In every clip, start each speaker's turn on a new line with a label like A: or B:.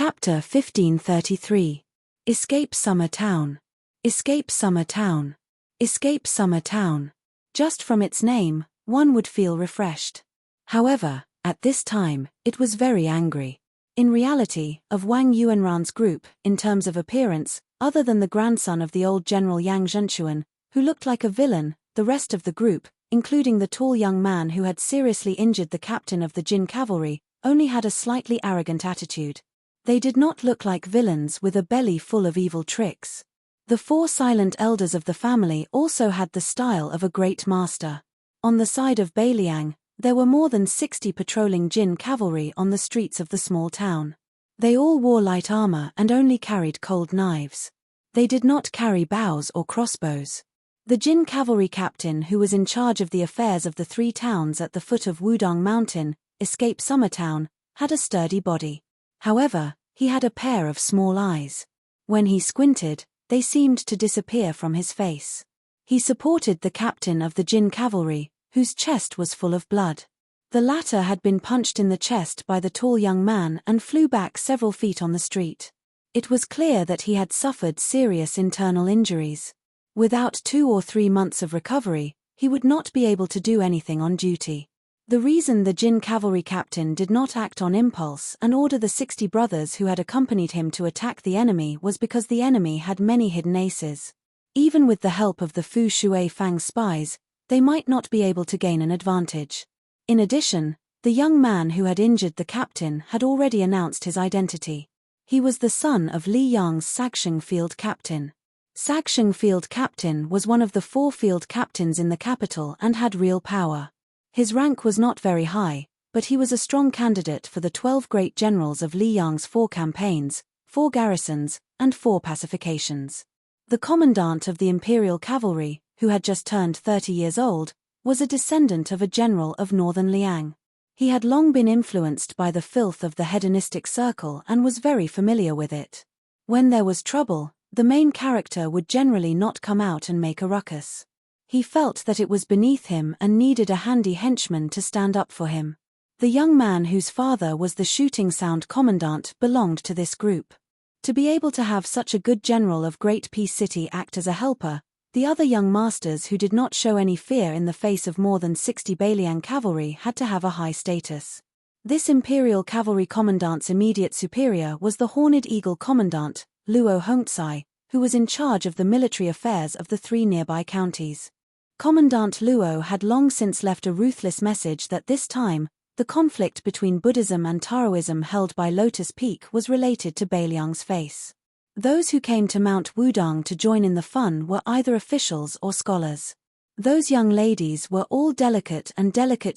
A: Chapter 1533. Escape Summer Town. Escape Summer Town. Escape Summer Town. Just from its name, one would feel refreshed. However, at this time, it was very angry. In reality, of Wang Yuanran's group, in terms of appearance, other than the grandson of the old General Yang Zhenchuan, who looked like a villain, the rest of the group, including the tall young man who had seriously injured the captain of the Jin cavalry, only had a slightly arrogant attitude. They did not look like villains with a belly full of evil tricks. The four silent elders of the family also had the style of a great master. On the side of Beiliang, there were more than 60 patrolling Jin cavalry on the streets of the small town. They all wore light armor and only carried cold knives. They did not carry bows or crossbows. The Jin cavalry captain who was in charge of the affairs of the three towns at the foot of Wudong Mountain, Escape Summer Town, had a sturdy body. However, he had a pair of small eyes. When he squinted, they seemed to disappear from his face. He supported the captain of the Jin cavalry, whose chest was full of blood. The latter had been punched in the chest by the tall young man and flew back several feet on the street. It was clear that he had suffered serious internal injuries. Without 2 or 3 months of recovery, he would not be able to do anything on duty. The reason the Jin cavalry captain did not act on impulse and order the 60 brothers who had accompanied him to attack the enemy was because the enemy had many hidden aces. Even with the help of the Fu Shui Fang spies, they might not be able to gain an advantage. In addition, the young man who had injured the captain had already announced his identity. He was the son of Li Yang's Sagsheng field captain. Sagsheng field captain was one of the 4 field captains in the capital and had real power. His rank was not very high, but he was a strong candidate for the 12 great generals of Li Yang's 4 campaigns, 4 garrisons, and 4 pacifications. The commandant of the imperial cavalry, who had just turned 30 years old, was a descendant of a general of northern Liang. He had long been influenced by the filth of the hedonistic circle and was very familiar with it. When there was trouble, the main character would generally not come out and make a ruckus. He felt that it was beneath him and needed a handy henchman to stand up for him. The young man whose father was the shooting sound commandant belonged to this group. To be able to have such a good general of Great Peace City act as a helper, the other young masters who did not show any fear in the face of more than 60 Beiliang cavalry had to have a high status. This imperial cavalry commandant's immediate superior was the Horned Eagle commandant, Luo Hongzai, who was in charge of the military affairs of the 3 nearby counties. Commandant Luo had long since left a ruthless message that this time, the conflict between Buddhism and Taoism held by Lotus Peak was related to Beiliang's face. Those who came to Mount Wudong to join in the fun were either officials or scholars. Those young ladies were all delicate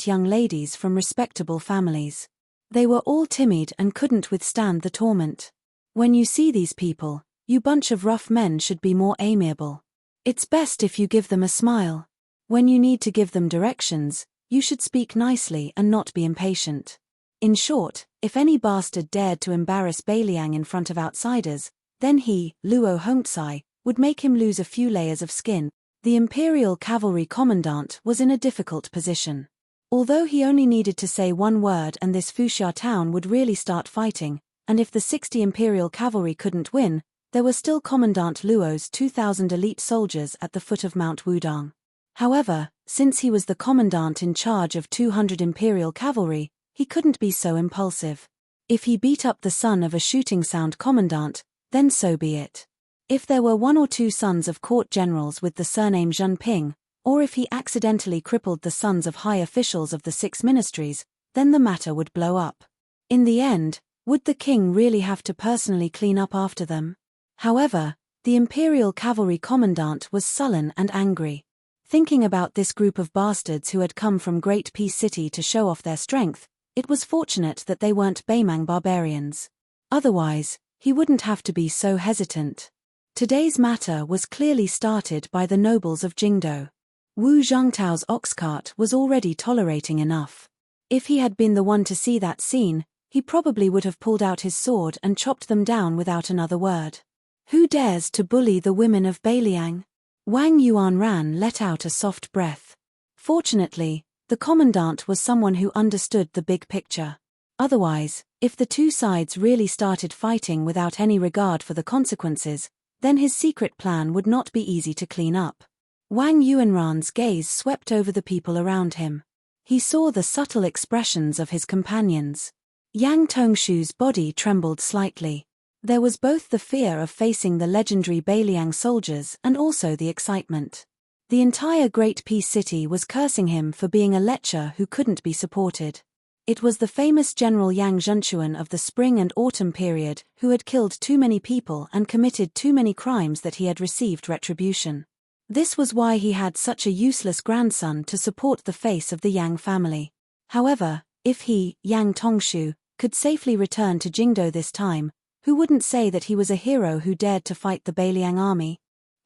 A: young ladies from respectable families. They were all timid and couldn't withstand the torment. When you see these people, you bunch of rough men should be more amiable. It's best if you give them a smile. When you need to give them directions, you should speak nicely and not be impatient. In short, if any bastard dared to embarrass Beiliang in front of outsiders, then he, Luo Hongzai, would make him lose a few layers of skin. The imperial cavalry commandant was in a difficult position. Although he only needed to say one word and this Fuxia town would really start fighting, and if the 60 imperial cavalry couldn't win, there were still Commandant Luo's 2,000 elite soldiers at the foot of Mount Wudong. However, since he was the commandant in charge of 200 imperial cavalry, he couldn't be so impulsive. If he beat up the son of a shooting sound commandant, then so be it. If there were 1 or 2 sons of court generals with the surname Zhenping, or if he accidentally crippled the sons of high officials of the 6 ministries, then the matter would blow up. In the end, would the king really have to personally clean up after them? However, the imperial cavalry commandant was sullen and angry. Thinking about this group of bastards who had come from Great Peace City to show off their strength, it was fortunate that they weren't Beimang barbarians. Otherwise, he wouldn't have to be so hesitant. Today's matter was clearly started by the nobles of Jingdo. Wu Zhongtao's ox cart was already tolerating enough. If he had been the one to see that scene, he probably would have pulled out his sword and chopped them down without another word. Who dares to bully the women of Beiliang? Wang Yuanran let out a soft breath. Fortunately, the commandant was someone who understood the big picture. Otherwise, if the two sides really started fighting without any regard for the consequences, then his secret plan would not be easy to clean up. Wang Yuanran's gaze swept over the people around him. He saw the subtle expressions of his companions. Yang Tongshu's body trembled slightly. There was both the fear of facing the legendary Beiliang soldiers and also the excitement. The entire Great Peace City was cursing him for being a lecher who couldn't be supported. It was the famous General Yang Zhenchuan of the spring and autumn period who had killed too many people and committed too many crimes that he had received retribution. This was why he had such a useless grandson to support the face of the Yang family. However, if he, Yang Tongshu, could safely return to Jingdo this time, who wouldn't say that he was a hero who dared to fight the Beiliang army?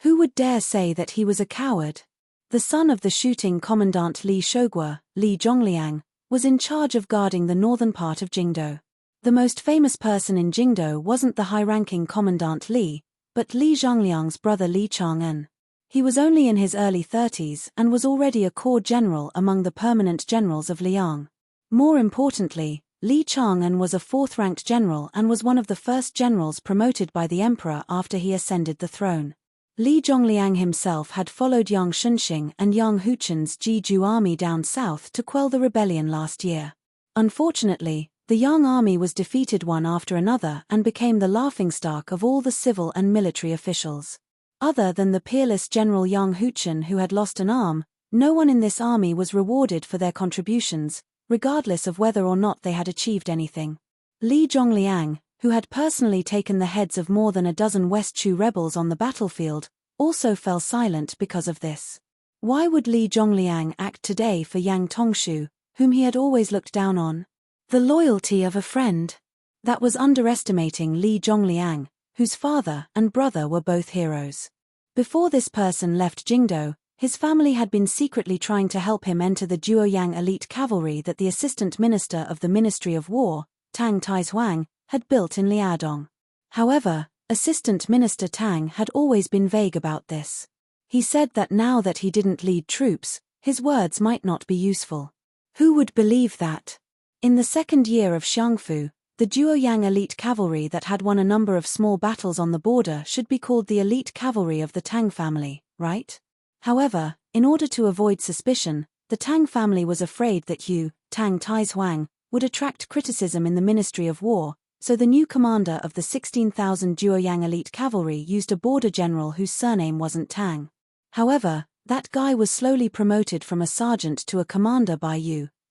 A: Who would dare say that he was a coward? The son of the shooting commandant Li Shogua, Li Zhongliang, was in charge of guarding the northern part of Jingdo. The most famous person in Jingdo wasn't the high-ranking commandant Li, but Li Zhongliang's brother Li Chang'an. He was only in his early 30s and was already a corps general among the permanent generals of Liang. More importantly, Li Chang'an was a fourth-ranked general and was one of the first generals promoted by the emperor after he ascended the throne. Li Zhongliang himself had followed Yang Shunxing and Yang Huchen's Jiju army down south to quell the rebellion last year. Unfortunately, the Yang army was defeated one after another and became the laughingstock of all the civil and military officials. Other than the peerless General Yang Huchen who had lost an arm, no one in this army was rewarded for their contributions, regardless of whether or not they had achieved anything. Li Zhongliang, who had personally taken the heads of more than a dozen West Chu rebels on the battlefield, also fell silent because of this. Why would Li Zhongliang act today for Yang Tongshu, whom he had always looked down on? The loyalty of a friend. That was underestimating Li Zhongliang, whose father and brother were both heroes. Before this person left Jingdo, his family had been secretly trying to help him enter the Duoyang elite cavalry that the assistant minister of the Ministry of War, Tang Taihuang, had built in Liaodong. However, Assistant Minister Tang had always been vague about this. He said that now that he didn't lead troops, his words might not be useful. Who would believe that? In the second year of Xiangfu, the Duoyang elite cavalry that had won a number of small battles on the border should be called the elite cavalry of the Tang family, right? However, in order to avoid suspicion, the Tang family was afraid that Tang Taihuang, would attract criticism in the Ministry of War, so the new commander of the 16,000 Duoyang elite cavalry used a border general whose surname wasn't Tang. However, that guy was slowly promoted from a sergeant to a commander by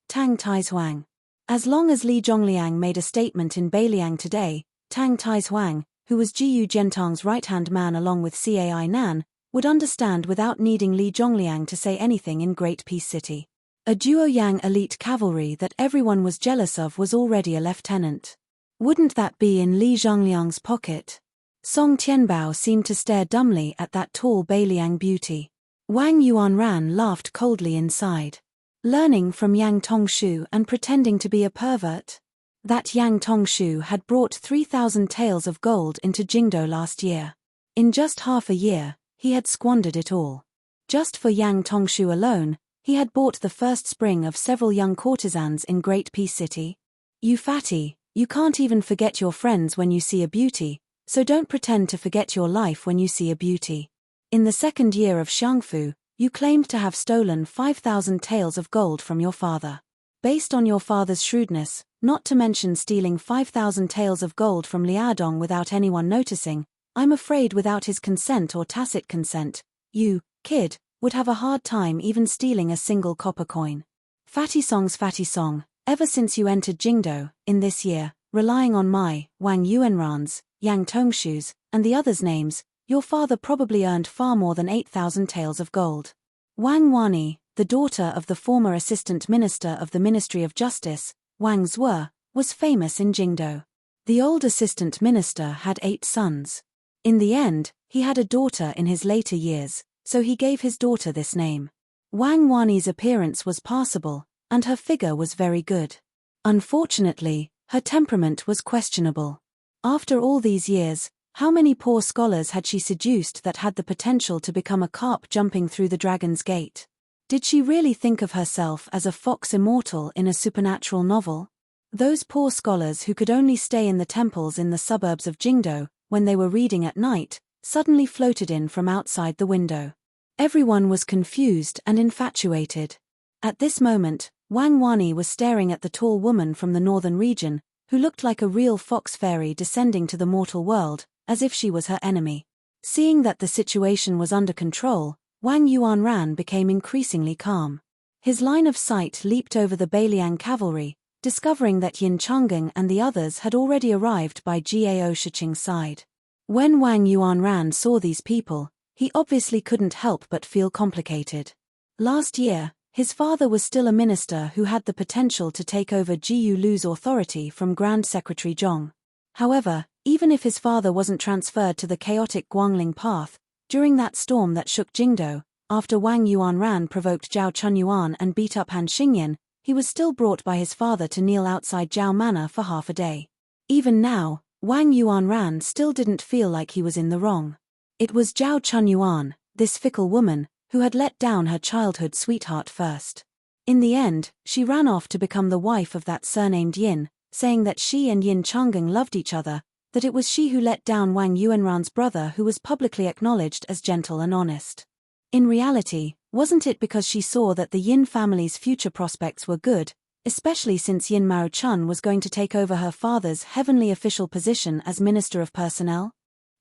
A: Tang Taihuang. As long as Li Zhongliang made a statement in Beiliang today, Tang Taihuang, who was Jiyu Gentang's right-hand man along with Cai Nan, would understand without needing Li Zhongliang to say anything in Great Peace City. A Duoyang elite cavalry that everyone was jealous of was already a lieutenant. Wouldn't that be in Li Zhongliang's pocket? Song Tianbao seemed to stare dumbly at that tall Beiliang beauty. Wang Yuanran laughed coldly inside. Learning from Yang Tongshu and pretending to be a pervert? That Yang Tongshu had brought 3,000 taels of gold into Jingdo last year. In just half a year, he had squandered it all. Just for Yang Tongshu alone, he had bought the first spring of several young courtesans in Great Peace City. You fatty, you can't even forget your friends when you see a beauty, so don't pretend to forget your life when you see a beauty. In the second year of Xiangfu, you claimed to have stolen 5,000 taels of gold from your father. Based on your father's shrewdness, not to mention stealing 5,000 taels of gold from Liaodong without anyone noticing, I'm afraid without his consent or tacit consent, you, kid, would have a hard time even stealing a single copper coin. Fatty song, ever since you entered Jingdo, in this year, relying on my, Wang Yuanran's, Yang Tongshu's, and the others' names, your father probably earned far more than 8,000 taels of gold. Wang Wani, the daughter of the former assistant minister of the Ministry of Justice, Wang Zue, was famous in Jingdo. The old assistant minister had 8 sons. In the end, he had a daughter in his later years, so he gave his daughter this name. Wang Wani's appearance was passable, and her figure was very good. Unfortunately, her temperament was questionable. After all these years, how many poor scholars had she seduced that had the potential to become a carp jumping through the dragon's gate? Did she really think of herself as a fox immortal in a supernatural novel? Those poor scholars who could only stay in the temples in the suburbs of Jingdo, when they were reading at night, suddenly floated in from outside the window. Everyone was confused and infatuated. At this moment, Wang Wani was staring at the tall woman from the northern region, who looked like a real fox fairy descending to the mortal world, as if she was her enemy. Seeing that the situation was under control, Wang Yuanran became increasingly calm. His line of sight leaped over the Beiliang cavalry, discovering that Yin Changeng and the others had already arrived by Gao Shiqing's side. When Wang Yuanran saw these people, he obviously couldn't help but feel complicated. Last year, his father was still a minister who had the potential to take over Jiyu Lu's authority from Grand Secretary Zhong. However, even if his father wasn't transferred to the chaotic Guangling path, during that storm that shook Jingdo, after Wang Yuanran provoked Zhao Chunyuan and beat up Han Xingyan, he was still brought by his father to kneel outside Zhao Manor for half a day. Even now, Wang Yuanran still didn't feel like he was in the wrong. It was Zhao Chunyuan, this fickle woman, who had let down her childhood sweetheart first. In the end, she ran off to become the wife of that surnamed Yin, saying that she and Yin Changeng loved each other, that it was she who let down Wang Yuanran's brother who was publicly acknowledged as gentle and honest. In reality, wasn't it because she saw that the Yin family's future prospects were good, especially since Yin Maochun was going to take over her father's heavenly official position as Minister of Personnel?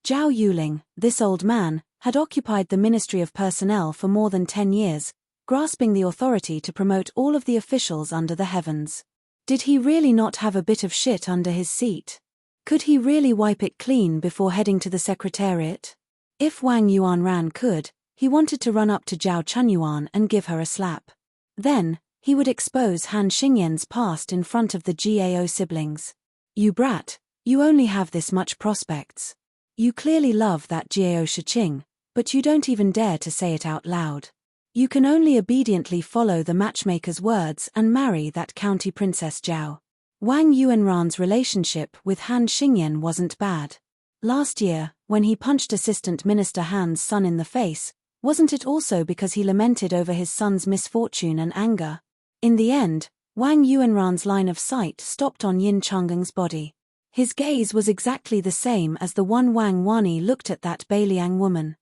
A: Zhao Yuling, this old man, had occupied the Ministry of Personnel for more than 10 years, grasping the authority to promote all of the officials under the heavens. Did he really not have a bit of shit under his seat? Could he really wipe it clean before heading to the Secretariat? If Wang Yuanran could, he wanted to run up to Zhao Chunyuan and give her a slap. Then, he would expose Han Xingyan's past in front of the Gao siblings. You brat, you only have this much prospects. You clearly love that Gao Shiqing, but you don't even dare to say it out loud. You can only obediently follow the matchmaker's words and marry that county princess Zhao. Wang Yuanran's relationship with Han Xingyan wasn't bad. Last year, when he punched Assistant Minister Han's son in the face, wasn't it also because he lamented over his son's misfortune and anger? In the end, Wang Yuanran's line of sight stopped on Yin Changeng's body. His gaze was exactly the same as the one Wang Wani looked at that Beiliang woman.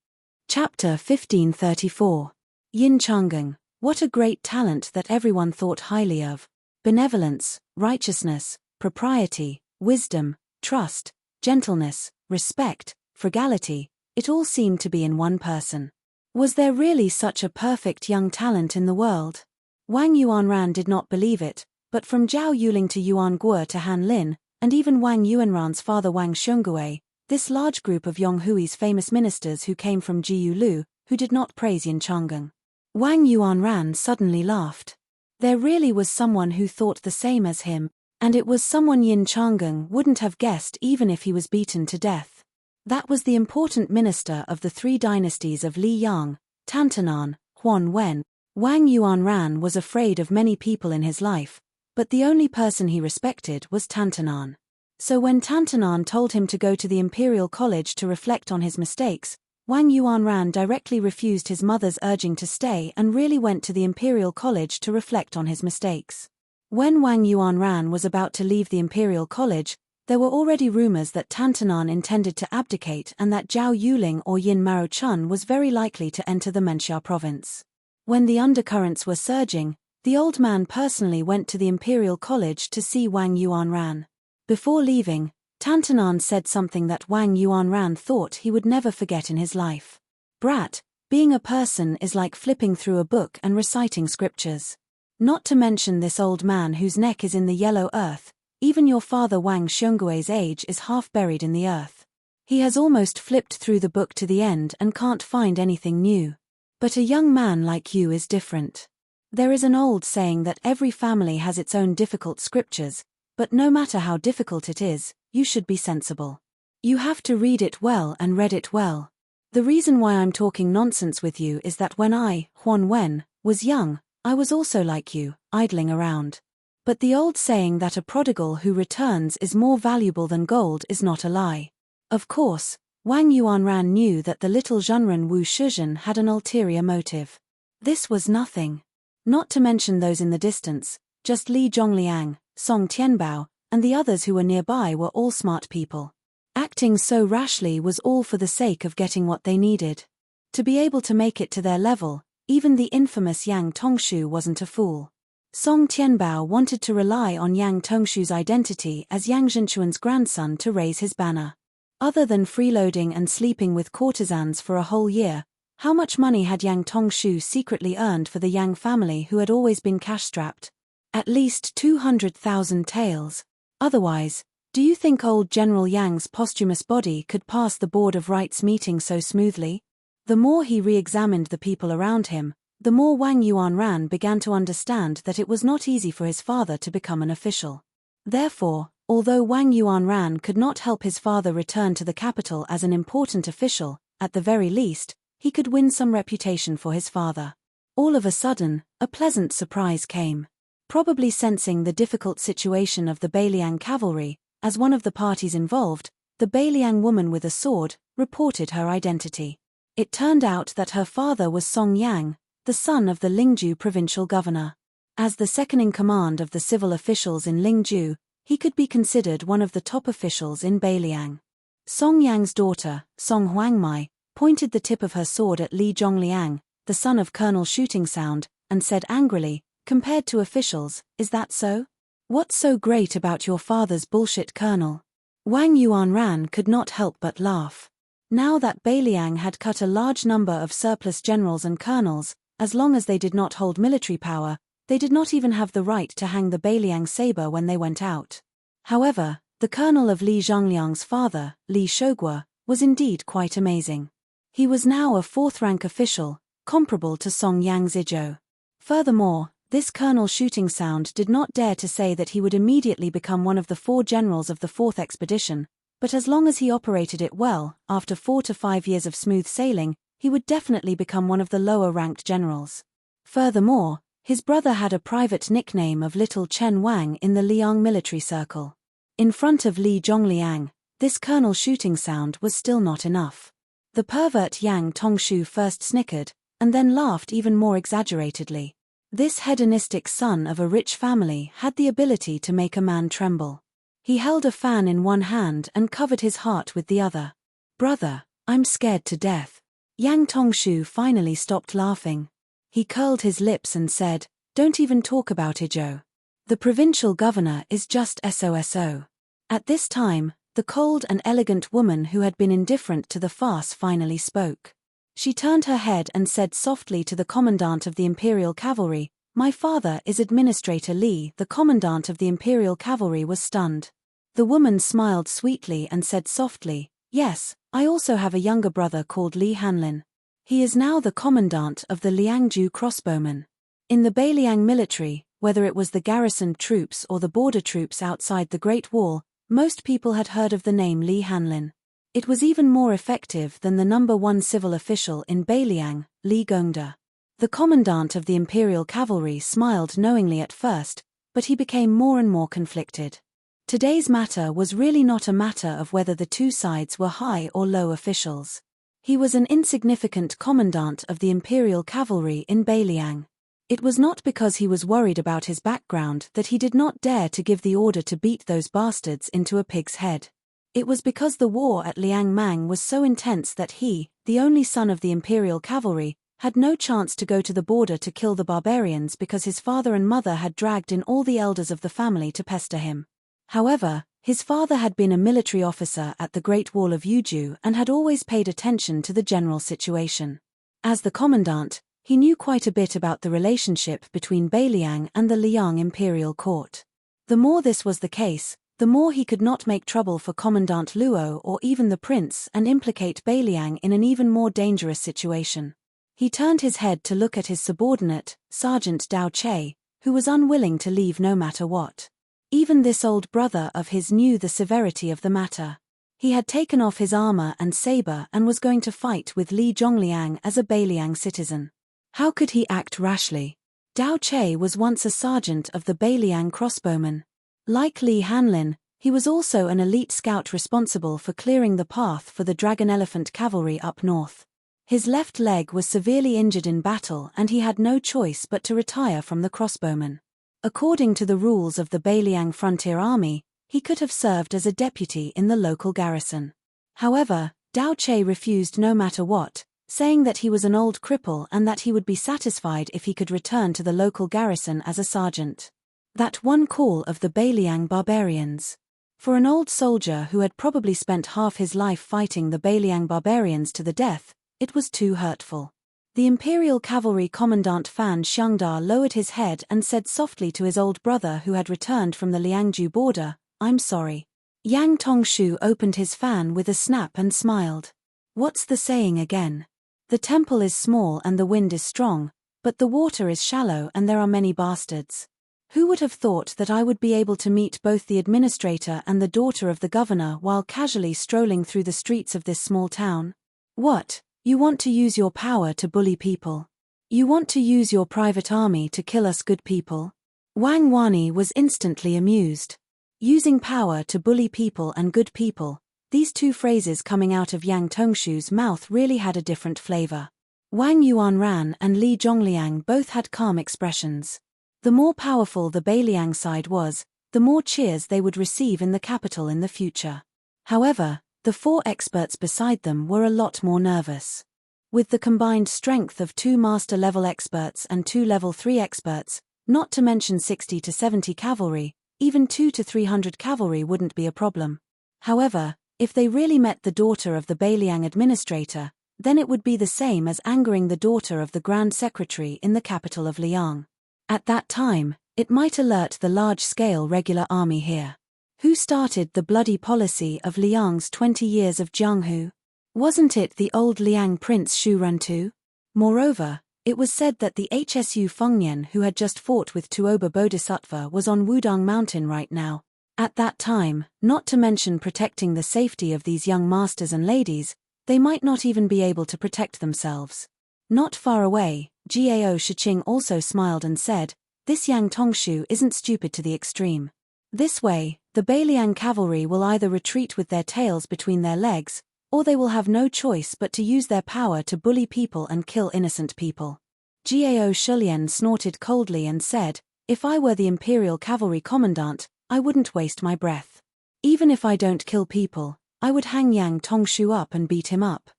A: Chapter 1534. Yin Changeng, what a great talent that everyone thought highly of. Benevolence, righteousness, propriety, wisdom, trust, gentleness, respect, frugality, it all seemed to be in one person. Was there really such a perfect young talent in the world? Wang Yuanran did not believe it, but from Zhao Yuling to Yuan Guo to Han Lin, and even Wang Yuanran's father Wang Xiongui, this large group of Yonghui's famous ministers who came from Jiyu Lu, who did not praise Yin Changeng. Wang Yuanran suddenly laughed. There really was someone who thought the same as him, and it was someone Yin Changeng wouldn't have guessed even if he was beaten to death. That was the important minister of the 3 dynasties of Li Yang, Tantanan, Huan Wen. Wang Yuanran was afraid of many people in his life, but the only person he respected was Tantanan. So when Tantanan told him to go to the Imperial College to reflect on his mistakes, Wang Yuanran directly refused his mother's urging to stay and really went to the Imperial College to reflect on his mistakes. When Wang Yuanran was about to leave the Imperial College, there were already rumors that Tantanan intended to abdicate and that Zhao Yuling or Yin Maochun was very likely to enter the Menxia province. When the undercurrents were surging, the old man personally went to the Imperial College to see Wang Yuanran. Before leaving, Tantanan said something that Wang Yuanran thought he would never forget in his life. Brat, being a person is like flipping through a book and reciting scriptures. Not to mention this old man whose neck is in the yellow earth, even your father Wang Xionggui's age is half buried in the earth. He has almost flipped through the book to the end and can't find anything new. But a young man like you is different. There is an old saying that every family has its own difficult scriptures, but no matter how difficult it is, you should be sensible. You have to read it well and read it well. The reason why I'm talking nonsense with you is that when I, Huan Wen, was young, I was also like you, idling around. But the old saying that a prodigal who returns is more valuable than gold is not a lie. Of course, Wang Yuanran knew that the little Zhenren Wu Shizhen had an ulterior motive. This was nothing. Not to mention those in the distance, just Li Zhongliang, Song Tianbao, and the others who were nearby were all smart people. Acting so rashly was all for the sake of getting what they needed. To be able to make it to their level, even the infamous Yang Tongshu wasn't a fool. Song Tianbao wanted to rely on Yang Tongshu's identity as Yang Zhenchuan's grandson to raise his banner. Other than freeloading and sleeping with courtesans for a whole year, how much money had Yang Tongshu secretly earned for the Yang family who had always been cash-strapped? At least 200,000 taels. Otherwise, do you think old General Yang's posthumous body could pass the Board of Rights meeting so smoothly? The more he re-examined the people around him, the more Wang Yuanran began to understand that it was not easy for his father to become an official. Therefore, although Wang Yuanran could not help his father return to the capital as an important official, at the very least, he could win some reputation for his father. All of a sudden, a pleasant surprise came. Probably sensing the difficult situation of the Beiliang cavalry, as one of the parties involved, the Beiliang woman with a sword reported her identity. It turned out that her father was Song Yang, the son of the Lingju provincial governor. As the second-in-command of the civil officials in Lingju, he could be considered one of the top officials in Beiliang. Song Yang's daughter, Song Huangmai, pointed the tip of her sword at Li Zhongliang, the son of Colonel Shooting Sound, and said angrily, "Compared to officials, is that so? What's so great about your father's bullshit, Colonel?" Wang Yuanran could not help but laugh. Now that Beiliang had cut a large number of surplus generals and colonels, as long as they did not hold military power, they did not even have the right to hang the Beiliang saber when they went out. However, the colonel of Li Zhongliang's father, Li Shogua, was indeed quite amazing. He was now a fourth-rank official, comparable to Song Yang Zizhou. Furthermore, this Colonel Shooting Sound did not dare to say that he would immediately become one of the 4 generals of the 4th expedition, but as long as he operated it well, after 4 to 5 years of smooth sailing, he would definitely become one of the lower-ranked generals. Furthermore, his brother had a private nickname of Little Chen Wang in the Liang military circle. In front of Li Zhongliang, this Colonel Shooting Sound was still not enough. The pervert Yang Tongshu first snickered, and then laughed even more exaggeratedly. This hedonistic son of a rich family had the ability to make a man tremble. He held a fan in one hand and covered his heart with the other. "Brother, I'm scared to death." Yang Tongshu finally stopped laughing. He curled his lips and said, "Don't even talk about Izhou. The provincial governor is just SOSO. At this time, the cold and elegant woman who had been indifferent to the farce finally spoke. She turned her head and said softly to the commandant of the Imperial Cavalry, "My father is Administrator Li." The commandant of the Imperial Cavalry was stunned. The woman smiled sweetly and said softly, "Yes, I also have a younger brother called Li Hanlin. He is now the commandant of the Liangju crossbowmen." In the Beiliang military, whether it was the garrisoned troops or the border troops outside the Great Wall, most people had heard of the name Li Hanlin. It was even more effective than the number 1 civil official in Beiliang, Li Gongda. The commandant of the Imperial Cavalry smiled knowingly at first, but he became more and more conflicted. Today's matter was really not a matter of whether the two sides were high or low officials. He was an insignificant commandant of the Imperial Cavalry in Beiliang. It was not because he was worried about his background that he did not dare to give the order to beat those bastards into a pig's head. It was because the war at Liangmang was so intense that he, the only son of the Imperial Cavalry, had no chance to go to the border to kill the barbarians because his father and mother had dragged in all the elders of the family to pester him. However, his father had been a military officer at the Great Wall of Yuju and had always paid attention to the general situation. As the commandant, he knew quite a bit about the relationship between Beiliang and the Liang Imperial Court. The more this was the case, the more he could not make trouble for Commandant Luo or even the prince and implicate Beiliang in an even more dangerous situation. He turned his head to look at his subordinate, Sergeant Dao Che, who was unwilling to leave no matter what. Even this old brother of his knew the severity of the matter. He had taken off his armor and saber and was going to fight with Li Zhongliang as a Beiliang citizen. How could he act rashly? Dao Che was once a sergeant of the Beiliang crossbowmen. Like Li Hanlin, he was also an elite scout responsible for clearing the path for the Dragon Elephant cavalry up north. His left leg was severely injured in battle and he had no choice but to retire from the crossbowmen. According to the rules of the Beiliang Frontier Army, he could have served as a deputy in the local garrison. However, Dao Che refused no matter what, saying that he was an old cripple and that he would be satisfied if he could return to the local garrison as a sergeant. That one call of the Beiliang barbarians. For an old soldier who had probably spent half his life fighting the Beiliang barbarians to the death, it was too hurtful. The Imperial Cavalry Commandant Fan Xiangda lowered his head and said softly to his old brother who had returned from the Liangju border, "I'm sorry." Yang Tongshu opened his fan with a snap and smiled. "What's the saying again? The temple is small and the wind is strong, but the water is shallow and there are many bastards. Who would have thought that I would be able to meet both the administrator and the daughter of the governor while casually strolling through the streets of this small town? What? You want to use your power to bully people? You want to use your private army to kill us good people?" Wang Wani was instantly amused. Using power to bully people and good people, these two phrases coming out of Yang Tongshu's mouth really had a different flavor. Wang Yuanran and Li Zhongliang both had calm expressions. The more powerful the Beiliang side was, the more cheers they would receive in the capital in the future. However, the four experts beside them were a lot more nervous. With the combined strength of 2 master-level experts and 2 level 3 experts, not to mention 60 to 70 cavalry, even 200 to 300 cavalry wouldn't be a problem. However, if they really met the daughter of the Beiliang administrator, then it would be the same as angering the daughter of the Grand Secretary in the capital of Liang. At that time, it might alert the large-scale regular army here. Who started the bloody policy of Liang's 20 years of Jianghu? Wasn't it the old Liang Prince Xu Runtu? Moreover, it was said that the HSU Fengnian who had just fought with Tuoba Bodhisattva was on Wudang Mountain right now. At that time, not to mention protecting the safety of these young masters and ladies, they might not even be able to protect themselves. Not far away, Gao Shiqing also smiled and said, "This Yang Tongshu isn't stupid to the extreme. This way, the Beiliang cavalry will either retreat with their tails between their legs, or they will have no choice but to use their power to bully people and kill innocent people." Gao Shulien snorted coldly and said, "If I were the Imperial Cavalry Commandant, I wouldn't waste my breath. Even if I don't kill people, I would hang Yang Tongshu up and beat him up."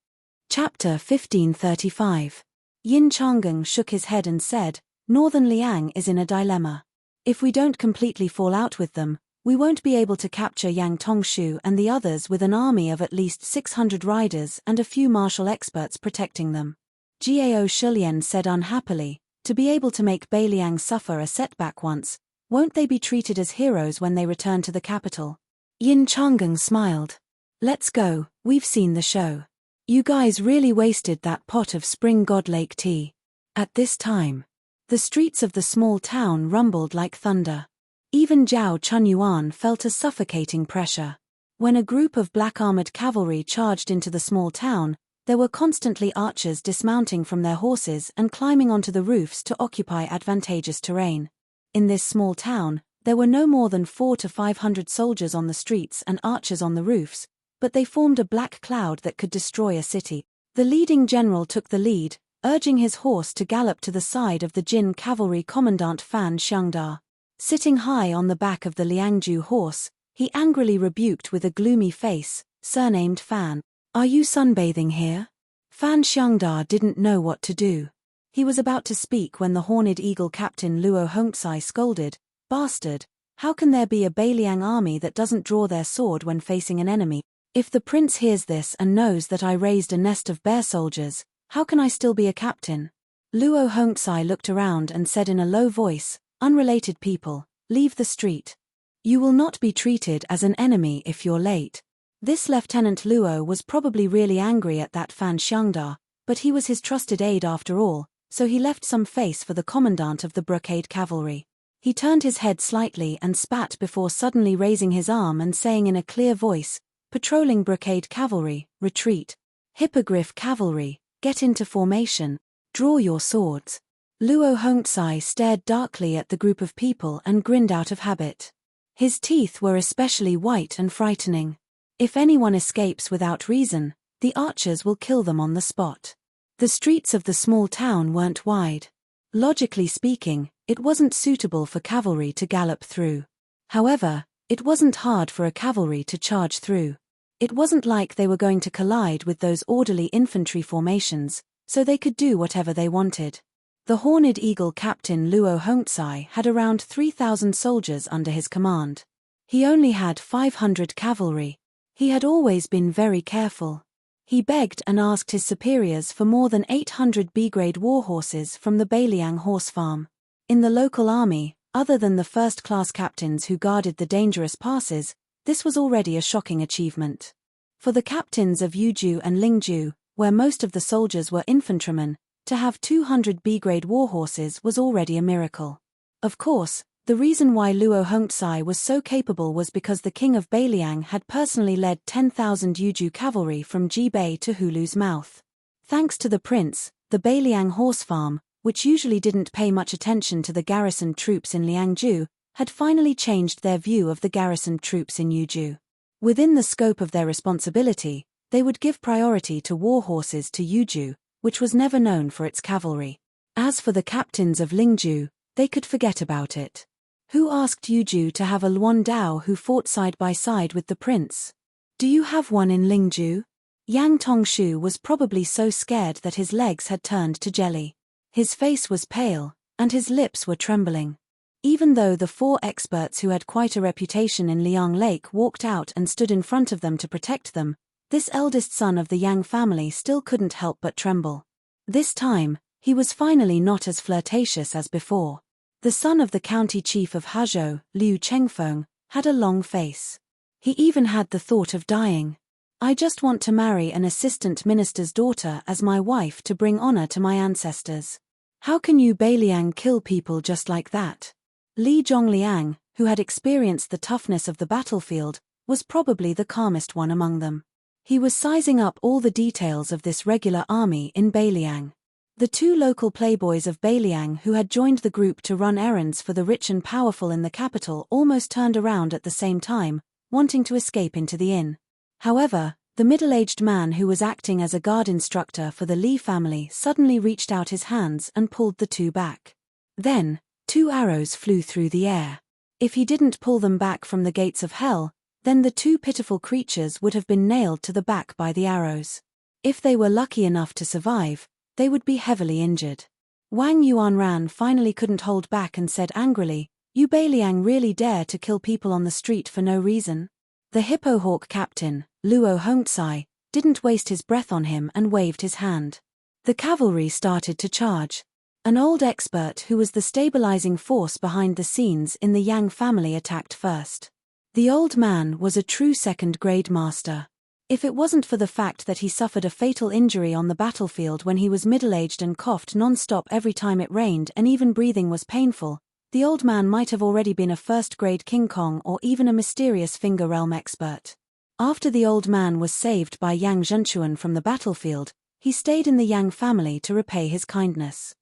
A: Chapter 1535. Yin Changeng shook his head and said, "Northern Liang is in a dilemma. If we don't completely fall out with them, we won't be able to capture Yang Tongshu and the others with an army of at least 600 riders and a few martial experts protecting them." Gao Shulien said unhappily, "To be able to make Beiliang suffer a setback once, won't they be treated as heroes when they return to the capital?" Yin Changeng smiled. "Let's go, we've seen the show. You guys really wasted that pot of spring god lake tea." At this time, the streets of the small town rumbled like thunder. Even Zhao Chunyuan felt a suffocating pressure. When a group of black-armored cavalry charged into the small town, there were constantly archers dismounting from their horses and climbing onto the roofs to occupy advantageous terrain. In this small town, there were no more than 400 to 500 soldiers on the streets and archers on the roofs, but they formed a black cloud that could destroy a city. The leading general took the lead, urging his horse to gallop to the side of the Jin Cavalry Commandant Fan Xiangda. Sitting high on the back of the Liangju horse, he angrily rebuked with a gloomy face, surnamed Fan, "Are you sunbathing here?" Fan Xiangda didn't know what to do. He was about to speak when the Horned Eagle captain Luo Hongzai scolded, "Bastard, how can there be a Beiliang army that doesn't draw their sword when facing an enemy? If the prince hears this and knows that I raised a nest of bear soldiers, how can I still be a captain?" Luo Hongzai looked around and said in a low voice, "Unrelated people, leave the street. You will not be treated as an enemy if you're late." This Lieutenant Luo was probably really angry at that Fan Xiangda, but he was his trusted aide after all, so he left some face for the commandant of the Brocade Cavalry. He turned his head slightly and spat before suddenly raising his arm and saying in a clear voice, "Patrolling Brocade Cavalry, retreat. Hippogriff Cavalry, get into formation. Draw your swords." Luo Hongzai stared darkly at the group of people and grinned out of habit. His teeth were especially white and frightening. If anyone escapes without reason, the archers will kill them on the spot. The streets of the small town weren't wide. Logically speaking, it wasn't suitable for cavalry to gallop through. However, it wasn't hard for a cavalry to charge through. It wasn't like they were going to collide with those orderly infantry formations, so they could do whatever they wanted. The Horned Eagle captain Luo Hongzai had around 3,000 soldiers under his command. He only had 500 cavalry. He had always been very careful. He begged and asked his superiors for more than 800 B-grade warhorses from the Beiliang horse farm. In the local army, other than the first-class captains who guarded the dangerous passes, this was already a shocking achievement. For the captains of Yuzhou and Lingzhou, where most of the soldiers were infantrymen, to have 200 B-grade warhorses was already a miracle. Of course, the reason why Luo Hongzai was so capable was because the king of Beiliang had personally led 10,000 Yuzhou cavalry from Jibei to Hulu's mouth. Thanks to the prince, the Beiliang horse farm, which usually didn't pay much attention to the garrisoned troops in Liangzhou, had finally changed their view of the garrisoned troops in Yuzhou. Within the scope of their responsibility, they would give priority to warhorses to Yuzhou, which was never known for its cavalry. As for the captains of Lingzhou, they could forget about it. Who asked Yuzhou to have a Luan Dao who fought side by side with the prince? Do you have one in Lingzhou? Yang Tongshu was probably so scared that his legs had turned to jelly. His face was pale, and his lips were trembling. Even though the 4 experts who had quite a reputation in Liang Lake walked out and stood in front of them to protect them, this eldest son of the Yang family still couldn't help but tremble. This time, he was finally not as flirtatious as before. The son of the county chief of Hazhou, Liu Chengfeng, had a long face. He even had the thought of dying. I just want to marry an assistant minister's daughter as my wife to bring honor to my ancestors. How can you Beiliang kill people just like that? Li Zhongliang, who had experienced the toughness of the battlefield, was probably the calmest one among them. He was sizing up all the details of this regular army in Beiliang. The 2 local playboys of Beiliang who had joined the group to run errands for the rich and powerful in the capital almost turned around at the same time, wanting to escape into the inn. However, the middle-aged man who was acting as a guard instructor for the Li family suddenly reached out his hands and pulled the 2 back. Then, 2 arrows flew through the air. If he didn't pull them back from the gates of hell, then the 2 pitiful creatures would have been nailed to the back by the arrows. If they were lucky enough to survive, they would be heavily injured. Wang Yuanran finally couldn't hold back and said angrily, "You Beiliang really dare to kill people on the street for no reason?" The Hippohawk captain, Luo Hongzai, didn't waste his breath on him and waved his hand. The cavalry started to charge. An old expert who was the stabilizing force behind the scenes in the Yang family attacked first. The old man was a true second-grade master. If it wasn't for the fact that he suffered a fatal injury on the battlefield when he was middle-aged and coughed non-stop every time it rained and even breathing was painful, the old man might have already been a first-grade King Kong or even a mysterious finger realm expert. After the old man was saved by Yang Zhenchuan from the battlefield, he stayed in the Yang family to repay his kindness.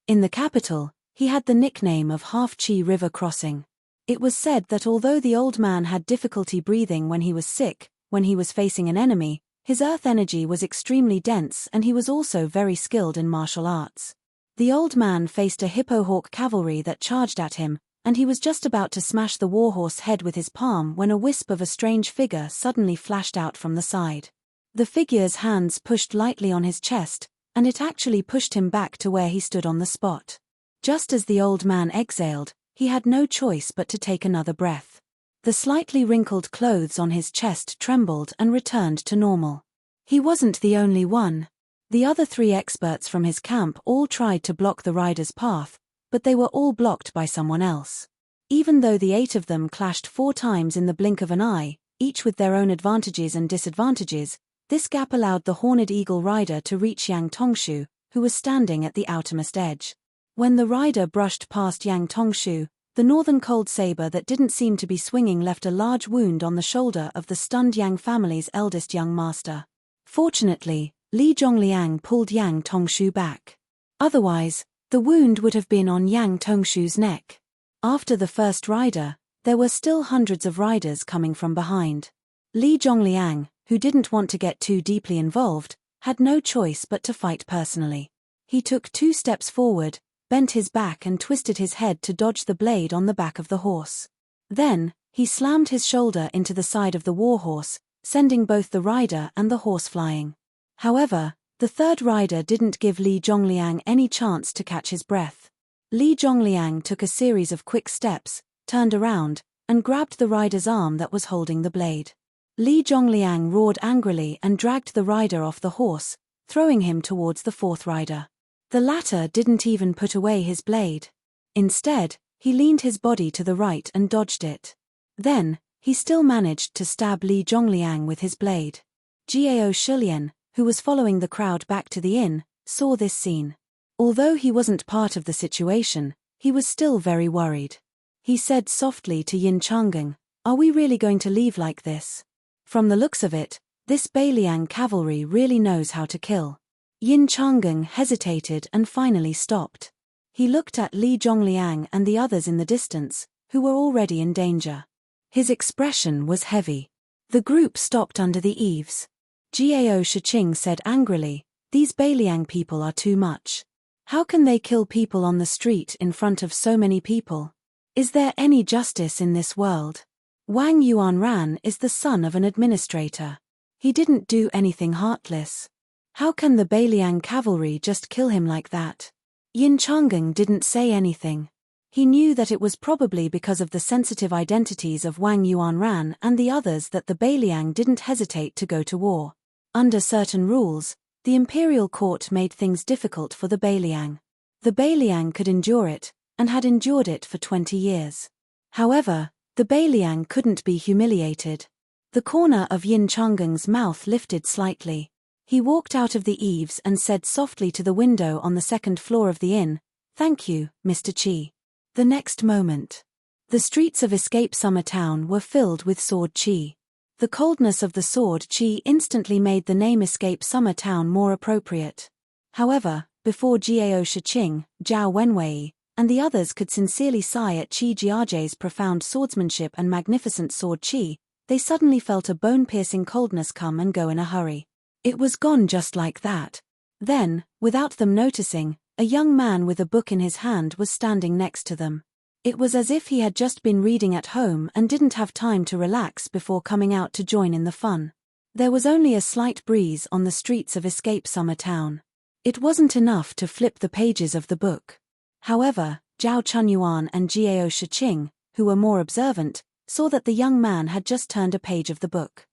A: In the capital, he had the nickname of Half-Chi River Crossing. It was said that although the old man had difficulty breathing when he was sick, when he was facing an enemy, his earth energy was extremely dense and he was also very skilled in martial arts. The old man faced a Hippohawk cavalry that charged at him, and he was just about to smash the warhorse head with his palm when a wisp of a strange figure suddenly flashed out from the side. The figure's hands pushed lightly on his chest, and it actually pushed him back to where he stood on the spot. Just as the old man exhaled, he had no choice but to take another breath. The slightly wrinkled clothes on his chest trembled and returned to normal. He wasn't the only one. The other 3 experts from his camp all tried to block the rider's path, but they were all blocked by someone else. Even though the 8 of them clashed 4 times in the blink of an eye, each with their own advantages and disadvantages, this gap allowed the Horned Eagle rider to reach Yang Tongshu, who was standing at the outermost edge. When the rider brushed past Yang Tongshu, the northern cold saber that didn't seem to be swinging left a large wound on the shoulder of the stunned Yang family's eldest young master. Fortunately, Li Zhongliang pulled Yang Tongshu back. Otherwise, the wound would have been on Yang Tongshu's neck. After the first rider, there were still hundreds of riders coming from behind. Li Zhongliang, who didn't want to get too deeply involved, had no choice but to fight personally. He took 2 steps forward, bent his back and twisted his head to dodge the blade on the back of the horse. Then, he slammed his shoulder into the side of the warhorse, sending both the rider and the horse flying. However, the third rider didn't give Li Zhongliang any chance to catch his breath. Li Zhongliang took a series of quick steps, turned around, and grabbed the rider's arm that was holding the blade. Li Zhongliang roared angrily and dragged the rider off the horse, throwing him towards the fourth rider. The latter didn't even put away his blade. Instead, he leaned his body to the right and dodged it. Then, he still managed to stab Li Zhongliang with his blade. Jiao Shulian, who was following the crowd back to the inn, saw this scene. Although he wasn't part of the situation, he was still very worried. He said softly to Yin Changeng, "Are we really going to leave like this? From the looks of it, this Beiliang cavalry really knows how to kill." Yin Changeng hesitated and finally stopped. He looked at Li Zhongliang and the others in the distance, who were already in danger. His expression was heavy. The group stopped under the eaves. Jiao Shiqing said angrily, "These Beiliang people are too much. How can they kill people on the street in front of so many people? Is there any justice in this world? Wang Yuanran is the son of an administrator. He didn't do anything heartless. How can the Beiliang cavalry just kill him like that?" Yin Changeng didn't say anything. He knew that it was probably because of the sensitive identities of Wang Yuanran and the others that the Beiliang didn't hesitate to go to war. Under certain rules, the imperial court made things difficult for the Beiliang. The Beiliang could endure it, and had endured it for 20 years. However, the Beiliang couldn't be humiliated. The corner of Yin Changeng's mouth lifted slightly. He walked out of the eaves and said softly to the window on the second floor of the inn, "Thank you, Mr. Qi." The next moment, the streets of Escape Summer Town were filled with sword qi. The coldness of the sword qi instantly made the name Escape Summer Town more appropriate. However, before Jiao Shiqing, Zhao Wenwei, and the others could sincerely sigh at Qi Jiaje's profound swordsmanship and magnificent sword qi, they suddenly felt a bone-piercing coldness come and go in a hurry. It was gone just like that. Then, without them noticing, a young man with a book in his hand was standing next to them. It was as if he had just been reading at home and didn't have time to relax before coming out to join in the fun. There was only a slight breeze on the streets of Escape Summer Town. It wasn't enough to flip the pages of the book. However, Zhao Chunyuan and Jiao Shiqing, who were more observant, saw that the young man had just turned a page of the book.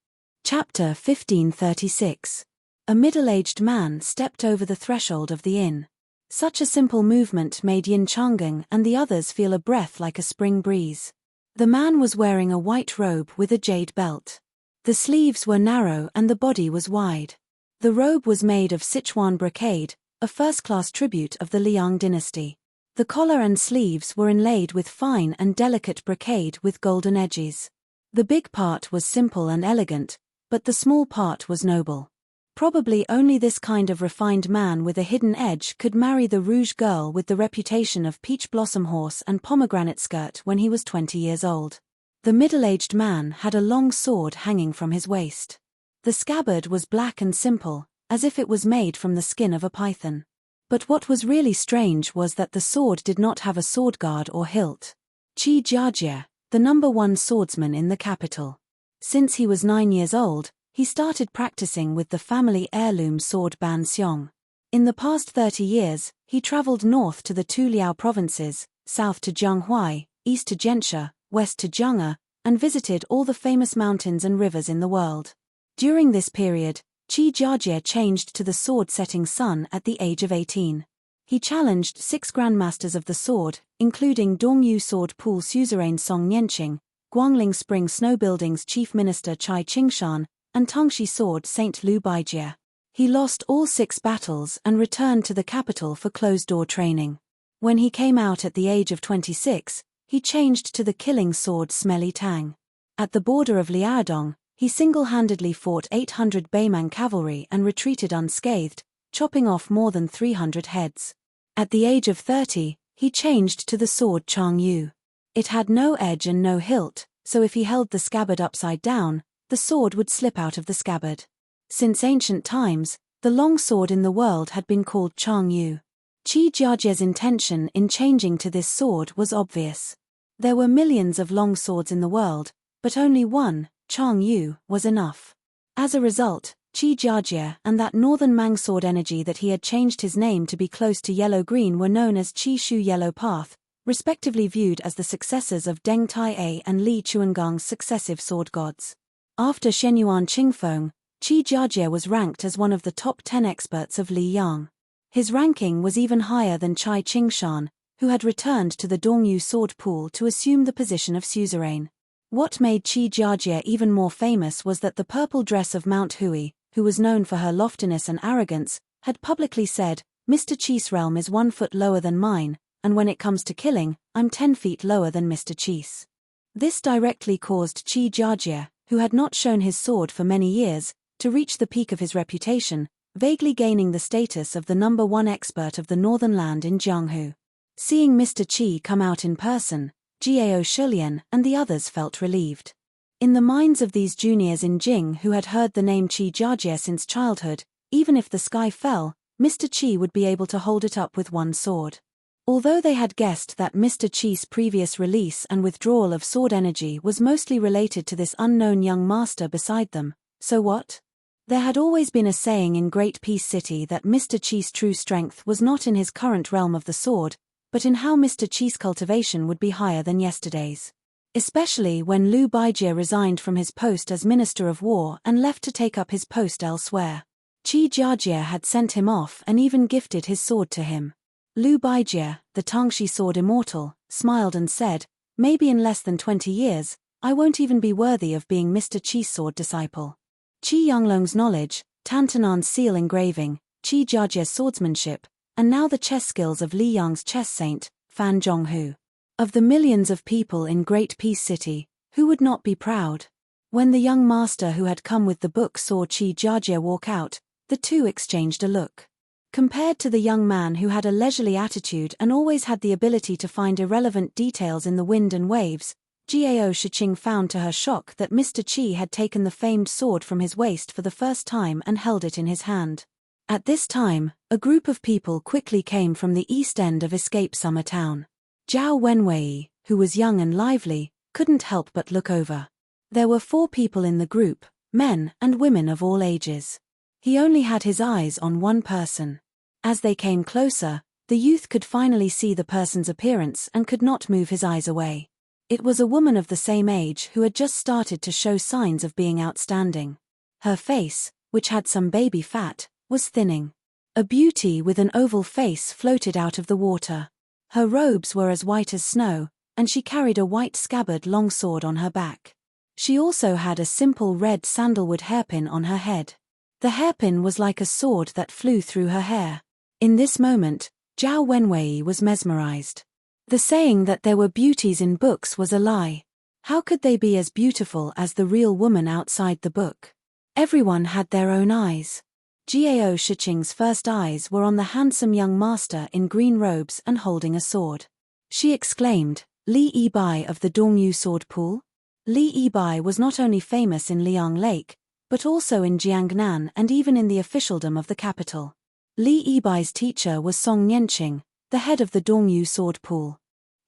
A: Chapter 1536. A middle-aged man stepped over the threshold of the inn. Such a simple movement made Yin Changeng and the others feel a breath like a spring breeze. The man was wearing a white robe with a jade belt. The sleeves were narrow and the body was wide. The robe was made of Sichuan brocade, a first-class tribute of the Liang dynasty. The collar and sleeves were inlaid with fine and delicate brocade with golden edges. The big part was simple and elegant, but the small part was noble. Probably only this kind of refined man with a hidden edge could marry the rouge girl with the reputation of peach blossom horse and pomegranate skirt when he was 20 years old. The middle-aged man had a long sword hanging from his waist. The scabbard was black and simple, as if it was made from the skin of a python. But what was really strange was that the sword did not have a sword guard or hilt. Qi Jiajie, the #1 swordsman in the capital. Since he was 9 years old, he started practicing with the family heirloom sword Ban Xiong. In the past 30 years, he traveled north to the two Liao provinces, south to Jianghuai, east to Jianxia, west to Jiang'e, and visited all the famous mountains and rivers in the world. During this period, Qi Jiajie changed to the sword-setting sun at the age of 18. He challenged 6 grandmasters of the sword, including Dongyu Sword Pool suzerain Song Nianqing, Guangling Spring Snow Building's chief minister Chai Qingshan, and Tongxi Sword Saint Lu Baijie. He lost all 6 battles and returned to the capital for closed-door training. When he came out at the age of 26, he changed to the killing sword Smelly Tang. At the border of Liaodong, he single-handedly fought 800 Beimang cavalry and retreated unscathed, chopping off more than 300 heads. At the age of 30, he changed to the sword Chang Yu. It had no edge and no hilt, so if he held the scabbard upside down, the sword would slip out of the scabbard. Since ancient times, the long sword in the world had been called Chang Yu. Qi Jiajie's intention in changing to this sword was obvious. There were millions of long swords in the world, but only one, Chang Yu, was enough. As a result, Qi Jiajie and that northern Mang sword energy that he had changed his name to be close to yellow-green were known as Qi Shu Yellow Path, respectively viewed as the successors of Deng Tai-A and Li Chuangang's successive sword gods. After Shenyuan Qingfeng, Qi Jiajie was ranked as one of the top 10 experts of Li Yang. His ranking was even higher than Chai Qingshan, who had returned to the Dongyu sword pool to assume the position of suzerain. What made Qi Jiajie even more famous was that the purple dress of Mount Hui, who was known for her loftiness and arrogance, had publicly said, "Mr. Qi's realm is 1 foot lower than mine, and when it comes to killing, I'm 10 feet lower than Mr. Qi's." This directly caused Qi Jiajie, who had not shown his sword for many years, to reach the peak of his reputation, vaguely gaining the status of the number 1 expert of the northern land in Jianghu. Seeing Mr. Qi come out in person, Jiao Shulian and the others felt relieved. In the minds of these juniors in Jing who had heard the name Qi Jiajie since childhood, even if the sky fell, Mr. Qi would be able to hold it up with one sword. Although they had guessed that Mr. Qi's previous release and withdrawal of sword energy was mostly related to this unknown young master beside them, so what? There had always been a saying in Great Peace City that Mr. Qi's true strength was not in his current realm of the sword, but in how Mr. Qi's cultivation would be higher than yesterday's. Especially when Liu Baijie resigned from his post as Minister of War and left to take up his post elsewhere. Qi Jiajie had sent him off and even gifted his sword to him. Liu Baijie, the Tangxi sword immortal, smiled and said, "Maybe in less than 20 years, I won't even be worthy of being Mr. Qi's sword disciple." Qi Yanglong's knowledge, Tantanan's seal engraving, Qi Jiajie's swordsmanship, and now the chess skills of Li Yang's chess saint, Fan Zhonghu. Of the millions of people in Great Peace City, who would not be proud? When the young master who had come with the book saw Qi Jiajie walk out, the two exchanged a look. Compared to the young man who had a leisurely attitude and always had the ability to find irrelevant details in the wind and waves, Jiao Shiqing found to her shock that Mr. Qi had taken the famed sword from his waist for the first time and held it in his hand. At this time, a group of people quickly came from the east end of Escape Summer Town. Zhao Wenwei, who was young and lively, couldn't help but look over. There were 4 people in the group, men and women of all ages. He only had his eyes on one person. As they came closer, the youth could finally see the person's appearance and could not move his eyes away. It was a woman of the same age who had just started to show signs of being outstanding. Her face, which had some baby fat, was thinning. A beauty with an oval face floated out of the water. Her robes were as white as snow, and she carried a white scabbard longsword on her back. She also had a simple red sandalwood hairpin on her head. The hairpin was like a sword that flew through her hair. In this moment, Zhao Wenwei was mesmerized. The saying that there were beauties in books was a lie. How could they be as beautiful as the real woman outside the book? Everyone had their own eyes. Jiao Shiqing's first eyes were on the handsome young master in green robes and holding a sword. She exclaimed, "Li Yibai of the Dongyu sword pool?" Li Yibai was not only famous in Liang Lake, but also in Jiangnan and even in the officialdom of the capital. Li Yibai's teacher was Song Nianqing, the head of the Dongyu sword pool.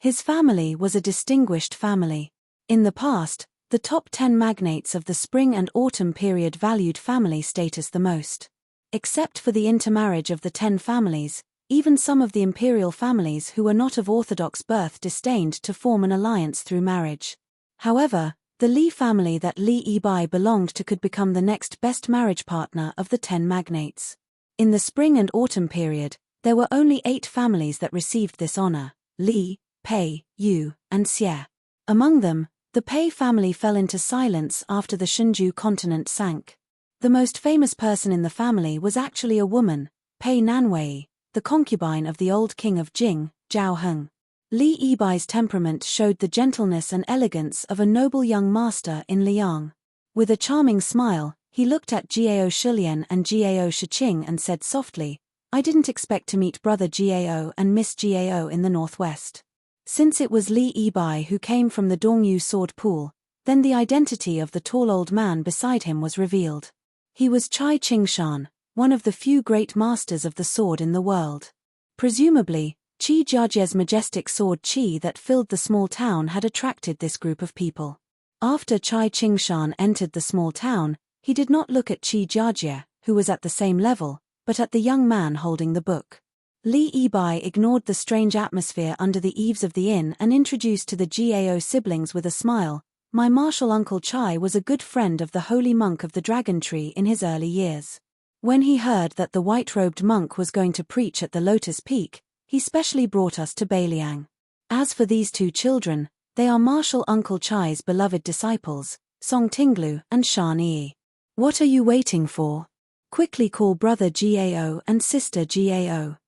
A: His family was a distinguished family. In the past, the top 10 magnates of the spring and autumn period valued family status the most. Except for the intermarriage of the 10 families, even some of the imperial families who were not of orthodox birth disdained to form an alliance through marriage. However, the Li family that Li Yibai belonged to could become the next best marriage partner of the 10 magnates. In the spring and autumn period, there were only 8 families that received this honor: Li, Pei, Yu, and Xie. Among them, the Pei family fell into silence after the Shenju continent sank. The most famous person in the family was actually a woman, Pei Nanwei, the concubine of the old king of Jing, Zhao Heng. Li Yibai's temperament showed the gentleness and elegance of a noble young master in Liang. With a charming smile, he looked at Jiao Shulian and Jiao Shiqing and said softly, "I didn't expect to meet brother Jiao and Miss Jiao in the northwest." Since it was Li Yibai who came from the Dongyu sword pool, then the identity of the tall old man beside him was revealed. He was Chai Qingshan, one of the few great masters of the sword in the world. Presumably, Qi Jiajie's majestic sword Qi that filled the small town had attracted this group of people. After Chai Qingshan entered the small town, he did not look at Qi Jiajie, who was at the same level, but at the young man holding the book. Li Yibai ignored the strange atmosphere under the eaves of the inn and introduced to the Gao siblings with a smile, "My martial uncle Chai was a good friend of the holy monk of the Dragon Tree in his early years. When he heard that the white-robed monk was going to preach at the Lotus Peak, he specially brought us to Beiliang. As for these two children, they are martial uncle Chai's beloved disciples, Song Tinglu and Shan Yi. What are you waiting for? Quickly call brother Gao and sister Gao."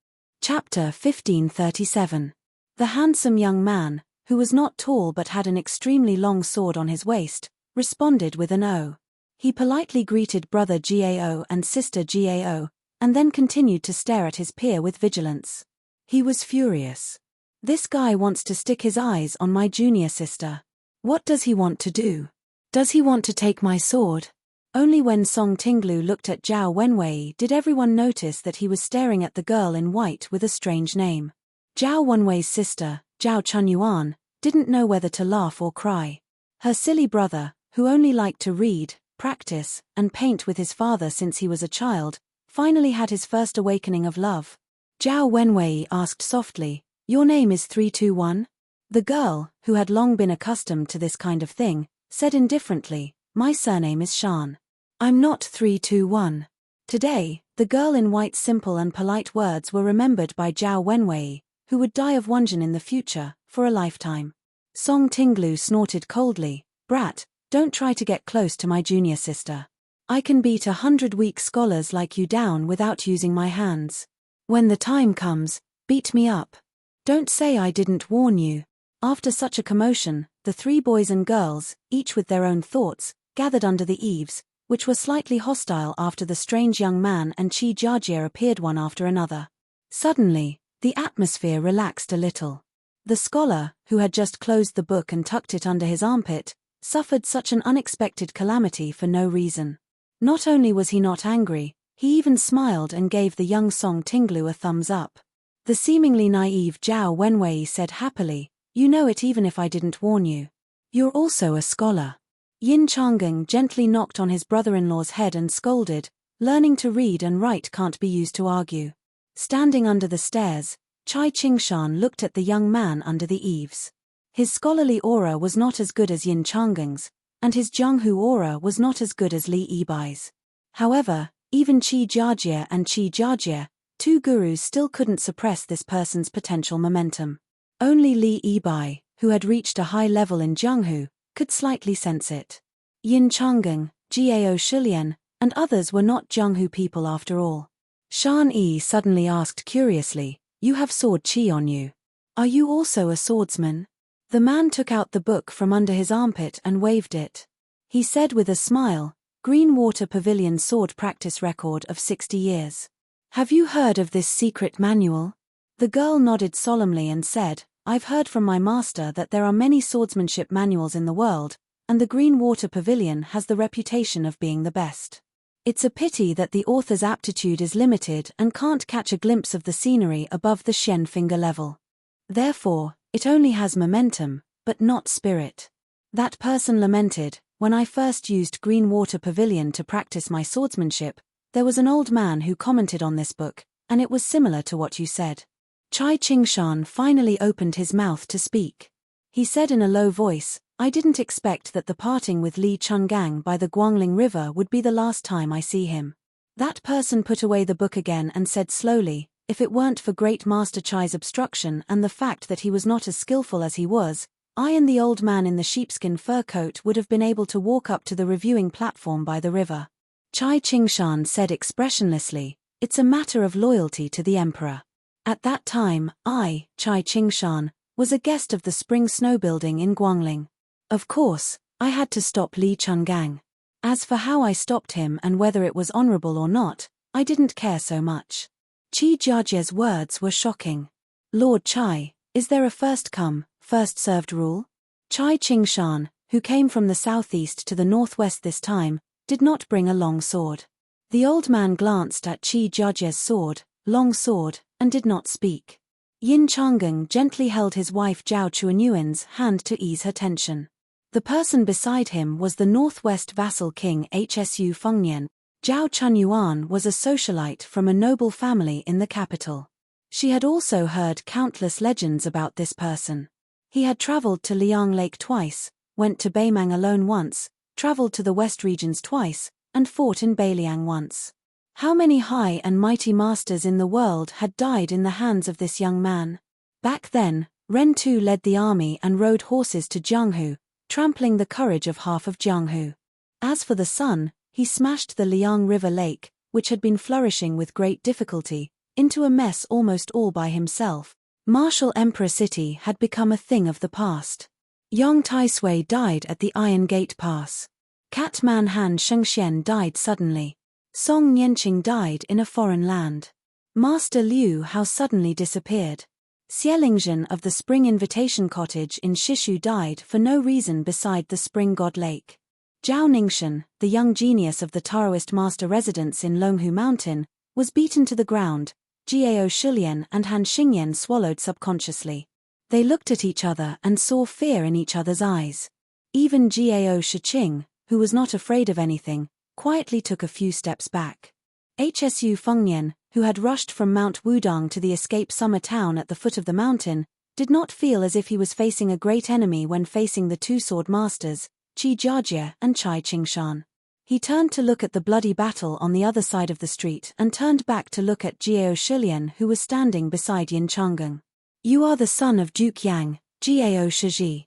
A: Chapter 1537. The handsome young man, who was not tall but had an extremely long sword on his waist, responded with an "O." He politely greeted brother Gao and sister Gao, and then continued to stare at his peer with vigilance. He was furious. This guy wants to stick his eyes on my junior sister. What does he want to do? Does he want to take my sword? Only when Song Tinglu looked at Zhao Wenwei did everyone notice that he was staring at the girl in white with a strange name. Zhao Wenwei's sister, Zhao Chunyuan, didn't know whether to laugh or cry. Her silly brother, who only liked to read, practice, and paint with his father since he was a child, finally had his first awakening of love. Zhao Wenwei asked softly, "Your name is 321? The girl, who had long been accustomed to this kind of thing, said indifferently, "My surname is Shan. I'm not 321. Today, the girl in white's simple and polite words were remembered by Zhao Wenwei, who would die of wonjin in the future, for a lifetime. Song Tinglu snorted coldly, "Brat, don't try to get close to my junior sister. I can beat 100 weak scholars like you down without using my hands. When the time comes, beat me up. Don't say I didn't warn you." After such a commotion, the three boys and girls, each with their own thoughts, gathered under the eaves, which were slightly hostile after the strange young man and Qi Jiajie appeared one after another. Suddenly, the atmosphere relaxed a little. The scholar, who had just closed the book and tucked it under his armpit, suffered such an unexpected calamity for no reason. Not only was he not angry, he even smiled and gave the young Song Tinglu a thumbs up. The seemingly naive Zhao Wenwei said happily, "You know it even if I didn't warn you. You're also a scholar." Yin Changeng gently knocked on his brother-in-law's head and scolded, "Learning to read and write can't be used to argue." Standing under the stairs, Chai Qingshan looked at the young man under the eaves. His scholarly aura was not as good as Yin Changeng's, and his Jianghu aura was not as good as Li Yibai's. However, even Qi Jiajie and Qi Jiajie, two gurus, still couldn't suppress this person's potential momentum. Only Li Yibai, who had reached a high level in Jianghu, could slightly sense it. Yin Changeng, Gao Shilian, and others were not Jianghu people after all. Shan Yi suddenly asked curiously, "You have sword Qi on you. Are you also a swordsman?" The man took out the book from under his armpit and waved it. He said with a smile, "Green Water Pavilion sword practice record of 60 years. Have you heard of this secret manual?" The girl nodded solemnly and said, "I've heard from my master that there are many swordsmanship manuals in the world, and the Green Water Pavilion has the reputation of being the best. It's a pity that the author's aptitude is limited and can't catch a glimpse of the scenery above the Shen finger level. Therefore, it only has momentum, but not spirit." That person lamented, "When I first used Green Water Pavilion to practice my swordsmanship, there was an old man who commented on this book, and it was similar to what you said." Chai Qingshan finally opened his mouth to speak. He said in a low voice, "I didn't expect that the parting with Li Chungang by the Guangling River would be the last time I see him." That person put away the book again and said slowly, "If it weren't for Great Master Chai's obstruction and the fact that he was not as skillful as he was, I and the old man in the sheepskin fur coat would have been able to walk up to the reviewing platform by the river." Chai Qingshan said expressionlessly, "It's a matter of loyalty to the emperor. At that time, I, Chai Qingshan, was a guest of the spring snow building in Guangling. Of course, I had to stop Li Chungang. As for how I stopped him and whether it was honorable or not, I didn't care so much." Qi Jiajie's words were shocking. "Lord Chai, is there a first-come, first-served rule?" Chai Qingshan, who came from the southeast to the northwest this time, did not bring a long sword. The old man glanced at Qi Jiajie's sword, long sword, and did not speak. Yin Changang gently held his wife Zhao Chuanyuan's hand to ease her tension. The person beside him was the northwest vassal king Hsu Fengnian. Zhao Chuanyuan was a socialite from a noble family in the capital. She had also heard countless legends about this person. He had traveled to Liang Lake twice, went to Beimang alone once, traveled to the West regions twice, and fought in Beiliang once. How many high and mighty masters in the world had died in the hands of this young man? Back then, Ren Tu led the army and rode horses to Jianghu, trampling the courage of half of Jianghu. As for the son, he smashed the Liang River Lake, which had been flourishing with great difficulty, into a mess almost all by himself. Martial Emperor City had become a thing of the past. Yong Taisui died at the Iron Gate Pass. Cat Man Han Shengxian died suddenly. Song Nianqing died in a foreign land. Master Liu Hao suddenly disappeared. Xielingzhen of the Spring Invitation Cottage in Shishu died for no reason beside the Spring God Lake. Zhao Ningxian, the young genius of the Taoist master residence in Longhu Mountain, was beaten to the ground. Jiao Shilian and Han Xingyan swallowed subconsciously. They looked at each other and saw fear in each other's eyes. Even Jiao Shiqing, who was not afraid of anything, quietly took a few steps back. Hsu Fengnian, who had rushed from Mount Wudang to the escape summer town at the foot of the mountain, did not feel as if he was facing a great enemy when facing the two sword masters, Qi Jiajie and Chai Qingshan. He turned to look at the bloody battle on the other side of the street and turned back to look at Jiao Shilian, who was standing beside Yin Changang. "You are the son of Duke Yang, Jiao Shiji.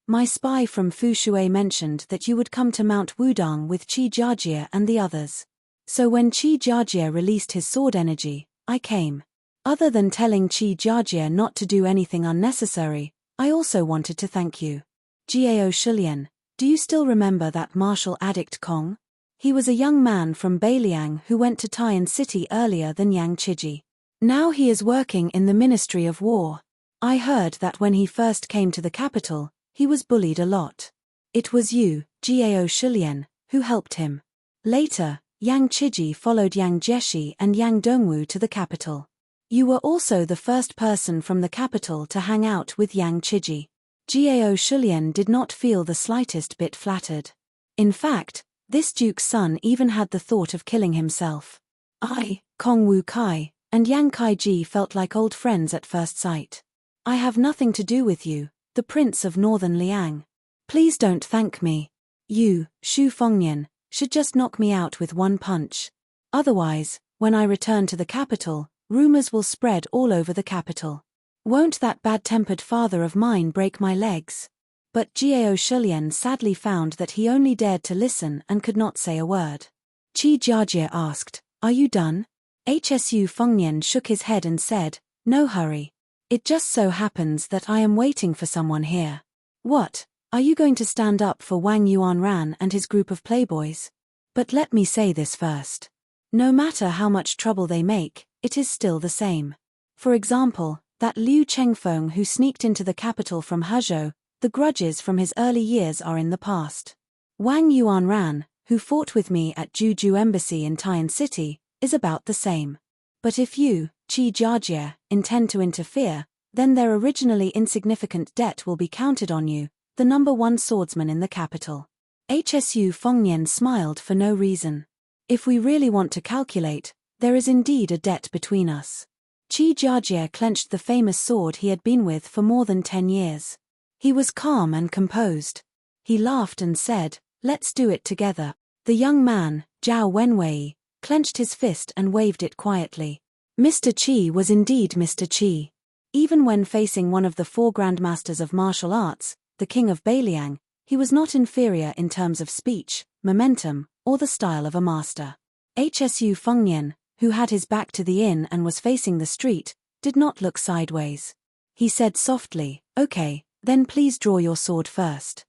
A: My spy from Fu Shui mentioned that you would come to Mount Wudang with Qi Jiajie and the others. So when Qi Jiajie released his sword energy, I came. Other than telling Qi Jiajie not to do anything unnecessary, I also wanted to thank you. Jiao Shilian, do you still remember that martial addict Kong? He was a young man from Beiliang who went to Taiyan City earlier than Yang Chiji. Now he is working in the Ministry of War. I heard that when he first came to the capital, he was bullied a lot. It was you, Jiao Shilian, who helped him. Later, Yang Chiji followed Yang Jieshi and Yang Dongwu to the capital. You were also the first person from the capital to hang out with Yang Chiji. Jiao Shilian did not feel the slightest bit flattered. In fact, this duke's son even had the thought of killing himself. I, Kong Wu Kai, and Yang Kaiji felt like old friends at first sight. I have nothing to do with you, the Prince of Northern Liang. Please don't thank me. You, Xu Fengnian, should just knock me out with one punch. Otherwise, when I return to the capital, rumors will spread all over the capital. Won't that bad-tempered father of mine break my legs? But Jiao Shilian sadly found that he only dared to listen and could not say a word. Qi Jiajie asked, "Are you done?" Hsu Fengnian shook his head and said, "No hurry. It just so happens that I am waiting for someone here." "What? Are you going to stand up for Wang Yuanran and his group of playboys? But let me say this first. No matter how much trouble they make, it is still the same. For example, that Liu Chengfeng who sneaked into the capital from Hezhou, the grudges from his early years are in the past. Wang Yuanran, who fought with me at Juju Embassy in Taiyan City, is about the same. But if you, Qi Jiajie, intend to interfere, then their originally insignificant debt will be counted on you, the number one swordsman in the capital." Hsu Fengnian smiled for no reason. "If we really want to calculate, there is indeed a debt between us." Qi Jiajie clenched the famous sword he had been with for more than 10 years. He was calm and composed. He laughed and said, "Let's do it together." The young man, Zhao Wenwei, clenched his fist and waved it quietly. Mr. Qi was indeed Mr. Qi. Even when facing one of the 4 grandmasters of martial arts, the king of Beiliang, he was not inferior in terms of speech, momentum, or the style of a master. Hsu Fengnian, who had his back to the inn and was facing the street, did not look sideways. He said softly, "Okay, then please draw your sword first."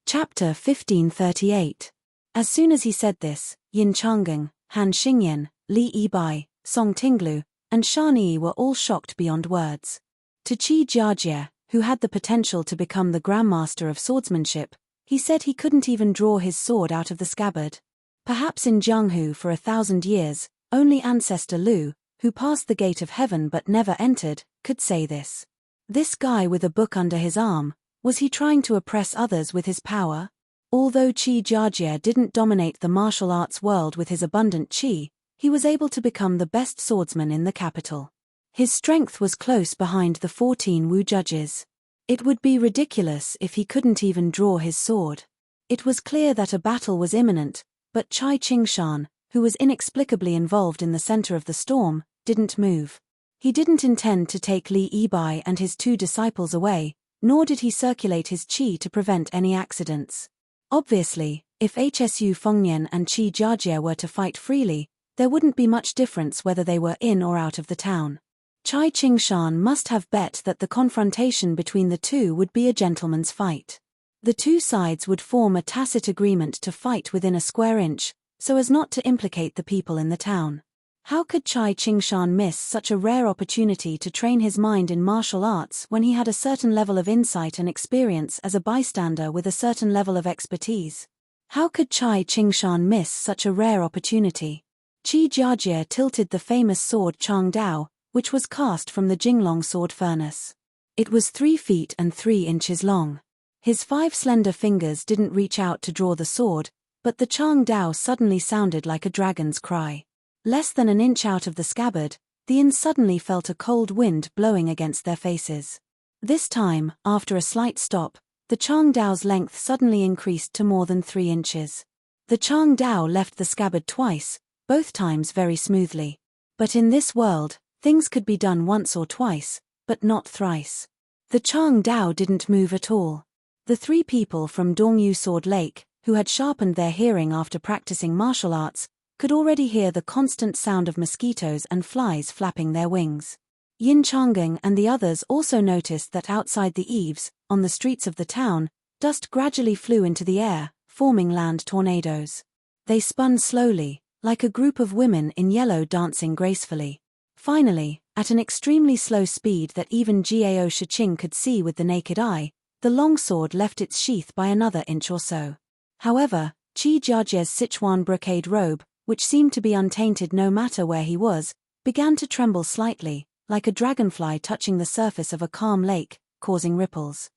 A: Chapter 1538. As soon as he said this, Yin Changang, Han Xingyan, Li Yibai, Song Tinglu, and Shan Yi were all shocked beyond words. To Qi Jiajie, who had the potential to become the Grandmaster of swordsmanship, he said he couldn't even draw his sword out of the scabbard. Perhaps in Jianghu for 1,000 years, only ancestor Lu, who passed the gate of heaven but never entered, could say this. This guy with a book under his arm, was he trying to oppress others with his power? Although Qi Jiajie didn't dominate the martial arts world with his abundant qi, he was able to become the best swordsman in the capital. His strength was close behind the 14 Wu judges. It would be ridiculous if he couldn't even draw his sword. It was clear that a battle was imminent, but Chai Qingshan, who was inexplicably involved in the center of the storm, didn't move. He didn't intend to take Li Yibai and his 2 disciples away, nor did he circulate his qi to prevent any accidents. Obviously, if Hsu Fengnian and Qi Jiajie were to fight freely, there wouldn't be much difference whether they were in or out of the town. Chai Qingshan must have bet that the confrontation between the two would be a gentleman's fight. The two sides would form a tacit agreement to fight within a square inch, so as not to implicate the people in the town. How could Chai Qingshan miss such a rare opportunity to train his mind in martial arts when he had a certain level of insight and experience as a bystander with a certain level of expertise? How could Chai Qingshan miss such a rare opportunity? Qi Jiajie tilted the famous sword Chang Dao, which was cast from the Jinglong sword furnace. It was 3 feet and 3 inches long. His 5 slender fingers didn't reach out to draw the sword, but the Chang Dao suddenly sounded like a dragon's cry. Less than an inch out of the scabbard, the yin suddenly felt a cold wind blowing against their faces. This time, after a slight stop, the Chang Dao's length suddenly increased to more than 3 inches. The Chang Dao left the scabbard twice, both times very smoothly. But in this world, things could be done once or twice, but not thrice. The Chang Dao didn't move at all. The 3 people from Dongyu Sword Lake, who had sharpened their hearing after practicing martial arts, could already hear the constant sound of mosquitoes and flies flapping their wings. Yin Changeng and the others also noticed that outside the eaves, on the streets of the town, dust gradually flew into the air, forming land tornadoes. They spun slowly, like a group of women in yellow dancing gracefully. Finally, at an extremely slow speed that even Jiao Shiqing could see with the naked eye, the longsword left its sheath by another inch or so. However, Qi Jiajie's Sichuan brocade robe, which seemed to be untainted no matter where he was, began to tremble slightly, like a dragonfly touching the surface of a calm lake, causing ripples.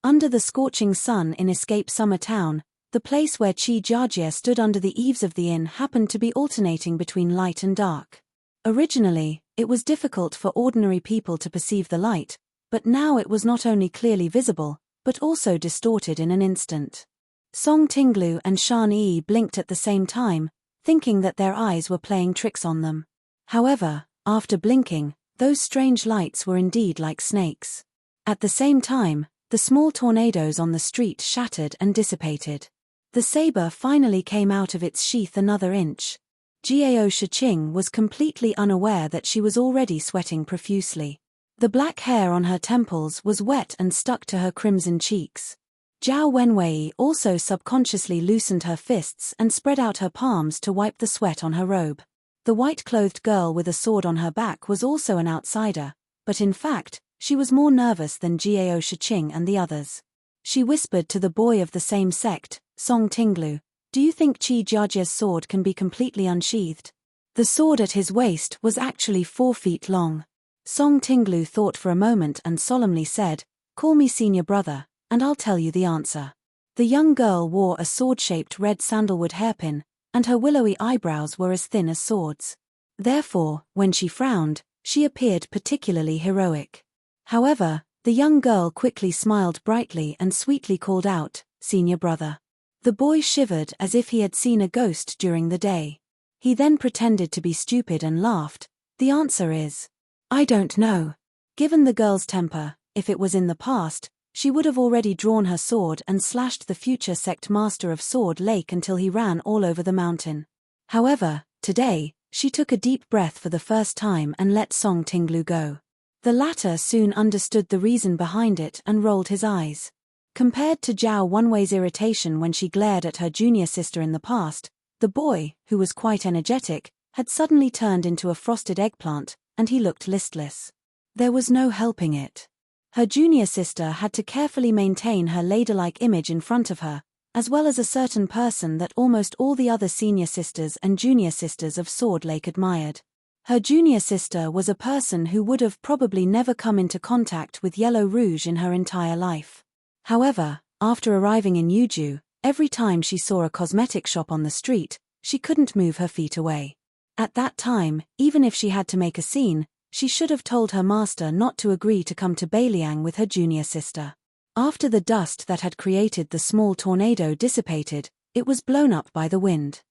A: Under the scorching sun in Escape Summer Town, the place where Qi Jiajie stood under the eaves of the inn happened to be alternating between light and dark. Originally, it was difficult for ordinary people to perceive the light, but now it was not only clearly visible, but also distorted in an instant. Song Tinglu and Shan Yi blinked at the same time, thinking that their eyes were playing tricks on them. However, after blinking, those strange lights were indeed like snakes. At the same time, the small tornadoes on the street shattered and dissipated. The saber finally came out of its sheath another inch. Jiao Shiqing was completely unaware that she was already sweating profusely. The black hair on her temples was wet and stuck to her crimson cheeks. Zhao Wenwei also subconsciously loosened her fists and spread out her palms to wipe the sweat on her robe. The white-clothed girl with a sword on her back was also an outsider, but in fact, she was more nervous than Jiao Shiqing and the others. She whispered to the boy of the same sect, Song Tinglu, "Do you think Qi Jiajie's sword can be completely unsheathed?" The sword at his waist was actually 4 feet long. Song Tinglu thought for a moment and solemnly said, "Call me senior brother, and I'll tell you the answer." The young girl wore a sword-shaped red sandalwood hairpin, and her willowy eyebrows were as thin as swords. Therefore, when she frowned, she appeared particularly heroic. However, the young girl quickly smiled brightly and sweetly called out, "Senior brother." The boy shivered as if he had seen a ghost during the day. He then pretended to be stupid and laughed. "The answer is, I don't know." Given the girl's temper, if it was in the past, she would have already drawn her sword and slashed the future sect master of Sword Lake until he ran all over the mountain. However, today, she took a deep breath for the first time and let Song Tinglu go. The latter soon understood the reason behind it and rolled his eyes. Compared to Zhao Wenwei's irritation when she glared at her junior sister in the past, the boy, who was quite energetic, had suddenly turned into a frosted eggplant, and he looked listless. There was no helping it. Her junior sister had to carefully maintain her ladylike image in front of her, as well as a certain person that almost all the other senior sisters and junior sisters of Sword Lake admired. Her junior sister was a person who would have probably never come into contact with yellow rouge in her entire life. However, after arriving in Yuju, every time she saw a cosmetic shop on the street, she couldn't move her feet away. At that time, even if she had to make a scene, she should have told her master not to agree to come to Beiliang with her junior sister. After the dust that had created the small tornado dissipated, it was blown up by the wind.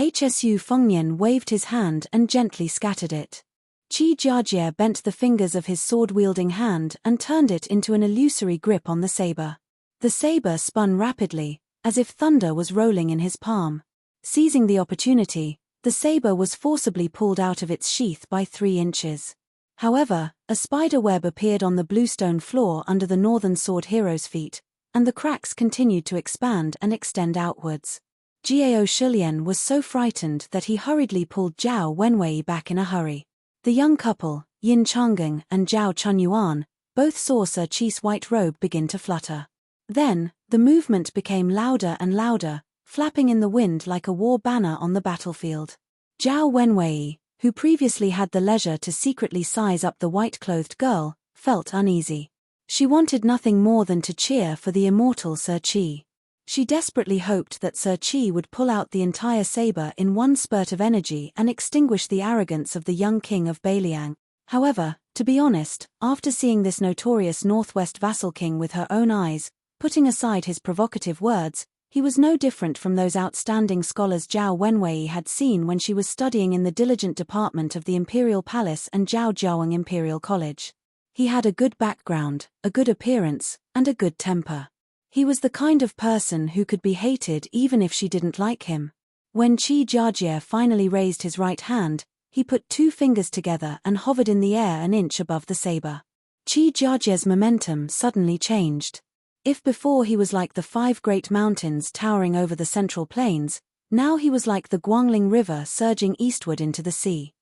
A: Hsu Fengnian waved his hand and gently scattered it. Qi Jiajie bent the fingers of his sword-wielding hand and turned it into an illusory grip on the saber. The saber spun rapidly, as if thunder was rolling in his palm. Seizing the opportunity, the saber was forcibly pulled out of its sheath by 3 inches. However, a spider web appeared on the bluestone floor under the Northern Sword Hero's feet, and the cracks continued to expand and extend outwards. Jiao Shilian was so frightened that he hurriedly pulled Zhao Wenwei back in a hurry. The young couple, Yin Changeng and Zhao Chunyuan, both saw Sir Qi's white robe begin to flutter. Then, the movement became louder and louder, flapping in the wind like a war banner on the battlefield. Zhao Wenwei, who previously had the leisure to secretly size up the white-clothed girl, felt uneasy. She wanted nothing more than to cheer for the immortal Sir Qi. She desperately hoped that Sir Qi would pull out the entire saber in one spurt of energy and extinguish the arrogance of the young king of Beiliang. However, to be honest, after seeing this notorious Northwest vassal king with her own eyes, putting aside his provocative words, he was no different from those outstanding scholars Zhao Wenwei had seen when she was studying in the diligent department of the Imperial Palace and Zhaojiang Imperial College. He had a good background, a good appearance, and a good temper. He was the kind of person who could be hated even if she didn't like him. When Qi Jiajie finally raised his right hand, he put 2 fingers together and hovered in the air an inch above the saber. Qi Jiajie's momentum suddenly changed. If before he was like the 5 great mountains towering over the central plains, now he was like the Guangling River surging eastward into the sea.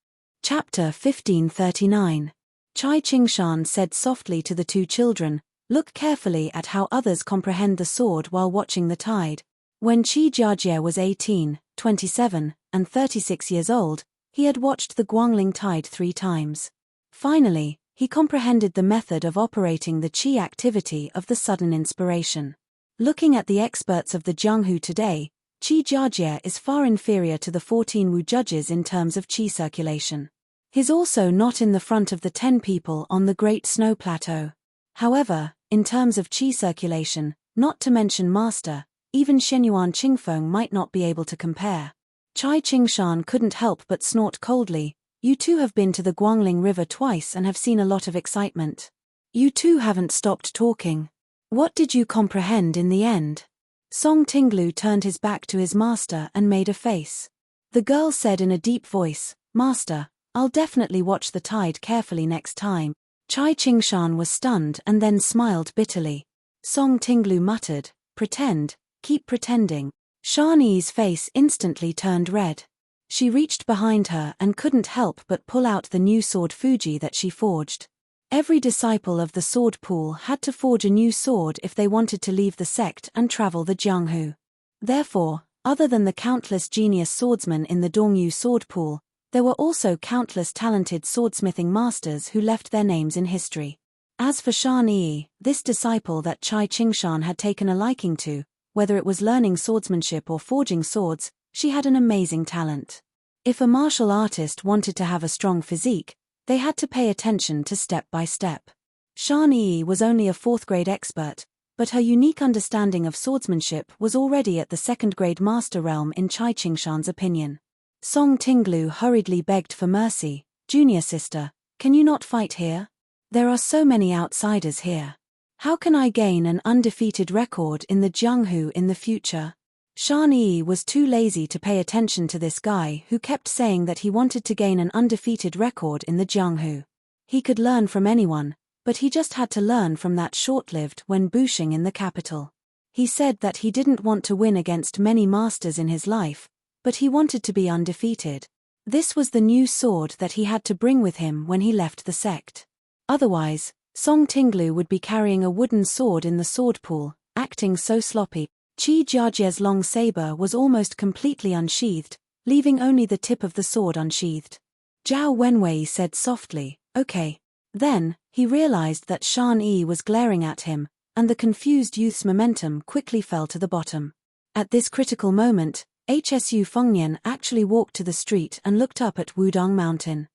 A: Chapter 1539. Chai Qingshan said softly to the 2 children, "Look carefully at how others comprehend the sword while watching the tide." When Qi Jiajie was 18, 27, and 36 years old, he had watched the Guangling tide 3 times. Finally, he comprehended the method of operating the qi activity of the sudden inspiration. Looking at the experts of the Jianghu today, Qi Jiajie is far inferior to the 14 Wu judges in terms of qi circulation. He's also not in the front of the 10 people on the Great Snow Plateau. However, in terms of qi circulation, not to mention master, even Shenyuan Qingfeng might not be able to compare. Chai Qingshan couldn't help but snort coldly. "You 2 have been to the Guangling River twice and have seen a lot of excitement. You 2 haven't stopped talking. What did you comprehend in the end?" Song Tinglu turned his back to his master and made a face. The girl said in a deep voice, "Master, I'll definitely watch the tide carefully next time." Chai Qingshan was stunned and then smiled bitterly. Song Tinglu muttered, "Pretend, keep pretending." Shan Yi's face instantly turned red. She reached behind her and couldn't help but pull out the new sword Fuji that she forged. Every disciple of the sword pool had to forge a new sword if they wanted to leave the sect and travel the Jianghu. Therefore, other than the countless genius swordsmen in the Dongyu sword pool, there were also countless talented swordsmithing masters who left their names in history. As for Shan Yi, this disciple that Chai Qingshan had taken a liking to, whether it was learning swordsmanship or forging swords, she had an amazing talent. If a martial artist wanted to have a strong physique, they had to pay attention to step by step. Shan Yi was only a 4th grade expert, but her unique understanding of swordsmanship was already at the 2nd grade master realm in Chai Qingshan's opinion. Song Tinglu hurriedly begged for mercy. "Junior sister, can you not fight here? There are so many outsiders here. How can I gain an undefeated record in the Jianghu in the future?" Shan Yi was too lazy to pay attention to this guy who kept saying that he wanted to gain an undefeated record in the Jianghu. He could learn from anyone, but he just had to learn from that short-lived Wen Bushing in the capital. He said that he didn't want to win against many masters in his life, but he wanted to be undefeated. This was the new sword that he had to bring with him when he left the sect. Otherwise, Song Tinglu would be carrying a wooden sword in the sword pool, acting so sloppy. Qi Jiajie's long saber was almost completely unsheathed, leaving only the tip of the sword unsheathed. Zhao Wenwei said softly, okay. Then, he realized that Shan Yi was glaring at him, and the confused youth's momentum quickly fell to the bottom. At this critical moment, HSU Fengnian actually walked to the street and looked up at Wudong Mountain.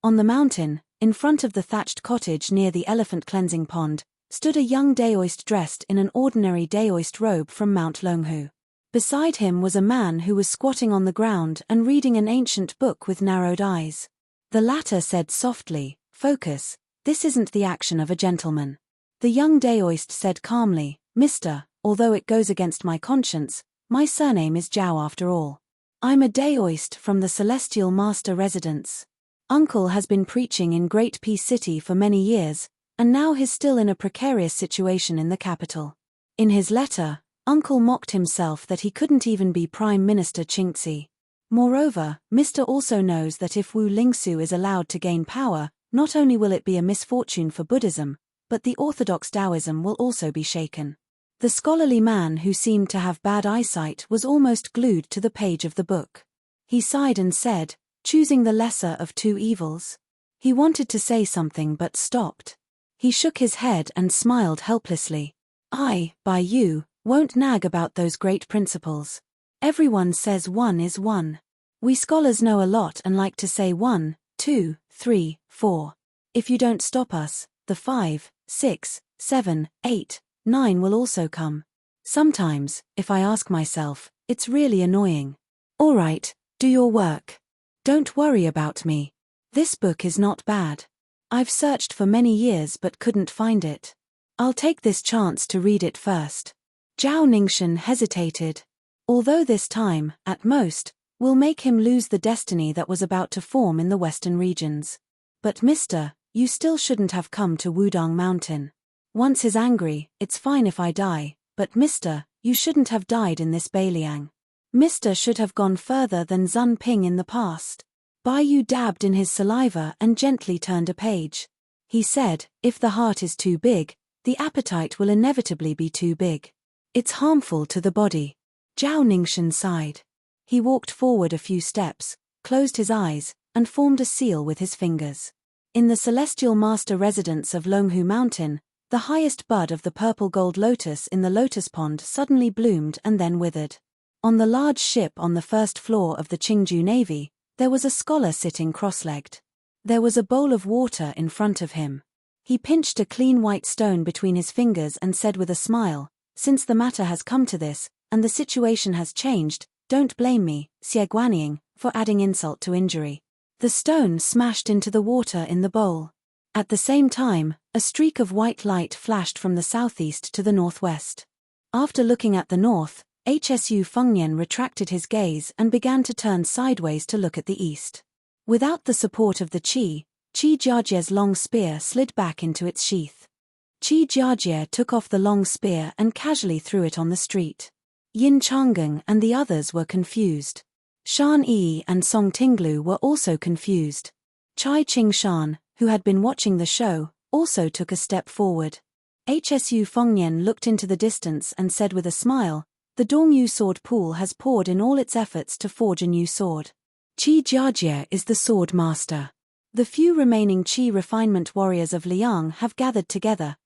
A: On the mountain, in front of the thatched cottage near the elephant cleansing pond, stood a young Daoist dressed in an ordinary Daoist robe from Mount Longhu. Beside him was a man who was squatting on the ground and reading an ancient book with narrowed eyes. The latter said softly, "Focus, this isn't the action of a gentleman." The young Daoist said calmly, "Mister, although it goes against my conscience, my surname is Zhao after all. I'm a Daoist from the Celestial Master residence. Uncle has been preaching in Great Peace City for many years, and now he's still in a precarious situation in the capital. In his letter, Uncle mocked himself that he couldn't even be Prime Minister Qingxi. Moreover, Mr. also knows that if Wu Lingsu is allowed to gain power, not only will it be a misfortune for Buddhism, but the orthodox Taoism will also be shaken." The scholarly man who seemed to have bad eyesight was almost glued to the page of the book. He sighed and said, "Choosing the lesser of two evils?" He wanted to say something but stopped. He shook his head and smiled helplessly. "I, by you, won't nag about those great principles. Everyone says one is one. We scholars know a lot and like to say 1, 2, 3, 4. If you don't stop us, the 5, 6, 7, 8, 9 will also come. Sometimes, if I ask myself, it's really annoying. All right, do your work. Don't worry about me. This book is not bad. I've searched for many years but couldn't find it. I'll take this chance to read it first." Zhao Ningxin hesitated. Although this time, at most, will make him lose the destiny that was about to form in the western regions. "But mister, you still shouldn't have come to Wudong Mountain. Once he's angry, it's fine if I die, but mister, you shouldn't have died in this Beiliang. Mister should have gone further than Zun Ping in the past." Bai Yu dabbed in his saliva and gently turned a page. He said, "If the heart is too big, the appetite will inevitably be too big. It's harmful to the body." Zhao Ningxin sighed. He walked forward a few steps, closed his eyes, and formed a seal with his fingers. In the Celestial Master residence of Longhu Mountain, the highest bud of the purple gold lotus in the lotus pond suddenly bloomed and then withered. On the large ship on the first floor of the Qingju Navy, there was a scholar sitting cross-legged. There was a bowl of water in front of him. He pinched a clean white stone between his fingers and said with a smile, "Since the matter has come to this, and the situation has changed, don't blame me, Xie Guanying, for adding insult to injury." The stone smashed into the water in the bowl. At the same time, a streak of white light flashed from the southeast to the northwest. After looking at the north, HSU Fengnian retracted his gaze and began to turn sideways to look at the east. Without the support of the Qi Jiajie's long spear slid back into its sheath. Qi Jiajie took off the long spear and casually threw it on the street. Yin Changeng and the others were confused. Shan Yi and Song Tinglu were also confused. Chai Qingshan, who had been watching the show, also took a step forward. HSU Fengnian looked into the distance and said with a smile, "The Dongyu sword pool has poured in all its efforts to forge a new sword. Qi Jiajie is the sword master. The few remaining Qi refinement warriors of Liang have gathered together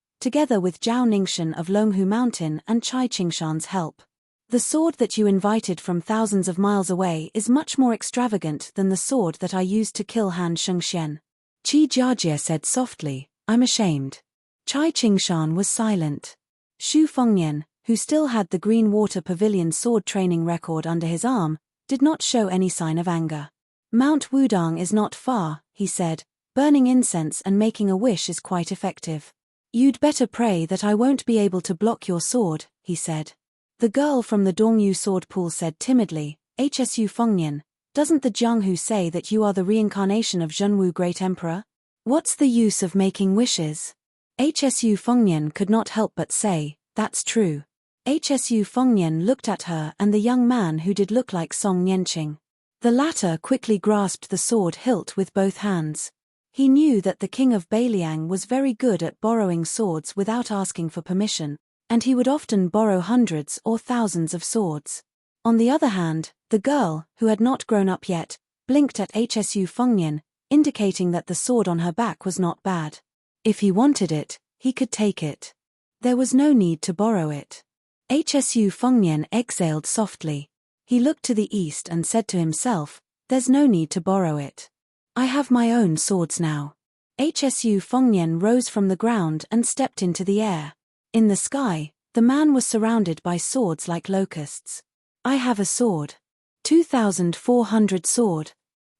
A: with Zhao Ningxin of Longhu Mountain and Chai Qingshan's help. The sword that you invited from thousands of miles away is much more extravagant than the sword that I used to kill Han Shengxian." Qi Jiajie said softly, "I'm ashamed." Chai Qingshan was silent. Xu Fengnian, who still had the Green Water Pavilion sword training record under his arm, did not show any sign of anger. "Mount Wudong is not far," he said. "Burning incense and making a wish is quite effective." "You'd better pray that I won't be able to block your sword," he said. The girl from the Dongyu sword pool said timidly, "HSU Fengnian, doesn't the Jianghu say that you are the reincarnation of Zhenwu Great Emperor? What's the use of making wishes?" HSU Fengnian could not help but say, "That's true." HSU Fengnian looked at her and the young man who did look like Song Nianqing. The latter quickly grasped the sword hilt with both hands. He knew that the king of Beiliang was very good at borrowing swords without asking for permission, and he would often borrow hundreds or thousands of swords. On the other hand, the girl, who had not grown up yet, blinked at HSU Fengnian, indicating that the sword on her back was not bad. If he wanted it, he could take it. There was no need to borrow it. Hsu Fengnian exhaled softly. He looked to the east and said to himself, "There's no need to borrow it. I have my own swords now." Hsu Fengnian rose from the ground and stepped into the air. In the sky, the man was surrounded by swords like locusts. "I have a sword. 2,400 sword.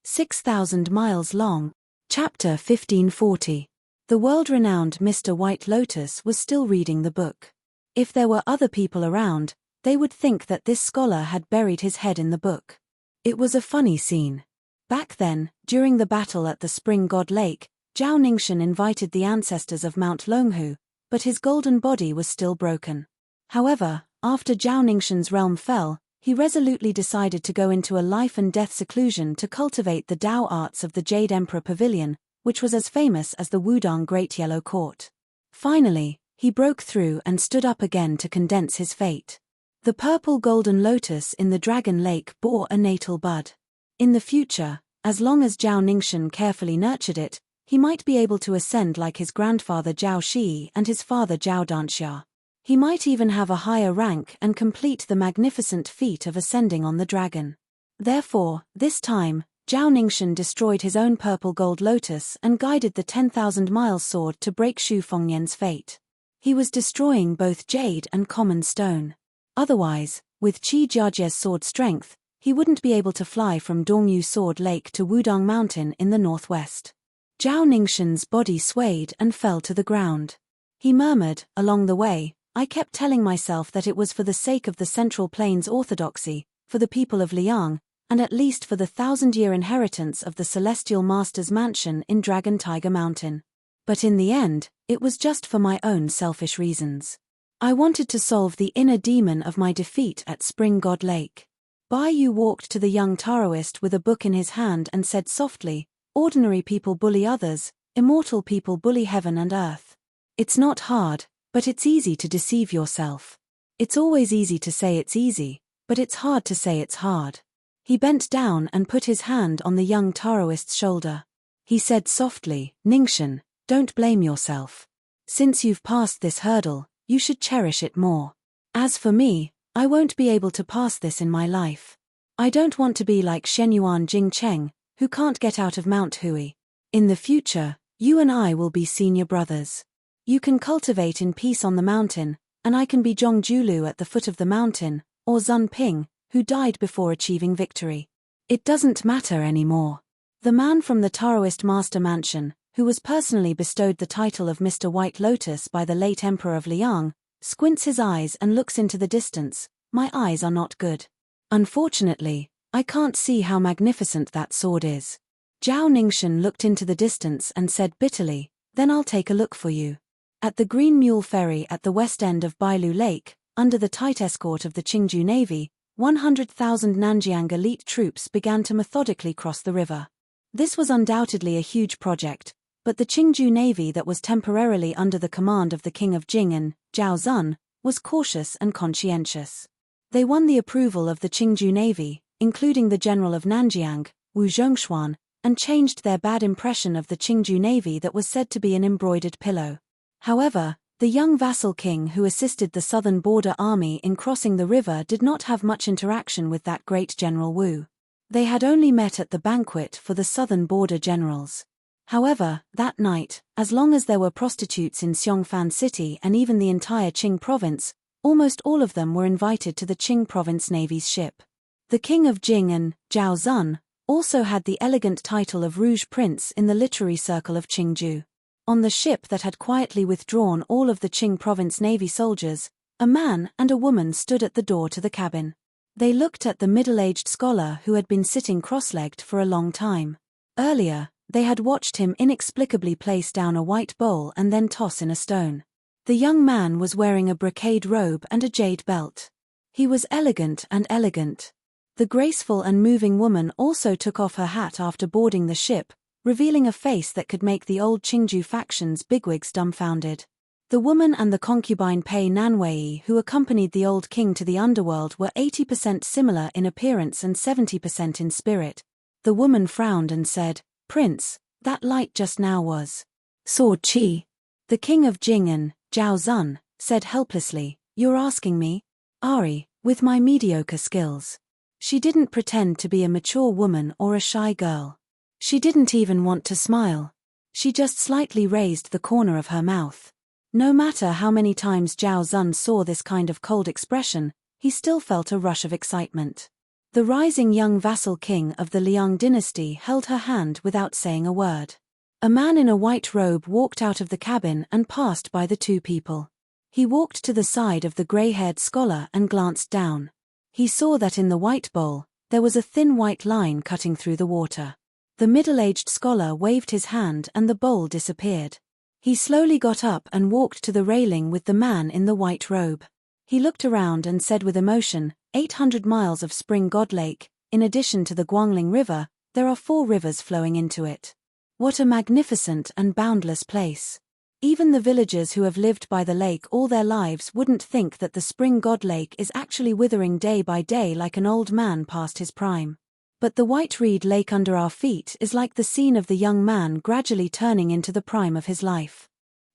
A: 6,000 miles long." Chapter 1540. The world-renowned Mr. White Lotus was still reading the book. If there were other people around, they would think that this scholar had buried his head in the book. It was a funny scene. Back then, during the battle at the Spring God Lake, Zhao Ningxian invited the ancestors of Mount Longhu, but his golden body was still broken. However, after Zhao Ningxian's realm fell, he resolutely decided to go into a life-and-death seclusion to cultivate the Dao arts of the Jade Emperor Pavilion, which was as famous as the Wudang Great Yellow Court. Finally, he broke through and stood up again to condense his fate. The purple golden lotus in the Dragon Lake bore a natal bud. In the future, as long as Zhao Ningxian carefully nurtured it, he might be able to ascend like his grandfather Zhao Shi and his father Zhao Danxia. He might even have a higher rank and complete the magnificent feat of ascending on the dragon. Therefore, this time, Zhao Ningxian destroyed his own purple gold lotus and guided the 10,000-mile sword to break Xu Fengnian's fate. He was destroying both jade and common stone. Otherwise, with Qi Jiajie's sword strength, he wouldn't be able to fly from Dongyu Sword Lake to Wudang Mountain in the northwest. Zhao Ningxian's body swayed and fell to the ground. He murmured, along the way, "I kept telling myself that it was for the sake of the Central Plains orthodoxy, for the people of Liang, and at least for the 1,000-year inheritance of the Celestial Master's mansion in Dragon Tiger Mountain. But in the end, it was just for my own selfish reasons. I wanted to solve the inner demon of my defeat at Spring God Lake." Bai Yu walked to the young Taoist with a book in his hand and said softly, "Ordinary people bully others, immortal people bully heaven and earth. It's not hard, but it's easy to deceive yourself. It's always easy to say it's easy, but it's hard to say it's hard." He bent down and put his hand on the young Taoist's shoulder. He said softly, "Ningxian, don't blame yourself. Since you've passed this hurdle, you should cherish it more. As for me, I won't be able to pass this in my life. I don't want to be like Shenyuan Jingcheng, who can't get out of Mount Hui. In the future, you and I will be senior brothers. You can cultivate in peace on the mountain, and I can be Zhongjulu at the foot of the mountain, or Zun Ping, who died before achieving victory. It doesn't matter anymore." The man from the Taoist Master Mansion, who was personally bestowed the title of Mr. White Lotus by the late Emperor of Liang, squints his eyes and looks into the distance. "My eyes are not good. Unfortunately, I can't see how magnificent that sword is." Zhao Ningxian looked into the distance and said bitterly, "Then I'll take a look for you." At the Green Mule Ferry at the west end of Bailu Lake, under the tight escort of the Qingju Navy, 100,000 Nanjiang elite troops began to methodically cross the river. This was undoubtedly a huge project, but the Qingju Navy that was temporarily under the command of the King of Jing and Zhao Zun was cautious and conscientious. They won the approval of the Qingju Navy, including the General of Nanjiang, Wu Zhongshuan, and changed their bad impression of the Qingju Navy that was said to be an embroidered pillow. However, the young vassal king who assisted the southern border army in crossing the river did not have much interaction with that great General Wu. They had only met at the banquet for the southern border generals. However, that night, as long as there were prostitutes in Xiongfan City and even the entire Qing province, almost all of them were invited to the Qing province navy's ship. The King of Jing and Zhao Zun also had the elegant title of Rouge Prince in the literary circle of Qingju. On the ship that had quietly withdrawn all of the Qing province navy soldiers, a man and a woman stood at the door to the cabin. They looked at the middle-aged scholar who had been sitting cross-legged for a long time. Earlier, they had watched him inexplicably place down a white bowl and then toss in a stone. The young man was wearing a brocade robe and a jade belt. He was elegant and elegant. The graceful and moving woman also took off her hat after boarding the ship, revealing a face that could make the old Qingju faction's bigwigs dumbfounded. The woman and the concubine Pei Nanwei who accompanied the old king to the underworld were 80% similar in appearance and 70% in spirit. The woman frowned and said, Prince, that light just now was Sword Qi. The king of Jing'an, Zhao Zun, said helplessly, "You're asking me? Ari, with my mediocre skills." She didn't pretend to be a mature woman or a shy girl. She didn't even want to smile. She just slightly raised the corner of her mouth. No matter how many times Zhao Zun saw this kind of cold expression, he still felt a rush of excitement. The rising young vassal king of the Liang dynasty held her hand without saying a word. A man in a white robe walked out of the cabin and passed by the two people. He walked to the side of the gray-haired scholar and glanced down. He saw that in the white bowl, there was a thin white line cutting through the water. The middle-aged scholar waved his hand and the bowl disappeared. He slowly got up and walked to the railing with the man in the white robe. He looked around and said with emotion, 800 miles of Spring God Lake, in addition to the Guangling River, there are 4 rivers flowing into it. What a magnificent and boundless place. Even the villagers who have lived by the lake all their lives wouldn't think that the Spring God Lake is actually withering day by day like an old man past his prime. But the white reed lake under our feet is like the scene of the young man gradually turning into the prime of his life.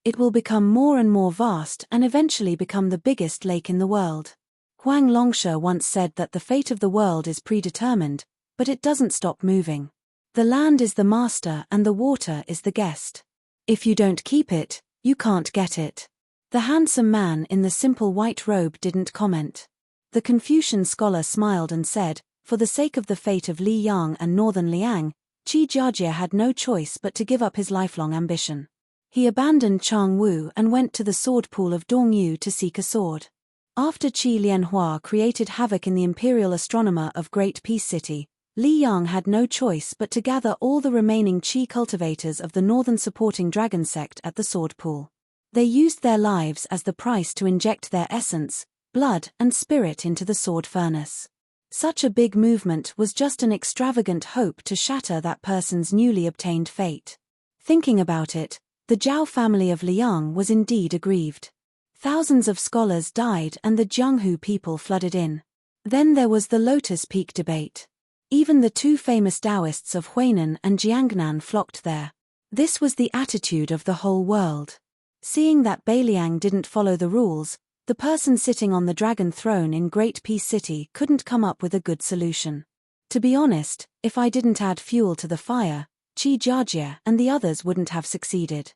A: It will become more and more vast and eventually become the biggest lake in the world. Huang Longshe once said that the fate of the world is predetermined, but it doesn't stop moving. The land is the master and the water is the guest. If you don't keep it, you can't get it. The handsome man in the simple white robe didn't comment. The Confucian scholar smiled and said, for the sake of the fate of Li Yang and northern Liang, Qi Jiajie had no choice but to give up his lifelong ambition. He abandoned Chang Wu and went to the sword pool of Dongyu to seek a sword. After Qi Lianhua created havoc in the imperial astronomer of Great Peace City, Li Yang had no choice but to gather all the remaining Qi cultivators of the northern supporting dragon sect at the sword pool. They used their lives as the price to inject their essence, blood and spirit into the sword furnace. Such a big movement was just an extravagant hope to shatter that person's newly obtained fate. Thinking about it, the Zhao family of Liang was indeed aggrieved. Thousands of scholars died and the Jianghu people flooded in. Then there was the Lotus Peak debate. Even the 2 famous Taoists of Huainan and Jiangnan flocked there. This was the attitude of the whole world. Seeing that Beiliang didn't follow the rules, the person sitting on the dragon throne in Great Peace City couldn't come up with a good solution. To be honest, if I didn't add fuel to the fire, Qi Jiajie and the others wouldn't have succeeded.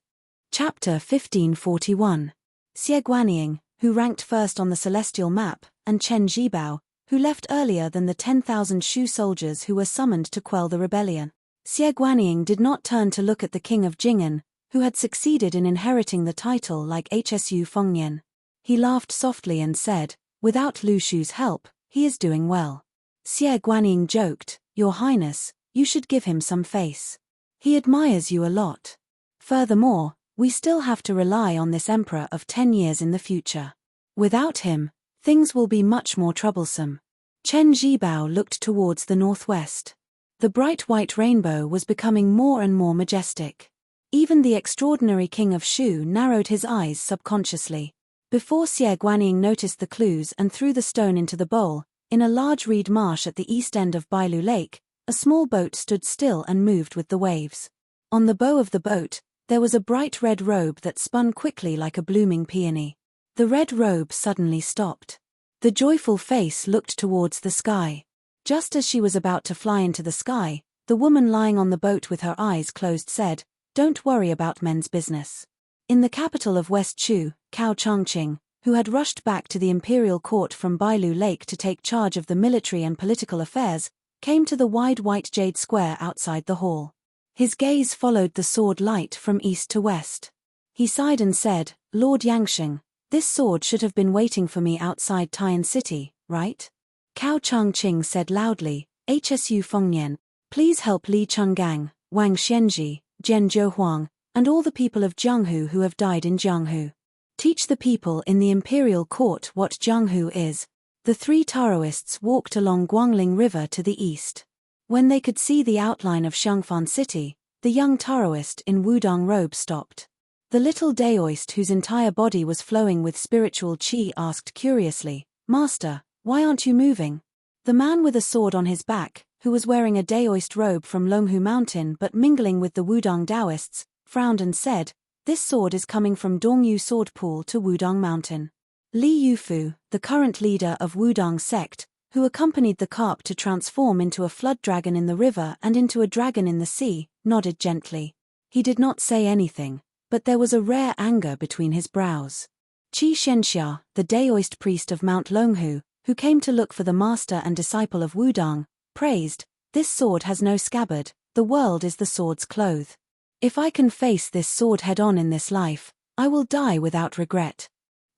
A: Chapter 1541. Xie Guanying, who ranked first on the celestial map, and Chen Zhibao, who left earlier than the 10,000 Shu soldiers who were summoned to quell the rebellion. Xie Guanying did not turn to look at the king of Jing'an, who had succeeded in inheriting the title like Hsu Fengnian. He laughed softly and said, without Lu Shu's help, he is doing well. Xie Guanying joked, Your Highness, you should give him some face. He admires you a lot. Furthermore, we still have to rely on this emperor of 10 years in the future. Without him, things will be much more troublesome. Chen Zhibao looked towards the northwest. The bright white rainbow was becoming more and more majestic. Even the extraordinary king of Shu narrowed his eyes subconsciously. Before Xie Guanying noticed the clues and threw the stone into the bowl, in a large reed marsh at the east end of Bailu Lake, a small boat stood still and moved with the waves. On the bow of the boat, there was a bright red robe that spun quickly like a blooming peony. The red robe suddenly stopped. The joyful face looked towards the sky. Just as she was about to fly into the sky, the woman lying on the boat with her eyes closed said, Don't worry about men's business. In the capital of West Chu, Cao Changqing, who had rushed back to the imperial court from Bailu Lake to take charge of the military and political affairs, came to the wide white jade square outside the hall. His gaze followed the sword light from east to west. He sighed and said, Lord Yangsheng, this sword should have been waiting for me outside Tian City, right? Cao Changqing said loudly, Hsu Fengnian, please help Li Chenggang, Wang Xianji, Zhen Zhouhuang, and all the people of Jianghu who have died in Jianghu. Teach the people in the imperial court what Jianghu is. The 3 Taoists walked along Guangling River to the east. When they could see the outline of Xiangfan City, the young Taoist in Wudong robe stopped. The little Daoist whose entire body was flowing with spiritual qi asked curiously, Master, why aren't you moving? The man with a sword on his back, who was wearing a Daoist robe from Longhu Mountain but mingling with the Wudang Taoists, frowned and said, "This sword is coming from Dongyu Sword Pool to Wudang Mountain." Li Yufu, the current leader of Wudang sect, who accompanied the carp to transform into a flood dragon in the river and into a dragon in the sea, nodded gently. He did not say anything, but there was a rare anger between his brows. Qi Shenxia, the Daoist priest of Mount Longhu, who came to look for the master and disciple of Wudang, praised, "This sword has no scabbard, the world is the sword's cloth. If I can face this sword head-on in this life, I will die without regret."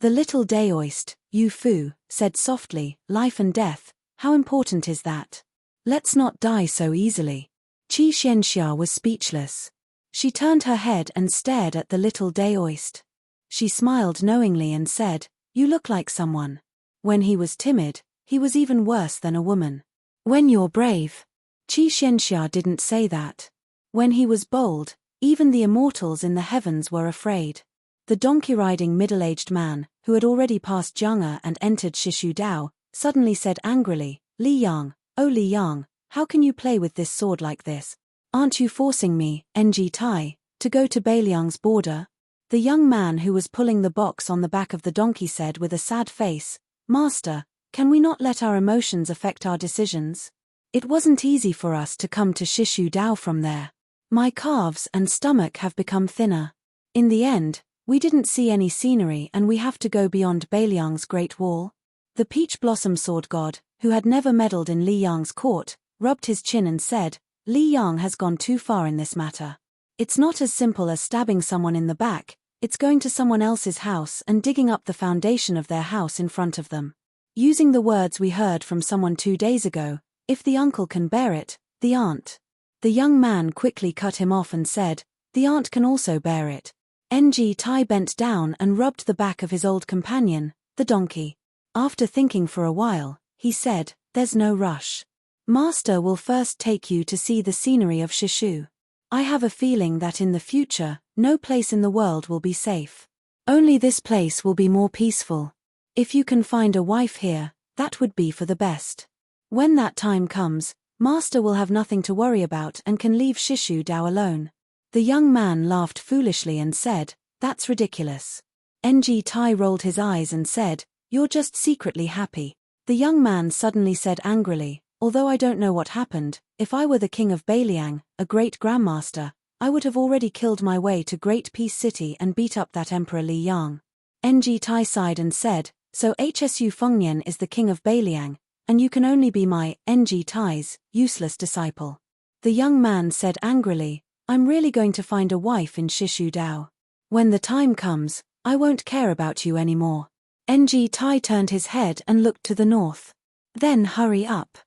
A: The little Daoist, Yu Fu, said softly, "Life and death, how important is that? Let's not die so easily." Qi Xianxia was speechless. She turned her head and stared at the little Daoist. She smiled knowingly and said, "You look like someone. When he was timid, he was even worse than a woman. When you're brave." Qi Xianxia didn't say that. When he was bold, even the immortals in the heavens were afraid. The donkey-riding middle-aged man, who had already passed Jiang'e and entered Shishu Dao, suddenly said angrily, "Li Yang, oh Li Yang, how can you play with this sword like this? Aren't you forcing me, Ng Tai, to go to Beiliang's border?" The young man who was pulling the box on the back of the donkey said with a sad face, "Master, can we not let our emotions affect our decisions? It wasn't easy for us to come to Shishu Dao from there. My calves and stomach have become thinner. In the end, we didn't see any scenery and we have to go beyond Beiliang's Great Wall." The peach blossom sword god, who had never meddled in Li Yang's court, rubbed his chin and said, "Li Yang has gone too far in this matter. It's not as simple as stabbing someone in the back, it's going to someone else's house and digging up the foundation of their house in front of them. Using the words we heard from someone 2 days ago, if the uncle can bear it, the aunt." The young man quickly cut him off and said, "The aunt can also bear it." Ng Tai bent down and rubbed the back of his old companion, the donkey. After thinking for a while, he said, "There's no rush. Master will first take you to see the scenery of Shishu. I have a feeling that in the future, no place in the world will be safe. Only this place will be more peaceful. If you can find a wife here, that would be for the best. When that time comes, Master will have nothing to worry about and can leave Shishu Dao alone." The young man laughed foolishly and said, "That's ridiculous." Ng Tai rolled his eyes and said, "You're just secretly happy." The young man suddenly said angrily, "Although I don't know what happened, if I were the king of Beiliang, a great grandmaster, I would have already killed my way to Great Peace City and beat up that Emperor Li Yang." Ng Tai sighed and said, "So Hsu Fengnian is the king of Beiliang, and you can only be my, Ng Tai's, useless disciple." The young man said angrily, "I'm really going to find a wife in Shishu Dao. When the time comes, I won't care about you anymore." Ng Tai turned his head and looked to the north. "Then hurry up."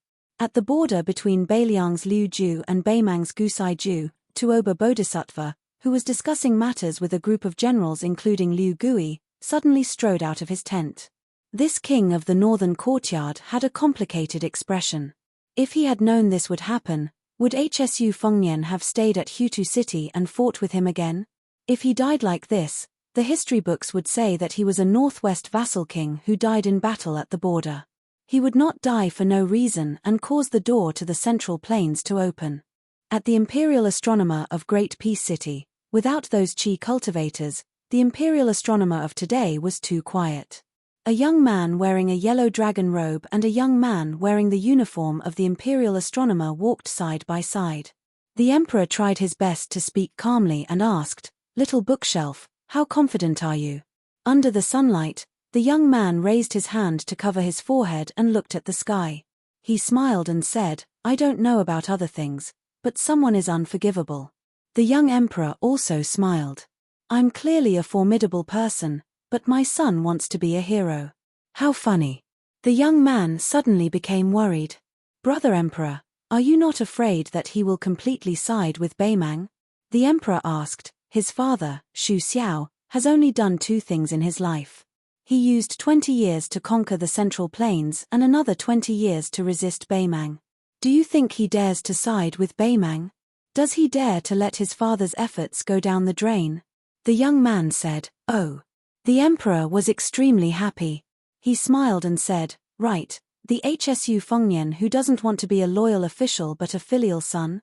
A: At the border between Beiliang's Liu Ju and Beimang's Gusai Ju, Tuoba Bodhisattva, who was discussing matters with a group of generals including Liu Gui, suddenly strode out of his tent. This king of the northern courtyard had a complicated expression. If he had known this would happen, would Hsu Fengnian have stayed at Hutu City and fought with him again? If he died like this, the history books would say that he was a northwest vassal king who died in battle at the border. He would not die for no reason and cause the door to the central plains to open. At the imperial astronomer of Great Peace City, without those Qi cultivators, the imperial astronomer of today was too quiet. A young man wearing a yellow dragon robe and a young man wearing the uniform of the imperial astronomer walked side by side. The emperor tried his best to speak calmly and asked, "Little bookshelf, how confident are you?" Under the sunlight, the young man raised his hand to cover his forehead and looked at the sky. He smiled and said, "I don't know about other things, but someone is unforgivable." The young emperor also smiled. "I'm clearly a formidable person, but my son wants to be a hero. How funny." The young man suddenly became worried. "Brother Emperor, are you not afraid that he will completely side with Beimang?" The emperor asked. His father, Xu Xiao, has only done 2 things in his life. He used 20 years to conquer the Central Plains and another 20 years to resist Beimang. Do you think he dares to side with Beimang? Does he dare to let his father's efforts go down the drain? The young man said, "Oh." The emperor was extremely happy. He smiled and said, "Right, The HSU Fengnian who doesn't want to be a loyal official but a filial son?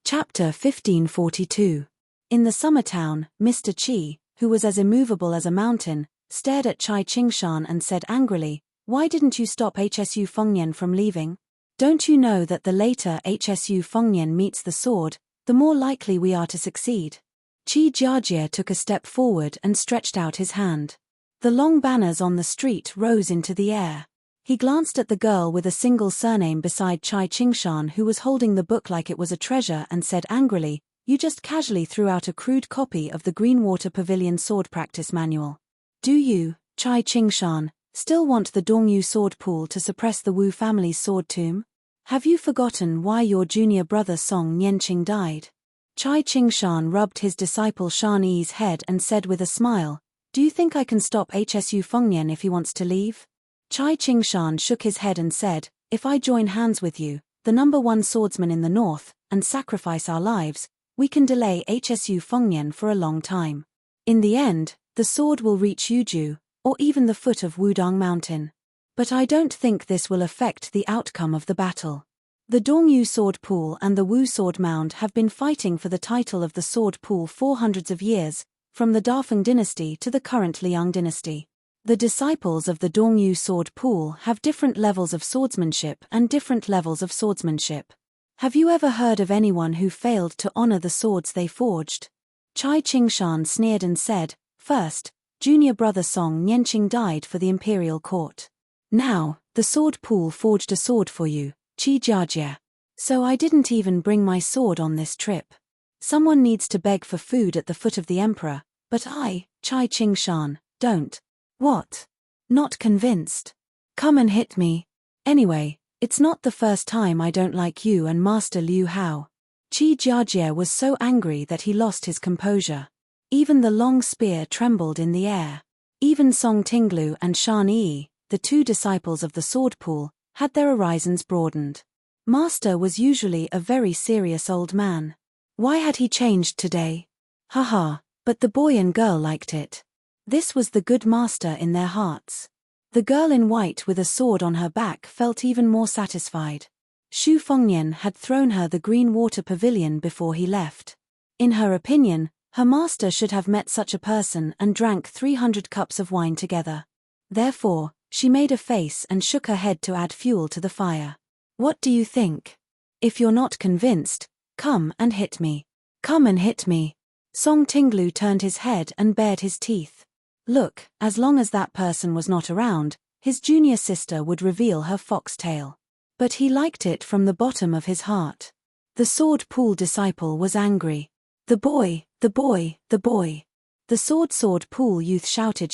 A: Chapter 1542. In the summer town, Mr. Qi, who was as immovable as a mountain, stared at Chai Qingshan and said angrily, "Why didn't you stop HSU Fengnian from leaving? Don't you know that the later HSU Fengnian meets the sword, the more likely we are to succeed?" Qi Jiajie took a step forward and stretched out his hand. The long banners on the street rose into the air. He glanced at the girl with a single surname beside Chai Qingshan who was holding the book like it was a treasure and said angrily, "You just casually threw out a crude copy of the Greenwater Pavilion Sword Practice Manual. Do you, Chai Qingshan, still want the Dongyu sword pool to suppress the Wu family's sword tomb? Have you forgotten why your junior brother Song Nianqing died?" Chai Qingshan rubbed his disciple Shan Yi's head and said with a smile, "Do you think I can stop HSU Fengnian if he wants to leave?" Chai Qingshan shook his head and said, "If I join hands with you, the #1 swordsman in the north, and sacrifice our lives, we can delay HSU Fengnian for a long time. In the end, the sword will reach Yuju, or even the foot of Wudong Mountain. But I don't think this will affect the outcome of the battle. The Dongyu sword pool and the Wu sword mound have been fighting for the title of the sword pool for hundreds of years, from the Dafeng dynasty to the current Liang dynasty. The disciples of the Dongyu sword pool have different levels of swordsmanship and different levels of swordsmanship. Have you ever heard of anyone who failed to honor the swords they forged?" Chai Qingshan sneered and said, "First, junior brother Song Nianqing died for the imperial court. Now, the sword pool forged a sword for you, Qi Jiajie. So I didn't even bring my sword on this trip. Someone needs to beg for food at the foot of the emperor, but I, Chai Qingshan, don't. What? Not convinced? Come and hit me. Anyway, it's not the first time I don't like you and Master Liu Hao." Qi Jiajie was so angry that he lost his composure. Even the long spear trembled in the air. Even Song Tinglu and Shan Yi, the two disciples of the sword pool, had their horizons broadened. Master was usually a very serious old man. Why had he changed today? Haha, but the boy and girl liked it. This was the good master in their hearts. The girl in white with a sword on her back felt even more satisfied. Xu Fengnian had thrown her the green water pavilion before he left. In her opinion, her master should have met such a person and drank 300 cups of wine together. Therefore, she made a face and shook her head to add fuel to the fire. "What do you think? If you're not convinced, come and hit me. Come and hit me." Song Tinglu turned his head and bared his teeth. Look, as long as that person was not around, his junior sister would reveal her foxtail. But he liked it from the bottom of his heart. The sword pool disciple was angry. "The boy, the boy, the boy." The sword pool youth shouted,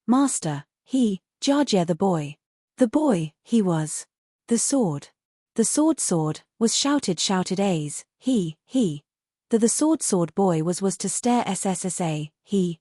A: "Master, he, Jiajie the boy. The boy, he was. The sword. The sword, was shouted A's, he. The sword boy was to stare SSSA, he.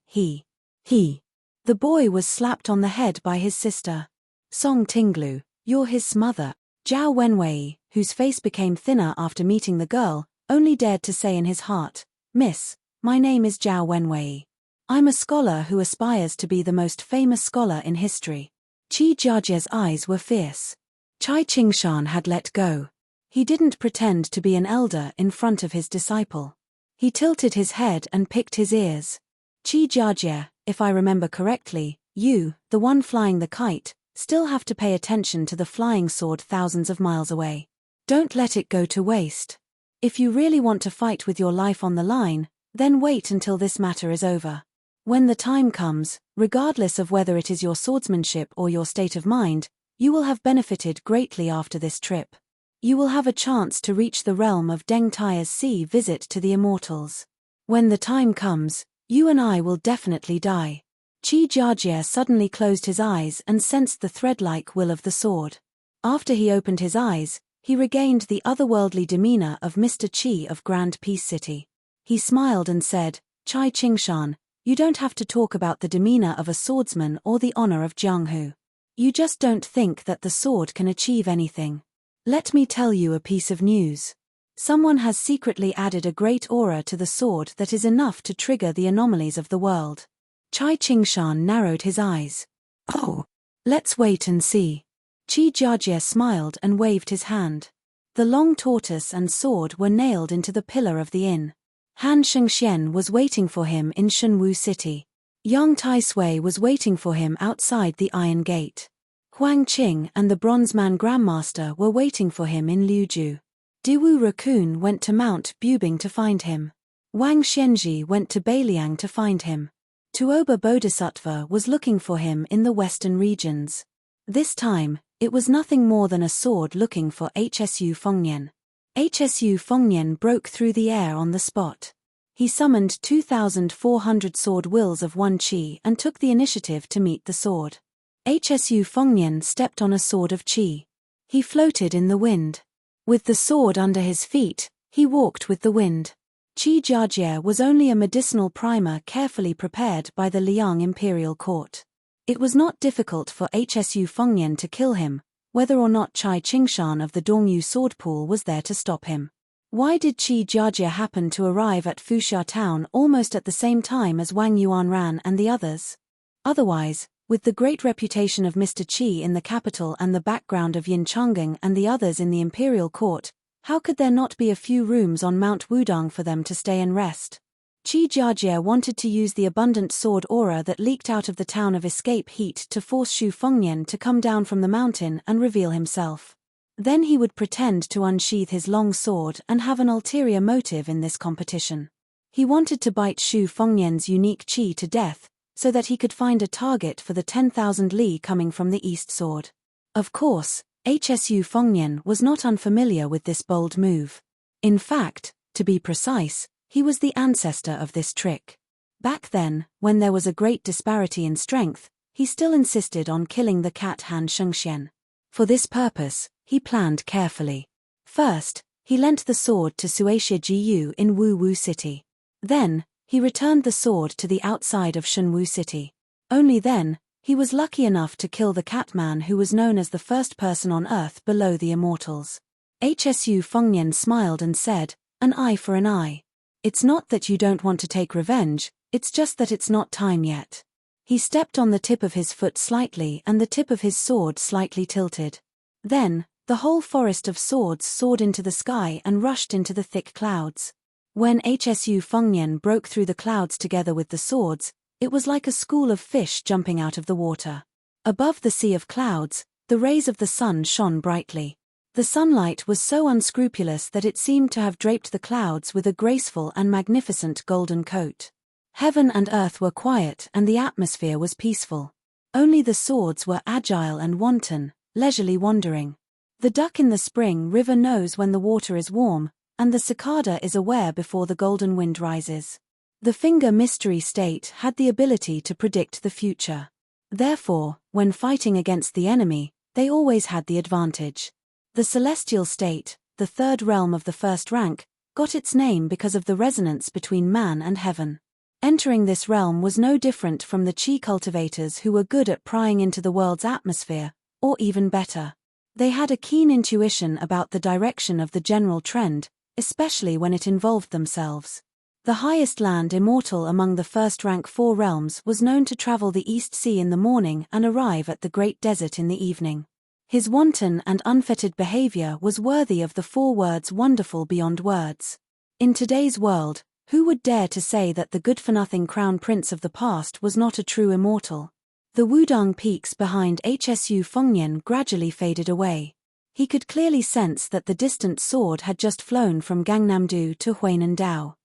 A: The boy was slapped on the head by his sister. "Song Tinglu, you're his smother." Zhao Wenwei, whose face became thinner after meeting the girl, only dared to say in his heart, "Miss, my name is Zhao Wenwei. I'm a scholar who aspires to be the most famous scholar in history." Qi Jiajie's eyes were fierce. Chai Qingshan had let go. He didn't pretend to be an elder in front of his disciple. He tilted his head and picked his ears. "Qi Jiajie, if I remember correctly, you, the one flying the kite, still have to pay attention to the flying sword thousands of miles away. Don't let it go to waste. If you really want to fight with your life on the line, then wait until this matter is over. When the time comes, regardless of whether it is your swordsmanship or your state of mind, you will have benefited greatly after this trip. You will have a chance to reach the realm of Deng Tai's sea visit to the immortals. When the time comes, you and I will definitely die." Qi Jiajie suddenly closed his eyes and sensed the thread-like will of the sword. After he opened his eyes, he regained the otherworldly demeanor of Mr. Qi of Grand Peace City. He smiled and said, "Chai Qingshan, you don't have to talk about the demeanor of a swordsman or the honor of Jianghu. You just don't think that the sword can achieve anything. Let me tell you a piece of news. Someone has secretly added a great aura to the sword that is enough to trigger the anomalies of the world." Chai Qingshan narrowed his eyes. "Oh, let's wait and see." Qi Jiajie smiled and waved his hand. The long tortoise and sword were nailed into the pillar of the inn. Han Shengxian was waiting for him in Shenwu City. Yang Taisui was waiting for him outside the Iron Gate. Huang Qing and the Bronze-Man Grandmaster were waiting for him in Liuju. Diwu Raccoon went to Mount Bubing to find him. Wang Xianji went to Beiliang to find him. Tuoba Bodhisattva was looking for him in the western regions. This time, it was nothing more than a sword looking for Hsu Fengnian. Hsu Fengnian broke through the air on the spot. He summoned 2,400 sword wills of 1 qi and took the initiative to meet the sword. Hsu Fengnian stepped on a sword of qi. He floated in the wind. With the sword under his feet, he walked with the wind. Qi Jiajie was only a medicinal primer carefully prepared by the Liang imperial court. It was not difficult for Hsu Fengnian to kill him, whether or not Chai Qingshan of the Dongyu sword pool was there to stop him. Why did Qi Jiajie happen to arrive at Fuxia town almost at the same time as Wang Yuanran and the others? Otherwise, with the great reputation of Mr. Qi in the capital and the background of Yin Chang'eng and the others in the imperial court, how could there not be a few rooms on Mount Wudang for them to stay and rest? Qi Jiajie wanted to use the abundant sword aura that leaked out of the town of escape heat to force Xu Fengnian to come down from the mountain and reveal himself. Then he would pretend to unsheath his long sword and have an ulterior motive in this competition. He wanted to bite Xu Fengnian's unique qi to death, so that he could find a target for the 10,000 li coming from the east sword. Of course, Hsu Fengnian was not unfamiliar with this bold move. In fact, to be precise, he was the ancestor of this trick. Back then, when there was a great disparity in strength, he still insisted on killing the cat Han Shengxian. For this purpose, he planned carefully. First, he lent the sword to Suaxia Jiyu in Wu City. Then, he returned the sword to the outside of Shenwu City. Only then, he was lucky enough to kill the Catman who was known as the first person on Earth below the immortals. Hsu Fengnian smiled and said, "An eye for an eye. It's not that you don't want to take revenge, it's just that it's not time yet." He stepped on the tip of his foot slightly and the tip of his sword slightly tilted. Then, the whole forest of swords soared into the sky and rushed into the thick clouds. When Hsu Fengnian broke through the clouds together with the swords, it was like a school of fish jumping out of the water. Above the sea of clouds, the rays of the sun shone brightly. The sunlight was so unscrupulous that it seemed to have draped the clouds with a graceful and magnificent golden coat. Heaven and earth were quiet and the atmosphere was peaceful. Only the swords were agile and wanton, leisurely wandering. The duck in the spring river knows when the water is warm, and the cicada is aware before the golden wind rises. The finger mystery state had the ability to predict the future. Therefore, when fighting against the enemy, they always had the advantage. The celestial state, the third realm of the first rank, got its name because of the resonance between man and heaven. Entering this realm was no different from the qi cultivators who were good at prying into the world's atmosphere, or even better. They had a keen intuition about the direction of the general trend, especially when it involved themselves. The highest land immortal among the first-rank 4 realms was known to travel the East Sea in the morning and arrive at the Great Desert in the evening. His wanton and unfettered behavior was worthy of the 4 words wonderful beyond words. In today's world, who would dare to say that the good-for-nothing crown prince of the past was not a true immortal? The Wudang peaks behind Hsu Fengnian gradually faded away. He could clearly sense that the distant sword had just flown from Gangnam-do to Huinandao.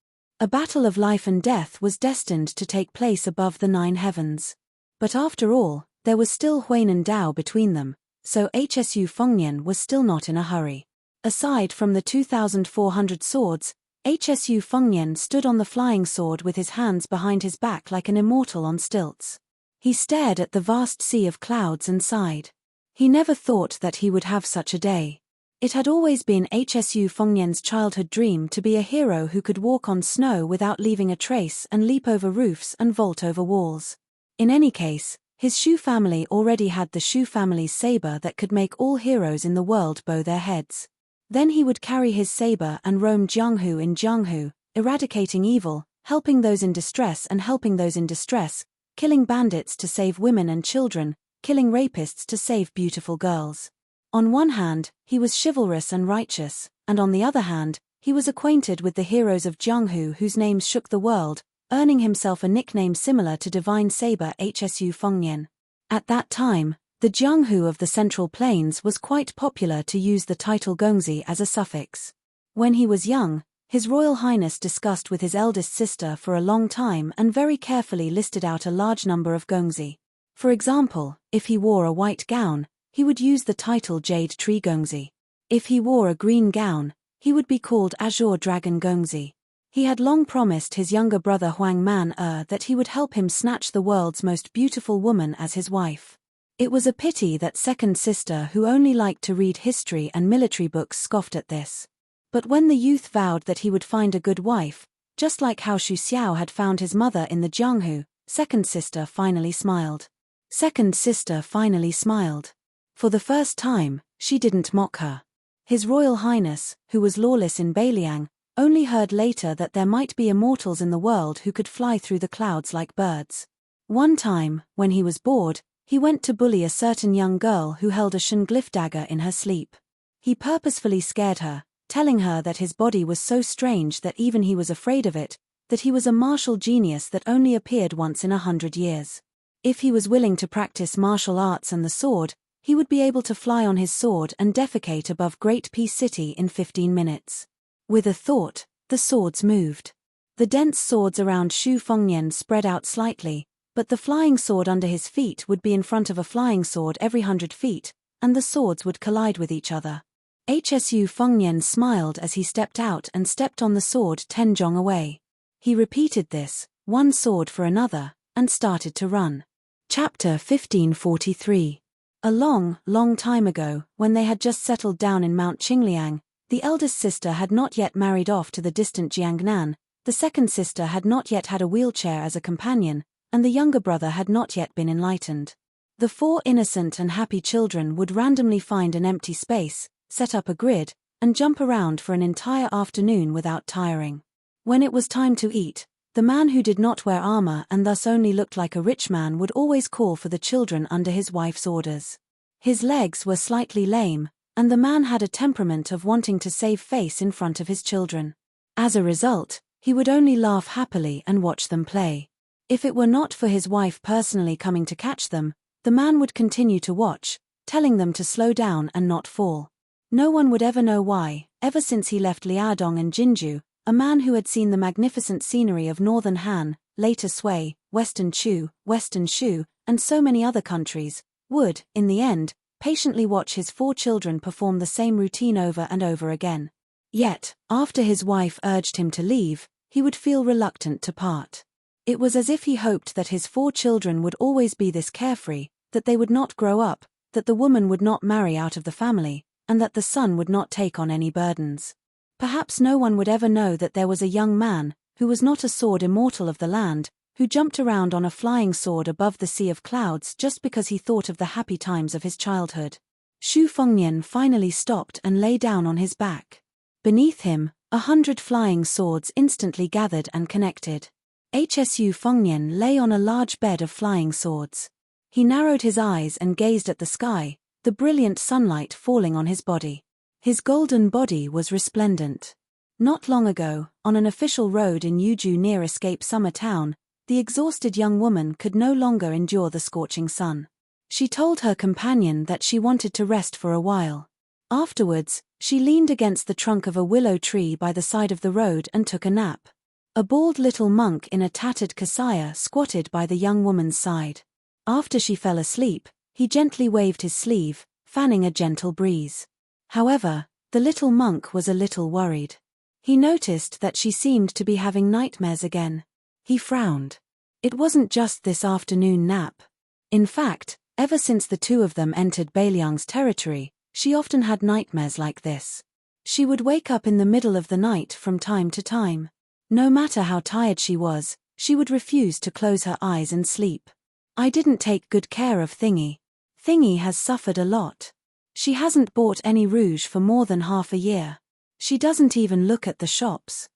A: A battle of life and death was destined to take place above the 9 heavens. But after all, there was still Huinandao between them, so Hsu Fengnian was still not in a hurry. Aside from the 2,400 swords, Hsu Fengnian stood on the flying sword with his hands behind his back like an immortal on stilts. He stared at the vast sea of clouds and sighed. He never thought that he would have such a day. It had always been Hsu Fengnian's childhood dream to be a hero who could walk on snow without leaving a trace and leap over roofs and vault over walls. In any case, his Shu family already had the Shu family's saber that could make all heroes in the world bow their heads. Then he would carry his saber and roam Jianghu in Jianghu, eradicating evil, helping those in distress and helping those in distress, killing bandits to save women and children, killing rapists to save beautiful girls. On one hand, he was chivalrous and righteous, and on the other hand, he was acquainted with the heroes of Jianghu whose names shook the world, earning himself a nickname similar to Divine Saber Hsu Fengnian. At that time, the Jianghu of the Central Plains was quite popular to use the title Gongzi as a suffix. When he was young, His Royal Highness discussed with his eldest sister for a long time and very carefully listed out a large number of Gongzi. For example, if he wore a white gown, he would use the title Jade Tree Gongzi. If he wore a green gown, he would be called Azure Dragon Gongzi. He had long promised his younger brother Huang Man that he would help him snatch the world's most beautiful woman as his wife. It was a pity that second sister, who only liked to read history and military books, scoffed at this. But when the youth vowed that he would find a good wife, just like how Xu Xiao had found his mother in the Jianghu, second sister finally smiled. Second sister finally smiled. For the first time, she didn't mock her. His Royal Highness, who was lawless in Beiliang, only heard later that there might be immortals in the world who could fly through the clouds like birds. One time, when he was bored, he went to bully a certain young girl who held a Shenglyph dagger in her sleep. He purposefully scared her, telling her that his body was so strange that even he was afraid of it, that he was a martial genius that only appeared once in 100 years. If he was willing to practice martial arts and the sword, he would be able to fly on his sword and defecate above Great Peace City in 15 minutes. With a thought, the swords moved. The dense swords around Xu Fengnian spread out slightly, but the flying sword under his feet would be in front of a flying sword every 100 feet, and the swords would collide with each other. Hsu Fengnian smiled as he stepped out and stepped on the sword 10 zhong away. He repeated this, one sword for another, and started to run. Chapter 1543. A long, long time ago, when they had just settled down in Mount Qingliang, the eldest sister had not yet married off to the distant Jiangnan, the second sister had not yet had a wheelchair as a companion, and the younger brother had not yet been enlightened. The 4 innocent and happy children would randomly find an empty space, set up a grid, and jump around for an entire afternoon without tiring. When it was time to eat, the man who did not wear armor and thus only looked like a rich man would always call for the children under his wife's orders. His legs were slightly lame, and the man had a temperament of wanting to save face in front of his children. As a result, he would only laugh happily and watch them play. If it were not for his wife personally coming to catch them, the man would continue to watch, telling them to slow down and not fall. No one would ever know why. Ever since he left Liaodong and Jinju, a man who had seen the magnificent scenery of northern Han, later Sui, western Chu, western Shu, and so many other countries, would, in the end, patiently watch his 4 children perform the same routine over and over again. Yet, after his wife urged him to leave, he would feel reluctant to part. It was as if he hoped that his 4 children would always be this carefree, that they would not grow up, that the woman would not marry out of the family, and that the son would not take on any burdens. Perhaps no one would ever know that there was a young man, who was not a sword immortal of the land, who jumped around on a flying sword above the sea of clouds just because he thought of the happy times of his childhood. Xu Fengnian finally stopped and lay down on his back. Beneath him, 100 flying swords instantly gathered and connected. Hsu Fengnian lay on a large bed of flying swords. He narrowed his eyes and gazed at the sky, the brilliant sunlight falling on his body. His golden body was resplendent. Not long ago, on an official road in Yuju near Escape Summer Town, the exhausted young woman could no longer endure the scorching sun. She told her companion that she wanted to rest for a while. Afterwards, she leaned against the trunk of a willow tree by the side of the road and took a nap. A bald little monk in a tattered kasaya squatted by the young woman's side. After she fell asleep, he gently waved his sleeve, fanning a gentle breeze. However, the little monk was a little worried. He noticed that she seemed to be having nightmares again. He frowned. It wasn't just this afternoon nap. In fact, ever since the 2 of them entered Beiliang's territory, she often had nightmares like this. She would wake up in the middle of the night from time to time. No matter how tired she was, she would refuse to close her eyes and sleep. I didn't take good care of Thingy. Thingy has suffered a lot. She hasn't bought any rouge for more than half a year. She doesn't even look at the shops.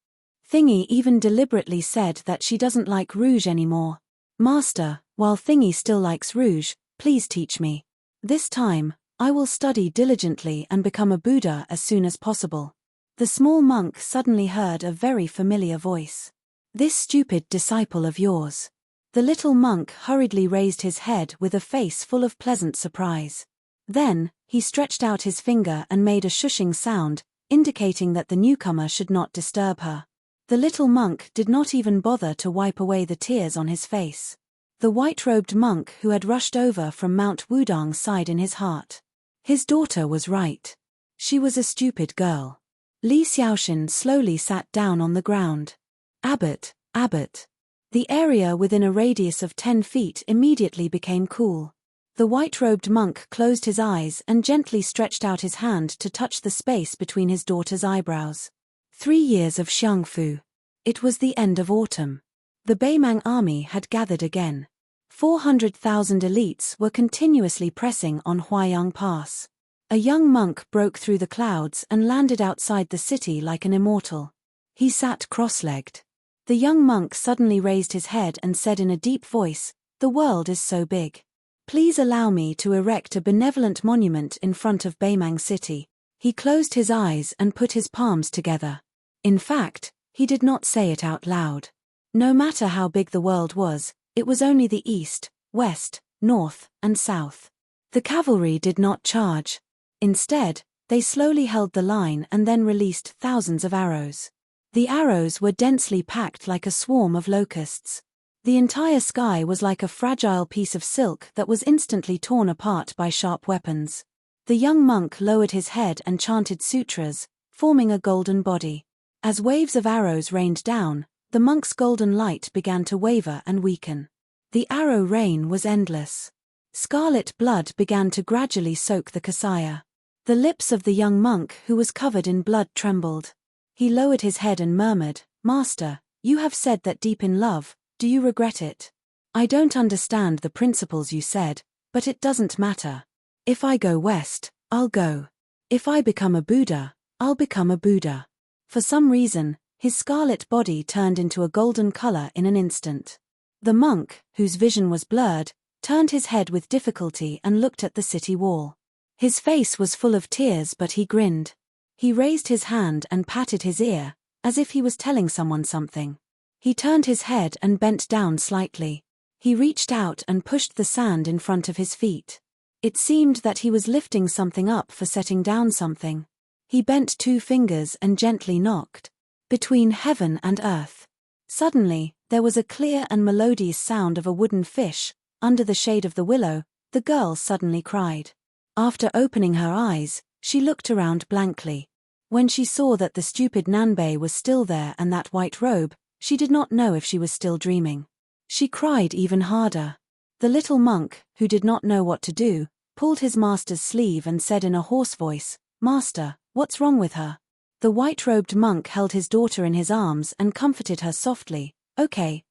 A: Thingy even deliberately said that she doesn't like rouge anymore. Master, while Thingy still likes rouge, please teach me. This time, I will study diligently and become a Buddha as soon as possible. The small monk suddenly heard a very familiar voice. This stupid disciple of yours. The little monk hurriedly raised his head with a face full of pleasant surprise. Then, he stretched out his finger and made a shushing sound, indicating that the newcomer should not disturb her. The little monk did not even bother to wipe away the tears on his face. The white-robed monk who had rushed over from Mount Wudang sighed in his heart. His daughter was right. She was a stupid girl. Li Xiaoxin slowly sat down on the ground. Abbot, Abbot. The area within a radius of 10 feet immediately became cool. The white-robed monk closed his eyes and gently stretched out his hand to touch the space between his daughter's eyebrows. 3 years of Xiangfu. It was the end of autumn. The Beimang army had gathered again. 400,000 elites were continuously pressing on Huayang Pass. A young monk broke through the clouds and landed outside the city like an immortal. He sat cross-legged. The young monk suddenly raised his head and said in a deep voice, "The world is so big. Please allow me to erect a benevolent monument in front of Beimang City." He closed his eyes and put his palms together. In fact, he did not say it out loud. No matter how big the world was, it was only the east, west, north, and south. The cavalry did not charge. Instead, they slowly held the line and then released thousands of arrows. The arrows were densely packed like a swarm of locusts. The entire sky was like a fragile piece of silk that was instantly torn apart by sharp weapons. The young monk lowered his head and chanted sutras, forming a golden body. As waves of arrows rained down, the monk's golden light began to waver and weaken. The arrow rain was endless. Scarlet blood began to gradually soak the Kasaya. The lips of the young monk who was covered in blood trembled. He lowered his head and murmured, "Master, you have said that deep in love, do you regret it? I don't understand the principles you said, but it doesn't matter. If I go west, I'll go. If I become a Buddha, I'll become a Buddha." For some reason, his scarlet body turned into a golden color in an instant. The monk, whose vision was blurred, turned his head with difficulty and looked at the city wall. His face was full of tears, but he grinned. He raised his hand and patted his ear, as if he was telling someone something. He turned his head and bent down slightly. He reached out and pushed the sand in front of his feet. It seemed that he was lifting something up for setting down something. He bent 2 fingers and gently knocked. Between heaven and earth. Suddenly, there was a clear and melodious sound of a wooden fish. Under the shade of the willow, the girl suddenly cried. After opening her eyes, she looked around blankly. When she saw that the stupid Nanbei was still there and that white robe, she did not know if she was still dreaming. She cried even harder. The little monk, who did not know what to do, pulled his master's sleeve and said in a hoarse voice, "Master, what's wrong with her?" The white-robed monk held his daughter in his arms and comforted her softly. Okay,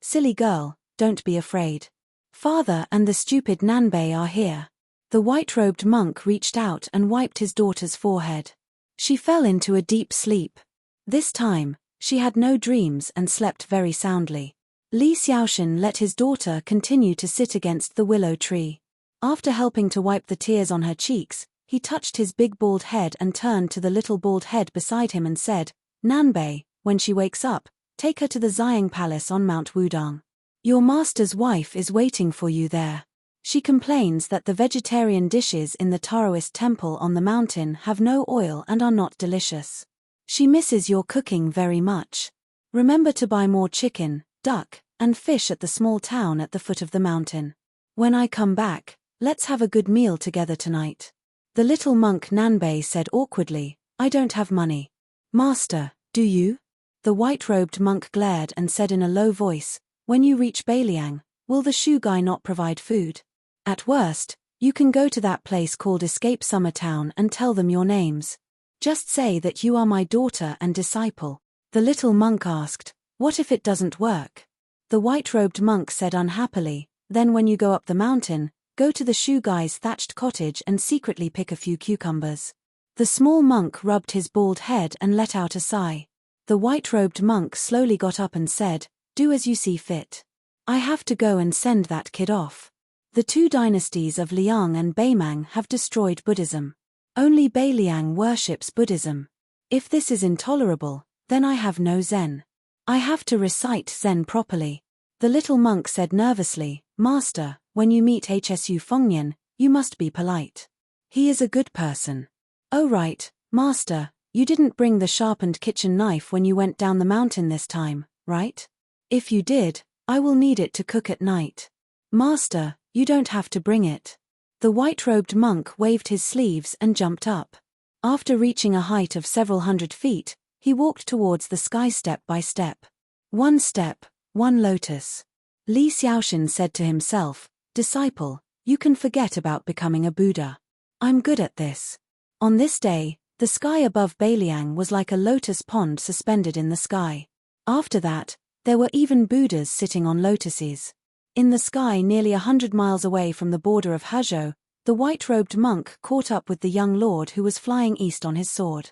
A: silly girl, don't be afraid. Father and the stupid Nanbei are here." The white-robed monk reached out and wiped his daughter's forehead. She fell into a deep sleep. This time, she had no dreams and slept very soundly. Li Xiaoxin let his daughter continue to sit against the willow tree. After helping to wipe the tears on her cheeks, he touched his big bald head and turned to the little bald head beside him and said, "Nanbei, when she wakes up, take her to the Xiang Palace on Mount Wudang. Your master's wife is waiting for you there. She complains that the vegetarian dishes in the Taoist temple on the mountain have no oil and are not delicious. She misses your cooking very much. Remember to buy more chicken, duck, and fish at the small town at the foot of the mountain. When I come back, let's have a good meal together tonight." The little monk Nanbei said awkwardly, "I don't have money." "Master, do you?" The white-robed monk glared and said in a low voice, "When you reach Beiliang, will the shoe guy not provide food? At worst, you can go to that place called Escape Summer Town and tell them your names. Just say that you are my daughter and disciple." The little monk asked, "What if it doesn't work?" The white-robed monk said unhappily, "Then when you go up the mountain, go to the shoe guy's thatched cottage and secretly pick a few cucumbers." The small monk rubbed his bald head and let out a sigh. The white-robed monk slowly got up and said, "Do as you see fit. I have to go and send that kid off." The two dynasties of Liang and Beimang have destroyed Buddhism. Only Beiliang worships Buddhism. If this is intolerable, then I have no Zen. I have to recite Zen properly. The little monk said nervously, Master, when you meet Hsu Fengnian, you must be polite. He is a good person. Oh right, Master, you didn't bring the sharpened kitchen knife when you went down the mountain this time, right? If you did, I will need it to cook at night. Master, you don't have to bring it. The white-robed monk waved his sleeves and jumped up. After reaching a height of several hundred feet, he walked towards the sky step by step. One step, one lotus. Li Xiaoxin said to himself, Disciple, you can forget about becoming a Buddha. I'm good at this. On this day, the sky above Beiliang was like a lotus pond suspended in the sky. After that, there were even Buddhas sitting on lotuses. In the sky nearly 100 miles away from the border of Hezhou, the white-robed monk caught up with the young lord who was flying east on his sword.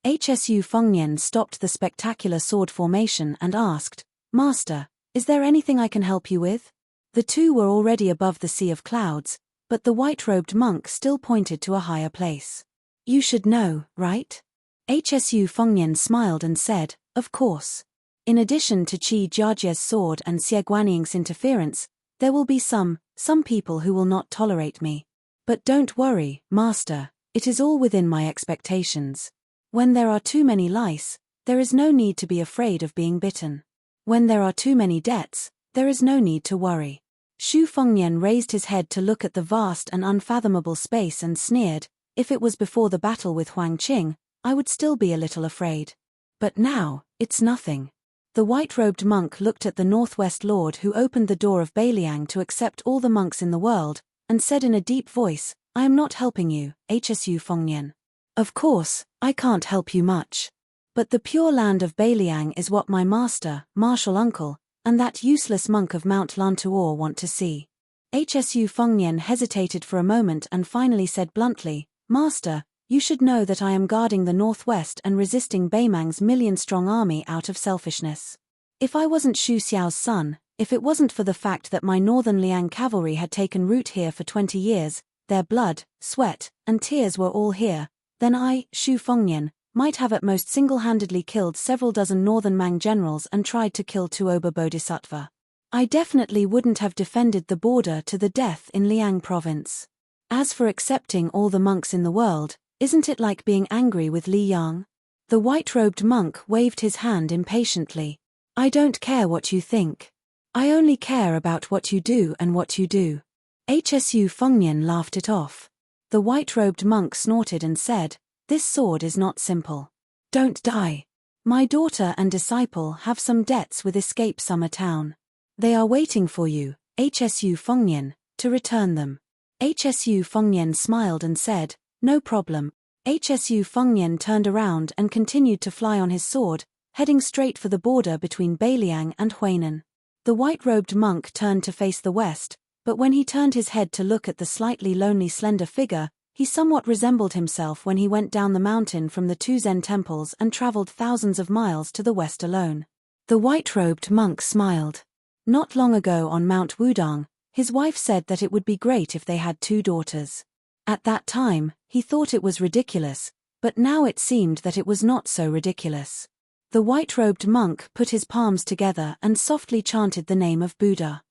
A: Hsu Fengnian stopped the spectacular sword formation and asked, Master, is there anything I can help you with? The two were already above the sea of clouds, but the white-robed monk still pointed to a higher place. You should know, right? Hsu Fengnian smiled and said, Of course. In addition to Qi Jiajie's sword and Xie Guaniying's interference, there will be some people who will not tolerate me. But don't worry, Master, it is all within my expectations. When there are too many lice, there is no need to be afraid of being bitten. When there are too many debts, there is no need to worry. Xu Fengnian raised his head to look at the vast and unfathomable space and sneered, If it was before the battle with Huang Qing, I would still be a little afraid. But now, it's nothing. The white-robed monk looked at the Northwest Lord who opened the door of Beiliang to accept all the monks in the world, and said in a deep voice, I am not helping you, Hsu Fengnian. Of course, I can't help you much. But the pure land of Beiliang is what my master, martial uncle, and that useless monk of Mount Lantuor want to see. Hsu Fengnian hesitated for a moment and finally said bluntly, Master, you should know that I am guarding the northwest and resisting Beimang's million-strong army out of selfishness. If I wasn't Xu Xiao's son, if it wasn't for the fact that my northern Liang cavalry had taken root here for 20 years, their blood, sweat, and tears were all here, then I, Xu Fengnian, might have at most single-handedly killed several dozen northern Mang generals and tried to kill two Oba Bodhisattva. I definitely wouldn't have defended the border to the death in Liang province. As for accepting all the monks in the world, isn't it like being angry with Li Yang? The white-robed monk waved his hand impatiently. I don't care what you think. I only care about what you do and what you do. Hsu Fengnian laughed it off. The white-robed monk snorted and said, This sword is not simple. Don't die. My daughter and disciple have some debts with Escape Summer Town. They are waiting for you, Hsu Fengnian, to return them. Hsu Fengnian smiled and said, No problem. Hsu Fengnian turned around and continued to fly on his sword, heading straight for the border between Beiliang and Huainan. The white-robed monk turned to face the west, but when he turned his head to look at the slightly lonely slender figure, he somewhat resembled himself when he went down the mountain from the two Zen temples and traveled thousands of miles to the west alone. The white-robed monk smiled. Not long ago on Mount Wudang, his wife said that it would be great if they had two daughters. At that time, he thought it was ridiculous, but now it seemed that it was not so ridiculous. The white-robed monk put his palms together and softly chanted the name of Buddha.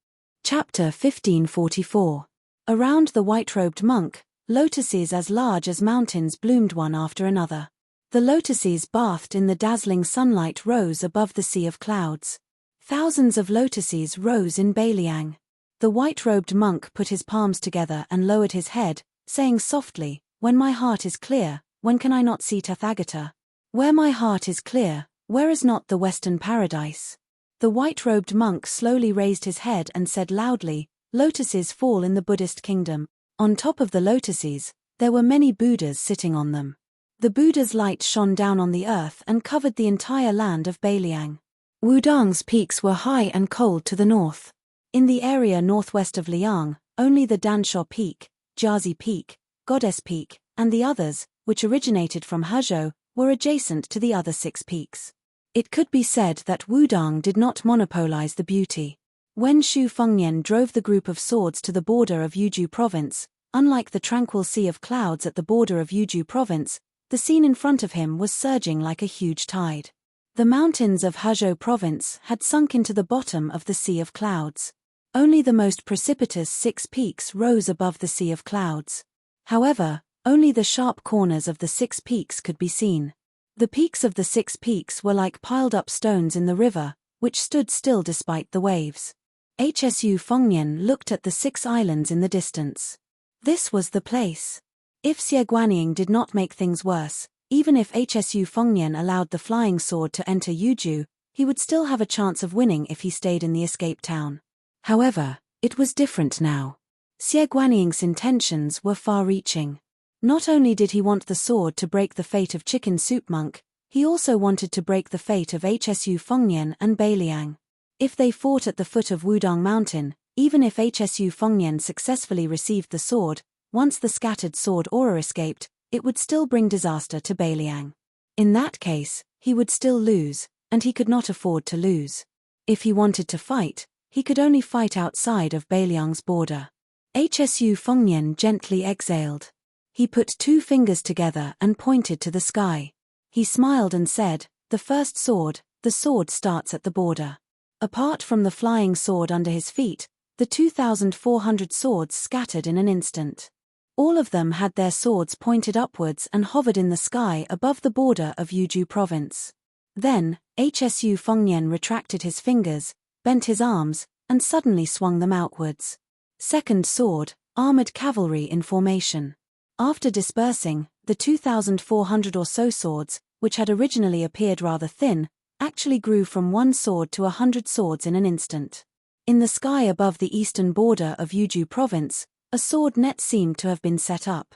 A: Chapter 1544. Around the white-robed monk, lotuses as large as mountains bloomed one after another. The lotuses bathed in the dazzling sunlight rose above the sea of clouds. Thousands of lotuses rose in Beiliang. The white-robed monk put his palms together and lowered his head, saying softly, When my heart is clear, when can I not see Tathagata? Where my heart is clear, where is not the Western paradise? The white-robed monk slowly raised his head and said loudly, Lotuses fall in the Buddhist kingdom. On top of the lotuses, there were many Buddhas sitting on them. The Buddha's light shone down on the earth and covered the entire land of Beiliang. Wudang's peaks were high and cold to the north. In the area northwest of Liang, only the Danshaw Peak, Jiazi Peak, Goddess Peak, and the others, which originated from Hezhou, were adjacent to the other 6 peaks. It could be said that Wudang did not monopolize the beauty. When Xu Fengnian drove the group of swords to the border of Yuzhou province, unlike the tranquil sea of clouds at the border of Yuzhou province, the scene in front of him was surging like a huge tide. The mountains of Hezhou province had sunk into the bottom of the sea of clouds. Only the most precipitous 6 peaks rose above the sea of clouds. However, only the sharp corners of the 6 peaks could be seen. The peaks of the 6 peaks were like piled-up stones in the river, which stood still despite the waves. Xu Fengnian looked at the 6 islands in the distance. This was the place. If Xie Guanyin did not make things worse, even if Xu Fengnian allowed the flying sword to enter Yuzhou, he would still have a chance of winning if he stayed in the escape town. However, it was different now. Xie Guanying's intentions were far-reaching. Not only did he want the sword to break the fate of Chicken Soup Monk, he also wanted to break the fate of Xu Fengnian and Beiliang. If they fought at the foot of Wudong Mountain, even if Xu Fengnian successfully received the sword, once the scattered sword aura escaped, it would still bring disaster to Beiliang. In that case, he would still lose, and he could not afford to lose. If he wanted to fight, he could only fight outside of Beiliang's border. Xu Fengnian gently exhaled. He put 2 fingers together and pointed to the sky. He smiled and said, "The first sword, the sword starts at the border." Apart from the flying sword under his feet, the 2,400 swords scattered in an instant. All of them had their swords pointed upwards and hovered in the sky above the border of Yuzhou province. Then, Xu Fengnian retracted his fingers, bent his arms, and suddenly swung them outwards. Second sword, armored cavalry in formation. After dispersing, the 2,400 or so swords, which had originally appeared rather thin, actually grew from 1 sword to 100 swords in an instant. In the sky above the eastern border of Yuzhou province, a sword net seemed to have been set up.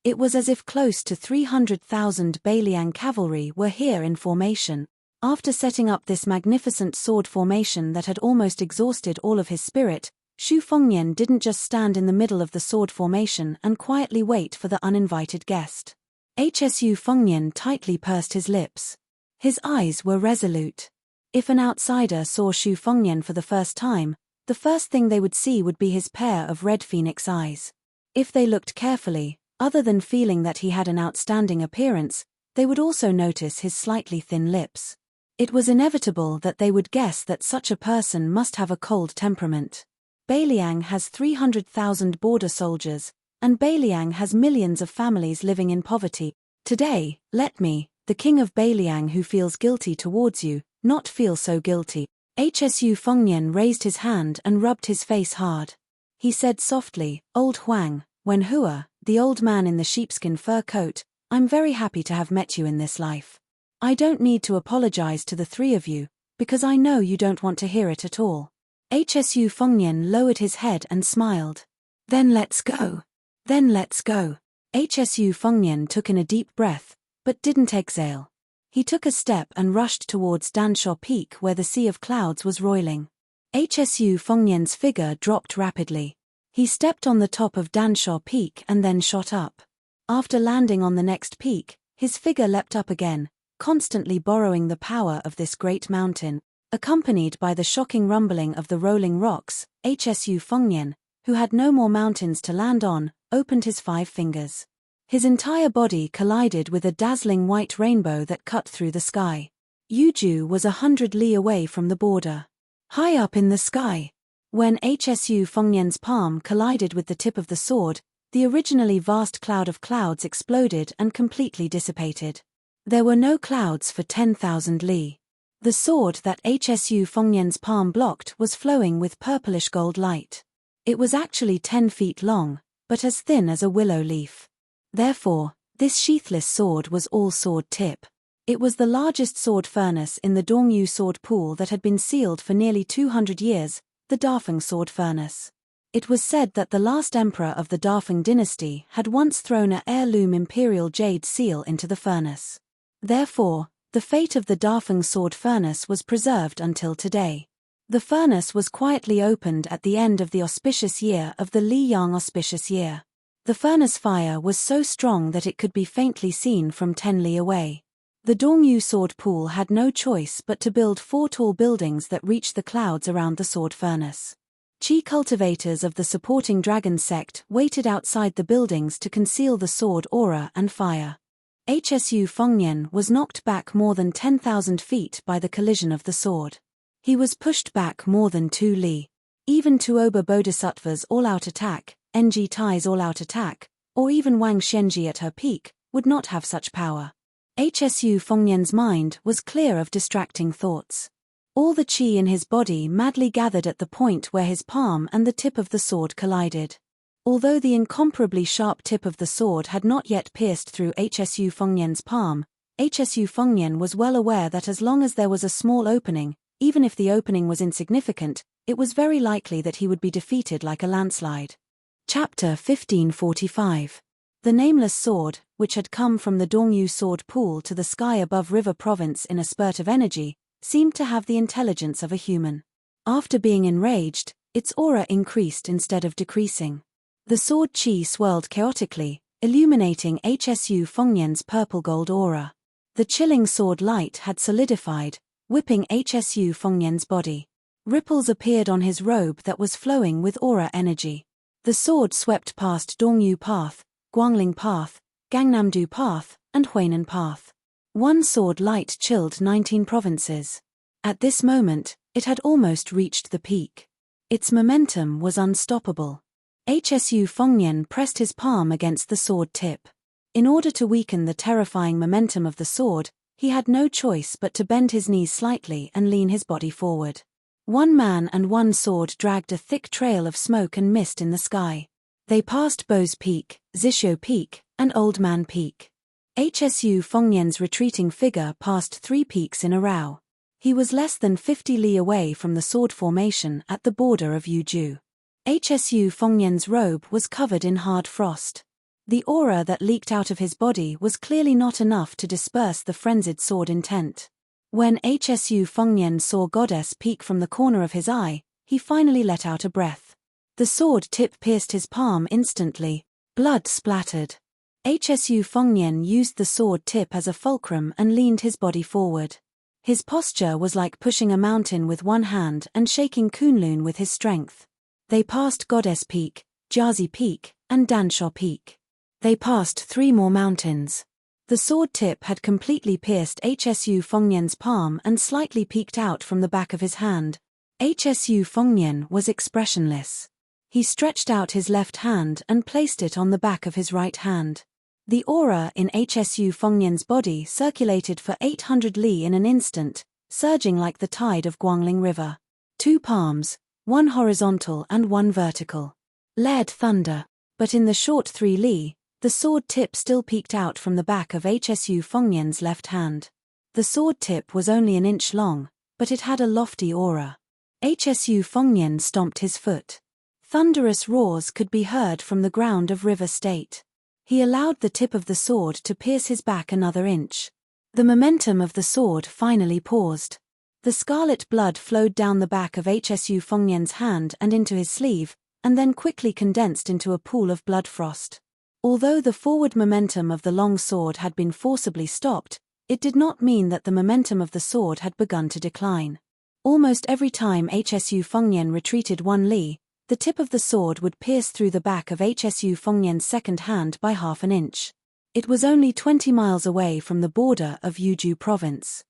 A: It was as if close to 300,000 Beiliang cavalry were here in formation. After setting up this magnificent sword formation that had almost exhausted all of his spirit, Xu Fengnian didn't just stand in the middle of the sword formation and quietly wait for the uninvited guest. Xu Fengnian tightly pursed his lips. His eyes were resolute. If an outsider saw Xu Fengnian for the first time, the first thing they would see would be his pair of red phoenix eyes. If they looked carefully, other than feeling that he had an outstanding appearance, they would also notice his slightly thin lips. It was inevitable that they would guess that such a person must have a cold temperament. Beiliang has 300,000 border soldiers, and Beiliang has millions of families living in poverty. Today, let me, the king of Beiliang who feels guilty towards you, not feel so guilty. Xu Fengnian raised his hand and rubbed his face hard. He said softly, "Old Huang, Wen Hua, the old man in the sheepskin fur coat, I'm very happy to have met you in this life. I don't need to apologize to the 3 of you, because I know you don't want to hear it at all." Xu Fengnian lowered his head and smiled. "Then let's go. Then let's go." Xu Fengnian took in a deep breath, but didn't exhale. He took a step and rushed towards Danshaw Peak where the sea of clouds was roiling. Xu Fengnian's figure dropped rapidly. He stepped on the top of Danshaw Peak and then shot up. After landing on the next peak, his figure leapt up again, constantly borrowing the power of this great mountain. Accompanied by the shocking rumbling of the rolling rocks, Xu Fengnian, who had no more mountains to land on, opened his 5 fingers. His entire body collided with a dazzling white rainbow that cut through the sky. Yuzhou was 100 li away from the border. High up in the sky. When Xu Fengnian's palm collided with the tip of the sword, the originally vast cloud of clouds exploded and completely dissipated. There were no clouds for 10,000 li. The sword that Xu Fengnian's palm blocked was flowing with purplish gold light. It was actually 10 feet long, but as thin as a willow leaf. Therefore, this sheathless sword was all sword tip. It was the largest sword furnace in the Dongyu sword pool that had been sealed for nearly 200 years, the Dafeng sword furnace. It was said that the last emperor of the Dafeng dynasty had once thrown an heirloom imperial jade seal into the furnace. Therefore, the fate of the Dafeng sword furnace was preserved until today. The furnace was quietly opened at the end of the auspicious year of the Li Yang auspicious year. The furnace fire was so strong that it could be faintly seen from 10 li away. The Dongyu sword pool had no choice but to build 4 tall buildings that reached the clouds around the sword furnace. Qi cultivators of the supporting dragon sect waited outside the buildings to conceal the sword aura and fire. Hsu Fengnian was knocked back more than 10,000 feet by the collision of the sword. He was pushed back more than 2 li. Even Tuoba Bodhisattva's all-out attack, Enji Tai's all-out attack, or even Wang Xianji at her peak, would not have such power. Hsu Fengnian's mind was clear of distracting thoughts. All the qi in his body madly gathered at the point where his palm and the tip of the sword collided. Although the incomparably sharp tip of the sword had not yet pierced through Hsu Fengnian's palm, Hsu Fengnian was well aware that as long as there was a small opening, even if the opening was insignificant, it was very likely that he would be defeated like a landslide. Chapter 1545. The nameless sword, which had come from the Dongyu sword pool to the sky above River Province in a spurt of energy, seemed to have the intelligence of a human. After being enraged, its aura increased instead of decreasing. The sword qi swirled chaotically, illuminating Hsu Fengnian's purple-gold aura. The chilling sword light had solidified, whipping Hsu Fengnian's body. Ripples appeared on his robe that was flowing with aura energy. The sword swept past Dongyu Path, Guangling Path, Gangnam-do Path, and Huainan Path. One sword light chilled 19 provinces. At this moment, it had almost reached the peak. Its momentum was unstoppable. Hsu Fengnian pressed his palm against the sword tip. In order to weaken the terrifying momentum of the sword, he had no choice but to bend his knees slightly and lean his body forward. One man and one sword dragged a thick trail of smoke and mist in the sky. They passed Bo's Peak, Zishou Peak, and Old Man Peak. Hsu Fengnian's retreating figure passed 3 peaks in a row. He was less than 50 li away from the sword formation at the border of Yuju. Hsu Fengnian's robe was covered in hard frost. The aura that leaked out of his body was clearly not enough to disperse the frenzied sword intent. When Hsu Fengnian saw Goddess Peak from the corner of his eye, he finally let out a breath. The sword tip pierced his palm instantly. Blood splattered. Hsu Fengnian used the sword tip as a fulcrum and leaned his body forward. His posture was like pushing a mountain with one hand and shaking Kunlun with his strength. They passed Goddess Peak, Jiazi Peak, and Dansha Peak. They passed 3 more mountains. The sword tip had completely pierced Hsu Fengnian's palm and slightly peeked out from the back of his hand. Hsu Fengnian was expressionless. He stretched out his left hand and placed it on the back of his right hand. The aura in Hsu Fengnian's body circulated for 800 li in an instant, surging like the tide of Guangling River. 2 palms, 1 horizontal and 1 vertical. Layered thunder. But in the short 3 li, the sword tip still peeked out from the back of Hsu Fengnian's left hand. The sword tip was only an inch long, but it had a lofty aura. Hsu Fengnian stomped his foot. Thunderous roars could be heard from the ground of River State. He allowed the tip of the sword to pierce his back another inch. The momentum of the sword finally paused. The scarlet blood flowed down the back of Hsu Fengnian's hand and into his sleeve, and then quickly condensed into a pool of blood frost. Although the forward momentum of the long sword had been forcibly stopped, it did not mean that the momentum of the sword had begun to decline. Almost every time Hsu Fengnian retreated 1 li, the tip of the sword would pierce through the back of Hsu Fengnian's second hand by half an inch. It was only 20 miles away from the border of Yuju province.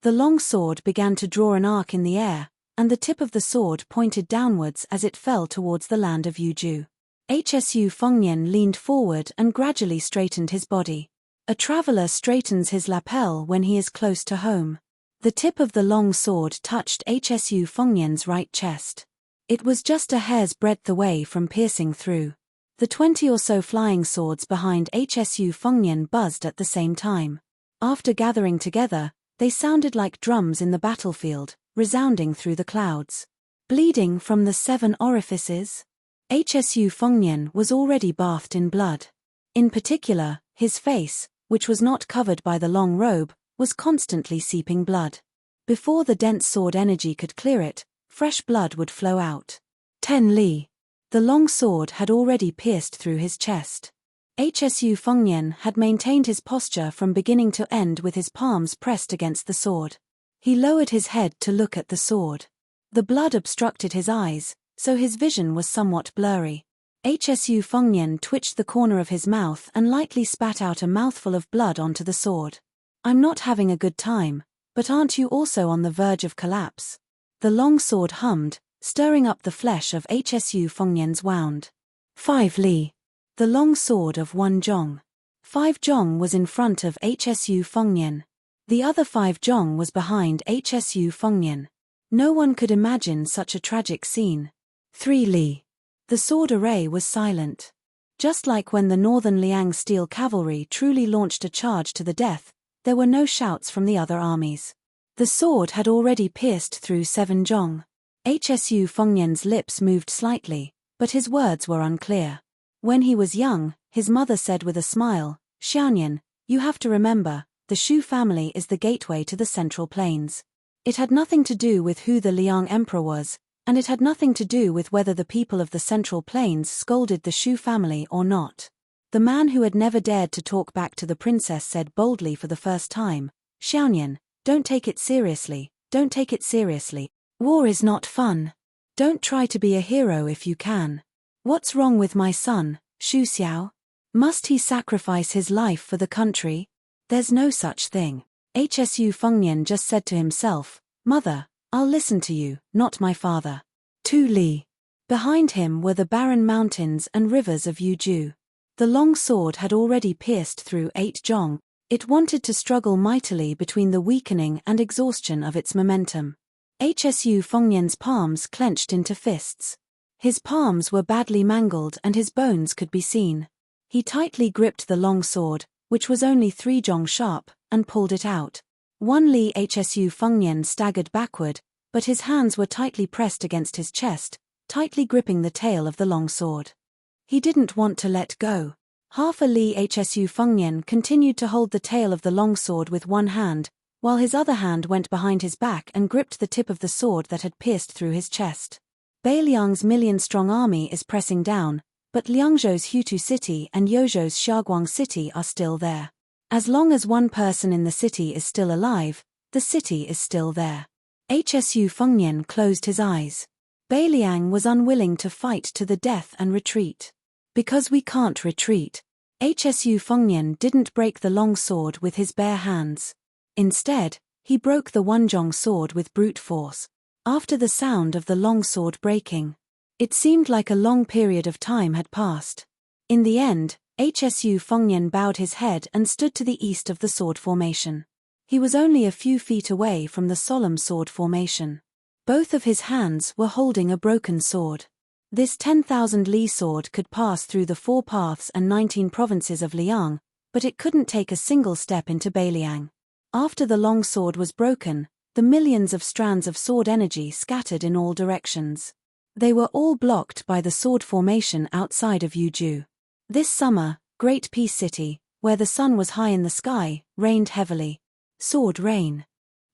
A: The long sword began to draw an arc in the air, and the tip of the sword pointed downwards as it fell towards the land of Yuju. Hsu Fengnian leaned forward and gradually straightened his body. A traveler straightens his lapel when he is close to home. The tip of the long sword touched Hsu Fengnian's right chest. It was just a hair's breadth away from piercing through. The 20 or so flying swords behind Hsu Fengnian buzzed at the same time. After gathering together, they sounded like drums in the battlefield, resounding through the clouds. Bleeding from the 7 orifices? Hsu Fengnian was already bathed in blood. In particular, his face, which was not covered by the long robe, was constantly seeping blood. Before the dense sword energy could clear it, fresh blood would flow out. 10 li. The long sword had already pierced through his chest. Hsu Fengnian had maintained his posture from beginning to end with his palms pressed against the sword. He lowered his head to look at the sword. The blood obstructed his eyes, so his vision was somewhat blurry. Hsu Fengnian twitched the corner of his mouth and lightly spat out a mouthful of blood onto the sword. "I'm not having a good time, but aren't you also on the verge of collapse?" The long sword hummed, stirring up the flesh of Hsu Fengnian's wound. 5 li. The long sword of 1 zhong. 5 zhong was in front of Hsu Fengnian. The other 5 zhong was behind Hsu Fengnian. No one could imagine such a tragic scene. 3 li. The sword array was silent. Just like when the Northern Liang Steel Cavalry truly launched a charge to the death, there were no shouts from the other armies. The sword had already pierced through 7 zhong. Hsu Fengnian's lips moved slightly, but his words were unclear. When he was young, his mother said with a smile, "Xianyan, you have to remember, the Shu family is the gateway to the Central Plains." It had nothing to do with who the Liang emperor was, and it had nothing to do with whether the people of the Central Plains scolded the Shu family or not. The man who had never dared to talk back to the princess said boldly for the first time, "Xianyan, don't take it seriously, don't take it seriously. War is not fun. Don't try to be a hero if you can. What's wrong with my son, Xu Xiao? Must he sacrifice his life for the country? There's no such thing." Hsu Fengnian just said to himself, "Mother, I'll listen to you, not my father." 2 li. Behind him were the barren mountains and rivers of Yuju. The long sword had already pierced through 8 zhong. It wanted to struggle mightily between the weakening and exhaustion of its momentum. Hsu Fengnian's palms clenched into fists. His palms were badly mangled and his bones could be seen. He tightly gripped the long sword, which was only 3 zhong sharp, and pulled it out. 1 li. Hsu Fengnian staggered backward, but his hands were tightly pressed against his chest, tightly gripping the tail of the long sword. He didn't want to let go. Half a li. Hsu Fengnian continued to hold the tail of the long sword with one hand, while his other hand went behind his back and gripped the tip of the sword that had pierced through his chest. Beiliang's million-strong army is pressing down, but Liangzhou's Hutu city and Yozhou's Xiaoguang city are still there. As long as one person in the city is still alive, the city is still there. Hsu Fengnian closed his eyes. Beiliang was unwilling to fight to the death and retreat. "Because we can't retreat." Hsu Fengnian didn't break the long sword with his bare hands. Instead, he broke the 1 zhong sword with brute force. After the sound of the long sword breaking, it seemed like a long period of time had passed. In the end, Hsu Fengnian bowed his head and stood to the east of the sword formation. He was only a few feet away from the solemn sword formation. Both of his hands were holding a broken sword. This 10,000 li sword could pass through the 4 paths and 19 provinces of Liang, but it couldn't take a single step into Beiliang. After the long sword was broken, the millions of strands of sword energy scattered in all directions. They were all blocked by the sword formation outside of Yuju. This summer, Great Peace City, where the sun was high in the sky, rained heavily. Sword Rain.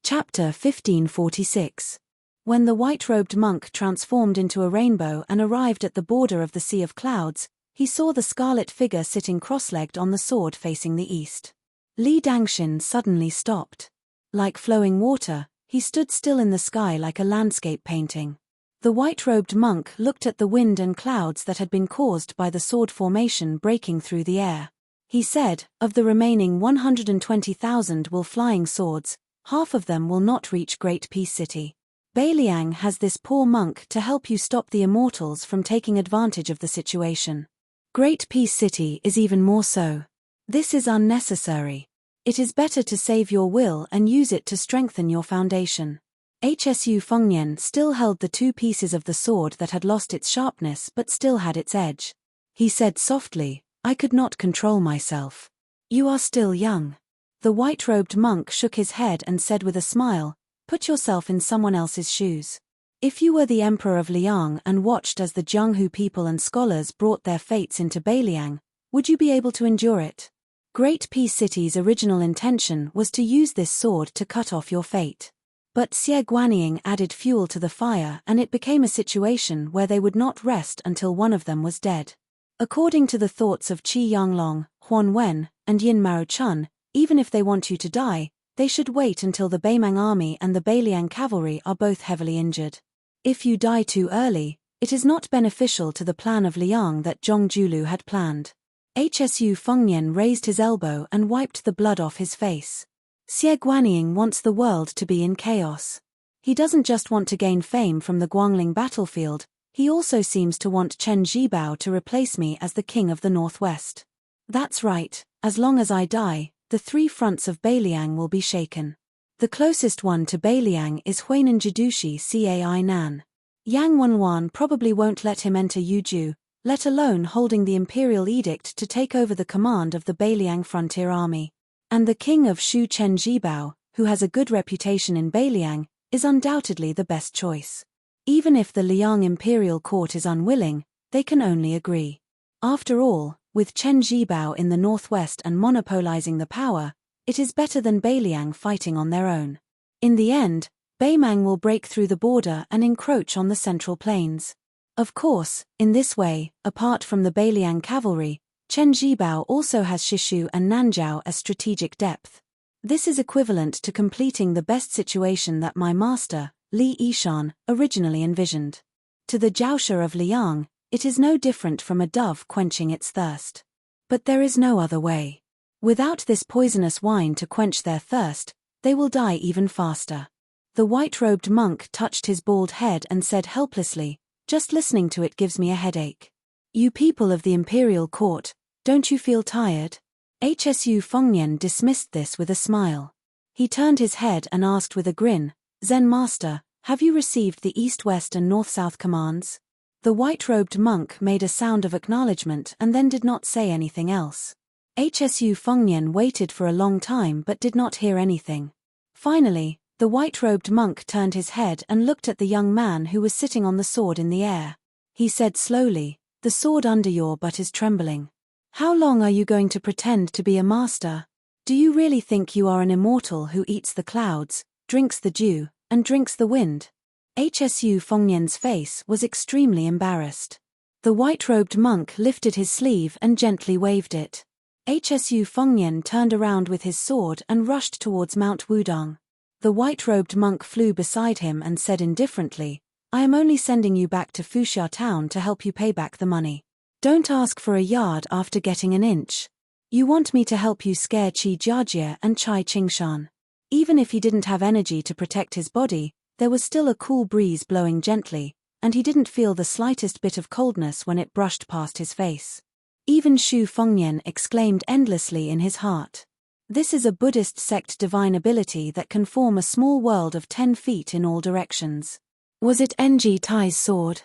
A: Chapter 1546. When the white-robed monk transformed into a rainbow and arrived at the border of the Sea of Clouds, he saw the scarlet figure sitting cross-legged on the sword facing the east. Li Dangxin suddenly stopped. Like flowing water, he stood still in the sky like a landscape painting. The white-robed monk looked at the wind and clouds that had been caused by the sword formation breaking through the air. He said, "Of the remaining 120,000 flying swords, half of them will not reach Great Peace City. Beiliang has this poor monk to help you stop the immortals from taking advantage of the situation. Great Peace City is even more so. This is unnecessary. It is better to save your will and use it to strengthen your foundation." Hsu Fengnian still held the 2 pieces of the sword that had lost its sharpness but still had its edge. He said softly, "I could not control myself." "You are still young." The white-robed monk shook his head and said with a smile, "Put yourself in someone else's shoes. If you were the emperor of Liang and watched as the Jianghu people and scholars brought their fates into Beiliang, would you be able to endure it? Great Peace City's original intention was to use this sword to cut off your fate. But Xie Guaniying added fuel to the fire and it became a situation where they would not rest until one of them was dead. According to the thoughts of Qi Yanglong, Huan Wen, and Yin Mao Chun, even if they want you to die, they should wait until the Beimang army and the Beiliang cavalry are both heavily injured. If you die too early, it is not beneficial to the plan of Liang that Zhong Julu had planned. Hsu Fengnian raised his elbow and wiped the blood off his face. Xie Guaniying wants the world to be in chaos. He doesn't just want to gain fame from the Guangling battlefield, he also seems to want Chen Zhibao to replace me as the king of the Northwest. That's right, as long as I die, the three fronts of Beiliang will be shaken. The closest one to Beiliang is Huainan Jidushi Cai Nan. Yang Wenwan probably won't let him enter Yuzhou, let alone holding the imperial edict to take over the command of the Beiliang frontier army. And the king of Shu Chen Zhibao, who has a good reputation in Beiliang, is undoubtedly the best choice. Even if the Liang imperial court is unwilling, they can only agree. After all, with Chen Zhibao in the northwest and monopolizing the power, it is better than Beiliang fighting on their own. In the end, Beimang will break through the border and encroach on the central plains. Of course, in this way, apart from the Beiliang cavalry, Chen Zhibao also has Shishu and Nanzhao as strategic depth. This is equivalent to completing the best situation that my master, Li Yishan, originally envisioned. To the Jiaosha of Liang, it is no different from a dove quenching its thirst. But there is no other way. Without this poisonous wine to quench their thirst, they will die even faster. The white-robed monk touched his bald head and said helplessly, "Just listening to it gives me a headache. You people of the imperial court, don't you feel tired?" Hsu Fengnian dismissed this with a smile. He turned his head and asked with a grin, "Zen Master, have you received the east-west and north-south commands?" The white-robed monk made a sound of acknowledgement and then did not say anything else. Hsu Fengnian waited for a long time but did not hear anything. Finally, the white-robed monk turned his head and looked at the young man who was sitting on the sword in the air. He said slowly, "The sword under your butt is trembling. How long are you going to pretend to be a master? Do you really think you are an immortal who eats the clouds, drinks the dew, and drinks the wind?" Hsu Fengnian's face was extremely embarrassed. The white-robed monk lifted his sleeve and gently waved it. Hsu Fengnian turned around with his sword and rushed towards Mount Wudong. The white-robed monk flew beside him and said indifferently, "I am only sending you back to Fuxia town to help you pay back the money. Don't ask for a yard after getting an inch. You want me to help you scare Qi Jiajie and Chai Qingshan." Even if he didn't have energy to protect his body, there was still a cool breeze blowing gently, and he didn't feel the slightest bit of coldness when it brushed past his face. Even Xu Fengnian exclaimed endlessly in his heart. This is a Buddhist sect divine ability that can form a small world of 10 feet in all directions. Was it Enji Tai's sword?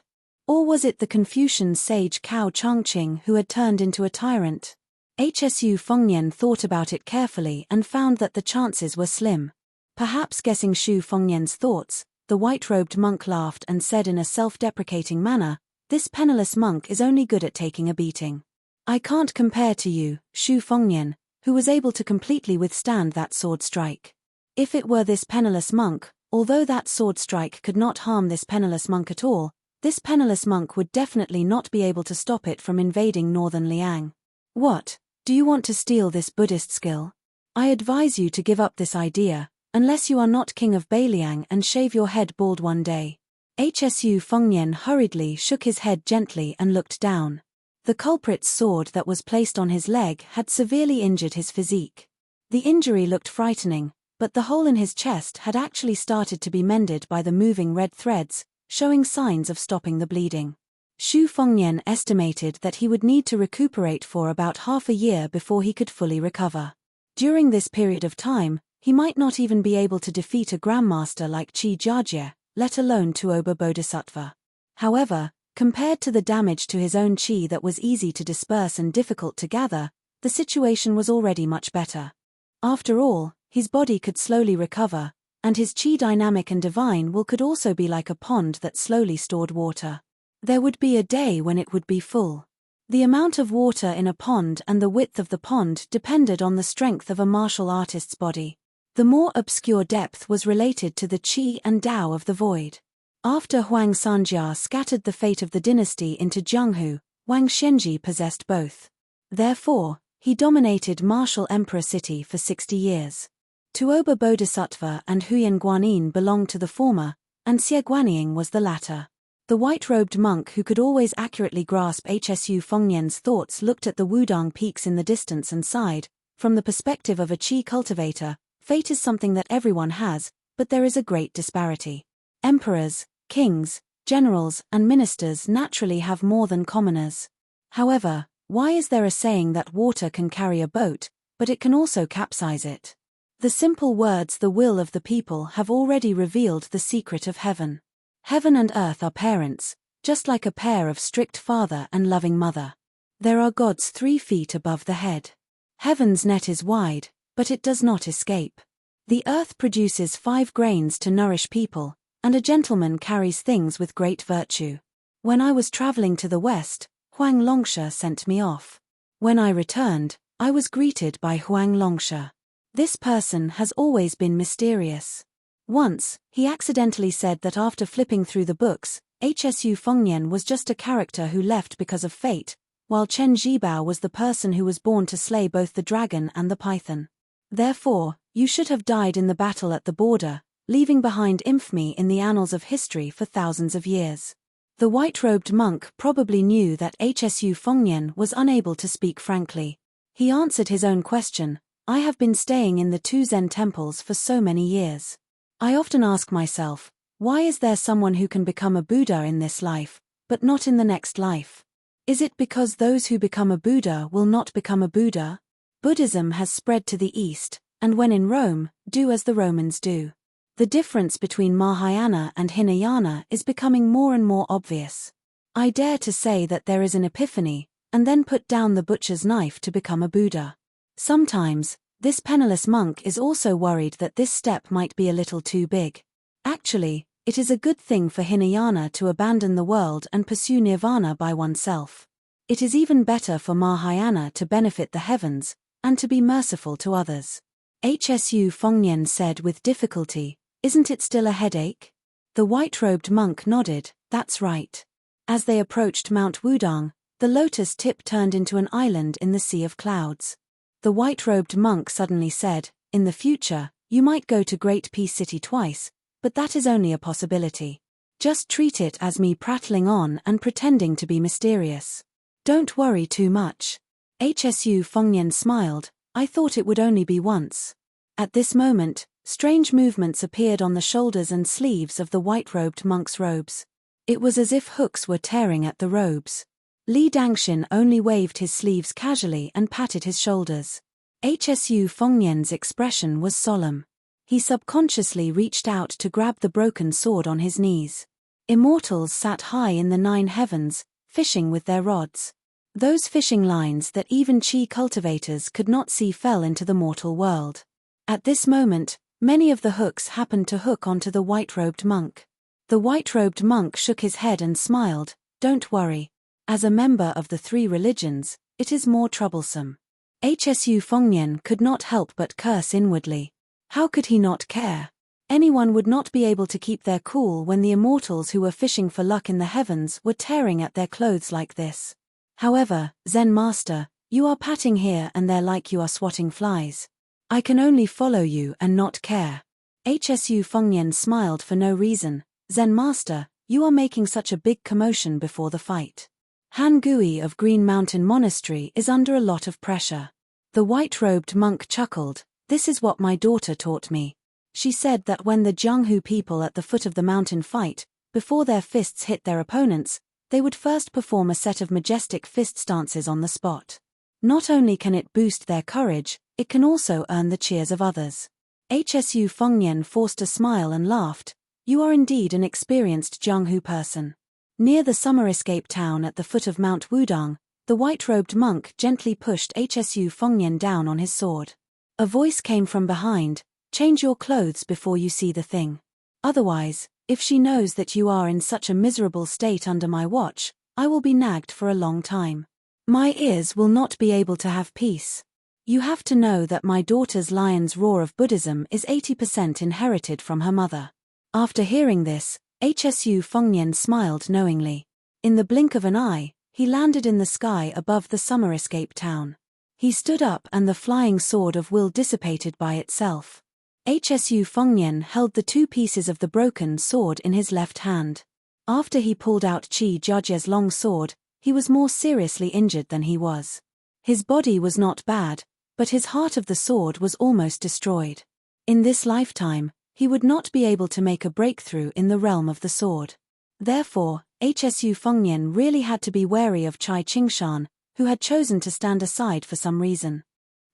A: Or was it the Confucian sage Cao Chongqing who had turned into a tyrant? Hsu Fengnian thought about it carefully and found that the chances were slim. Perhaps guessing Xu Fengnian's thoughts, the white-robed monk laughed and said in a self-deprecating manner, "This penniless monk is only good at taking a beating. I can't compare to you, Xu Fengnian, who was able to completely withstand that sword strike. If it were this penniless monk, although that sword strike could not harm this penniless monk at all, this penniless monk would definitely not be able to stop it from invading northern Liang. What, do you want to steal this Buddhist skill? I advise you to give up this idea, unless you are not king of Beiliang and shave your head bald one day." Hsu Fengnian hurriedly shook his head gently and looked down. The culprit's sword that was placed on his leg had severely injured his physique. The injury looked frightening, but the hole in his chest had actually started to be mended by the moving red threads, showing signs of stopping the bleeding. Xu Fengnian estimated that he would need to recuperate for about half a year before he could fully recover. During this period of time, he might not even be able to defeat a grandmaster like Qi Jiajie, let alone Tuoba Bodhisattva. However, compared to the damage to his own qi that was easy to disperse and difficult to gather, the situation was already much better. After all, his body could slowly recover, and his qi dynamic and divine will could also be like a pond that slowly stored water. There would be a day when it would be full. The amount of water in a pond and the width of the pond depended on the strength of a martial artist's body. The more obscure depth was related to the qi and Tao of the void. After Huang Sanjia scattered the fate of the dynasty into Jianghu, Wang Xianji possessed both. Therefore, he dominated martial emperor city for 60 years. Tuoba Bodhisattva and Huyan Guanyin belonged to the former, and Xie Guanyin was the latter. The white-robed monk who could always accurately grasp Hsu Fengnian's thoughts looked at the Wudang peaks in the distance and sighed. From the perspective of a qi cultivator, fate is something that everyone has, but there is a great disparity. Emperors, kings, generals, and ministers naturally have more than commoners. However, why is there a saying that water can carry a boat, but it can also capsize it? The simple words "the will of the people" have already revealed the secret of heaven. Heaven and earth are parents, just like a pair of strict father and loving mother. There are gods 3 feet above the head. Heaven's net is wide, but it does not escape. The earth produces 5 grains to nourish people, and a gentleman carries things with great virtue. When I was traveling to the west, Huang Longsha sent me off. When I returned, I was greeted by Huang Longsha. This person has always been mysterious. Once, he accidentally said that after flipping through the books, Hsu Fengnian was just a character who left because of fate, while Chen Zhibao was the person who was born to slay both the dragon and the python. Therefore, you should have died in the battle at the border, leaving behind infamy in the annals of history for thousands of years. The white-robed monk probably knew that Hsu Fengnian was unable to speak frankly. He answered his own question: I have been staying in the 2 Zen temples for so many years. I often ask myself, why is there someone who can become a Buddha in this life, but not in the next life? Is it because those who become a Buddha will not become a Buddha? Buddhism has spread to the east, and when in Rome, do as the Romans do. The difference between Mahayana and Hinayana is becoming more and more obvious. I dare to say that there is an epiphany, and then put down the butcher's knife to become a Buddha. Sometimes, this penniless monk is also worried that this step might be a little too big. Actually, it is a good thing for Hinayana to abandon the world and pursue nirvana by oneself. It is even better for Mahayana to benefit the heavens, and to be merciful to others. Hsu Fengnian said with difficulty, "Isn't it still a headache?" The white-robed monk nodded, "That's right." As they approached Mount Wudang, the lotus tip turned into an island in the sea of clouds. The white-robed monk suddenly said, "In the future, you might go to Great Peace City twice, but that is only a possibility. Just treat it as me prattling on and pretending to be mysterious. Don't worry too much." Hsu Fengnian smiled, "I thought it would only be once." At this moment, strange movements appeared on the shoulders and sleeves of the white-robed monk's robes. It was as if hooks were tearing at the robes. Li Dangxin only waved his sleeves casually and patted his shoulders. Hsu Fengnian's expression was solemn. He subconsciously reached out to grab the broken sword on his knees. Immortals sat high in the 9 heavens, fishing with their rods. Those fishing lines that even qi cultivators could not see fell into the mortal world. At this moment, many of the hooks happened to hook onto the white-robed monk. The white-robed monk shook his head and smiled, "Don't worry. As a member of the 3 religions, it is more troublesome." Hsu Fengnian could not help but curse inwardly. How could he not care? Anyone would not be able to keep their cool when the immortals who were fishing for luck in the heavens were tearing at their clothes like this. However, Zen Master, you are patting here and there like you are swatting flies. I can only follow you and not care. Hsu Fengnian smiled for no reason. Zen Master, you are making such a big commotion before the fight. Han Gui of Green Mountain Monastery is under a lot of pressure. The white-robed monk chuckled, "This is what my daughter taught me. She said that when the Jianghu people at the foot of the mountain fight, before their fists hit their opponents, they would first perform a set of majestic fist stances on the spot. Not only can it boost their courage, it can also earn the cheers of others." Hsu Fengnian forced a smile and laughed, "You are indeed an experienced Jianghu person." Near the summer escape town at the foot of Mount Wudang, the white-robed monk gently pushed Hsu Fengnian down on his sword. A voice came from behind, "Change your clothes before you see the thing. Otherwise, if she knows that you are in such a miserable state under my watch, I will be nagged for a long time. My ears will not be able to have peace. You have to know that my daughter's lion's roar of Buddhism is 80% inherited from her mother." After hearing this, Hsu Fengnian smiled knowingly. In the blink of an eye, he landed in the sky above the summer escape town. He stood up and the flying sword of will dissipated by itself. Hsu Fengnian held the two pieces of the broken sword in his left hand. After he pulled out Qi Jiajie's long sword, he was more seriously injured than he was. His body was not bad, but his heart of the sword was almost destroyed. In this lifetime, he would not be able to make a breakthrough in the realm of the sword. Therefore, Hsu Fengnian really had to be wary of Chai Qingshan, who had chosen to stand aside for some reason.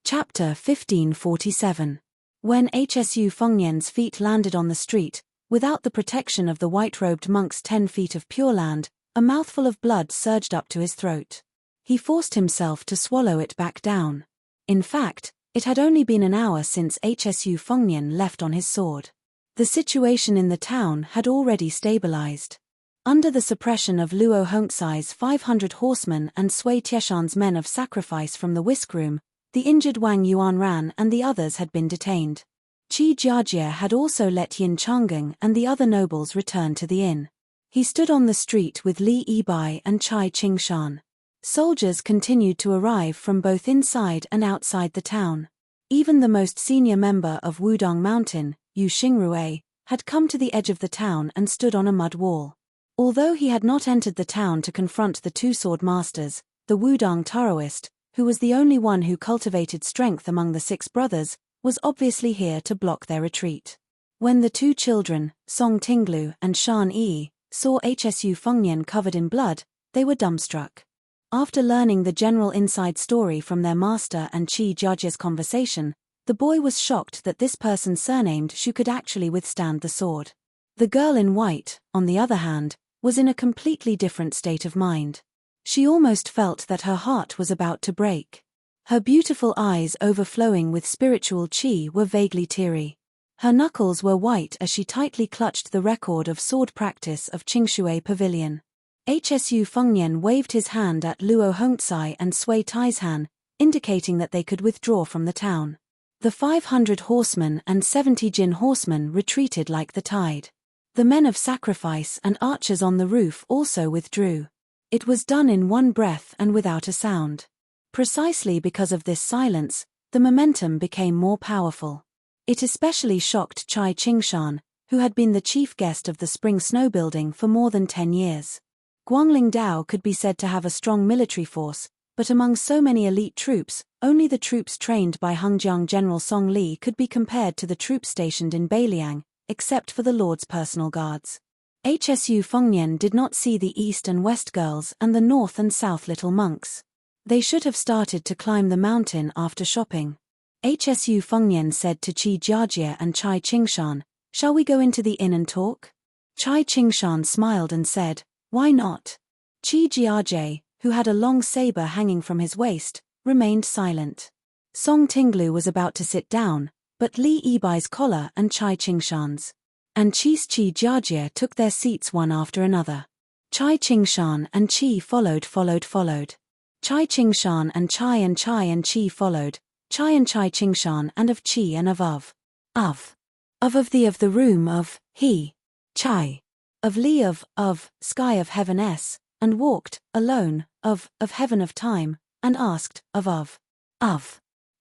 A: Chapter 1547. When Hsu Fengnian's feet landed on the street, without the protection of the white-robed monk's 10 feet of Pure Land, a mouthful of blood surged up to his throat. He forced himself to swallow it back down. In fact, it had only been an hour since Hsu Fengnian left on his sword. The situation in the town had already stabilized. Under the suppression of Luo Hongcai's 500 horsemen and Sui Tieshan's men of sacrifice from the whisk room, the injured Wang Yuanran and the others had been detained. Qi Jiajie had also let Yin Changeng and the other nobles return to the inn. He stood on the street with Li Yibai and Chai Qingshan. Soldiers continued to arrive from both inside and outside the town. Even the most senior member of Wudong Mountain, Yu Xingrui, had come to the edge of the town and stood on a mud wall. Although he had not entered the town to confront the two sword masters, the Wudong Taoist, who was the only one who cultivated strength among the 6 brothers, was obviously here to block their retreat. When the two children, Song Tinglu and Shan Yi, saw Hsu Fengnian covered in blood, they were dumbstruck. After learning the general inside story from their master and Qi Jiajie's conversation, the boy was shocked that this person surnamed Shu could actually withstand the sword. The girl in white, on the other hand, was in a completely different state of mind. She almost felt that her heart was about to break. Her beautiful eyes overflowing with spiritual qi were vaguely teary. Her knuckles were white as she tightly clutched the record of sword practice of Qingshui Pavilion. Hsu Fengnian waved his hand at Luo Hongcai and Sui Taishan, indicating that they could withdraw from the town. The 500 horsemen and 70 Jin horsemen retreated like the tide. The men of sacrifice and archers on the roof also withdrew. It was done in one breath and without a sound. Precisely because of this silence, the momentum became more powerful. It especially shocked Chai Qingshan, who had been the chief guest of the spring snowbuilding for more than 10 years. Guangling Dao could be said to have a strong military force, but among so many elite troops, only the troops trained by Hengjiang General Song Li could be compared to the troops stationed in Beiliang, except for the Lord's personal guards. Hsu Fengnian did not see the east and west girls and the north and south little monks. They should have started to climb the mountain after shopping. Hsu Fengnian said to Qi Jiajie and Chai Qingshan, "Shall we go into the inn and talk?" Chai Qingshan smiled and said, "Why not?" Qi Jiajie, who had a long saber hanging from his waist, remained silent. Song Tinglu was about to sit down, but Li Yibai's collar and Chai Qingshan's and Qi Jiajie took their seats one after another. Chai Qingshan and Qi followed. Chai Qingshan and Chai and Qi followed, Chai and Chai Qingshan and of Qi and of the room of he, Chai, of Li of sky of heaven s, and walked, alone, of heaven of time, and asked, of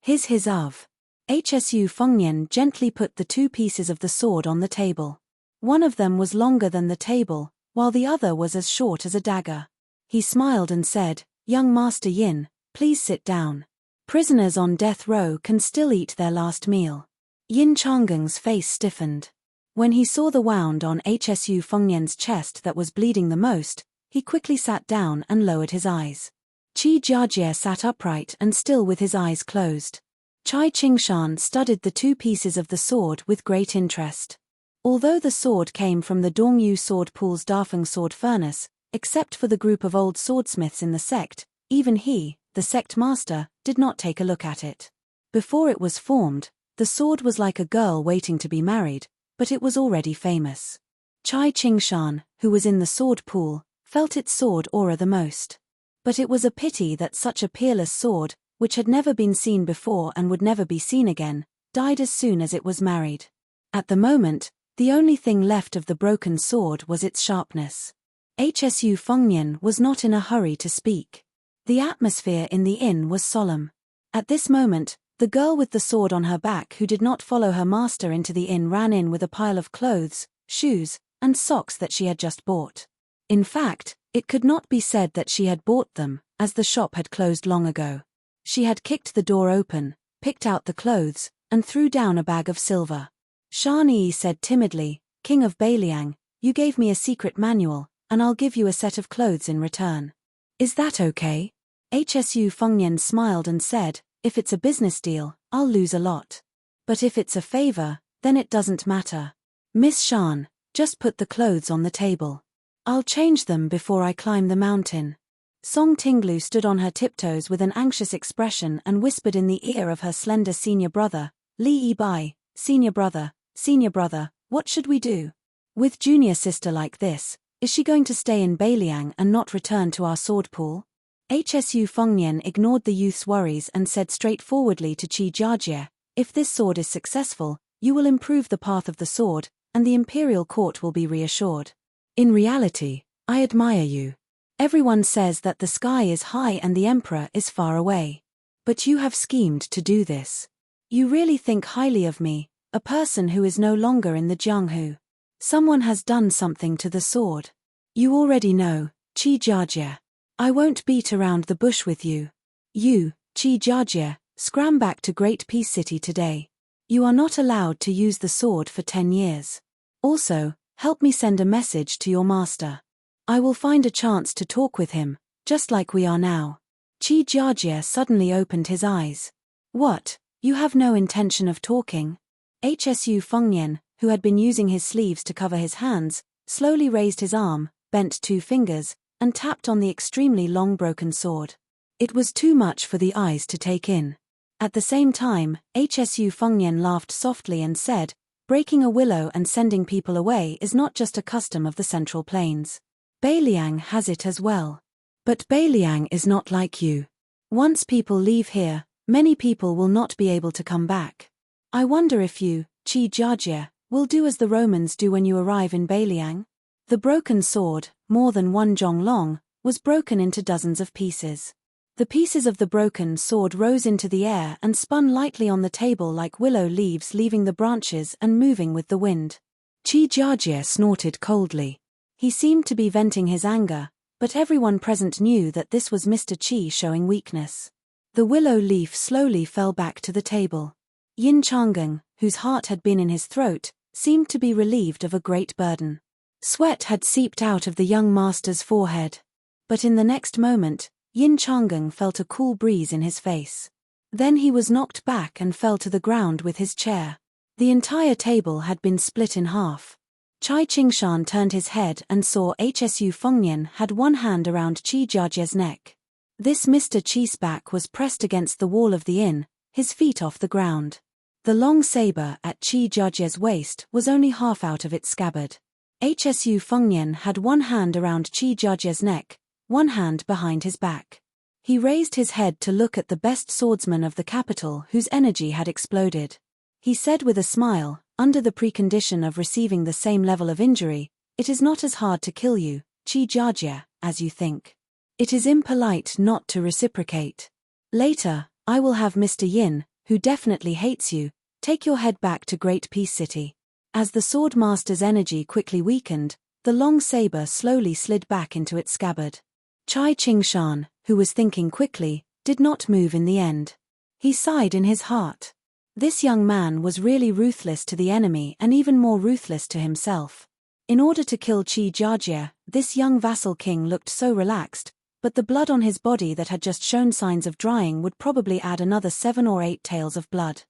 A: his of. Hsu Fengnian gently put the two pieces of the sword on the table. One of them was longer than the table, while the other was as short as a dagger. He smiled and said, "Young Master Yin, please sit down. Prisoners on death row can still eat their last meal." Yin Changgeng's face stiffened. When he saw the wound on Hsu Fengnian's chest that was bleeding the most, he quickly sat down and lowered his eyes. Qi Jiajie sat upright and still with his eyes closed. Chai Qingshan studied the two pieces of the sword with great interest. Although the sword came from the Dongyu Sword Pool's Dafeng sword furnace, except for the group of old swordsmiths in the sect, even he, the sect master, did not take a look at it. Before it was formed, the sword was like a girl waiting to be married, but it was already famous. Chai Qingshan, who was in the sword pool, felt its sword aura the most. But it was a pity that such a peerless sword, which had never been seen before and would never be seen again, died as soon as it was married. At the moment, the only thing left of the broken sword was its sharpness. Hsu Fengnian was not in a hurry to speak. The atmosphere in the inn was solemn. At this moment, the girl with the sword on her back who did not follow her master into the inn ran in with a pile of clothes, shoes, and socks that she had just bought. In fact, it could not be said that she had bought them, as the shop had closed long ago. She had kicked the door open, picked out the clothes, and threw down a bag of silver. Shan Yi said timidly, "King of Beiliang, you gave me a secret manual, and I'll give you a set of clothes in return. Is that okay?" Hsu Fengnian smiled and said, "If it's a business deal, I'll lose a lot. But if it's a favor, then it doesn't matter. Miss Shan, just put the clothes on the table. I'll change them before I climb the mountain." Song Tinglu stood on her tiptoes with an anxious expression and whispered in the ear of her slender senior brother, Li Yibai, "Senior brother, what should we do? With junior sister like this, is she going to stay in Beiliang and not return to our sword pool?" Hsu Fengnian ignored the youth's worries and said straightforwardly to Qi Jiajie, "If this sword is successful, you will improve the path of the sword, and the imperial court will be reassured. In reality, I admire you. Everyone says that the sky is high and the emperor is far away. But you have schemed to do this. You really think highly of me, a person who is no longer in the Jianghu. Someone has done something to the sword. You already know, Qi Jiajie. I won't beat around the bush with you. You, Qi Jiajie, scram back to Great Peace City today. You are not allowed to use the sword for 10 years. Also, help me send a message to your master. I will find a chance to talk with him, just like we are now." Qi Jiajie suddenly opened his eyes. "What, you have no intention of talking?" Hsu Fengnian, who had been using his sleeves to cover his hands, slowly raised his arm, bent 2 fingers, and tapped on the extremely long broken sword. It was too much for the eyes to take in. At the same time, Hsu Fengnian laughed softly and said, "Breaking a willow and sending people away is not just a custom of the Central Plains. Beiliang has it as well. But Beiliang is not like you. Once people leave here, many people will not be able to come back. I wonder if you, Qi Jiajie, will do as the Romans do when you arrive in Beiliang?" The broken sword, more than 1 zhong long, was broken into dozens of pieces. The pieces of the broken sword rose into the air and spun lightly on the table like willow leaves leaving the branches and moving with the wind. Qi Jiajie snorted coldly. He seemed to be venting his anger, but everyone present knew that this was Mr. Qi showing weakness. The willow leaf slowly fell back to the table. Enchanting, whose heart had been in his throat, seemed to be relieved of a great burden. Sweat had seeped out of the young master's forehead. But in the next moment, Enchanting felt a cool breeze in his face. Then he was knocked back and fell to the ground with his chair. The entire table had been split in half. Chai Qingshan turned his head and saw Hsu Fengnian had one hand around Qi Jiajie's neck. This Mr. Qi's back was pressed against the wall of the inn, his feet off the ground. The long saber at Qi Jiajie's waist was only half out of its scabbard. Hsu Fengnian had one hand around Qi Jiajie's neck, one hand behind his back. He raised his head to look at the best swordsman of the capital whose energy had exploded. He said with a smile, "Under the precondition of receiving the same level of injury, it is not as hard to kill you, Qi Jiajie, as you think. It is impolite not to reciprocate. Later, I will have Mr. Yin, who definitely hates you, take your head back to Great Peace City." As the sword master's energy quickly weakened, the long saber slowly slid back into its scabbard. Chai Qingshan, who was thinking quickly, did not move in the end. He sighed in his heart. This young man was really ruthless to the enemy and even more ruthless to himself. In order to kill Qi Jiajie, this young vassal king looked so relaxed, but the blood on his body that had just shown signs of drying would probably add another 7 or 8 tails of blood.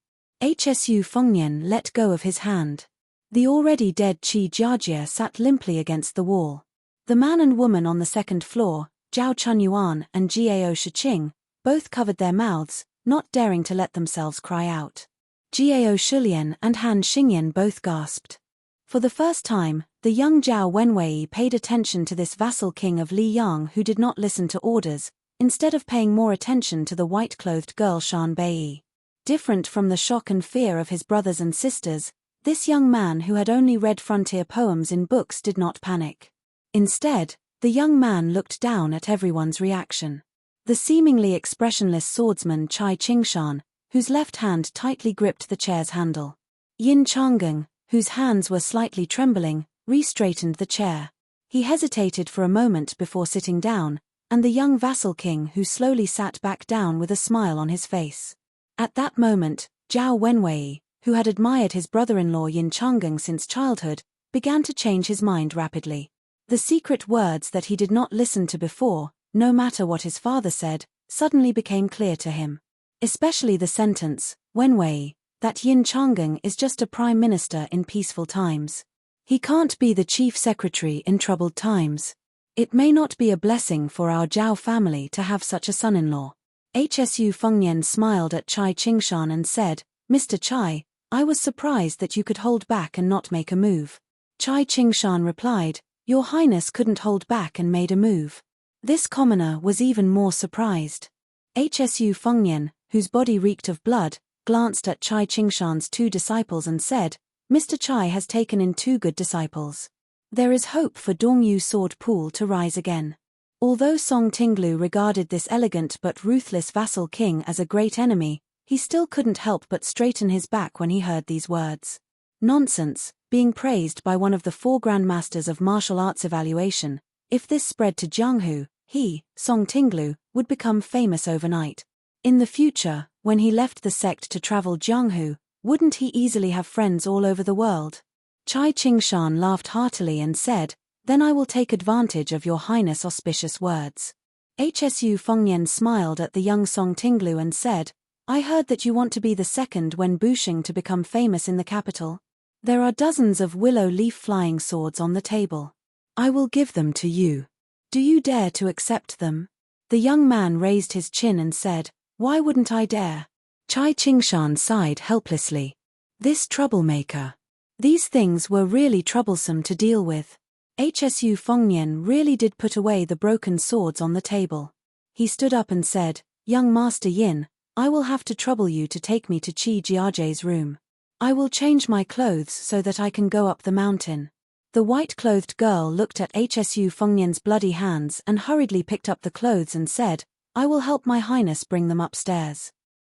A: Hsu Fengnian let go of his hand. The already dead Qi Jiajie sat limply against the wall. The man and woman on the second floor, Zhao Chunyuan and Jiao Shiqing, both covered their mouths, not daring to let themselves cry out. Jiao Shulian and Han Xingyan both gasped. For the first time, the young Zhao Wenwei paid attention to this vassal king of Liyang who did not listen to orders, instead of paying more attention to the white-clothed girl Shan Bei. Different from the shock and fear of his brothers and sisters, this young man who had only read frontier poems in books did not panic. Instead, The young man looked down at everyone's reaction. The seemingly expressionless swordsman Chai Qingshan, whose left hand tightly gripped the chair's handle. Yin Changeng, whose hands were slightly trembling, re-straightened the chair. He hesitated for a moment before sitting down, and the young vassal king who slowly sat back down with a smile on his face. At that moment, Zhao Wenwei, who had admired his brother-in-law Yin Changeng since childhood, began to change his mind rapidly. The secret words that he did not listen to before, no matter what his father said, suddenly became clear to him. Especially the sentence, Wenwei, that Yin Changeng is just a prime minister in peaceful times. He can't be the chief secretary in troubled times. It may not be a blessing for our Zhao family to have such a son-in-law. Hsu Fengnian smiled at Chai Qingshan and said, Mr. Chai, I was surprised that you could hold back and not make a move. Chai Qingshan replied, Your Highness couldn't hold back and made a move. This commoner was even more surprised. Hsu Fengnian, whose body reeked of blood, glanced at Chai Qingshan's 2 disciples and said, Mr. Chai has taken in 2 good disciples. There is hope for Dongyu Sword Pool to rise again. Although Song Tinglu regarded this elegant but ruthless vassal king as a great enemy, he still couldn't help but straighten his back when he heard these words. Nonsense, being praised by one of the 4 grandmasters of martial arts evaluation. If this spread to Jianghu, he, Song Tinglu, would become famous overnight. In the future, when he left the sect to travel Jianghu, wouldn't he easily have friends all over the world? Chai Qingshan laughed heartily and said, Then I will take advantage of your Highness' auspicious words. Hsu Fengnian smiled at the young Song Tinglu and said, I heard that you want to be the second Wen Busheng to become famous in the capital. There are dozens of willow leaf flying swords on the table. I will give them to you. Do you dare to accept them? The young man raised his chin and said, Why wouldn't I dare? Chai Qingshan sighed helplessly. This troublemaker. These things were really troublesome to deal with. Hsu Fengnian really did put away the broken swords on the table. He stood up and said, Young Master Yin, I will have to trouble you to take me to Qi Jiaje's room. I will change my clothes so that I can go up the mountain. The white-clothed girl looked at Hsu Fengnian's bloody hands and hurriedly picked up the clothes and said, I will help my Highness bring them upstairs.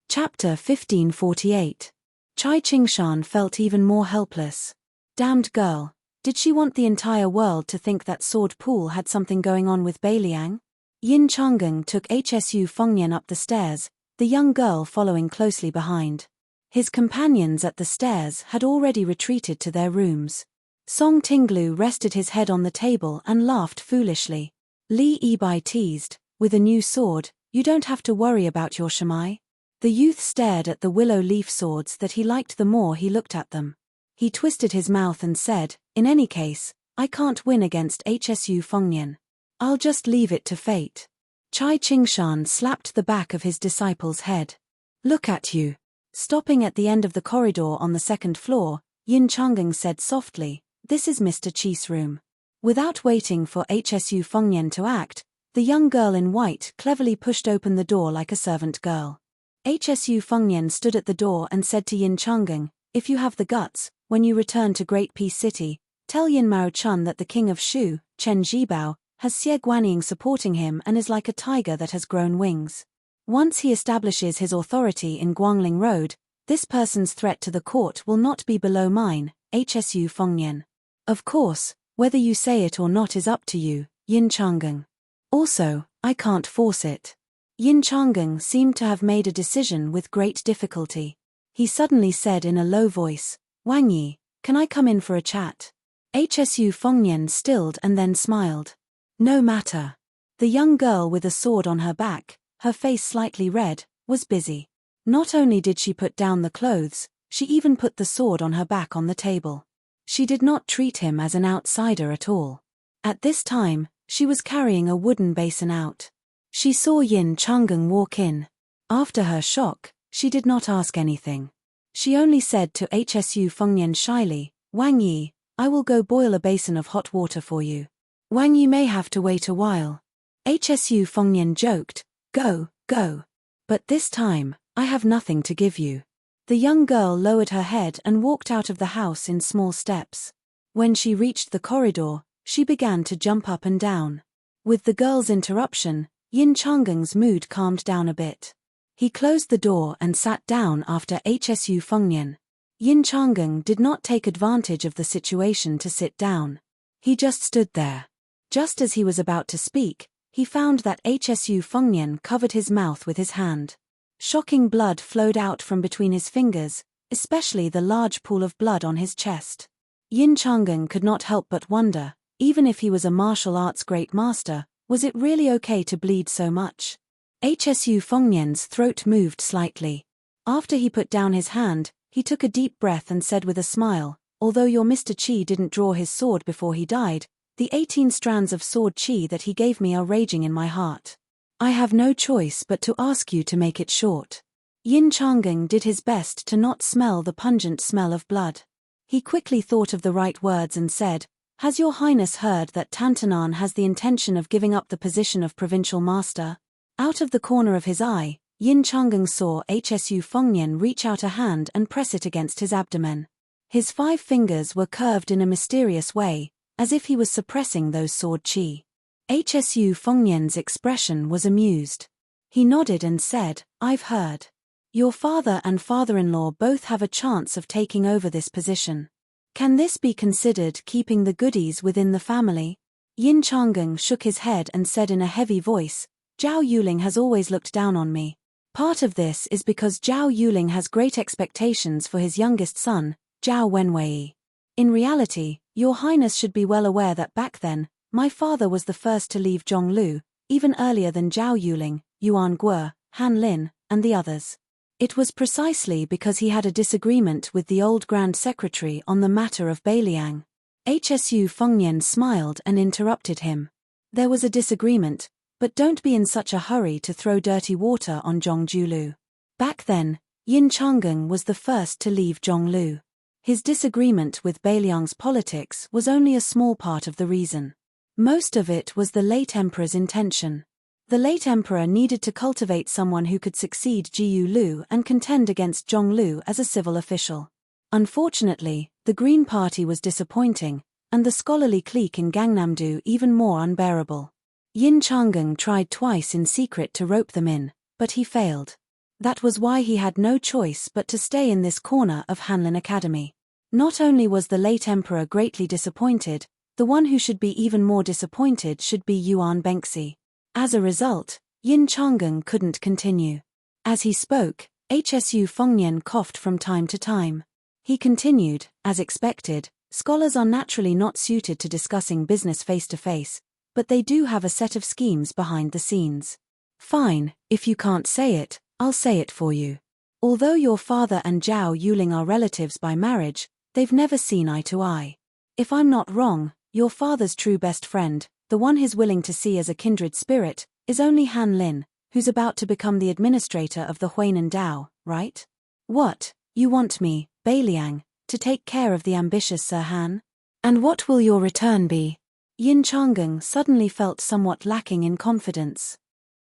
A: Chapter 1548. Chai Qingshan felt even more helpless. Damned girl, did she want the entire world to think that Sword Pool had something going on with Beiliang? Yin Changeng took Hsu Fengnian up the stairs, the young girl following closely behind. His companions at the stairs had already retreated to their rooms. Song Tinglu rested his head on the table and laughed foolishly. Li Yibai teased, with a new sword, you don't have to worry about your Shamai. The youth stared at the willow leaf swords that he liked the more he looked at them. He twisted his mouth and said, In any case, I can't win against Hsu Fengnian. I'll just leave it to fate. Chai Qingshan slapped the back of his disciple's head. Look at you. Stopping at the end of the corridor on the 2nd floor, Yin Changeng said softly, This is Mr. Qi's room. Without waiting for Hsu Fengnian to act, the young girl in white cleverly pushed open the door like a servant girl. Hsu Fengnian stood at the door and said to Yin Changeng, If you have the guts, when you return to Great Peace City, tell Yin Mao Chun that the king of Shu, Chen Zhibao, has Xie Guanying supporting him and is like a tiger that has grown wings. Once he establishes his authority in Guangling Road, this person's threat to the court will not be below mine, Hsu Fengnian. Of course, whether you say it or not is up to you, Yin Changeng. Also, I can't force it. Yin Changeng seemed to have made a decision with great difficulty. He suddenly said in a low voice, Wang Yi, can I come in for a chat? Hsu Fengnian stilled and then smiled. No matter. The young girl with a sword on her back, her face slightly red, was busy. Not only did she put down the clothes, she even put the sword on her back on the table. She did not treat him as an outsider at all. At this time, she was carrying a wooden basin out. She saw Yin Changeng walk in. After her shock, she did not ask anything. She only said to Hsu Fengnian shyly, Wang Yi, I will go boil a basin of hot water for you. Wang Yi may have to wait a while. Hsu Fengnian joked, Go, go. But this time, I have nothing to give you. The young girl lowered her head and walked out of the house in small steps. When she reached the corridor, she began to jump up and down. With the girl's interruption, Yin Changgeng's mood calmed down a bit. He closed the door and sat down after Hsu Fengnian. Yin Changgeng did not take advantage of the situation to sit down. He just stood there. Just as he was about to speak, he found that Hsu Fengnian covered his mouth with his hand. Shocking blood flowed out from between his fingers, especially the large pool of blood on his chest. Yin Changgeng could not help but wonder, even if he was a martial arts great master, was it really okay to bleed so much? Hsu Fengnian's throat moved slightly. After he put down his hand, he took a deep breath and said with a smile, "Although your Mr. Qi didn't draw his sword before he died, the 18 strands of sword qi that he gave me are raging in my heart. I have no choice but to ask you to make it short." Yin Changgeng did his best to not smell the pungent smell of blood. He quickly thought of the right words and said, "Has your highness heard that Tantanan has the intention of giving up the position of provincial master?" Out of the corner of his eye, Yin Changgeng saw Hsu Fengnian reach out a hand and press it against his abdomen. His 5 fingers were curved in a mysterious way, as if he was suppressing those sword qi. Hsu Fengnian's expression was amused. He nodded and said, "I've heard. Your father and father-in-law both have a chance of taking over this position. Can this be considered keeping the goodies within the family?" Yin Changgeng shook his head and said in a heavy voice, "Zhao Yuling has always looked down on me. Part of this is because Zhao Yuling has great expectations for his youngest son, Zhao Wenwei. In reality, your highness should be well aware that back then, my father was the first to leave Zhonglu, even earlier than Zhao Yuling, Yuan Guo, Han Lin, and the others. It was precisely because he had a disagreement with the old Grand Secretary on the matter of Beiliang." Hsu Fengnian smiled and interrupted him. "There was a disagreement, but don't be in such a hurry to throw dirty water on Zhongjulu. Back then, Yin Changgeng was the first to leave Zhonglu. His disagreement with Beiliang's politics was only a small part of the reason. Most of it was the late emperor's intention. The late emperor needed to cultivate someone who could succeed Jiyu Lu and contend against Zhonglu as a civil official. Unfortunately, the Green Party was disappointing, and the scholarly clique in Gangnam-do even more unbearable. Yin Changgeng tried twice in secret to rope them in, but he failed. That was why he had no choice but to stay in this corner of Hanlin Academy. Not only was the late emperor greatly disappointed, the one who should be even more disappointed should be Yuan Bengxi. As a result, Yin Changgeng couldn't continue. As he spoke, Hsu Fengnian coughed from time to time. He continued, "As expected, scholars are naturally not suited to discussing business face-to-face, but they do have a set of schemes behind the scenes. Fine, if you can't say it, I'll say it for you. Although your father and Zhao Yuling are relatives by marriage, they've never seen eye to eye. If I'm not wrong, your father's true best friend, the one he's willing to see as a kindred spirit, is only Han Lin, who's about to become the administrator of the Huainan Dao, right? What, you want me, Beiliang, to take care of the ambitious Sir Han? And what will your return be?" Yin Changgeng suddenly felt somewhat lacking in confidence.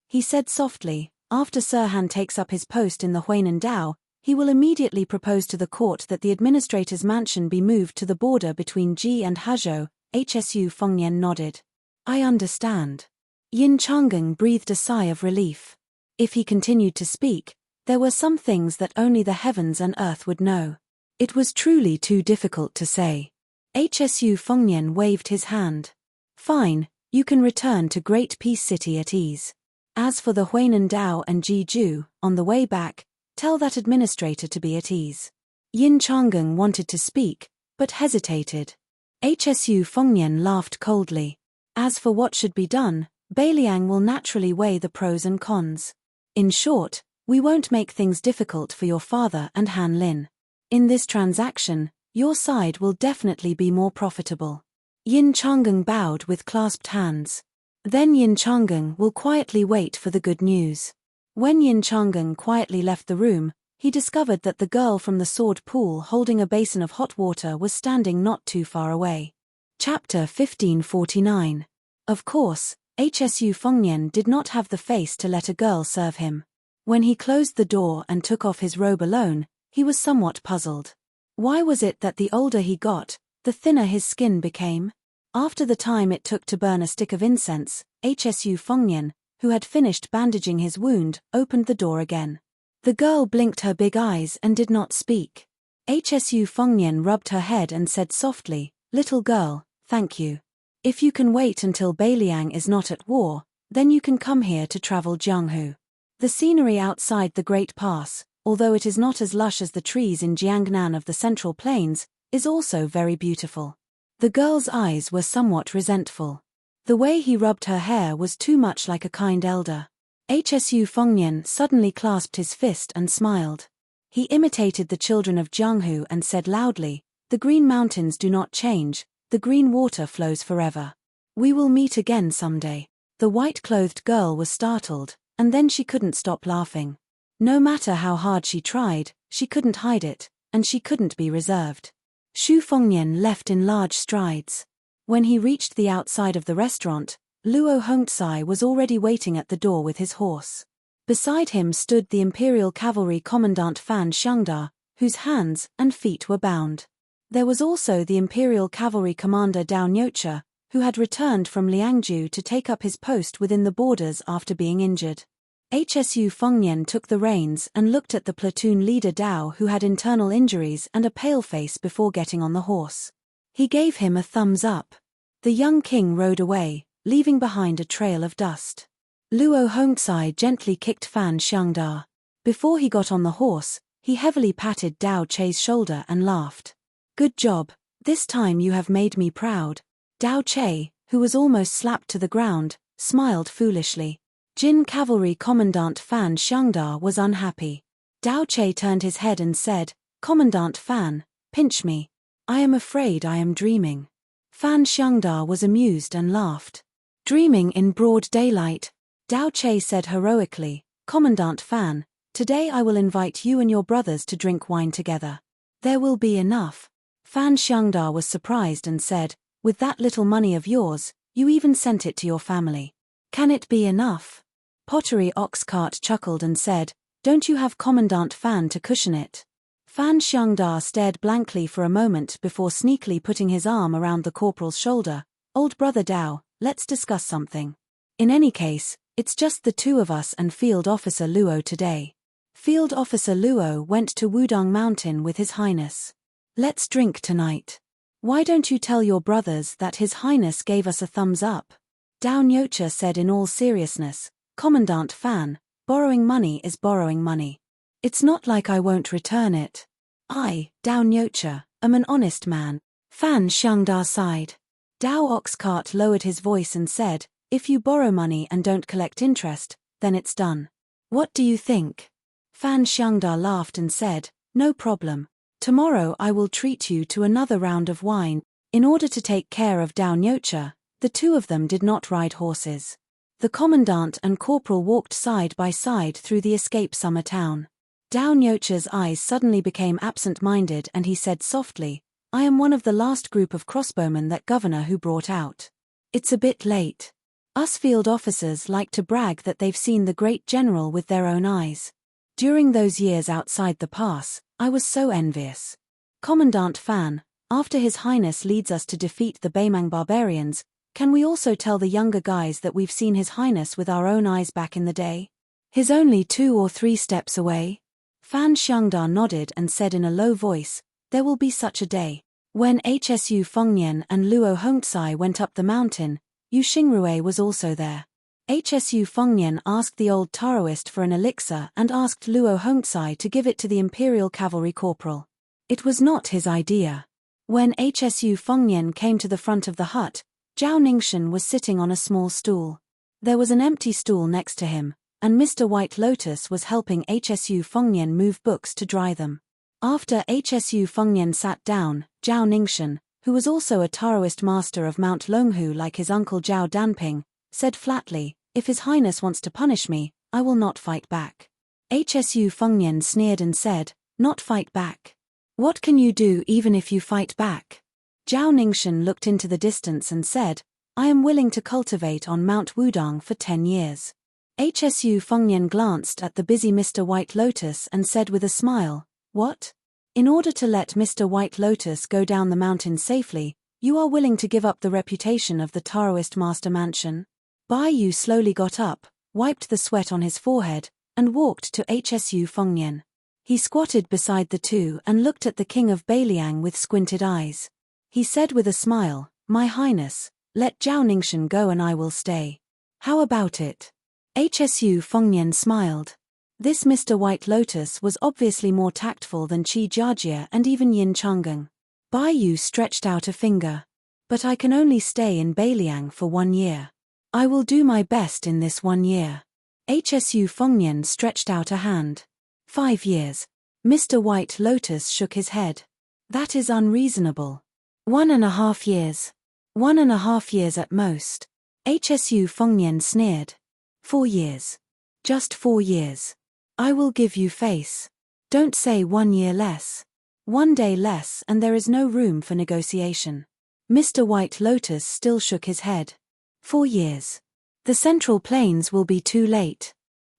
A: He said softly, "After Sir Han takes up his post in the Huainan Dao, he will immediately propose to the court that the administrator's mansion be moved to the border between Ji and Hazhou." Hsu Fengnian nodded. "I understand." Yin Changgeng breathed a sigh of relief. If he continued to speak, there were some things that only the heavens and earth would know. It was truly too difficult to say. Hsu Fengnian waved his hand. "Fine, you can return to Great Peace City at ease. As for the Huainan Dao and Jiju, on the way back, tell that administrator to be at ease." Yin Changgeng wanted to speak, but hesitated. Hsu Fengnian laughed coldly. "As for what should be done, Beiliang will naturally weigh the pros and cons. In short, we won't make things difficult for your father and Han Lin. In this transaction, your side will definitely be more profitable." Yin Changgeng bowed with clasped hands. Then Yin Changgeng will quietly wait for the good news. When Yin Changgeng quietly left the room, he discovered that the girl from the sword pool holding a basin of hot water was standing not too far away. Chapter 1549. Of course, Hsu Fengnian did not have the face to let a girl serve him. When he closed the door and took off his robe alone, he was somewhat puzzled. Why was it that the older he got, the thinner his skin became? After the time it took to burn a stick of incense, HSU Fengnian, who had finished bandaging his wound, opened the door again. The girl blinked her big eyes and did not speak. HSU Fengnian rubbed her head and said softly, "Little girl, thank you. If you can wait until Beiliang is not at war, then you can come here to travel Jianghu. The scenery outside the Great Pass, although it is not as lush as the trees in Jiangnan of the Central Plains, is also very beautiful." The girl's eyes were somewhat resentful. The way he rubbed her hair was too much like a kind elder. HSU Fengnian suddenly clasped his fist and smiled. He imitated the children of Jianghu and said loudly, "The green mountains do not change, the green water flows forever. We will meet again someday." The white-clothed girl was startled, and then she couldn't stop laughing. No matter how hard she tried, she couldn't hide it, and she couldn't be reserved. Xu Fengnian left in large strides. When he reached the outside of the restaurant, Luo Hongzai was already waiting at the door with his horse. Beside him stood the Imperial Cavalry Commandant Fan Xiangda, whose hands and feet were bound. There was also the Imperial Cavalry Commander Dao Nyocha, who had returned from Liangju to take up his post within the borders after being injured. HSU Fengnian took the reins and looked at the platoon leader Dao, who had internal injuries and a pale face, before getting on the horse. He gave him a thumbs up. The young king rode away, leaving behind a trail of dust. Luo Hongzai gently kicked Fan Xiangda. Before he got on the horse, he heavily patted Dao Che's shoulder and laughed. "Good job, this time you have made me proud." Dao Che, who was almost slapped to the ground, smiled foolishly. Jin Cavalry Commandant Fan Xiangda was unhappy. Dao Che turned his head and said, "Commandant Fan, pinch me. I am afraid I am dreaming." Fan Xiangda was amused and laughed. "Dreaming in broad daylight?" Dao Che said heroically, "Commandant Fan, today I will invite you and your brothers to drink wine together. There will be enough." Fan Xiangda was surprised and said, "With that little money of yours, you even sent it to your family. Can it be enough?" Pottery Oxcart chuckled and said, "Don't you have Commandant Fan to cushion it?" Fan Xiangda stared blankly for a moment before sneakily putting his arm around the corporal's shoulder. "Old brother Dao, let's discuss something. In any case, it's just the two of us and Field Officer Luo today." Field Officer Luo went to Wudong Mountain with His Highness. "Let's drink tonight. Why don't you tell your brothers that His Highness gave us a thumbs up?" Dao Nyocha said in all seriousness, "Commandant Fan, borrowing money is borrowing money. It's not like I won't return it. I, Dao Nyocha, am an honest man." Fan Xiangda sighed. Dao Oxcart lowered his voice and said, "If you borrow money and don't collect interest, then it's done. What do you think?" Fan Xiangda laughed and said, "No problem. Tomorrow I will treat you to another round of wine." In order to take care of Dao Nyocha, the two of them did not ride horses. The commandant and corporal walked side by side through the escape summer town. Dao Nyocha's eyes suddenly became absent-minded and he said softly, "I am one of the last group of crossbowmen that governor who brought out. It's a bit late. Us field officers like to brag that they've seen the great general with their own eyes. During those years outside the pass, I was so envious. Commandant Fan, after His Highness leads us to defeat the Beimang barbarians, can we also tell the younger guys that we've seen His Highness with our own eyes back in the day? He's only 2 or 3 steps away." Fan Xiangda nodded and said in a low voice, "There will be such a day." When HSU Fengnian and Luo Hongzai went up the mountain, Yu Xingrue was also there. HSU Fengnian asked the old Taoist for an elixir and asked Luo Hongzai to give it to the Imperial Cavalry Corporal. It was not his idea. When HSU Fengnian came to the front of the hut, Zhao Ningxian was sitting on a small stool. There was an empty stool next to him, and Mr. White Lotus was helping HSU Fengnian move books to dry them. After HSU Fengnian sat down, Zhao Ningxian, who was also a Taoist master of Mount Longhu like his uncle Zhao Danping, said flatly, "If His Highness wants to punish me, I will not fight back." HSU Fengnian sneered and said, "Not fight back? What can you do even if you fight back?" Zhao Ningxian looked into the distance and said, "I am willing to cultivate on Mount Wudong for 10 years. HSU Fengnian glanced at the busy Mr. White Lotus and said with a smile, "What? In order to let Mr. White Lotus go down the mountain safely, you are willing to give up the reputation of the Taoist Master Mansion?" Bai Yu slowly got up, wiped the sweat on his forehead, and walked to Hsu Fengnian. He squatted beside the two and looked at the king of Beiliang with squinted eyes. He said with a smile, "My Highness, let Zhao Ningxian go and I will stay. How about it?" Hsu Fengnian smiled. This Mr. White Lotus was obviously more tactful than Qi Jiajie and even Yin Chang'eng. Bai Yu stretched out a finger. "But I can only stay in Beiliang for 1 year. I will do my best in this 1 year." Hsu Fengnian stretched out a hand. 5 years. Mr. White Lotus shook his head. "That is unreasonable. 1.5 years. 1.5 years at most." Hsu Fengnian sneered. 4 years. Just 4 years. I will give you face. Don't say 1 year less. 1 day less and there is no room for negotiation. Mr. White Lotus still shook his head. 4 years. The Central Plains will be too late.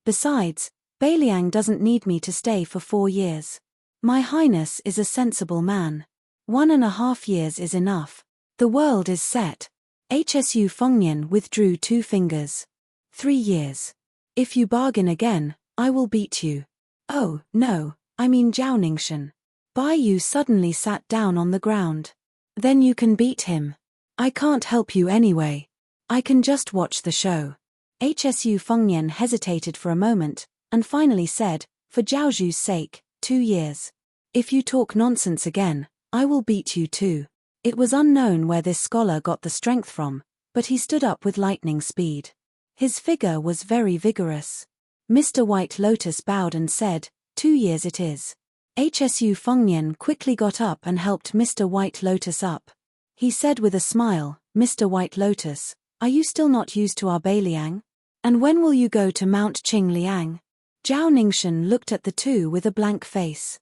A: Besides, Beiliang doesn't need me to stay for 4 years. My Highness is a sensible man. 1.5 years is enough. The world is set. Hsu Fengnian withdrew 2 fingers. 3 years. If you bargain again, I will beat you. Oh, no, I mean Zhao Ningxian. Bai Yu suddenly sat down on the ground. Then you can beat him. I can't help you anyway. I can just watch the show. Hsu Fengnian hesitated for a moment, and finally said, "For Zhaozhu's sake, 2 years. If you talk nonsense again, I will beat you too." It was unknown where this scholar got the strength from, but he stood up with lightning speed. His figure was very vigorous. Mr. White Lotus bowed and said, 2 years it is. Hsu Fengnian quickly got up and helped Mr. White Lotus up. He said with a smile, "Mr. White Lotus, are you still not used to our Beiliang? And when will you go to Mount Qingliang?" Zhao Ningxian looked at the two with a blank face.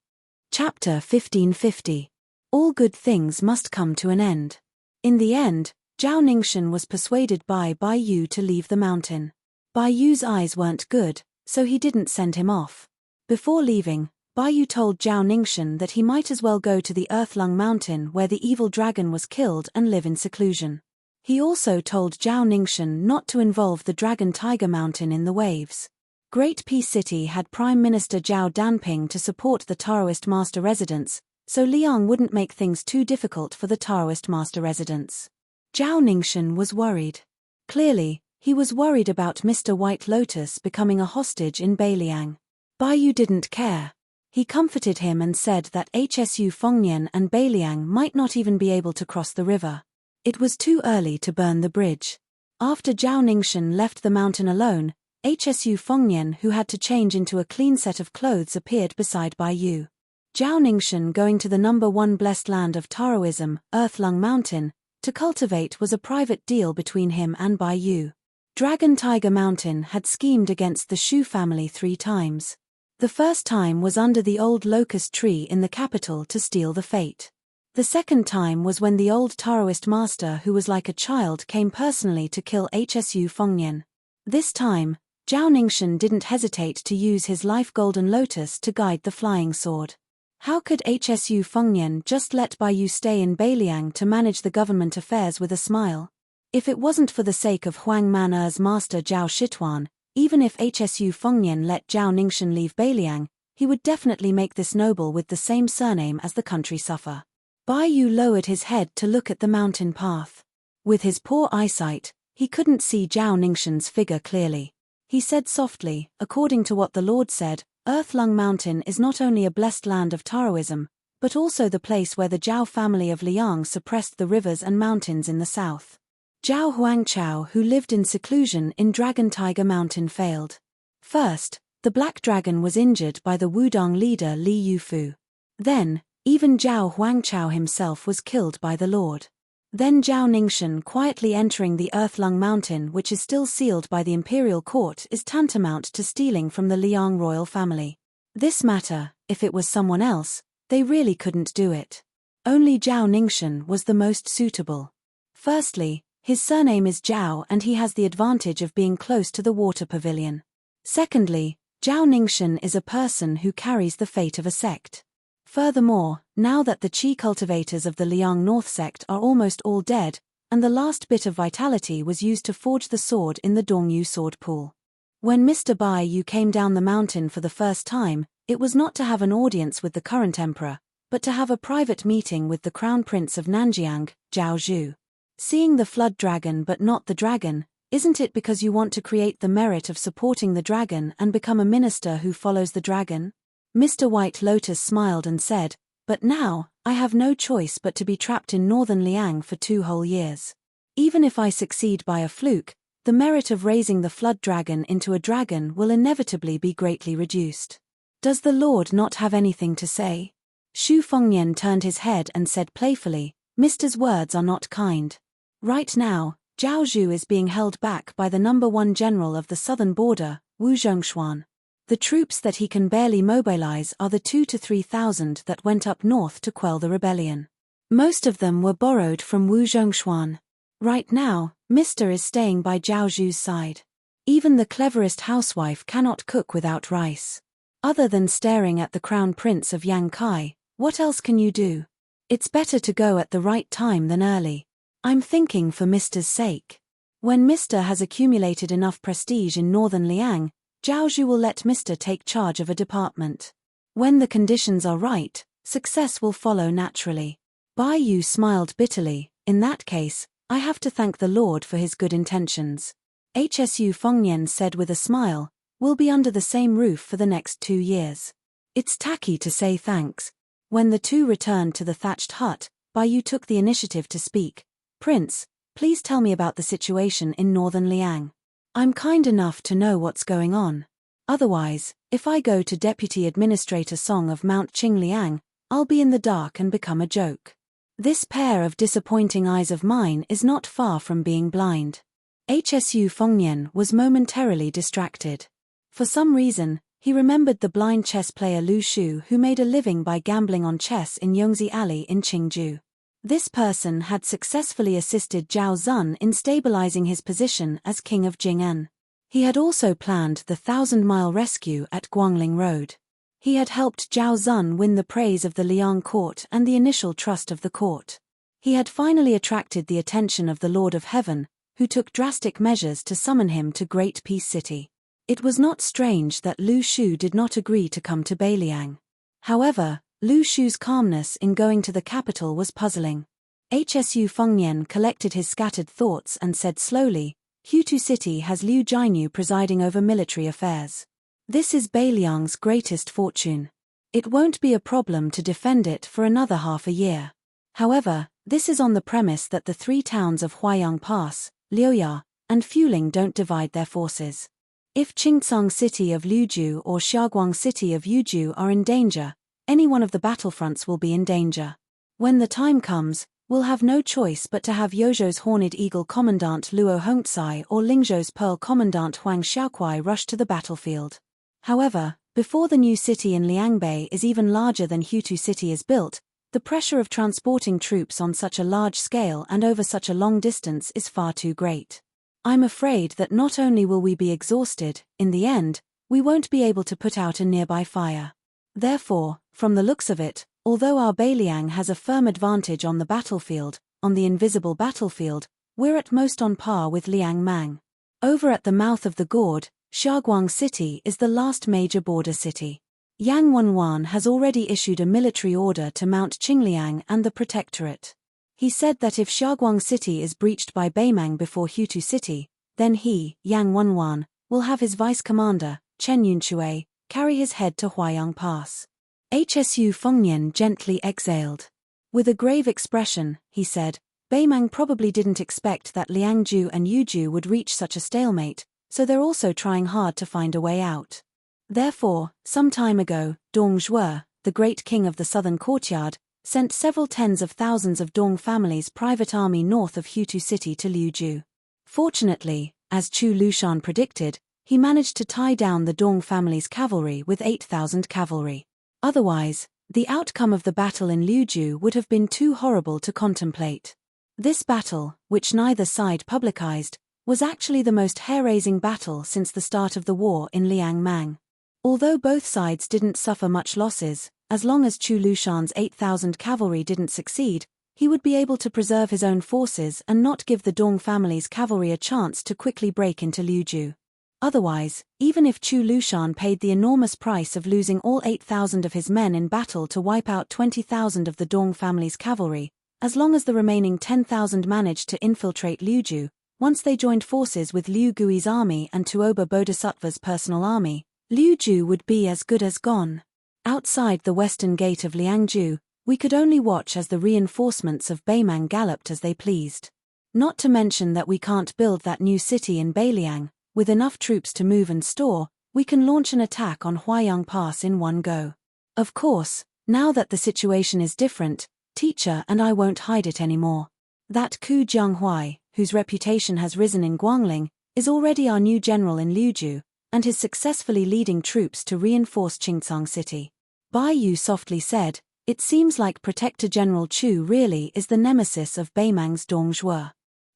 A: Chapter 1550. All good things must come to an end. In the end, Zhao Ningxian was persuaded by Bai Yu to leave the mountain. Bai Yu's eyes weren't good, so he didn't send him off. Before leaving, Bai Yu told Zhao Ningxian that he might as well go to the Earthlung Mountain where the evil dragon was killed and live in seclusion. He also told Zhao Ningxian not to involve the dragon Tiger Mountain in the waves. Great Peace City had Prime Minister Zhao Danping to support the Taoist master residents, so Liang wouldn't make things too difficult for the Taoist master residents. Zhao Ningxian was worried. Clearly, he was worried about Mr. White Lotus becoming a hostage in Beiliang. Bai Yu didn't care. He comforted him and said that Hsu Fengnian and Beiliang might not even be able to cross the river. It was too early to burn the bridge. After Zhao Ningxian left the mountain alone, Hsu Fengnian, who had to change into a clean set of clothes, appeared beside Bai Yu. Zhao Ningxian going to the number 1 blessed land of Taoism, Earthlung Mountain, to cultivate was a private deal between him and Bai Yu. Dragon Tiger Mountain had schemed against the Shu family 3 times. The first time was under the old locust tree in the capital to steal the fate. The second time was when the old Taoist master who was like a child came personally to kill Hsu Fengnian. This time, Zhao Ningxian didn't hesitate to use his life golden lotus to guide the flying sword. How could Hsu Fengnian just let Bai Yu stay in Beiliang to manage the government affairs with a smile? If it wasn't for the sake of Huang Man'er's master Zhao Shituan, even if Hsu Fengnian let Zhao Ningxian leave Beiliang, he would definitely make this noble with the same surname as the country suffer. Bai Yu lowered his head to look at the mountain path. With his poor eyesight, he couldn't see Zhao Ningxian's figure clearly. He said softly, "According to what the Lord said, Earthlung Mountain is not only a blessed land of Taoism, but also the place where the Zhao family of Liang suppressed the rivers and mountains in the south. Zhao Huangchao, who lived in seclusion in Dragon Tiger Mountain, failed. First, the Black Dragon was injured by the Wudong leader Li Yufu. Then, even Zhao Huangchao himself was killed by the Lord. Then Zhao Ningxian quietly entering the Earthlung Mountain, which is still sealed by the imperial court, is tantamount to stealing from the Liang royal family. This matter, if it was someone else, they really couldn't do it. Only Zhao Ningxian was the most suitable. Firstly, his surname is Zhao and he has the advantage of being close to the water pavilion. Secondly, Zhao Ningxian is a person who carries the fate of a sect. Furthermore, now that the Qi cultivators of the Liang North sect are almost all dead, and the last bit of vitality was used to forge the sword in the Dongyu sword pool. When Mr. Bai Yu came down the mountain for the first time, it was not to have an audience with the current emperor, but to have a private meeting with the crown prince of Nanjiang, Zhao Zhu. Seeing the flood dragon but not the dragon, isn't it because you want to create the merit of supporting the dragon and become a minister who follows the dragon? Mr. White Lotus smiled and said, but now, I have no choice but to be trapped in northern Liang for 2 whole years. Even if I succeed by a fluke, the merit of raising the flood dragon into a dragon will inevitably be greatly reduced. Does the Lord not have anything to say? Xu Fengnian turned his head and said playfully, Mister's words are not kind. Right now, Zhao Zhu is being held back by the number 1 general of the southern border, Wu Zhongshuan. The troops that he can barely mobilize are the 2,000 to 3,000 that went up north to quell the rebellion. Most of them were borrowed from Wu Zhongshuan. Right now, Mr. is staying by Zhao Zhu's side. Even the cleverest housewife cannot cook without rice. Other than staring at the crown prince of Yang Kai, what else can you do? It's better to go at the right time than early. I'm thinking for Mr.'s sake. When Mr. has accumulated enough prestige in northern Liang, Zhao Zhu will let Mr. take charge of a department. When the conditions are right, success will follow naturally. Bai Yu smiled bitterly. In that case, I have to thank the Lord for his good intentions. Hsu Fengnian said with a smile, we'll be under the same roof for the next 2 years. It's tacky to say thanks. When the two returned to the thatched hut, Bai Yu took the initiative to speak. Prince, please tell me about the situation in northern Liang. I'm kind enough to know what's going on. Otherwise, if I go to Deputy Administrator Song of Mount Qingliang, I'll be in the dark and become a joke. This pair of disappointing eyes of mine is not far from being blind. Hsu Fengnian was momentarily distracted. For some reason, he remembered the blind chess player Lu Shu who made a living by gambling on chess in Yongzi Alley in Qingju. This person had successfully assisted Zhao Zun in stabilizing his position as king of Jing'an. He had also planned the 1,000-mile rescue at Guangling Road. He had helped Zhao Zun win the praise of the Liang court and the initial trust of the court. He had finally attracted the attention of the Lord of Heaven, who took drastic measures to summon him to Great Peace City. It was not strange that Lu Shu did not agree to come to Beiliang. However, Lu Shu's calmness in going to the capital was puzzling. Hsu Fengnian collected his scattered thoughts and said slowly, Hutu City has Liu Jianyu presiding over military affairs. This is Beiliang's greatest fortune. It won't be a problem to defend it for another half a year. However, this is on the premise that the 3 towns of Huayang Pass, Liuya, and Fuling don't divide their forces. If Qingcang City of Liuju or Xiaoguang City of Yuju are in danger, any one of the battlefronts will be in danger. When the time comes, we'll have no choice but to have Yozhou's Horned Eagle Commandant Luo Hongcai or Lingzhou's Pearl Commandant Huang Xiaokuai rush to the battlefield. However, before the new city in Liangbei is even larger than Hutu City is built, the pressure of transporting troops on such a large scale and over such a long distance is far too great. I'm afraid that not only will we be exhausted, in the end, we won't be able to put out a nearby fire. Therefore, from the looks of it, although our Beiliang has a firm advantage on the battlefield, on the invisible battlefield, we're at most on par with Liang Mang. Over at the mouth of the gorge, Xiaoguang City is the last major border city. Yang Wenwan has already issued a military order to Mount Qingliang and the Protectorate. He said that if Xiaoguang City is breached by Beimang before Hutu City, then he, Yang Wenwan, will have his vice commander, Chen Yunchui, carry his head to Huayang Pass. Hsu Fengnian gently exhaled. With a grave expression, he said, Beimang probably didn't expect that Liangju and Yuju would reach such a stalemate, so they're also trying hard to find a way out. Therefore, some time ago, Dong Zhuo, the great king of the southern courtyard, sent several tens of thousands of Dong families' private army north of Hutu City to Liuju. Fortunately, as Chu Lushan predicted, he managed to tie down the Dong family's cavalry with 8,000 cavalry. Otherwise, the outcome of the battle in Liuju would have been too horrible to contemplate. This battle, which neither side publicized, was actually the most hair-raising battle since the start of the war in Liang Mang. Although both sides didn't suffer much losses, as long as Chu Lushan's 8,000 cavalry didn't succeed, he would be able to preserve his own forces and not give the Dong family's cavalry a chance to quickly break into Liuju. Otherwise, even if Chu Lushan paid the enormous price of losing all 8,000 of his men in battle to wipe out 20,000 of the Dong family's cavalry, as long as the remaining 10,000 managed to infiltrate Liuju, once they joined forces with Liu Gui's army and Tuoba Bodhisattva's personal army, Liuju would be as good as gone. Outside the western gate of Liangju, we could only watch as the reinforcements of Beimang galloped as they pleased. Not to mention that we can't build that new city in Beiliang. With enough troops to move and store, we can launch an attack on Huayang Pass in one go. Of course, now that the situation is different, teacher and I won't hide it anymore. That Ku Jianghuai, whose reputation has risen in Guangling, is already our new general in Liuju, and is successfully leading troops to reinforce Qingcang City. Bai Yu softly said, "It seems like Protector General Chu really is the nemesis of Beimang's Dong Zhuo."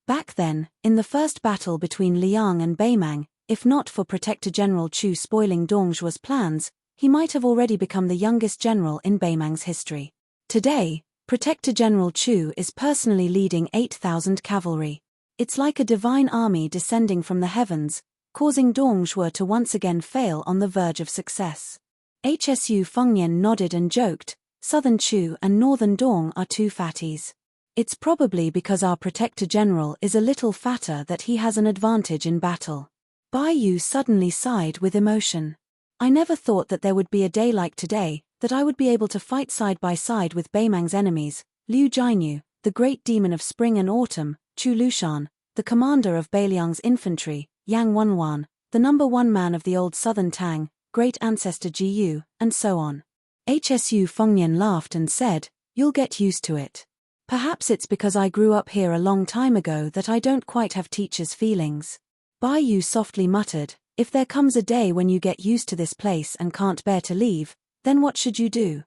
A: Back then, in the first battle between Liang and Beimang, if not for Protector General Chu spoiling Dong Zhuo's plans, he might have already become the youngest general in Beimang's history. Today, Protector General Chu is personally leading 8,000 cavalry. It's like a divine army descending from the heavens, causing Dong Zhuo to once again fail on the verge of success. Hsu Fengyan nodded and joked, Southern Chu and Northern Dong are two fatties. It's probably because our Protector General is a little fatter that he has an advantage in battle. Bai Yu suddenly sighed with emotion. I never thought that there would be a day like today, that I would be able to fight side by side with Beimang's enemies, Liu Jianyu, the great demon of spring and autumn, Chu Lushan, the commander of Beiliang's infantry, Yang Wenwan, the number one man of the old southern Tang, great ancestor Ji Yu, and so on. Hsu Fengyan laughed and said, "You'll get used to it. Perhaps it's because I grew up here a long time ago that I don't quite have teacher's feelings." Bai Yu softly muttered, "If there comes a day when you get used to this place and can't bear to leave, then what should you do?"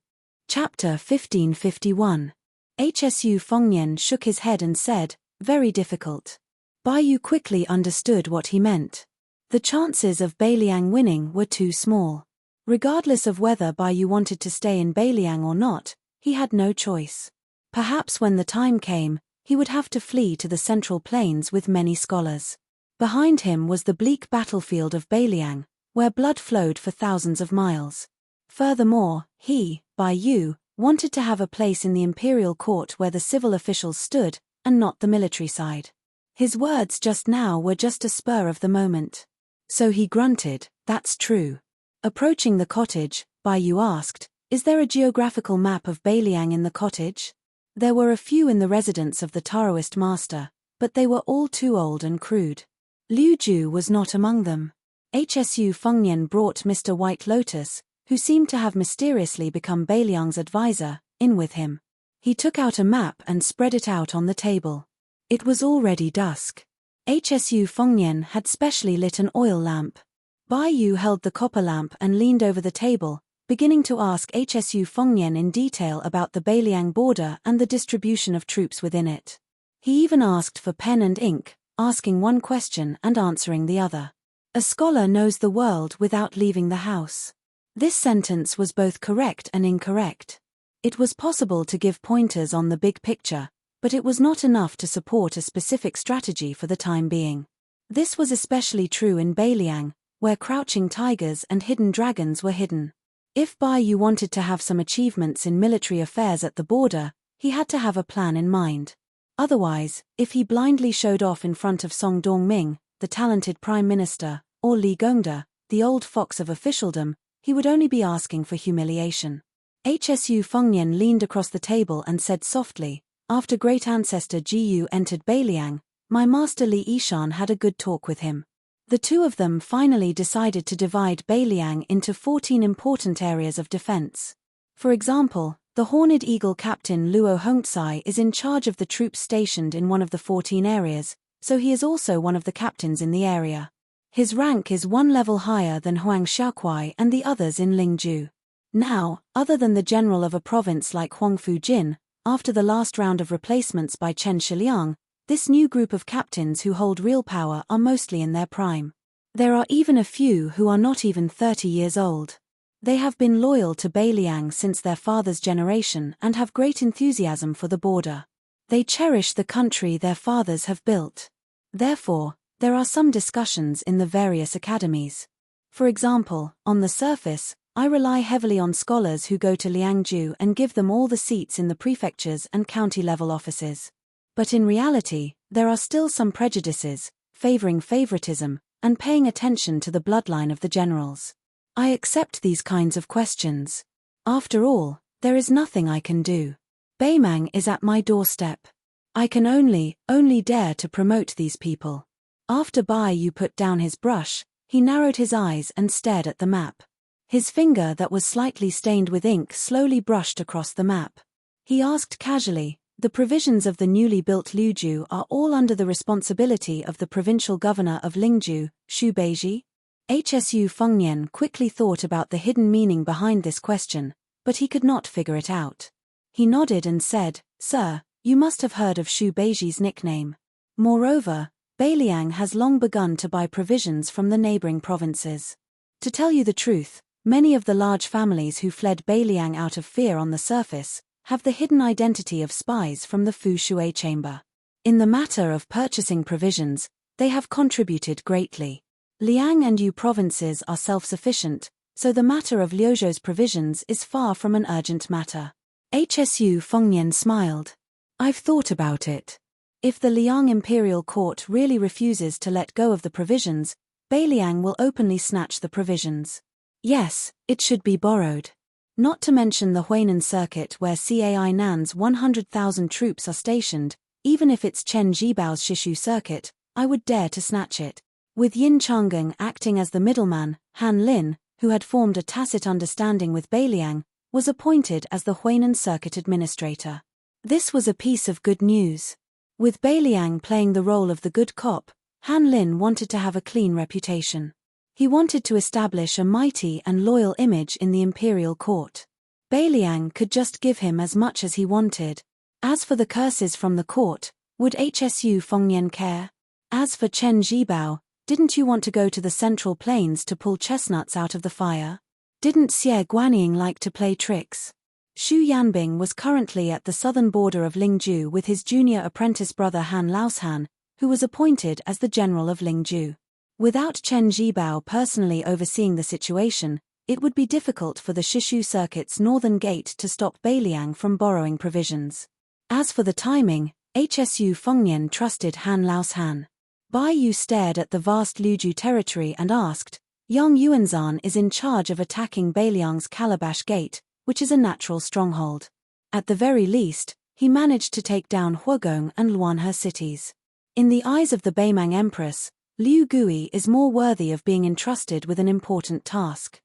A: Chapter 1551. Hsu Fengyan shook his head and said, "Very difficult." Bai Yu quickly understood what he meant. The chances of Beiliang winning were too small. Regardless of whether Bai Yu wanted to stay in Beiliang or not, he had no choice. Perhaps when the time came, he would have to flee to the central plains with many scholars. Behind him was the bleak battlefield of Beiliang, where blood flowed for thousands of miles. Furthermore, he, Bai Yu, wanted to have a place in the imperial court where the civil officials stood, and not the military side. His words just now were just a spur of the moment. So he grunted, "That's true." Approaching the cottage, Bai Yu asked, "Is there a geographical map of Beiliang in the cottage?" There were a few in the residence of the Taoist master, but they were all too old and crude. Liu Ju was not among them. Hsu Fengyan brought Mr. White Lotus, who seemed to have mysteriously become Beiliang's advisor, in with him. He took out a map and spread it out on the table. It was already dusk. Hsu Fengyan had specially lit an oil lamp. Bai Yu held the copper lamp and leaned over the table, beginning to ask Hsu Fengyan in detail about the Beiliang border and the distribution of troops within it. He even asked for pen and ink, asking one question and answering the other. A scholar knows the world without leaving the house. This sentence was both correct and incorrect. It was possible to give pointers on the big picture, but it was not enough to support a specific strategy for the time being. This was especially true in Beiliang, where crouching tigers and hidden dragons were hidden. If Bai Yu wanted to have some achievements in military affairs at the border, he had to have a plan in mind. Otherwise, if he blindly showed off in front of Song Dongming, the talented prime minister, or Li Gongda, the old fox of officialdom, he would only be asking for humiliation. Hsu Fengyan leaned across the table and said softly, "After great ancestor Ji Yu entered Beiliang, my master Li Yishan had a good talk with him. The two of them finally decided to divide Beiliang into 14 important areas of defense. For example, the Horned Eagle captain Luo Hongzai is in charge of the troops stationed in one of the 14 areas, so he is also one of the captains in the area. His rank is one level higher than Huang Xiaokuai and the others in Lingju. Now, other than the general of a province like Huang Fujin, after the last round of replacements by Chen Shiliang, this new group of captains who hold real power are mostly in their prime. There are even a few who are not even 30 years old. They have been loyal to Beiliang since their father's generation and have great enthusiasm for the border. They cherish the country their fathers have built. Therefore, there are some discussions in the various academies. For example, on the surface, I rely heavily on scholars who go to Liangju and give them all the seats in the prefectures and county-level offices. But in reality, there are still some prejudices, favoring favoritism, and paying attention to the bloodline of the generals. I accept these kinds of questions. After all, there is nothing I can do. Beimang is at my doorstep. I can only dare to promote these people. After Bai Yu put down his brush, he narrowed his eyes and stared at the map. His finger that was slightly stained with ink slowly brushed across the map. He asked casually, "The provisions of the newly built Liuju are all under the responsibility of the provincial governor of Lingju, Xu Beiji?" Hsu Fengnian quickly thought about the hidden meaning behind this question, but he could not figure it out. He nodded and said, "Sir, you must have heard of Xu Beiji's nickname. Moreover, Beiliang has long begun to buy provisions from the neighboring provinces. To tell you the truth, many of the large families who fled Beiliang out of fear on the surface have the hidden identity of spies from the Fu Shui chamber. In the matter of purchasing provisions, they have contributed greatly. Liang and Yu provinces are self-sufficient, so the matter of Liuzhou's provisions is far from an urgent matter." Hsu Fengnian smiled. "I've thought about it. If the Liang imperial court really refuses to let go of the provisions, Beiliang will openly snatch the provisions. Yes, it should be borrowed. Not to mention the Huainan circuit where Cai Nan's 100,000 troops are stationed, even if it's Chen Jibao's Shishu circuit, I would dare to snatch it." With Yin Changeng acting as the middleman, Han Lin, who had formed a tacit understanding with Beiliang, was appointed as the Huainan circuit administrator. This was a piece of good news. With Beiliang playing the role of the good cop, Han Lin wanted to have a clean reputation. He wanted to establish a mighty and loyal image in the imperial court. Beiliang could just give him as much as he wanted. As for the curses from the court, would Hsu Fengnian care? As for Chen Jibao, didn't you want to go to the Central Plains to pull chestnuts out of the fire? Didn't Xie Guaniying like to play tricks? Xu Yanbing was currently at the southern border of Lingju with his junior apprentice brother Han Laoshan, who was appointed as the general of Lingju. Without Chen Jibao personally overseeing the situation, it would be difficult for the Shishu circuit's northern gate to stop Beiliang from borrowing provisions. As for the timing, Hsu Fengnian trusted Han Laoshan. Bai Yu stared at the vast Liuju territory and asked, "Yang Yuanzan is in charge of attacking Beiliang's Calabash Gate, which is a natural stronghold. At the very least, he managed to take down Huagong and Luanhe cities. In the eyes of the Beimang Empress, Liu Gui is more worthy of being entrusted with an important task.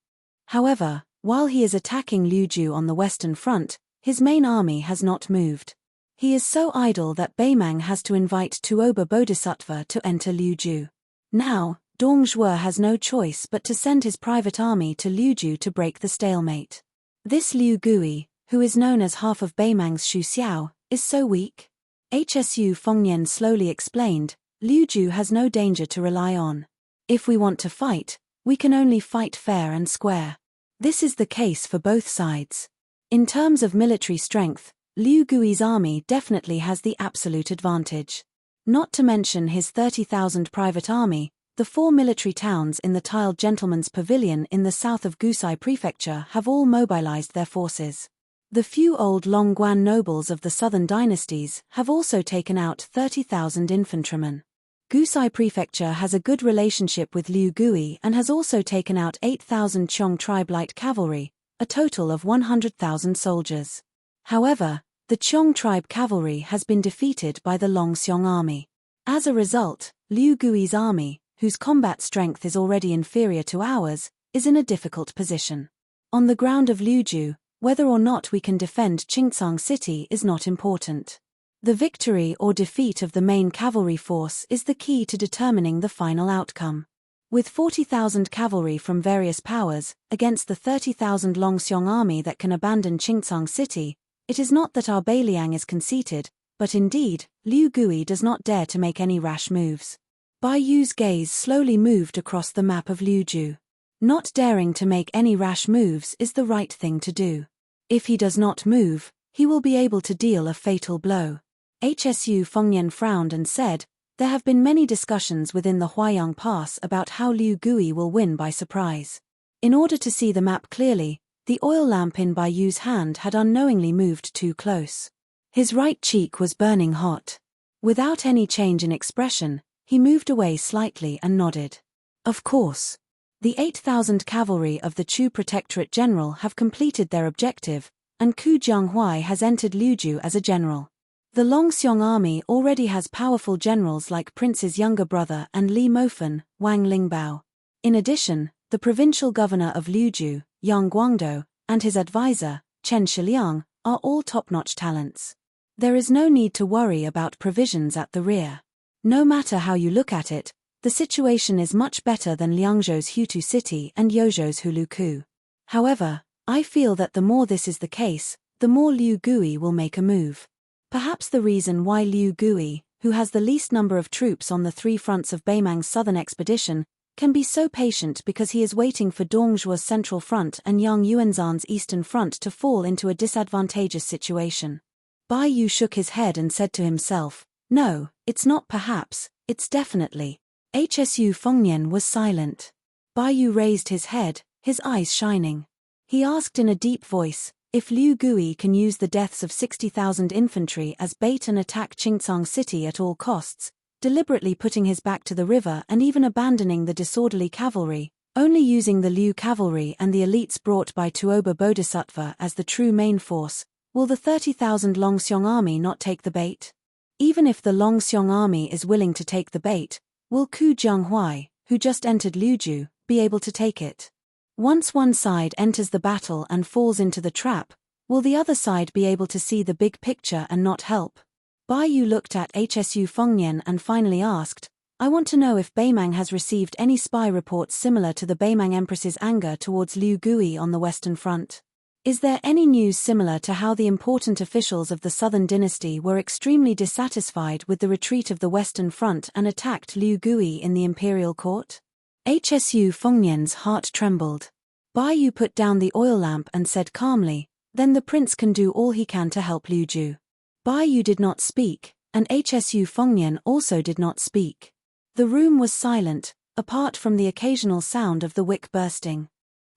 A: However, while he is attacking Liuju on the western front, his main army has not moved. He is so idle that Beimang has to invite Tuoba Bodhisattva to enter Liuju. Now, Dong Zhuo has no choice but to send his private army to Liuju to break the stalemate. This Liu Gui, who is known as half of Beimang's Xu Xiao, is so weak." Hsu Fengnian slowly explained, "Liuju has no danger to rely on. If we want to fight, we can only fight fair and square. This is the case for both sides. In terms of military strength, Liu Gui's army definitely has the absolute advantage. Not to mention his 30,000 private army, the 4 military towns in the tiled gentleman's pavilion in the south of Gusai Prefecture have all mobilized their forces. The few old Longguan nobles of the southern dynasties have also taken out 30,000 infantrymen. Gusai Prefecture has a good relationship with Liu Gui and has also taken out 8,000 Qiong tribe light cavalry, a total of 100,000 soldiers. However, the Qiong tribe cavalry has been defeated by the Longxiong army. As a result, Liu Gui's army, whose combat strength is already inferior to ours, is in a difficult position. On the ground of Liuju, whether or not we can defend Qingcang City is not important. The victory or defeat of the main cavalry force is the key to determining the final outcome. With 40,000 cavalry from various powers, against the 30,000 Longxiong army that can abandon Qingcang City, it is not that our Beiliang is conceited, but indeed, Liu Gui does not dare to make any rash moves. Bai Yu's gaze slowly moved across the map of Liuju. Not daring to make any rash moves is the right thing to do. If he does not move, he will be able to deal a fatal blow. HSU Fengnian frowned and said, "There have been many discussions within the Huaiyang Pass about how Liu Gui will win by surprise." In order to see the map clearly, the oil lamp in Bai Yu's hand had unknowingly moved too close. His right cheek was burning hot. Without any change in expression, he moved away slightly and nodded. "Of course. The 8,000 cavalry of the Chu Protectorate General have completed their objective, and Ku Jianghuai has entered Liuzhu as a general. The Longxiong army already has powerful generals like Prince's younger brother and Li Mofen, Wang Lingbao. In addition, the provincial governor of Liuzhu, Yang Guangdou, and his advisor, Chen Shiliang, are all top-notch talents. There is no need to worry about provisions at the rear. No matter how you look at it, the situation is much better than Liangzhou's Hutu City and Yozhou's Huluku. However, I feel that the more this is the case, the more Liu Gui will make a move. Perhaps the reason why Liu Gui, who has the least number of troops on the three fronts of Beimang's southern expedition, can be so patient because he is waiting for Dongzhuo's central front and Yang Yuanzhan's eastern front to fall into a disadvantageous situation. Bai Yu shook his head and said to himself, "No, it's not perhaps, it's definitely." HSU Fengnian was silent. Bai Yu raised his head, his eyes shining. He asked in a deep voice, "If Liu Gui can use the deaths of 60,000 infantry as bait and attack Qingcang City at all costs, deliberately putting his back to the river and even abandoning the disorderly cavalry, only using the Liu cavalry and the elites brought by Tuoba Bodhisattva as the true main force, will the 30,000 Longxiong army not take the bait? Even if the Longxiong army is willing to take the bait, will Ku Jianghuai, who just entered Liuzhu, be able to take it? Once one side enters the battle and falls into the trap, will the other side be able to see the big picture and not help?" Bai Yu looked at HSU Fengnian and finally asked, "I want to know if Beimang has received any spy reports similar to the Beimang Empress's anger towards Liu Gui on the Western Front. Is there any news similar to how the important officials of the Southern Dynasty were extremely dissatisfied with the retreat of the Western Front and attacked Liu Gui in the imperial court?" HSU Fengnian's heart trembled. Bai Yu put down the oil lamp and said calmly, "Then the prince can do all he can to help Liuzhu." Bai Yu did not speak, and HSU Fengnian also did not speak. The room was silent, apart from the occasional sound of the wick bursting.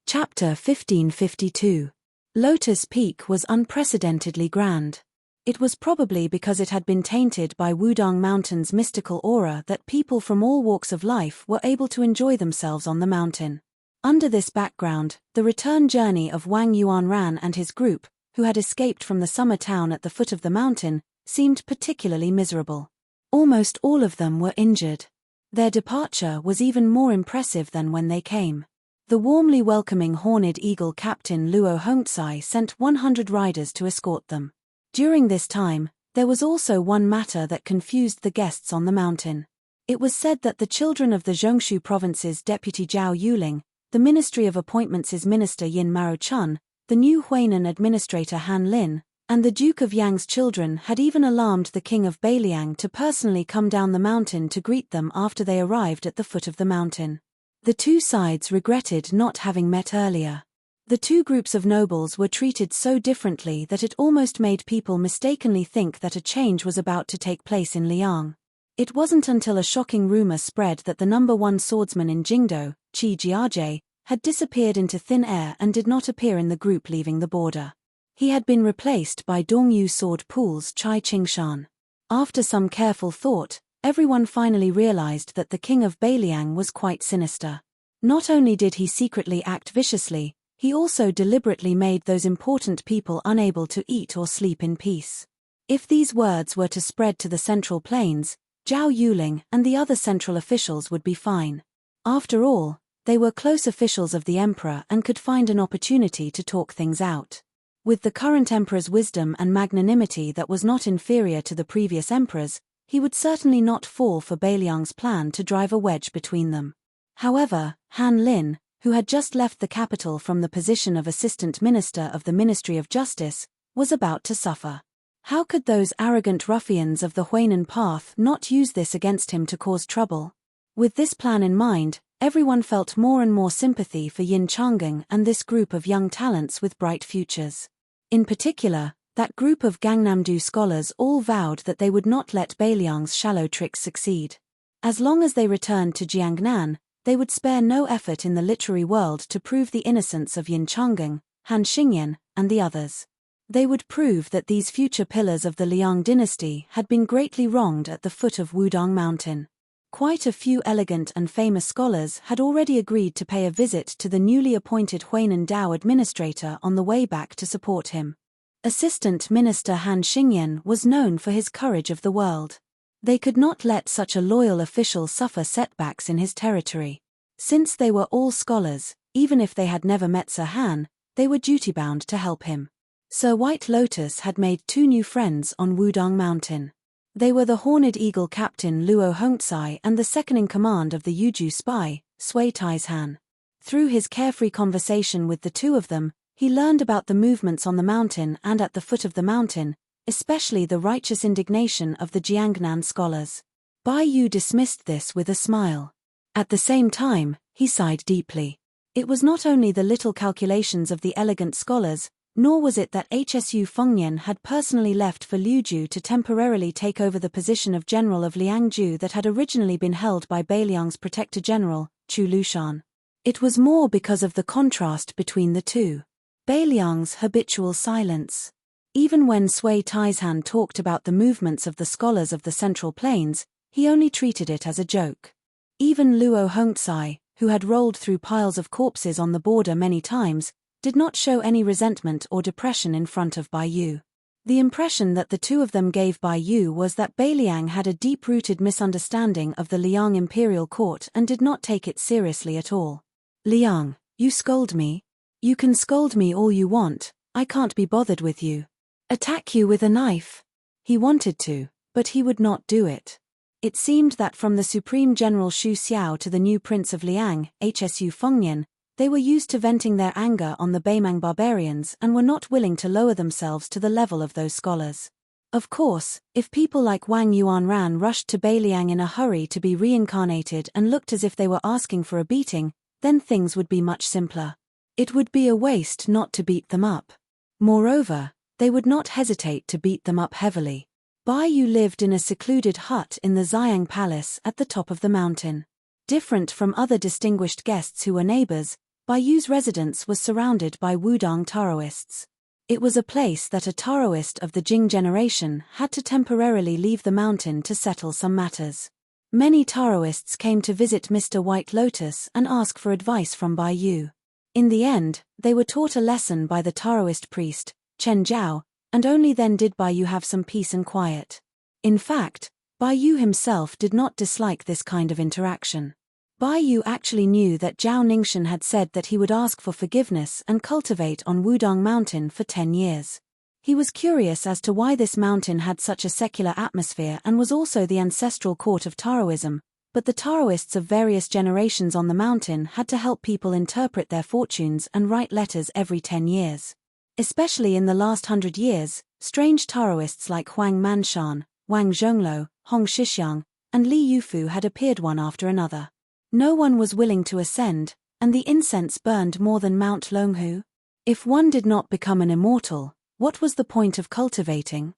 A: Chapter 1552. Lotus Peak was unprecedentedly grand. It was probably because it had been tainted by Wudang Mountain's mystical aura that people from all walks of life were able to enjoy themselves on the mountain. Under this background, the return journey of Wang Yuanran and his group, who had escaped from the summer town at the foot of the mountain, seemed particularly miserable. Almost all of them were injured. Their departure was even more impressive than when they came. The warmly welcoming Horned Eagle captain Luo Hongzai sent 100 riders to escort them. During this time, there was also one matter that confused the guests on the mountain. It was said that the children of the Zhongshu province's deputy Zhao Yuling, the Ministry of Appointments' minister Yin Marochun, the new Huainan administrator Han Lin, and the Duke of Yang's children had even alarmed the king of Beiliang to personally come down the mountain to greet them after they arrived at the foot of the mountain. The two sides regretted not having met earlier. The two groups of nobles were treated so differently that it almost made people mistakenly think that a change was about to take place in Liang. It wasn't until a shocking rumor spread that the number one swordsman in Jingdo, Qi Jiajie, had disappeared into thin air and did not appear in the group leaving the border. He had been replaced by Dongyu Sword Pool's Chai Qingshan. After some careful thought, everyone finally realized that the king of Beiliang was quite sinister. Not only did he secretly act viciously, he also deliberately made those important people unable to eat or sleep in peace. If these words were to spread to the Central Plains, Zhao Yuling and the other central officials would be fine. After all, they were close officials of the emperor and could find an opportunity to talk things out. With the current emperor's wisdom and magnanimity that was not inferior to the previous emperor's, he would certainly not fall for Beiliang's plan to drive a wedge between them. However, Han Lin, who had just left the capital from the position of Assistant Minister of the Ministry of Justice, was about to suffer. How could those arrogant ruffians of the Huainan Path not use this against him to cause trouble? With this plan in mind, everyone felt more and more sympathy for Yin Chang'an and this group of young talents with bright futures. In particular, That group of Gangnam-do scholars all vowed that they would not let Bailiang's shallow tricks succeed. As long as they returned to Jiangnan, they would spare no effort in the literary world to prove the innocence of Enchanting, Han Xingyan, and the others. They would prove that these future pillars of the Liang dynasty had been greatly wronged at the foot of Wudong Mountain. Quite a few elegant and famous scholars had already agreed to pay a visit to the newly appointed Huainan Dao administrator on the way back to support him. Assistant Minister Han Xingyan was known for his courage of the world. They could not let such a loyal official suffer setbacks in his territory. Since they were all scholars, even if they had never met Sir Han, they were duty-bound to help him. Sir White Lotus had made 2 new friends on Wudong Mountain. They were the Horned Eagle Captain Luo Hongcai and the second-in-command of the Yuju spy, Sui Taizhan. Through his carefree conversation with the 2 of them, he learned about the movements on the mountain and at the foot of the mountain, especially the righteous indignation of the Jiangnan scholars. Bai Yu dismissed this with a smile. At the same time, he sighed deeply. It was not only the little calculations of the elegant scholars, nor was it that Hsu Fengnian had personally left for Liuju to temporarily take over the position of General of Liangju that had originally been held by Bailiang's Protector General, Chu Lushan. It was more because of the contrast between the 2. Bailiang's habitual silence. Even when Sui Taizhan talked about the movements of the scholars of the Central Plains, he only treated it as a joke. Even Luo Hongcai, who had rolled through piles of corpses on the border many times, did not show any resentment or depression in front of Bai Yu. The impression that the 2 of them gave Bai Yu was that Bailiang had a deep-rooted misunderstanding of the Liang imperial court and did not take it seriously at all. Liang, you scold me? You can scold me all you want, I can't be bothered with you. Attack you with a knife? He wanted to, but he would not do it. It seemed that from the Supreme General Xu Xiao to the new Prince of Liang, Hsu Fengnian, they were used to venting their anger on the Beimang barbarians and were not willing to lower themselves to the level of those scholars. Of course, if people like Wang Yuanran rushed to Bailiang in a hurry to be reincarnated and looked as if they were asking for a beating, then things would be much simpler. It would be a waste not to beat them up. Moreover, they would not hesitate to beat them up heavily. Bai Yu lived in a secluded hut in the Xiang Palace at the top of the mountain. Different from other distinguished guests who were neighbors, Bai Yu's residence was surrounded by Wudong Taoists. It was a place that a Taoist of the Jing generation had to temporarily leave the mountain to settle some matters. Many Taoists came to visit Mr. White Lotus and ask for advice from Bai Yu. In the end, they were taught a lesson by the Taoist priest, Chen Zhao, and only then did Bai Yu have some peace and quiet. In fact, Bai Yu himself did not dislike this kind of interaction. Bai Yu actually knew that Zhao Ningxian had said that he would ask for forgiveness and cultivate on Wudong Mountain for 10 years. He was curious as to why this mountain had such a secular atmosphere and was also the ancestral court of Taoism, but the Taoists of various generations on the mountain had to help people interpret their fortunes and write letters every 10 years. Especially in the last 100 years, strange Taoists like Huang Manshan, Wang Zhongluo, Hong Shixiang, and Li Yufu had appeared one after another. No one was willing to ascend, and the incense burned more than Mount Longhu. If one did not become an immortal, what was the point of cultivating?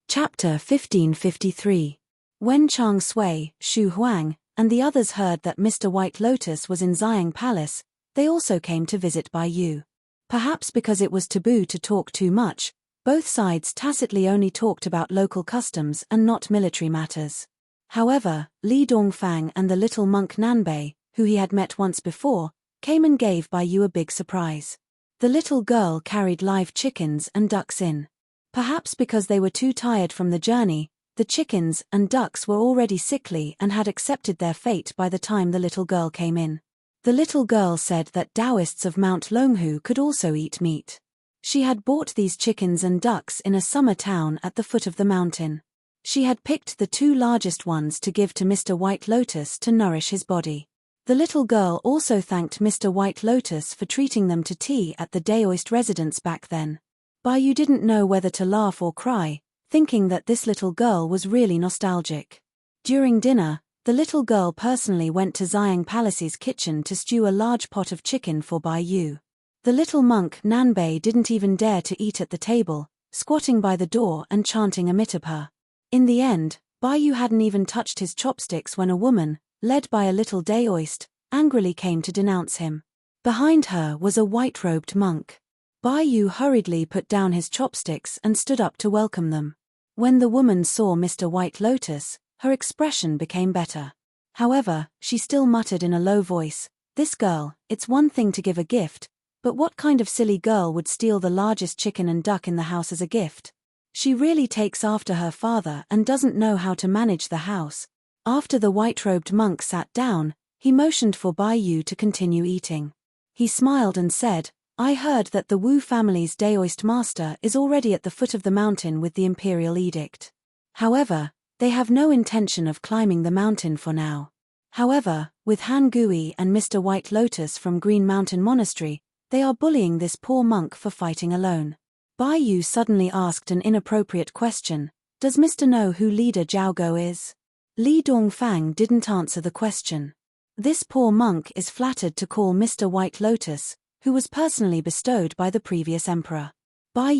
A: Chapter 1553. When Chang Sui, Xu Huang, and the others heard that Mr. White Lotus was in Xiang Palace, they also came to visit Bai Yu. Perhaps because it was taboo to talk too much, both sides tacitly only talked about local customs and not military matters. However, Li Dongfang and the little monk Nanbei, who he had met once before, came and gave Bai Yu a big surprise. The little girl carried live chickens and ducks in. Perhaps because they were too tired from the journey, the chickens and ducks were already sickly and had accepted their fate by the time the little girl came in. The little girl said that Taoists of Mount Longhu could also eat meat. She had bought these chickens and ducks in a summer town at the foot of the mountain. She had picked the 2 largest ones to give to Mr. White Lotus to nourish his body. The little girl also thanked Mr. White Lotus for treating them to tea at the Daoist residence back then. Bai Yu didn't know whether to laugh or cry, thinking that this little girl was really nostalgic. During dinner, the little girl personally went to Xiang Palace's kitchen to stew a large pot of chicken for Bai Yu. The little monk Nanbei didn't even dare to eat at the table, squatting by the door and chanting Amitabha. In the end, Bai hadn't even touched his chopsticks when a woman, led by a little daoist, angrily came to denounce him. Behind her was a white-robed monk. Bai hurriedly put down his chopsticks and stood up to welcome them. When the woman saw Mr. White Lotus, her expression became better. However, she still muttered in a low voice, "This girl, it's one thing to give a gift, but what kind of silly girl would steal the largest chicken and duck in the house as a gift? She really takes after her father and doesn't know how to manage the house." After the white-robed monk sat down, he motioned for Bai to continue eating. He smiled and said, "I heard that the Wu family's daoist master is already at the foot of the mountain with the imperial edict. However, they have no intention of climbing the mountain for now. However, with Han Gui and Mr. White Lotus from Green Mountain Monastery, they are bullying this poor monk for fighting alone." Bai suddenly asked an inappropriate question, "Does Mr. know who leader Zhao Go is?" Li Dongfang didn't answer the question. This poor monk is flattered to call Mr. White Lotus, who was personally bestowed by the previous emperor. Bai,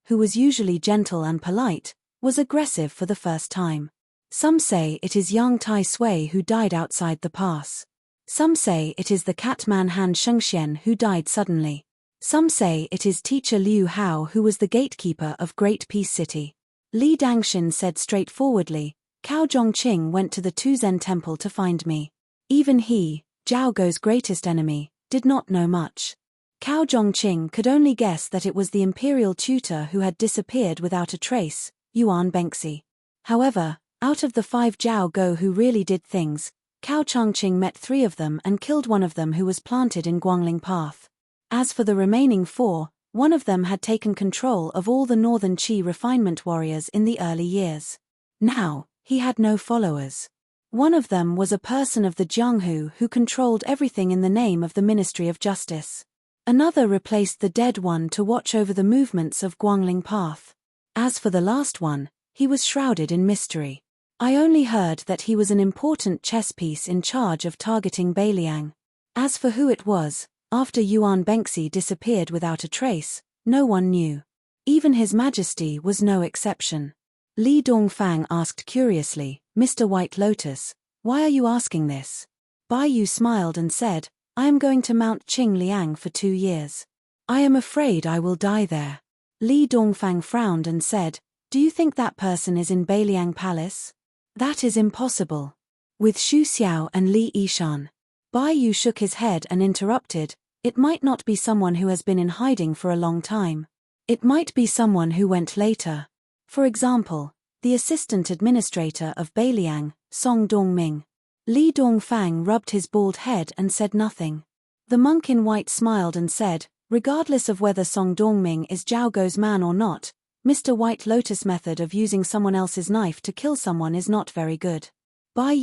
A: who was usually gentle and polite, was aggressive for the first time. Some say it is young Tai Sui who died outside the pass. Some say it is the catman Han Shengxian who died suddenly. Some say it is teacher Liu Hao who was the gatekeeper of Great Peace City. Li Dangxin said straightforwardly, "Cao Zhongqing went to the Tuzen temple to find me." Even he, Zhao Go's greatest enemy, did not know much. Cao Zhongqing could only guess that it was the imperial tutor who had disappeared without a trace, Yuan Bengxi. However, out of the 5 Zhao Go who really did things, Cao Zhongqing met 3 of them and killed one of them who was planted in Guangling Path. As for the remaining 4, one of them had taken control of all the northern Qi refinement warriors in the early years. Now, he had no followers. One of them was a person of the Jianghu who controlled everything in the name of the Ministry of Justice. Another replaced the dead one to watch over the movements of Guangling Path. As for the last one, he was shrouded in mystery. I only heard that he was an important chess piece in charge of targeting Beiliang. As for who it was, after Yuan Bengxi disappeared without a trace, no one knew. Even His Majesty was no exception. Li Dongfang asked curiously, "Mr. White Lotus, why are you asking this?" Bai smiled and said, "I am going to Mount Qingliang for 2 years. I am afraid I will die there." Li Dongfang frowned and said, "Do you think that person is in Beiliang Palace?" "That is impossible. With Xu Xiao and Li Yishan." Bai shook his head and interrupted, "It might not be someone who has been in hiding for a long time. It might be someone who went later. For example, the assistant administrator of Beiliang, Song Dongming." Li Dongfang rubbed his bald head and said nothing. The monk in white smiled and said, "Regardless of whether Song Dongming is Zhao Go's man or not, Mr. White Lotus' method of using someone else's knife to kill someone is not very good." Bai,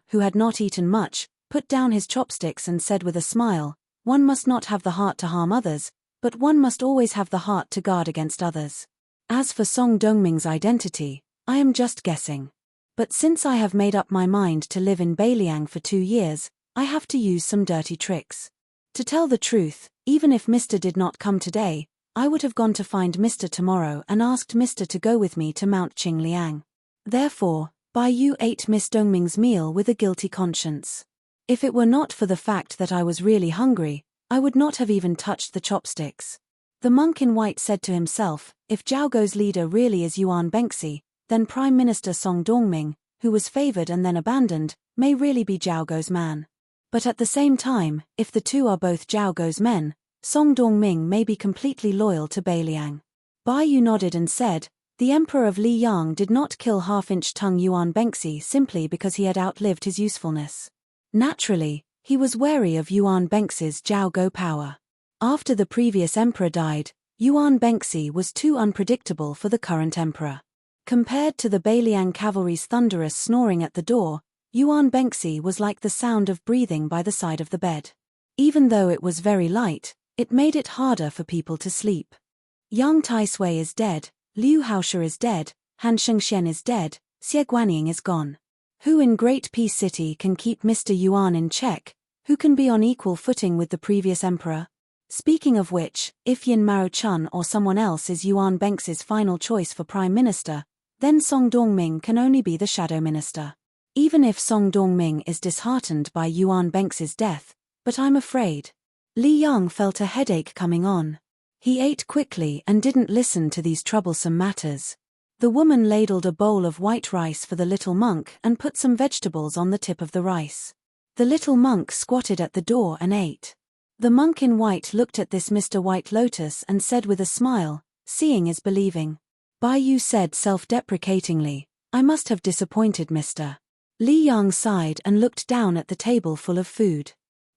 A: who had not eaten much, put down his chopsticks and said with a smile, "One must not have the heart to harm others, but one must always have the heart to guard against others. As for Song Dongming's identity, I am just guessing. But since I have made up my mind to live in Beiliang for 2 years, I have to use some dirty tricks. To tell the truth, even if Mr. did not come today, I would have gone to find Mr. tomorrow and asked Mr. to go with me to Mount Qingliang. Therefore, Bai ate Miss Dongming's meal with a guilty conscience. If it were not for the fact that I was really hungry, I would not have even touched the chopsticks." The monk in white said to himself, "If Zhao Go's leader really is Yuan Bengxi, then Prime Minister Song Dongming, who was favored and then abandoned, may really be Zhao Go's man. But at the same time, if the two are both Zhao Go's men, Song Dongming may be completely loyal to Beiliang." Bai nodded and said, "The Emperor of Liyang did not kill half-inch tongue Yuan Bengxi simply because he had outlived his usefulness. Naturally, he was wary of Yuan Bengxi's Zhao Go power. After the previous emperor died, Yuan Bengxi was too unpredictable for the current emperor. Compared to the Beiliang cavalry's thunderous snoring at the door, Yuan Bengxi was like the sound of breathing by the side of the bed. Even though it was very light, it made it harder for people to sleep. Yang Taisui is dead, Liu Haoshe is dead, Han Shengxian is dead, Xie Guanying is gone. Who in Great Peace City can keep Mr. Yuan in check? Who can be on equal footing with the previous emperor? Speaking of which, if Yin Mao-chun or someone else is Yuan Banks's final choice for Prime Minister, then Song Dong-ming can only be the shadow minister. Even if Song Dong-ming is disheartened by Yuan Banks's death, but I'm afraid. Li Yang felt a headache coming on. He ate quickly and didn't listen to these troublesome matters. The woman ladled a bowl of white rice for the little monk and put some vegetables on the tip of the rice. The little monk squatted at the door and ate. The monk in white looked at this Mr. White Lotus and said with a smile, "Seeing is believing." Bai Yu said self-deprecatingly, "I must have disappointed Mr." Li Yang sighed and looked down at the table full of food.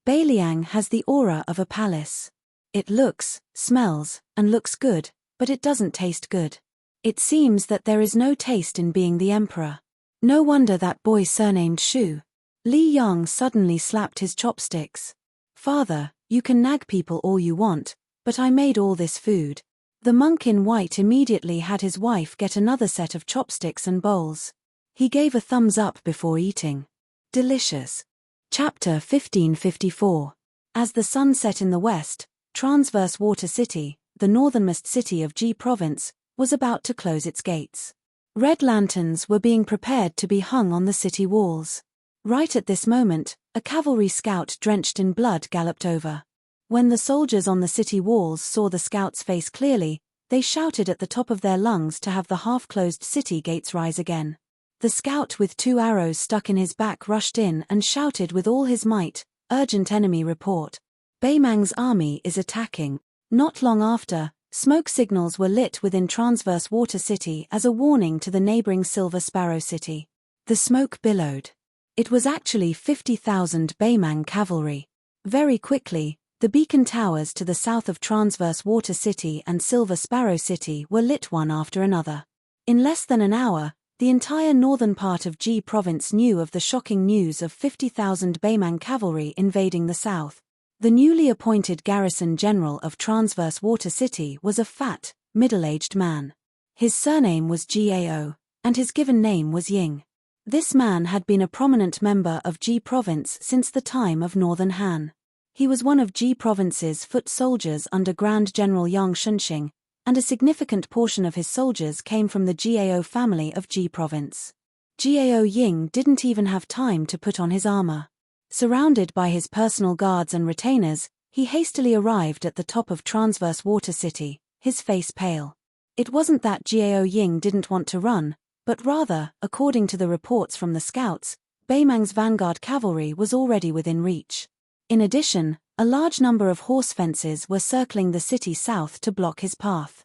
A: Beiliang has the aura of a palace. It looks, smells, and looks good, but it doesn't taste good. It seems that there is no taste in being the emperor. No wonder that boy surnamed Shu. Li Yang suddenly slapped his chopsticks. "Father, you can nag people all you want, but I made all this food." The monk in white immediately had his wife get another set of chopsticks and bowls. He gave a thumbs up before eating. Delicious. Chapter 1554. As the sun set in the west, Transverse Water City, the northernmost city of Ji Province, was about to close its gates. Red lanterns were being prepared to be hung on the city walls. Right at this moment, a cavalry scout drenched in blood galloped over. When the soldiers on the city walls saw the scout's face clearly, they shouted at the top of their lungs to have the half-closed city gates rise again. The scout with 2 arrows stuck in his back rushed in and shouted with all his might, "Urgent enemy report. Beimang's army is attacking." Not long after, smoke signals were lit within Transverse Water City as a warning to the neighboring Silver Sparrow City. The smoke billowed. It was actually 50,000 Beimang cavalry. Very quickly, the beacon towers to the south of Transverse Water City and Silver Sparrow City were lit one after another. In less than an hour, the entire northern part of Ji Province knew of the shocking news of 50,000 Beimang cavalry invading the south. The newly appointed garrison general of Transverse Water City was a fat, middle-aged man. His surname was Gao, and his given name was Ying. This man had been a prominent member of Ji Province since the time of Northern Han. He was one of Ji Province's foot soldiers under Grand General Yang Shunxing, and a significant portion of his soldiers came from the Gao family of Ji Province. Gao Ying didn't even have time to put on his armor. Surrounded by his personal guards and retainers, he hastily arrived at the top of Transverse Water City, his face pale. It wasn't that Gao Ying didn't want to run, but rather, according to the reports from the scouts, Beimang's vanguard cavalry was already within reach. In addition, a large number of horse fences were circling the city south to block his path.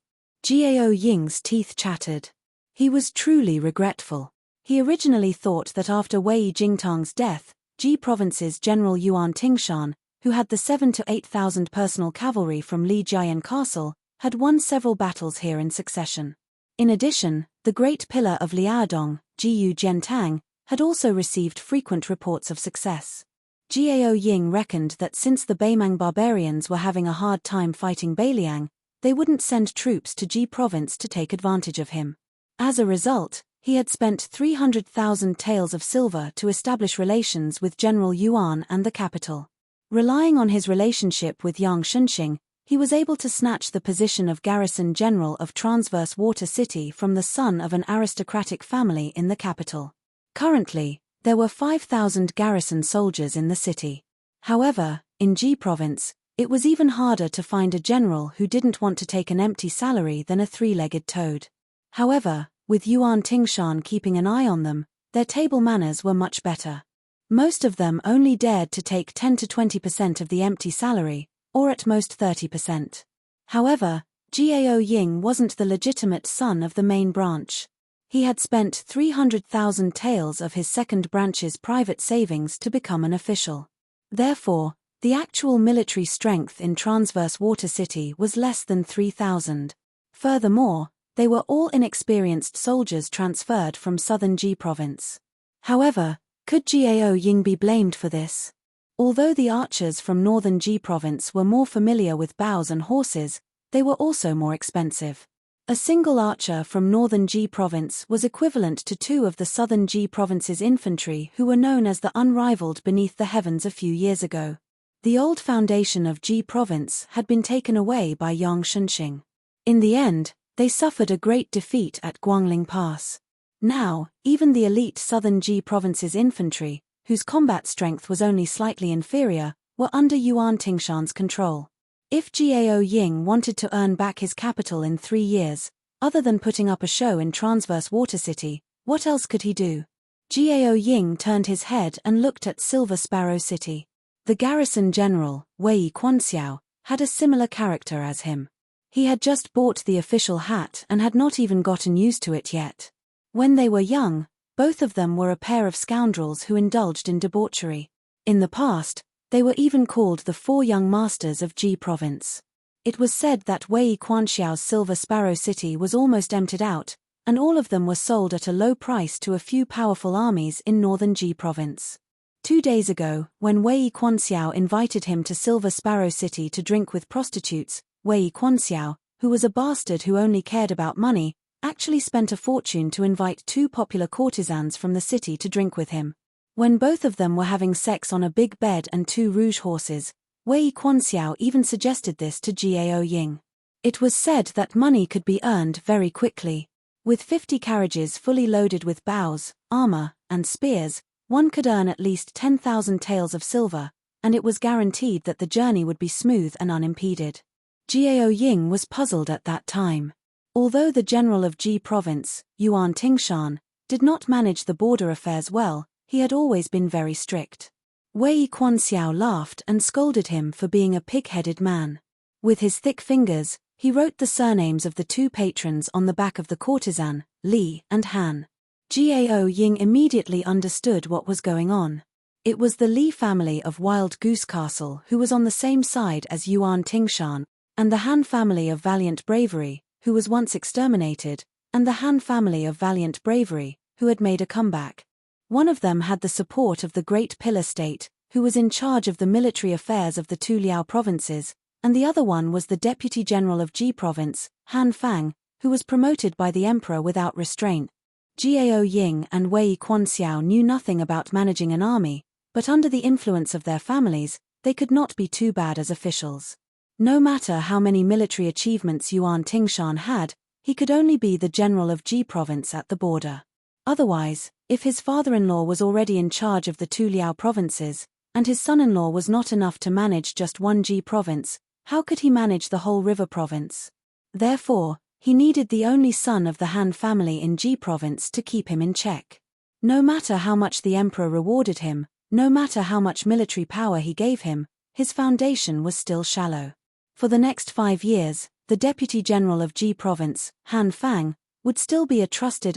A: Gao Ying's teeth chattered. He was truly regretful. He originally thought that after Wei Jingtang's death, Ji Province's General Yuan Tingshan, who had the 7,000 to 8,000 personal cavalry from Li Jian Castle, had won several battles here in succession. In addition, the Great Pillar of Liaodong, Jiyu Jiantang, had also received frequent reports of success. Gao Ying reckoned that since the Beimang barbarians were having a hard time fighting Beiliang, they wouldn't send troops to Ji Province to take advantage of him. As a result, he had spent 300,000 taels of silver to establish relations with General Yuan and the capital. Relying on his relationship with Yang Shunxing, he was able to snatch the position of garrison general of Transverse Water City from the son of an aristocratic family in the capital. Currently, there were 5,000 garrison soldiers in the city. However, in Ji Province, it was even harder to find a general who didn't want to take an empty salary than a 3-legged toad. However, with Yuan Tingshan keeping an eye on them, their table manners were much better. Most of them only dared to take 10 to 20% of the empty salary, or at most 30%. However, Gao Ying wasn't the legitimate son of the main branch. He had spent 300,000 taels of his second branch's private savings to become an official. Therefore, the actual military strength in Transverse Water City was less than 3,000. Furthermore, they were all inexperienced soldiers transferred from southern Ji Province. However, could Gao Ying be blamed for this? Although the archers from northern Ji Province were more familiar with bows and horses, they were also more expensive. A single archer from northern Ji Province was equivalent to 2 of the southern Ji Province's infantry who were known as the unrivaled beneath the heavens a few years ago. The old foundation of Ji province had been taken away by Yang Shunxing. In the end, they suffered a great defeat at Guangling Pass. Now, even the elite southern Ji province's infantry, whose combat strength was only slightly inferior, were under Yuan Tingshan's control. If Jiao Ying wanted to earn back his capital in 3 years, other than putting up a show in Transverse Water City, what else could he do? Jiao Ying turned his head and looked at Silver Sparrow City. The garrison general, Wei Quanxiao, had a similar character as him. He had just bought the official hat and had not even gotten used to it yet. When they were young, both of them were a pair of scoundrels who indulged in debauchery. In the past, they were even called the 4 young masters of Ji province. It was said that Wei Quanxiao's Silver Sparrow City was almost emptied out, and all of them were sold at a low price to a few powerful armies in northern Ji province. 2 days ago, when Wei Quanxiao invited him to Silver Sparrow City to drink with prostitutes, Wei Quanxiao, who was a bastard who only cared about money, actually spent a fortune to invite 2 popular courtesans from the city to drink with him. When both of them were having sex on a big bed and 2 rouge horses, Wei Quanxiao even suggested this to Jiao Ying. It was said that money could be earned very quickly. With 50 carriages fully loaded with bows, armor, and spears, one could earn at least 10,000 taels of silver, and it was guaranteed that the journey would be smooth and unimpeded. Jiao Ying was puzzled at that time. Although the general of Ji province, Yuan Tingshan, did not manage the border affairs well, he had always been very strict. Wei Quanxiao laughed and scolded him for being a pig-headed man. With his thick fingers, he wrote the surnames of the 2 patrons on the back of the courtesan, Li and Han. Jiao Ying immediately understood what was going on. It was the Li family of Wild Goose Castle who was on the same side as Yuan Tingshan, and the Han family of Valiant Bravery, who was once exterminated, and the Han family of Valiant Bravery, who had made a comeback. One of them had the support of the Great Pillar State, who was in charge of the military affairs of the 2 Liao provinces, and the other one was the Deputy General of Ji province, Han Fang, who was promoted by the emperor without restraint. Jiao Ying and Wei Quanxiao knew nothing about managing an army, but under the influence of their families, they could not be too bad as officials. No matter how many military achievements Yuan Tingshan had, he could only be the general of Ji province at the border. Otherwise, if his father-in-law was already in charge of the 2 Liao provinces, and his son-in-law was not enough to manage just one Ji province, how could he manage the whole river province? Therefore, he needed the only son of the Han family in Ji province to keep him in check. No matter how much the emperor rewarded him, no matter how much military power he gave him, his foundation was still shallow. For the next 5 years, the deputy general of Ji province, Han Fang, would still be a trusted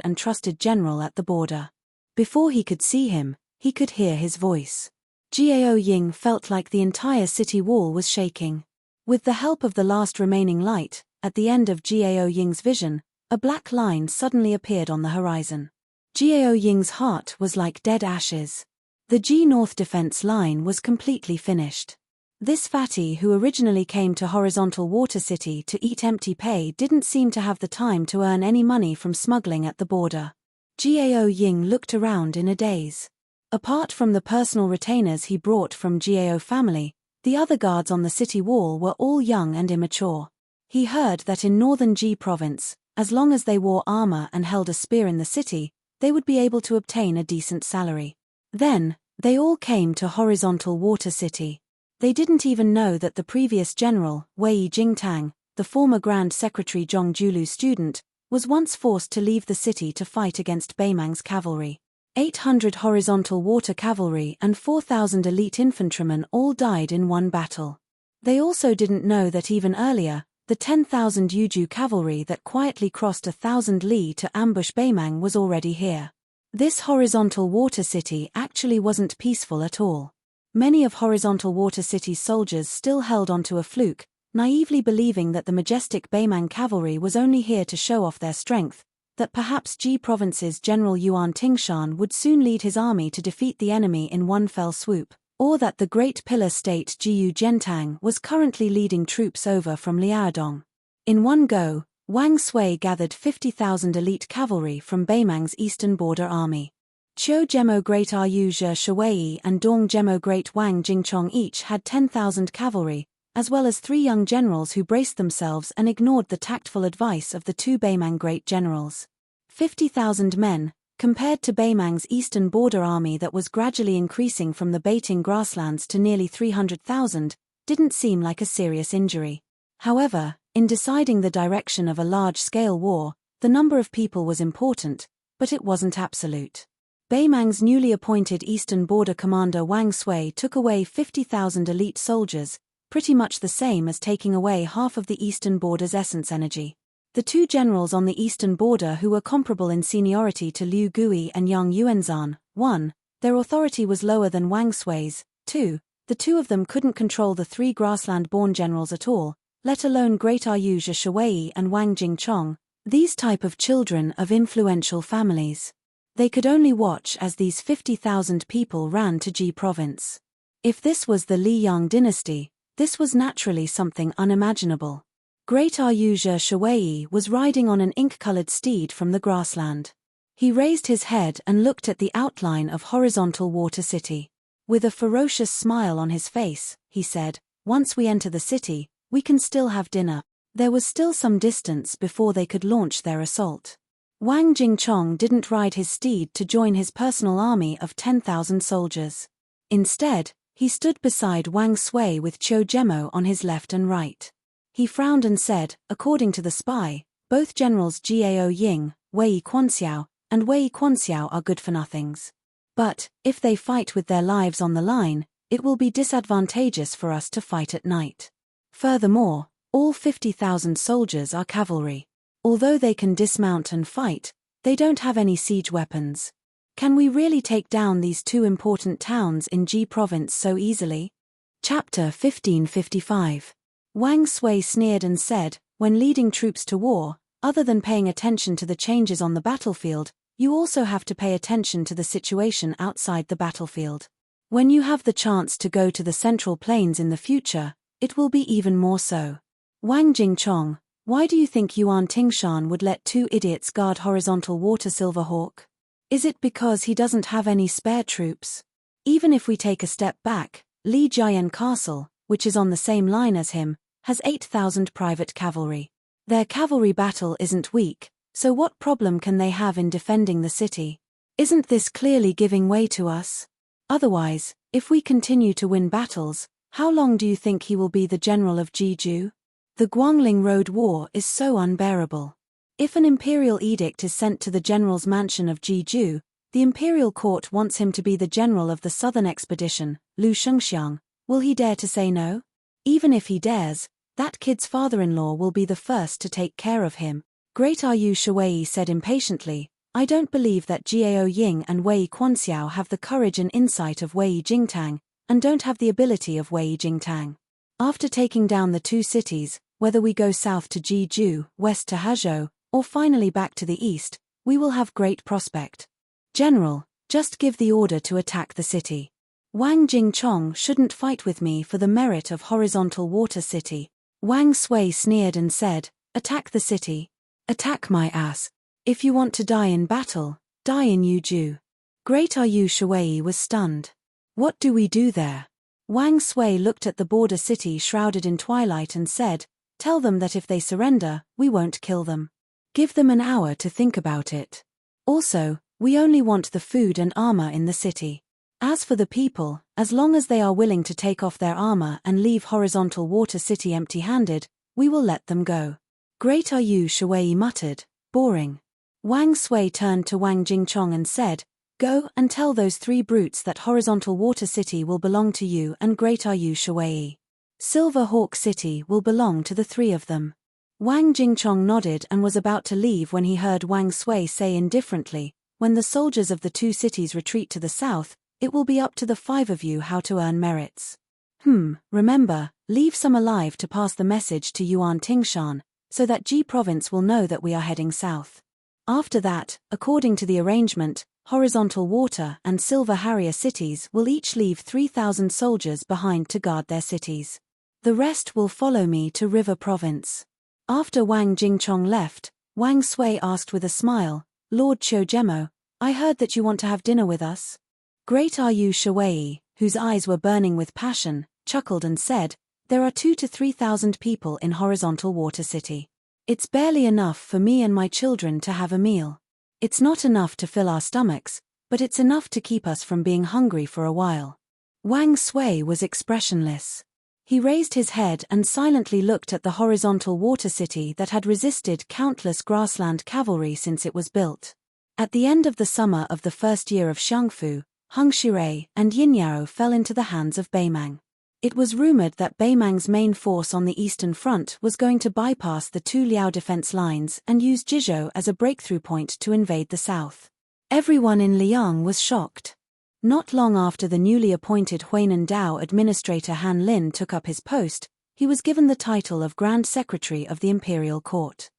A: general at the border. Before he could see him, he could hear his voice. Jiao Ying felt like the entire city wall was shaking. With the help of the last remaining light, at the end of Jiao Ying's vision, a black line suddenly appeared on the horizon. Jiao Ying's heart was like dead ashes. The Ji North defense line was completely finished. This fatty who originally came to Horizontal Water City to eat empty pay didn't seem to have the time to earn any money from smuggling at the border. Jiao Ying looked around in a daze. Apart from the personal retainers he brought from Jiao family, the other guards on the city wall were all young and immature. He heard that in northern Ji province, as long as they wore armor and held a spear in the city, they would be able to obtain a decent salary. Then, they all came to Horizontal Water City. They didn't even know that the previous general, Wei Jingtang, the former Grand Secretary Zhong Julu's student, was once forced to leave the city to fight against Beimang's cavalry. 800 horizontal water cavalry and 4,000 elite infantrymen all died in one battle. They also didn't know that even earlier, the 10,000 Yuju cavalry that quietly crossed 1,000 li to ambush Beimang was already here. This Horizontal Water City actually wasn't peaceful at all. Many of Horizontal Water City's soldiers still held onto a fluke, naively believing that the majestic Beimang cavalry was only here to show off their strength, that perhaps Ji Province's General Yuan Tingshan would soon lead his army to defeat the enemy in one fell swoop, or that the Great Pillar State Jiyu Zhentang was currently leading troops over from Liaodong. In one go, Wang Sui gathered 50,000 elite cavalry from Beimang's eastern border army. Qiu Gemo Great Ru Zhe Shuwei and Dong Gemo Great Wang Jingchong each had 10,000 cavalry, as well as 3 young generals who braced themselves and ignored the tactful advice of the 2 Beimang great generals. 50,000 men, compared to Beimang's eastern border army that was gradually increasing from the Beiting grasslands to nearly 300,000, didn't seem like a serious injury. However, in deciding the direction of a large-scale war, the number of people was important, but it wasn't absolute. Beimang's newly appointed eastern border commander Wang Sui took away 50,000 elite soldiers, pretty much the same as taking away half of the eastern border's essence energy. The 2 generals on the eastern border who were comparable in seniority to Liu Gui and Yang Yuanzhan, 1. Their authority was lower than Wang Sui's, 2. The 2 of them couldn't control the 3 grassland-born generals at all, let alone Great Ru Zhe Shuwei and Wang Jingchong, these type of children of influential families. They could only watch as these 50,000 people ran to Ji province. If this was the Liyang dynasty, this was naturally something unimaginable. Great Ru Zhe Shuwei was riding on an ink-colored steed from the grassland. He raised his head and looked at the outline of horizontal water city. With a ferocious smile on his face, he said, "Once we enter the city, we can still have dinner." There was still some distance before they could launch their assault. Wang Jingchong didn't ride his steed to join his personal army of 10,000 soldiers. Instead, he stood beside Wang Sui with Qiu Gemo on his left and right. He frowned and said, according to the spy, both generals Jiao Ying, Wei Quanxiao, and Wei Quanxiao are good-for-nothings. But, if they fight with their lives on the line, it will be disadvantageous for us to fight at night. Furthermore, all 50,000 soldiers are cavalry. Although they can dismount and fight, they don't have any siege weapons. Can we really take down these 2 important towns in Ji province so easily? Chapter 1555. Wang Sui sneered and said, when leading troops to war, other than paying attention to the changes on the battlefield, you also have to pay attention to the situation outside the battlefield. When you have the chance to go to the Central Plains in the future, it will be even more so. Wang Jingchong, why do you think Yuan Tingshan would let 2 idiots guard horizontal water Silverhawk? Is it because he doesn't have any spare troops? Even if we take a step back, Li Jian Castle, which is on the same line as him, has 8,000 private cavalry. Their cavalry battle isn't weak, so what problem can they have in defending the city? Isn't this clearly giving way to us? Otherwise, if we continue to win battles, how long do you think he will be the general of Jeju? The Guangling Road War is so unbearable. If an imperial edict is sent to the general's mansion of Jeju, the imperial court wants him to be the general of the southern expedition, Lu Shengxiang. Will he dare to say no? Even if he dares, that kid's father-in-law will be the first to take care of him. Great Ru Shuwei said impatiently, I don't believe that Jiao Ying and Wei Quanxiao have the courage and insight of Wei Jingtang, and don't have the ability of Wei Jingtang. After taking down the 2 cities, whether we go south to Jeju, west to Hazhou, or finally back to the east, we will have great prospect. General, just give the order to attack the city. Wang Jingchong shouldn't fight with me for the merit of horizontal water city. Wang Sui sneered and said, attack the city. Attack my ass. If you want to die in battle, die in Yuju. Great Ru Shuwei was stunned. What do we do there? Wang Sui looked at the border city shrouded in twilight and said, tell them that if they surrender, we won't kill them. Give them an hour to think about it. Also, we only want the food and armor in the city. As for the people, as long as they are willing to take off their armor and leave horizontal water city empty-handed, we will let them go. Great Ru Shuwei muttered, boring. Wang Sui turned to Wang Jingchong and said, go and tell those 3 brutes that horizontal water city will belong to you and Great Ru Shuwei. Silver Hawk City will belong to the 3 of them. Wang Jingchong nodded and was about to leave when he heard Wang Sui say indifferently, when the soldiers of the 2 cities retreat to the south, it will be up to the 5 of you how to earn merits. Remember, leave some alive to pass the message to Yuan Tingshan, so that Ji province will know that we are heading south. After that, according to the arrangement, horizontal water and silver harrier cities will each leave 3,000 soldiers behind to guard their cities. The rest will follow me to River Province. After Wang Jingchong left, Wang Sui asked with a smile, Lord Qiu Gemo, I heard that you want to have dinner with us. Great are you, Shuwei, whose eyes were burning with passion, chuckled and said, there are 2,000 to 3,000 people in Horizontal Water City. It's barely enough for me and my children to have a meal. It's not enough to fill our stomachs, but it's enough to keep us from being hungry for a while. Wang Sui was expressionless. He raised his head and silently looked at the Horizontal Water City that had resisted countless grassland cavalry since it was built. At the end of the summer of the first year of Xiangfu, Heng Shirei and Yinyao fell into the hands of Beimang. It was rumored that Beimang's main force on the eastern front was going to bypass the two Liao defense lines and use Jizhou as a breakthrough point to invade the south. Everyone in Liang was shocked. Not long after the newly appointed Huainan Dao administrator Han Lin took up his post, he was given the title of Grand Secretary of the Imperial Court.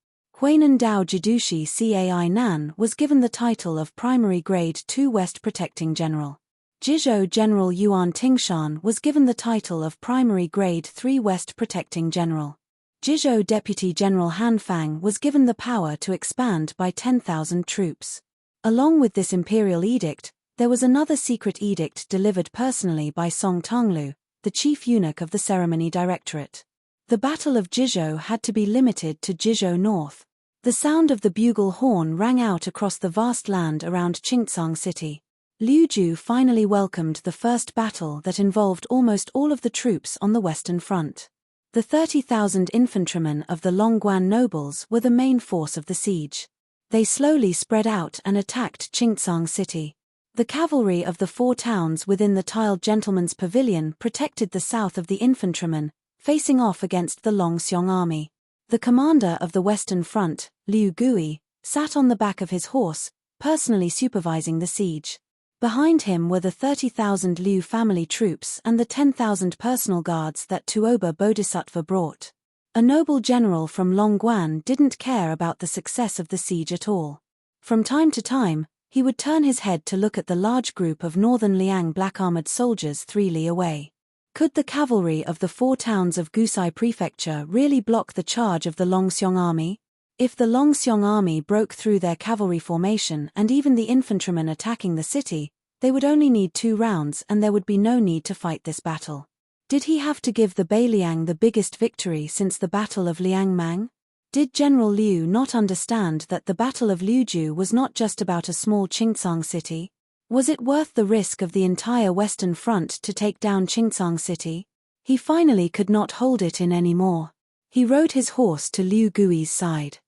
A: Huainan Dao Jidushi Cai Nan was given the title of Primary Grade 2 West Protecting General. Jizhou General Yuan Tingshan was given the title of Primary Grade 3 West Protecting General. Jizhou Deputy General Han Fang was given the power to expand by 10,000 troops. Along with this imperial edict, there was another secret edict delivered personally by Song Tonglu, the chief eunuch of the ceremony directorate. The Battle of Jizhou had to be limited to Jizhou North. The sound of the bugle horn rang out across the vast land around Qingcang City. Liu Ju finally welcomed the first battle that involved almost all of the troops on the Western Front. The 30,000 infantrymen of the Longguan nobles were the main force of the siege. They slowly spread out and attacked Qingcang City. The cavalry of the 4 towns within the tiled gentleman's pavilion protected the south of the infantrymen, facing off against the Longxiong army. The commander of the Western Front, Liu Gui, sat on the back of his horse, personally supervising the siege. Behind him were the 30,000 Liu family troops and the 10,000 personal guards that Tuoba Bodhisattva brought. A noble general from Longguan didn't care about the success of the siege at all. From time to time, he would turn his head to look at the large group of northern Liang black-armored soldiers 3 li away. Could the cavalry of the 4 towns of Gusai Prefecture really block the charge of the Longxiong army? If the Longxiong army broke through their cavalry formation and even the infantrymen attacking the city, they would only need 2 rounds and there would be no need to fight this battle. Did he have to give the Beiliang the biggest victory since the Battle of Liangmang? Did General Liu not understand that the Battle of Liuju was not just about a small Qingcang city? Was it worth the risk of the entire Western Front to take down Qingcang City? He finally could not hold it in anymore. He rode his horse to Liu Gui's side.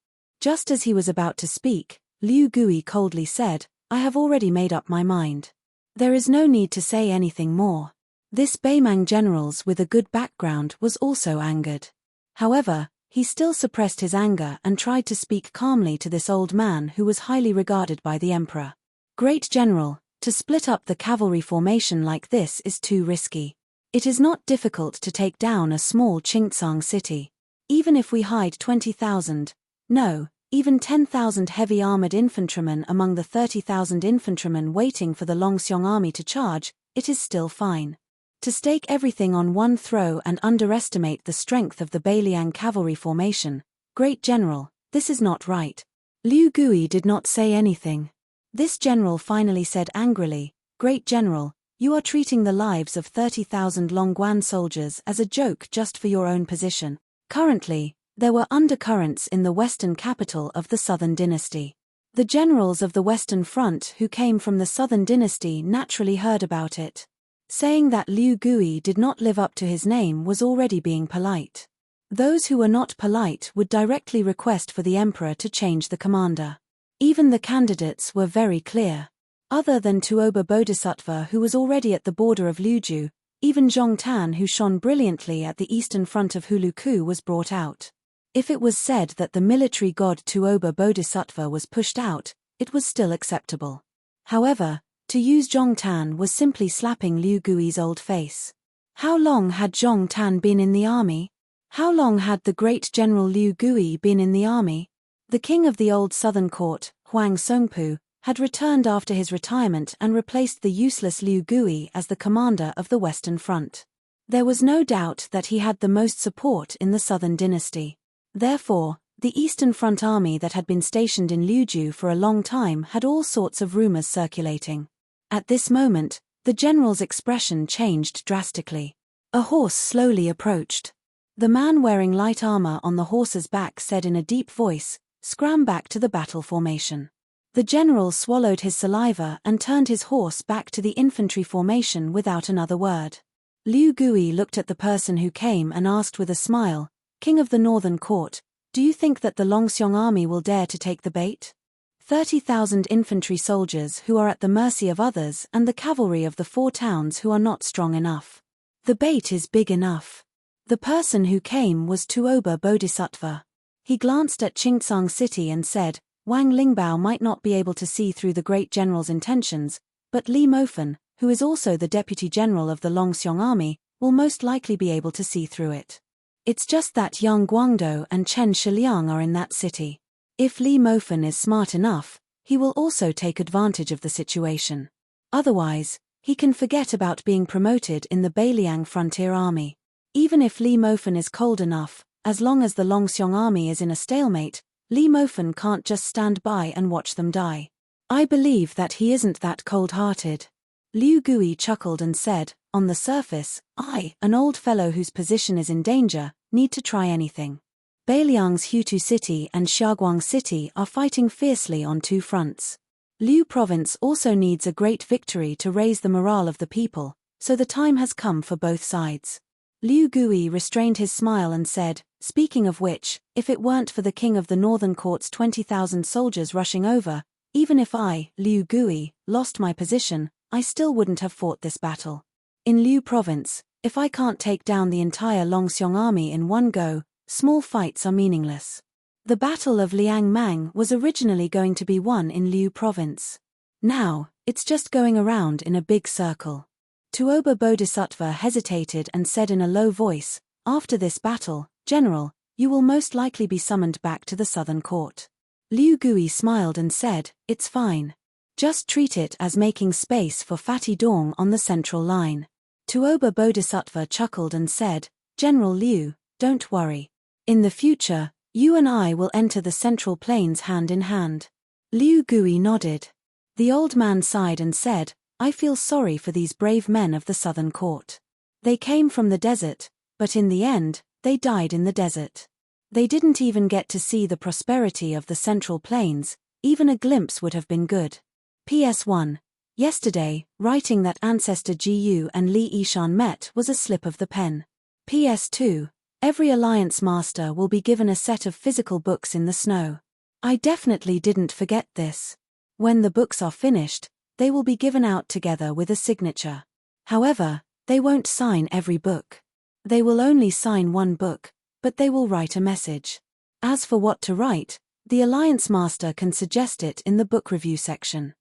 A: Just as he was about to speak, Liu Gui coldly said, I have already made up my mind. There is no need to say anything more. This Beimang generals with a good background was also angered. However, he still suppressed his anger and tried to speak calmly to this old man who was highly regarded by the emperor. Great general, to split up the cavalry formation like this is too risky. It is not difficult to take down a small Qingcang city. Even if we hide 20,000, no, even 10,000 heavy armored infantrymen among the 30,000 infantrymen waiting for the Longxiong army to charge, it is still fine. To stake everything on one throw and underestimate the strength of the Beiliang cavalry formation, great general, this is not right. Liu Gui did not say anything. This general finally said angrily, Great general, you are treating the lives of 30,000 Longguan soldiers as a joke just for your own position. Currently, there were undercurrents in the western capital of the Southern Dynasty. The generals of the Western Front who came from the Southern Dynasty naturally heard about it. Saying that Liu Gui did not live up to his name was already being polite. Those who were not polite would directly request for the emperor to change the commander. Even the candidates were very clear. Other than Tuoba Bodhisattva who was already at the border of Liuju, even Zhong Tan who shone brilliantly at the eastern front of Huluku was brought out. If it was said that the military god Tuoba Bodhisattva was pushed out, it was still acceptable. However, to use Zhong Tan was simply slapping Liu Gui's old face. How long had Zhong Tan been in the army? How long had the great general Liu Gui been in the army? The king of the old southern court, Huang Songpu, had returned after his retirement and replaced the useless Liu Gui as the commander of the Western Front. There was no doubt that he had the most support in the Southern Dynasty. Therefore, The Eastern Front army that had been stationed in Liuju for a long time had all sorts of rumors circulating. At this moment, the general's expression changed drastically. A horse slowly approached. The man wearing light armor on the horse's back said in a deep voice, "Scram back to the battle formation." The general swallowed his saliva and turned his horse back to the infantry formation without another word. Liu Gui looked at the person who came and asked with a smile, "King of the Northern Court, do you think that the Longxiong army will dare to take the bait? 30,000 infantry soldiers who are at the mercy of others and the cavalry of the 4 towns who are not strong enough. The bait is big enough." The person who came was Tuoba Bodhisattva. He glanced at Qingtsang City and said, "Wang Lingbao might not be able to see through the great general's intentions, but Li Mofen, who is also the deputy general of the Longxiong army, will most likely be able to see through it. It's just that Yang Guangdou and Chen Shiliang are in that city. If Li Mofen is smart enough, he will also take advantage of the situation. Otherwise, he can forget about being promoted in the Beiliang frontier army. Even if Li Mofen is cold enough, as long as the Longxiong army is in a stalemate, Li Mofen can't just stand by and watch them die. I believe that he isn't that cold-hearted." Liu Gui chuckled and said, "On the surface, I, an old fellow whose position is in danger, need to try anything. Beiliang's Hutu City and Xiaoguang City are fighting fiercely on 2 fronts. Liu Province also needs a great victory to raise the morale of the people, so the time has come for both sides." Liu Gui restrained his smile and said, "Speaking of which, if it weren't for the King of the Northern Court's 20,000 soldiers rushing over, even if I, Liu Gui, lost my position, I still wouldn't have fought this battle. In Liu Province, if I can't take down the entire Longxiong army in one go, small fights are meaningless. The Battle of Liang Mang was originally going to be won in Liu Province. Now, it's just going around in a big circle." Tuoba Bodhisattva hesitated and said in a low voice, "After this battle, General, you will most likely be summoned back to the Southern Court." Liu Gui smiled and said, "It's fine. Just treat it as making space for Fatty Dong on the central line." Tuoba Bodhisattva chuckled and said, "General Liu, don't worry. In the future, you and I will enter the Central Plains hand in hand." Liu Gui nodded. The old man sighed and said, "I feel sorry for these brave men of the Southern Court. They came from the desert, but in the end, they died in the desert. They didn't even get to see the prosperity of the Central Plains, even a glimpse would have been good. PS1. Yesterday, writing that ancestor Jiyu and Li Yishan met was a slip of the pen. PS2. Every Alliance Master will be given a set of physical books in the snow. I definitely didn't forget this. When the books are finished, they will be given out together with a signature. However, they won't sign every book. They will only sign one book, but they will write a message. As for what to write, the Alliance Master can suggest it in the book review section.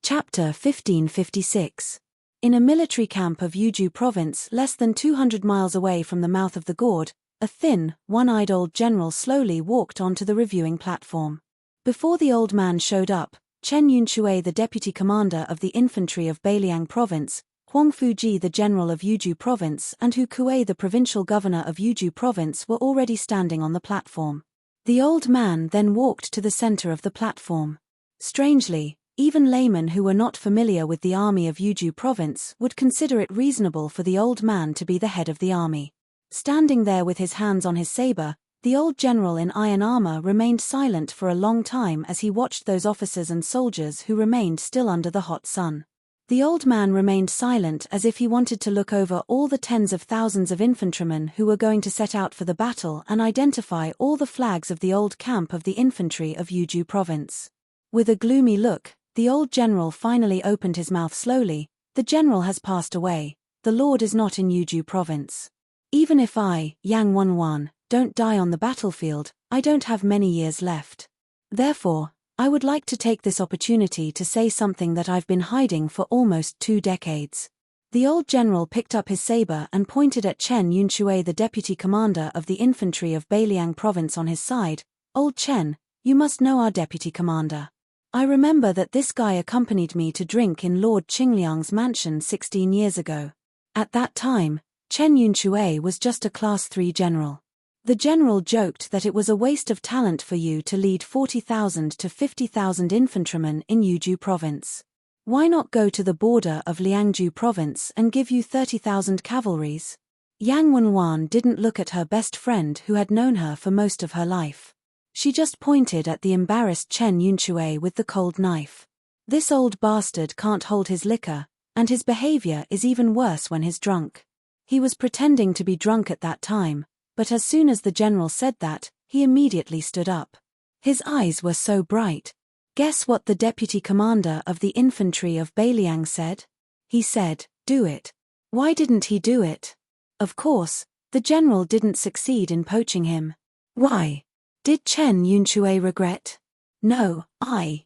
A: Chapter 1556. In a military camp of Yuju Province less than 200 miles away from the mouth of the Gorge, a thin, one-eyed old general slowly walked onto the reviewing platform. Before the old man showed up, Chen Yunshui, the deputy commander of the infantry of Beiliang Province, Huang Fuji, the general of Yuju Province, and Hu Kuei, the provincial governor of Yuju Province, were already standing on the platform. The old man then walked to the center of the platform. Strangely, even laymen who were not familiar with the army of Yuju Province would consider it reasonable for the old man to be the head of the army. Standing there with his hands on his saber, the old general in iron armor remained silent for a long time as he watched those officers and soldiers who remained still under the hot sun. The old man remained silent as if he wanted to look over all the tens of thousands of infantrymen who were going to set out for the battle and identify all the flags of the old camp of the infantry of Yuju Province. With a gloomy look, the old general finally opened his mouth slowly. "The general has passed away. The lord is not in Yuju Province. Even if I, Yang Wanwan, don't die on the battlefield, I don't have many years left. Therefore, I would like to take this opportunity to say something that I've been hiding for almost 2 decades." The old general picked up his saber and pointed at Chen Yunshui, the deputy commander of the infantry of Beiliang Province, on his side. "Old Chen, you must know our deputy commander. I remember that this guy accompanied me to drink in Lord Qingliang's mansion 16 years ago. At that time, Chen Yunshui was just a Class 3 general. The general joked that it was a waste of talent for you to lead 40,000 to 50,000 infantrymen in Yuzhou province. Why not go to the border of Liangzhu province and give you 30,000 cavalries? Yang Wenwan didn't look at her best friend who had known her for most of her life. She just pointed at the embarrassed Chen Yunxue with the cold knife. This old bastard can't hold his liquor, and his behavior is even worse when he's drunk. He was pretending to be drunk at that time, but as soon as the general said that, he immediately stood up. His eyes were so bright. Guess what the deputy commander of the infantry of Beiliang said? He said, "Do it." Why didn't he do it? Of course, the general didn't succeed in poaching him. Why? Did Chen Yunxue regret? No,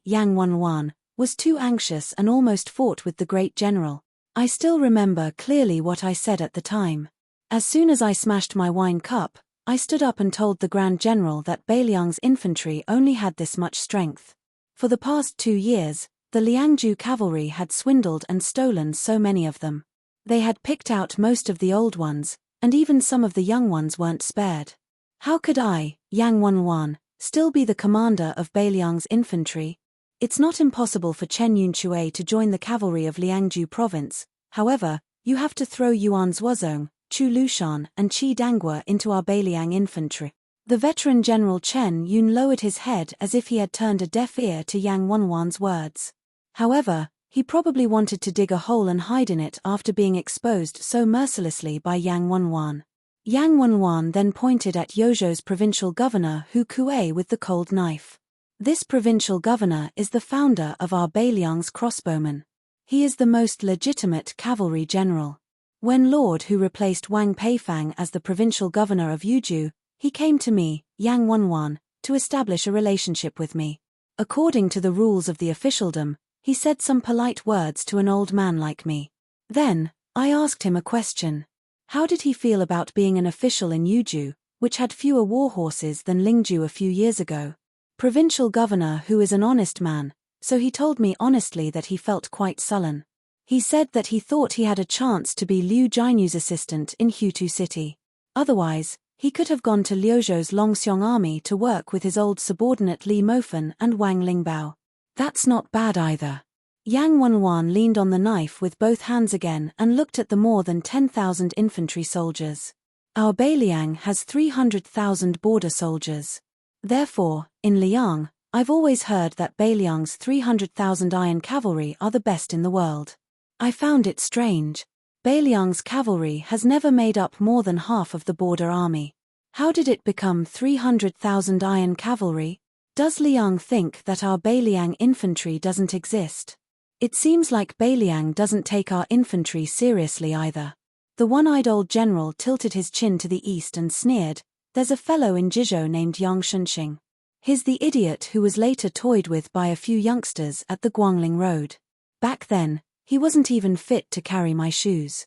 A: Yang Wenwan, was too anxious and almost fought with the great general. I still remember clearly what I said at the time. As soon as I smashed my wine cup, I stood up and told the Grand General that Beiliang's infantry only had this much strength. For the past 2 years, the Liangzhu cavalry had swindled and stolen so many of them. They had picked out most of the old ones, and even some of the young ones weren't spared. How could I, Yang Wenwan, still be the commander of Beiliang's infantry? It's not impossible for Chen Yunxue to join the cavalry of Liangzhu province. However, you have to throw Yuan Zuozong, Chu Lushan and Qi Dangua into our Beiliang infantry. The veteran General Chen Yun lowered his head as if he had turned a deaf ear to Yang Wenwan's words. However, he probably wanted to dig a hole and hide in it after being exposed so mercilessly by Yang Wenwan. Yang Wenwan then pointed at Yozhou's provincial governor Hu Kuei with the cold knife. This provincial governor is the founder of our Beiliang's crossbowmen. He is the most legitimate cavalry general. When Lord Hu replaced Wang Peifang as the provincial governor of Yuzhou, he came to me, Yang Wenwan, to establish a relationship with me. According to the rules of the officialdom, he said some polite words to an old man like me. Then, I asked him a question. How did he feel about being an official in Yuzhou, which had fewer war horses than Lingzhou a few years ago? Provincial governor Hu is an honest man, so he told me honestly that he felt quite sullen. He said that he thought he had a chance to be Liu Jianyu's assistant in Hutu City. Otherwise, he could have gone to Liuzhou's Longxiong army to work with his old subordinate Li Mofen and Wang Lingbao. That's not bad either. Yang Wenwan leaned on the knife with both hands again and looked at the more than 10,000 infantry soldiers. Our Beiliang has 300,000 border soldiers. Therefore, in Liang, I've always heard that Beiliang's 300,000 iron cavalry are the best in the world. I found it strange. Beiliang's cavalry has never made up more than half of the border army. How did it become 300,000 iron cavalry? Does Liang think that our Beiliang infantry doesn't exist? It seems like Beiliang doesn't take our infantry seriously either. The one-eyed old general tilted his chin to the east and sneered, "There's a fellow in Jizhou named Yang Shunxing. He's the idiot who was later toyed with by a few youngsters at the Guangling Road. Back then, he wasn't even fit to carry my shoes.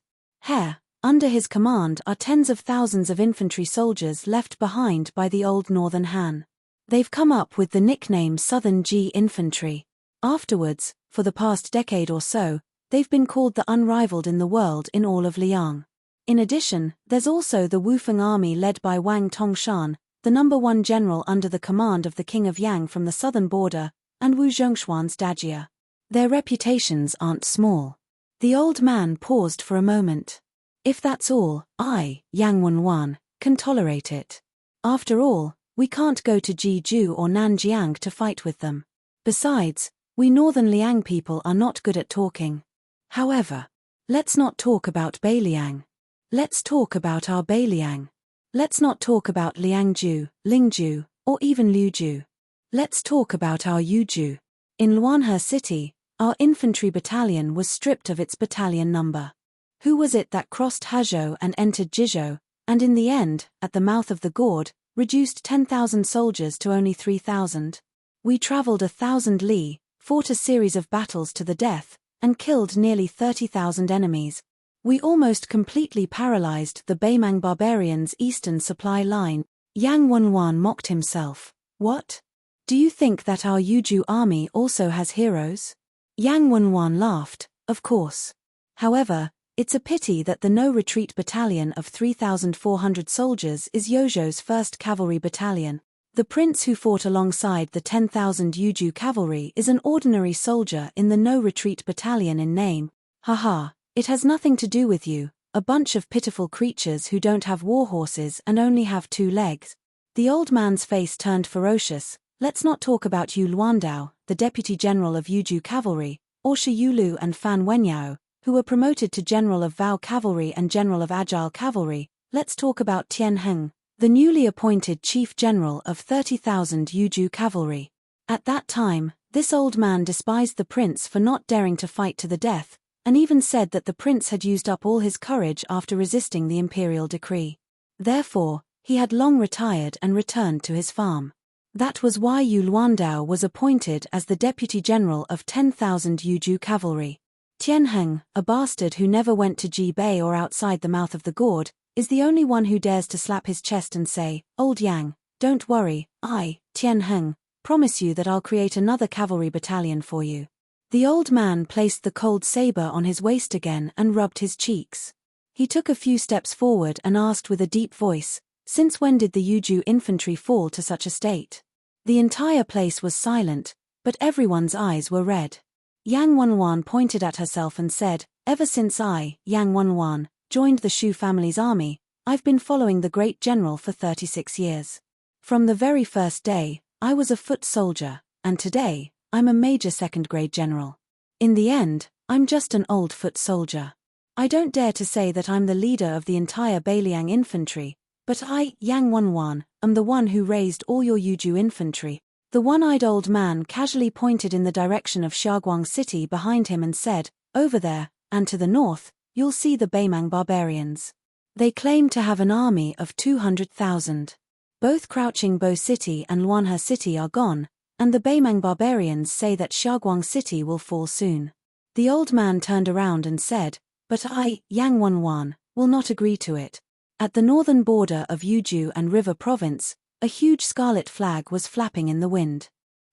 A: Under his command are tens of thousands of infantry soldiers left behind by the old Northern Han. They've come up with the nickname Southern G Infantry. Afterwards, for the past decade or so, they've been called the unrivaled in the world in all of Liang. In addition, there's also the Wufeng army led by Wang Tongshan, the #1 general under the command of the King of Yang from the southern border, and Wu Zhongshuan's Dajia. Their reputations aren't small." The old man paused for a moment. "If that's all, Yang Wenwan, can tolerate it. After all, we can't go to Jizhou or Nanjiang to fight with them. Besides, we northern Liang people are not good at talking. However, let's not talk about Beiliang. Let's talk about our Beiliang. Let's not talk about Liangzhu, Lingzhu, or even Liuzhou. Let's talk about our Yuzhou. In Luanhe City, our infantry battalion was stripped of its battalion number. Who was it that crossed Hazhou and entered Jizhou, and in the end, at the mouth of the gorge, reduced 10,000 soldiers to only 3,000? We traveled 1,000 li, fought a series of battles to the death, and killed nearly 30,000 enemies. We almost completely paralyzed the Beimang barbarians' eastern supply line." Yang Wenwan mocked himself. "What? Do you think that our Yuzhou army also has heroes?" Yang Wenwan laughed, "Of course. However, It's a pity that the no-retreat battalion of 3,400 soldiers is Yozhou's 1st Cavalry Battalion. The prince who fought alongside the 10,000 Yuzhou cavalry is an ordinary soldier in the no-retreat battalion in name. Haha, it has nothing to do with you, a bunch of pitiful creatures who don't have war horses and only have 2 legs. The old man's face turned ferocious. Let's not talk about Yu Luandao, the deputy general of Yuzhou cavalry, or Shi Yulu and Fan Wenyao, who were promoted to general of Vao cavalry and general of Agile cavalry. Let's talk about Tian Heng, the newly appointed chief general of 30,000 Yuzhou cavalry. At that time, this old man despised the prince for not daring to fight to the death, and even said that the prince had used up all his courage after resisting the imperial decree. Therefore, he had long retired and returned to his farm. That was why Yu Luandao was appointed as the deputy general of 10,000 Yuzhou cavalry. Tian Heng, a bastard who never went to Jibei or outside the mouth of the gourd, is the only one who dares to slap his chest and say, "Old Yang, don't worry, I, Tian Heng, promise you that I'll create another cavalry battalion for you." The old man placed the cold saber on his waist again and rubbed his cheeks. He took a few steps forward and asked with a deep voice, "Since when did the Yuzhou infantry fall to such a state?" The entire place was silent, but everyone's eyes were red. Yang Wanwan pointed at herself and said, "Ever since I, Yang Wanwan, joined the Shu family's army, I've been following the great general for 36 years. From the very first day, I was a foot soldier, and today, I'm a major second-grade general. In the end, I'm just an old foot soldier. I don't dare to say that I'm the leader of the entire Beiliang infantry, but I, Yang Wanwan, am the one who raised all your Yuzhou infantry." The one-eyed old man casually pointed in the direction of Xiaoguang city behind him and said, "Over there, and to the north, you'll see the Beimang barbarians. They claim to have an army of 200,000. Both Crouching Bow City and Luanhe City are gone, and the Beimang barbarians say that Xiaoguang city will fall soon." The old man turned around and said, "But I, Yang Wanwan, will not agree to it." At the northern border of Yuzhou and River Province, a huge scarlet flag was flapping in the wind.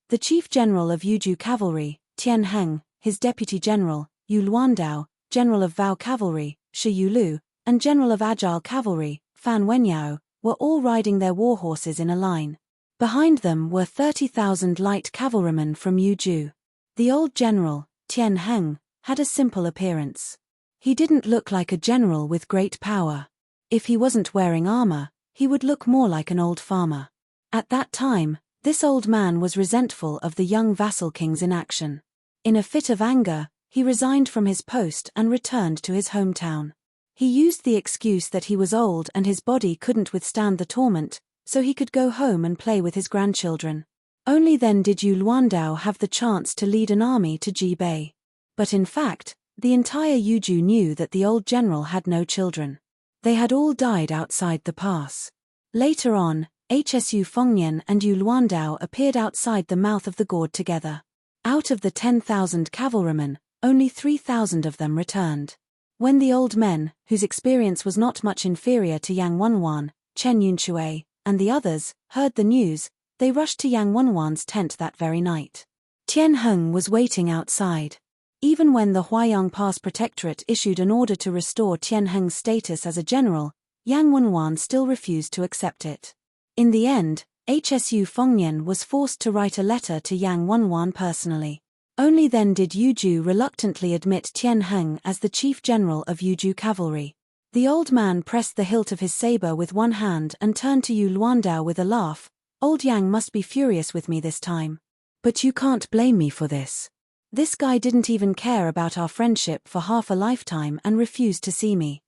A: The chief general of Yuzhou cavalry, Tian Heng, his deputy general, Yu Luandao, general of Vao cavalry, Shi Yulu, and general of Agile cavalry, Fan Wenyao, were all riding their war horses in a line. Behind them were 30,000 light cavalrymen from Yuzhou. The old general, Tian Heng, had a simple appearance. He didn't look like a general with great power. If he wasn't wearing armor, he would look more like an old farmer. At that time, this old man was resentful of the young vassal king's inaction. In a fit of anger, he resigned from his post and returned to his hometown. He used the excuse that he was old and his body couldn't withstand the torment, so he could go home and play with his grandchildren. Only then did Yu Luandao have the chance to lead an army to Jibei. But in fact, the entire Yuzhou knew that the old general had no children. They had all died outside the pass. Later on, Hsu Fengnian and Yu Luandao appeared outside the mouth of the gourd together. Out of the 10,000 cavalrymen, only 3,000 of them returned. When the old men, whose experience was not much inferior to Yang Wanwan, Chen Yunxue, and the others, heard the news, they rushed to Yang Wanwan's tent that very night. Tian Heng was waiting outside. Even when the Huayang Pass Protectorate issued an order to restore Tian Heng's status as a general, Yang Wanwan still refused to accept it. In the end, Hsu Fengnian was forced to write a letter to Yang Wanwan personally. Only then did Yuzhou reluctantly admit Tian Heng as the chief general of Yuzhou cavalry. The old man pressed the hilt of his saber with one hand and turned to Yu Luandao with a laugh. "Old Yang must be furious with me this time. But you can't blame me for this. This guy didn't even care about our friendship for half a lifetime and refused to see me."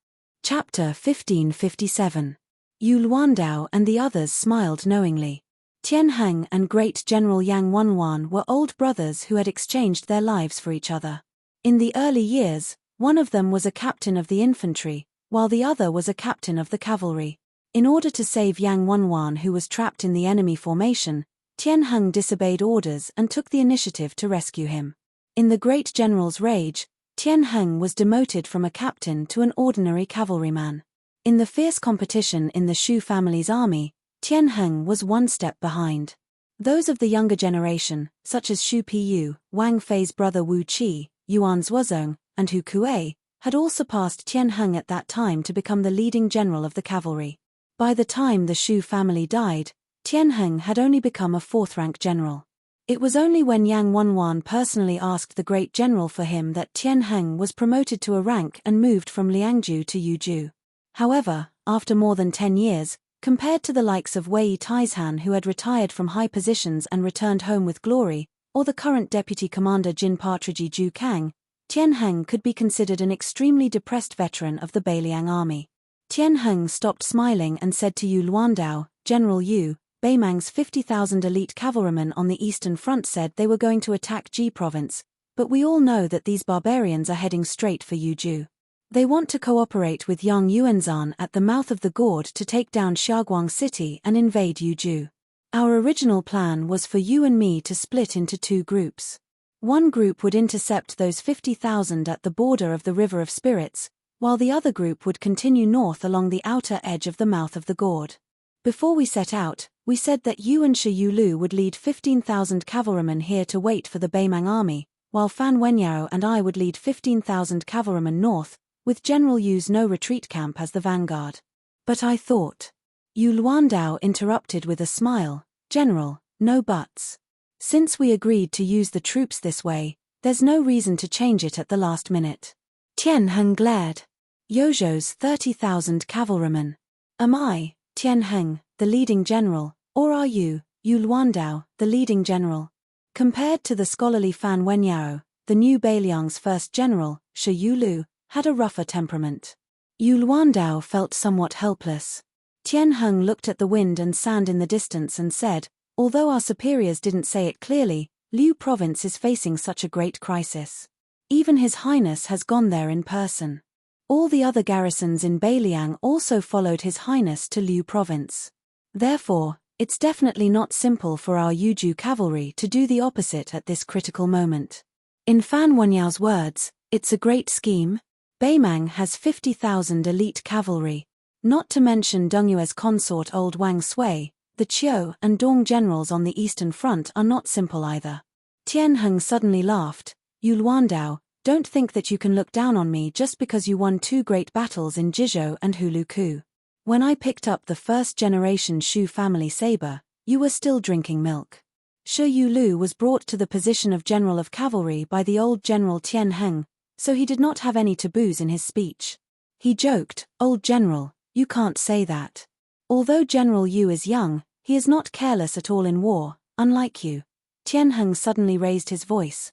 A: Chapter 1557. Yu Luandao and the others smiled knowingly. Tian Heng and Great General Yang Wanwan were old brothers who had exchanged their lives for each other. In the early years, one of them was a captain of the infantry, while the other was a captain of the cavalry. In order to save Yang Wanwan, who was trapped in the enemy formation, Tian Heng disobeyed orders and took the initiative to rescue him. In the great general's rage, Tian Heng was demoted from a captain to an ordinary cavalryman. In the fierce competition in the Shu family's army, Tian Heng was one step behind. Those of the younger generation, such as Xu Piyu, Wang Fei's brother Wu Qi, Yuan Zuozong, and Hu Kuei, had all surpassed Tianheng at that time to become the leading general of the cavalry. By the time the Shu family died, Tianheng had only become a fourth-rank general. It was only when Yang Wenwan personally asked the great general for him that Tianheng was promoted to a rank and moved from Liangju to Yuzhou. However, after more than 10 years, compared to the likes of Wei Taizhan who had retired from high positions and returned home with glory, or the current deputy commander Jin Partridge Zhu Kang, Tianheng could be considered an extremely depressed veteran of the Beiliang army. Tianheng stopped smiling and said to Yu Luandao, "General Yu, Beimang's 50,000 elite cavalrymen on the eastern front said they were going to attack Ji province, but we all know that these barbarians are heading straight for Yuzhou. They want to cooperate with Yang Yuanzhan at the mouth of the gorge to take down Xiaoguang city and invade Yuzhou. Our original plan was for you and me to split into two groups. One group would intercept those 50,000 at the border of the River of Spirits, while the other group would continue north along the outer edge of the mouth of the gorge. Before we set out, we said that you and Shi Yulu would lead 15,000 cavalrymen here to wait for the Beimang army, while Fan Wenyao and I would lead 15,000 cavalrymen north, with General Yu's no-retreat camp as the vanguard. But I thought." Yu Luandao interrupted with a smile, "General, no buts. Since we agreed to use the troops this way, there's no reason to change it at the last minute." Tianheng glared. "Yozhou's 30,000 cavalrymen. Am I, Tianheng, the leading general, or are you, Yu Luandao, the leading general?" Compared to the scholarly Fan Wenyao, the new Beiliang's first general, Shi Yulu, had a rougher temperament. Yu Luandao felt somewhat helpless. Tianheng looked at the wind and sand in the distance and said, "Although our superiors didn't say it clearly, Liu province is facing such a great crisis. Even His Highness has gone there in person. All the other garrisons in Beiliang also followed His Highness to Liu province. Therefore, it's definitely not simple for our Yuzhou cavalry to do the opposite at this critical moment." In Fan Wenyao's words, "It's a great scheme. Beimang has 50,000 elite cavalry. Not to mention Dongyue's consort Old Wang Sui, the Qiu and Dong generals on the eastern front are not simple either." Tianheng suddenly laughed. "Yu Luandao, don't think that you can look down on me just because you won two great battles in Jizhou and Huluku. When I picked up the first-generation Shu family saber, you were still drinking milk. Shi Yulu was brought to the position of general of cavalry by the old general Tianheng, so he did not have any taboos in his speech. He joked, 'Old general, you can't say that. Although General Yu is young, he is not careless at all in war, unlike you.'" Tianheng suddenly raised his voice.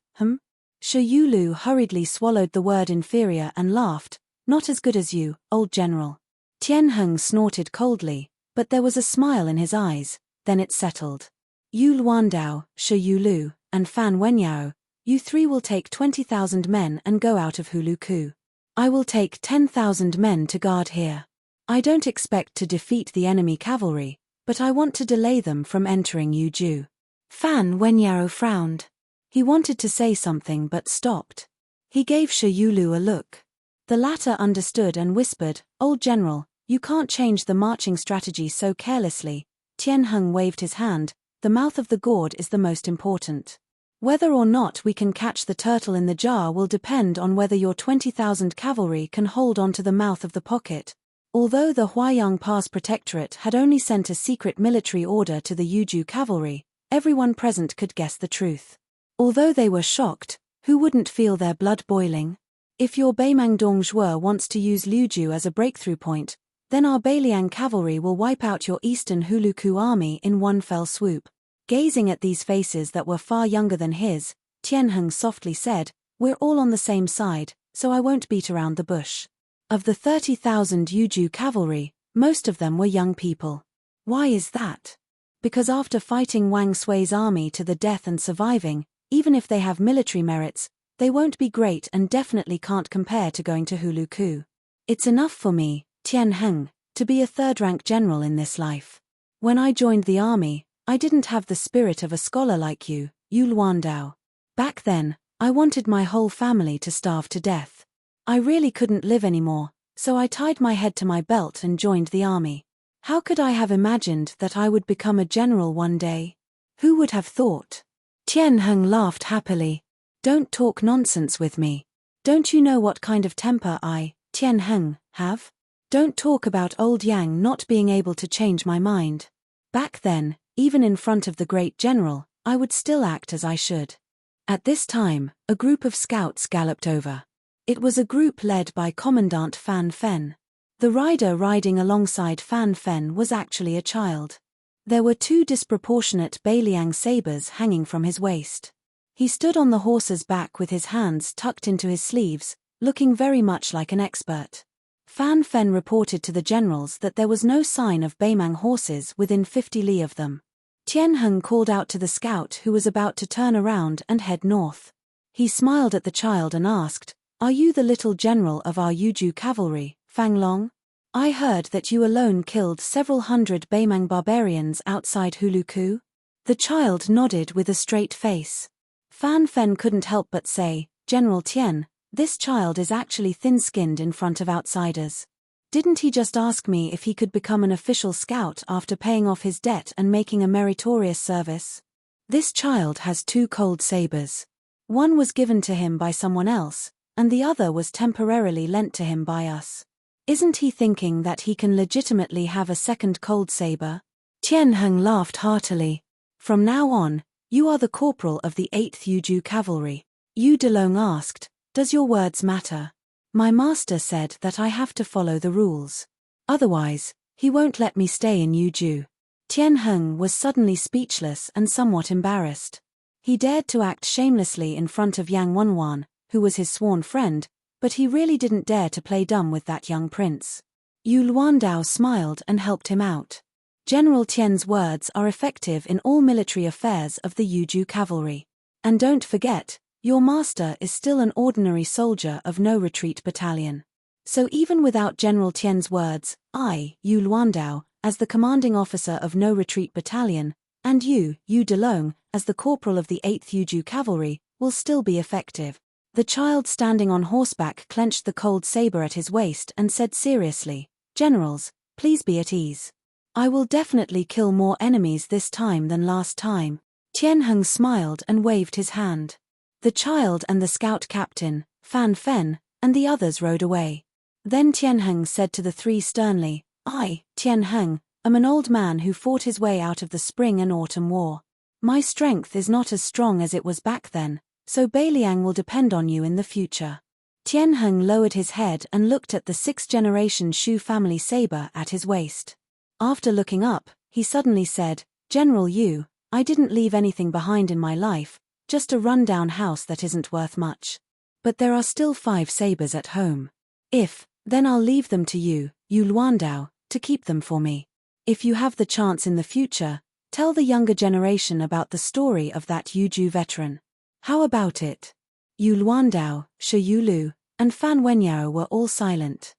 A: Shi Yulu hurriedly swallowed the word inferior and laughed, "Not as good as you, old general." Tianheng snorted coldly, but there was a smile in his eyes, then it settled. "Yu Luandao, Shi Yulu, and Fan Wenyao, you three will take 20,000 men and go out of Huluku. I will take 10,000 men to guard here. I don't expect to defeat the enemy cavalry, but I want to delay them from entering Yuzhou." Fan Wenyao frowned. He wanted to say something but stopped. He gave Shi Yulu a look. The latter understood and whispered, "Old general, you can't change the marching strategy so carelessly." Tianheng waved his hand. "The mouth of the gourd is the most important. Whether or not we can catch the turtle in the jar will depend on whether your 20,000 cavalry can hold on to the mouth of the pocket." Although the Huayang Pass Protectorate had only sent a secret military order to the Yuzhou cavalry, everyone present could guess the truth. Although they were shocked, who wouldn't feel their blood boiling? If your Beimang Dongzhuo wants to use Liuzhou as a breakthrough point, then our Beiliang cavalry will wipe out your eastern Huluku army in one fell swoop. Gazing at these faces that were far younger than his, Tianheng softly said, "We're all on the same side, so I won't beat around the bush." Of the 30,000 Yuzhou cavalry, most of them were young people. Why is that? Because after fighting Wang Sui's army to the death and surviving, even if they have military merits, they won't be great and definitely can't compare to going to Huluku. It's enough for me, Tianheng, to be a third-rank general in this life. When I joined the army, I didn't have the spirit of a scholar like you, Yu Luandao. Back then, I wanted my whole family to starve to death. I really couldn't live anymore, so I tied my head to my belt and joined the army. How could I have imagined that I would become a general one day? Who would have thought? Tianheng laughed happily. "Don't talk nonsense with me. Don't you know what kind of temper I, Tian Heng, have? Don't talk about old Yang not being able to change my mind. Back then, even in front of the great general, I would still act as I should. At this time, a group of scouts galloped over. It was a group led by Commandant Fan Fen. The rider riding alongside Fan Fen was actually a child. There were 2 disproportionate Beiliang sabers hanging from his waist. He stood on the horse's back with his hands tucked into his sleeves, looking very much like an expert. Fan Fen reported to the generals that there was no sign of Beimang horses within 50 li of them. Tian Heng called out to the scout who was about to turn around and head north. He smiled at the child and asked, "Are you the little general of our Yuju cavalry, Fang Long? I heard that you alone killed several hundred Beimang barbarians outside Huluku." The child nodded with a straight face. Fan Fen couldn't help but say, "General Tian, this child is actually thin-skinned in front of outsiders. Didn't he just ask me if he could become an official scout after paying off his debt and making a meritorious service? This child has 2 cold sabers. One was given to him by someone else, and the other was temporarily lent to him by us. Isn't he thinking that he can legitimately have a second cold saber?" Tian Heng laughed heartily. "From now on, you are the corporal of the 8th Yuju Cavalry." Yu Delong asked, "Does your words matter? My master said that I have to follow the rules. Otherwise, he won't let me stay in Yuju." Tian Heng was suddenly speechless and somewhat embarrassed. He dared to act shamelessly in front of Yang Wenwan, who was his sworn friend, but he really didn't dare to play dumb with that young prince. Yu Luandao smiled and helped him out. General Tian's words are effective in all military affairs of the Yuju cavalry. And don't forget, your master is still an ordinary soldier of No Retreat Battalion. So even without General Tian's words, I, Yu Luandao, as the commanding officer of No Retreat Battalion, and you, Yu Delong, as the corporal of the 8th Yuju Cavalry, will still be effective. The child standing on horseback clenched the cold saber at his waist and said seriously, "Generals, please be at ease. I will definitely kill more enemies this time than last time." Tian Heng smiled and waved his hand. The child and the scout captain, Fan Fen, and the others rode away. Then Tian Heng said to the 3 sternly, "I, Tian Heng, am an old man who fought his way out of the spring and autumn war. My strength is not as strong as it was back then, so Beiliang will depend on you in the future." Tian Heng lowered his head and looked at the 6th-generation Shu family saber at his waist. After looking up, he suddenly said, "General Yu, I didn't leave anything behind in my life, just a run-down house that isn't worth much. But there are still 5 sabers at home. Then I'll leave them to you, Yu Luandao, to keep them for me. If you have the chance in the future, tell the younger generation about the story of that Yuju veteran. How about it?" Yu Luandao, Shi Yulu, and Fan Wenyao were all silent.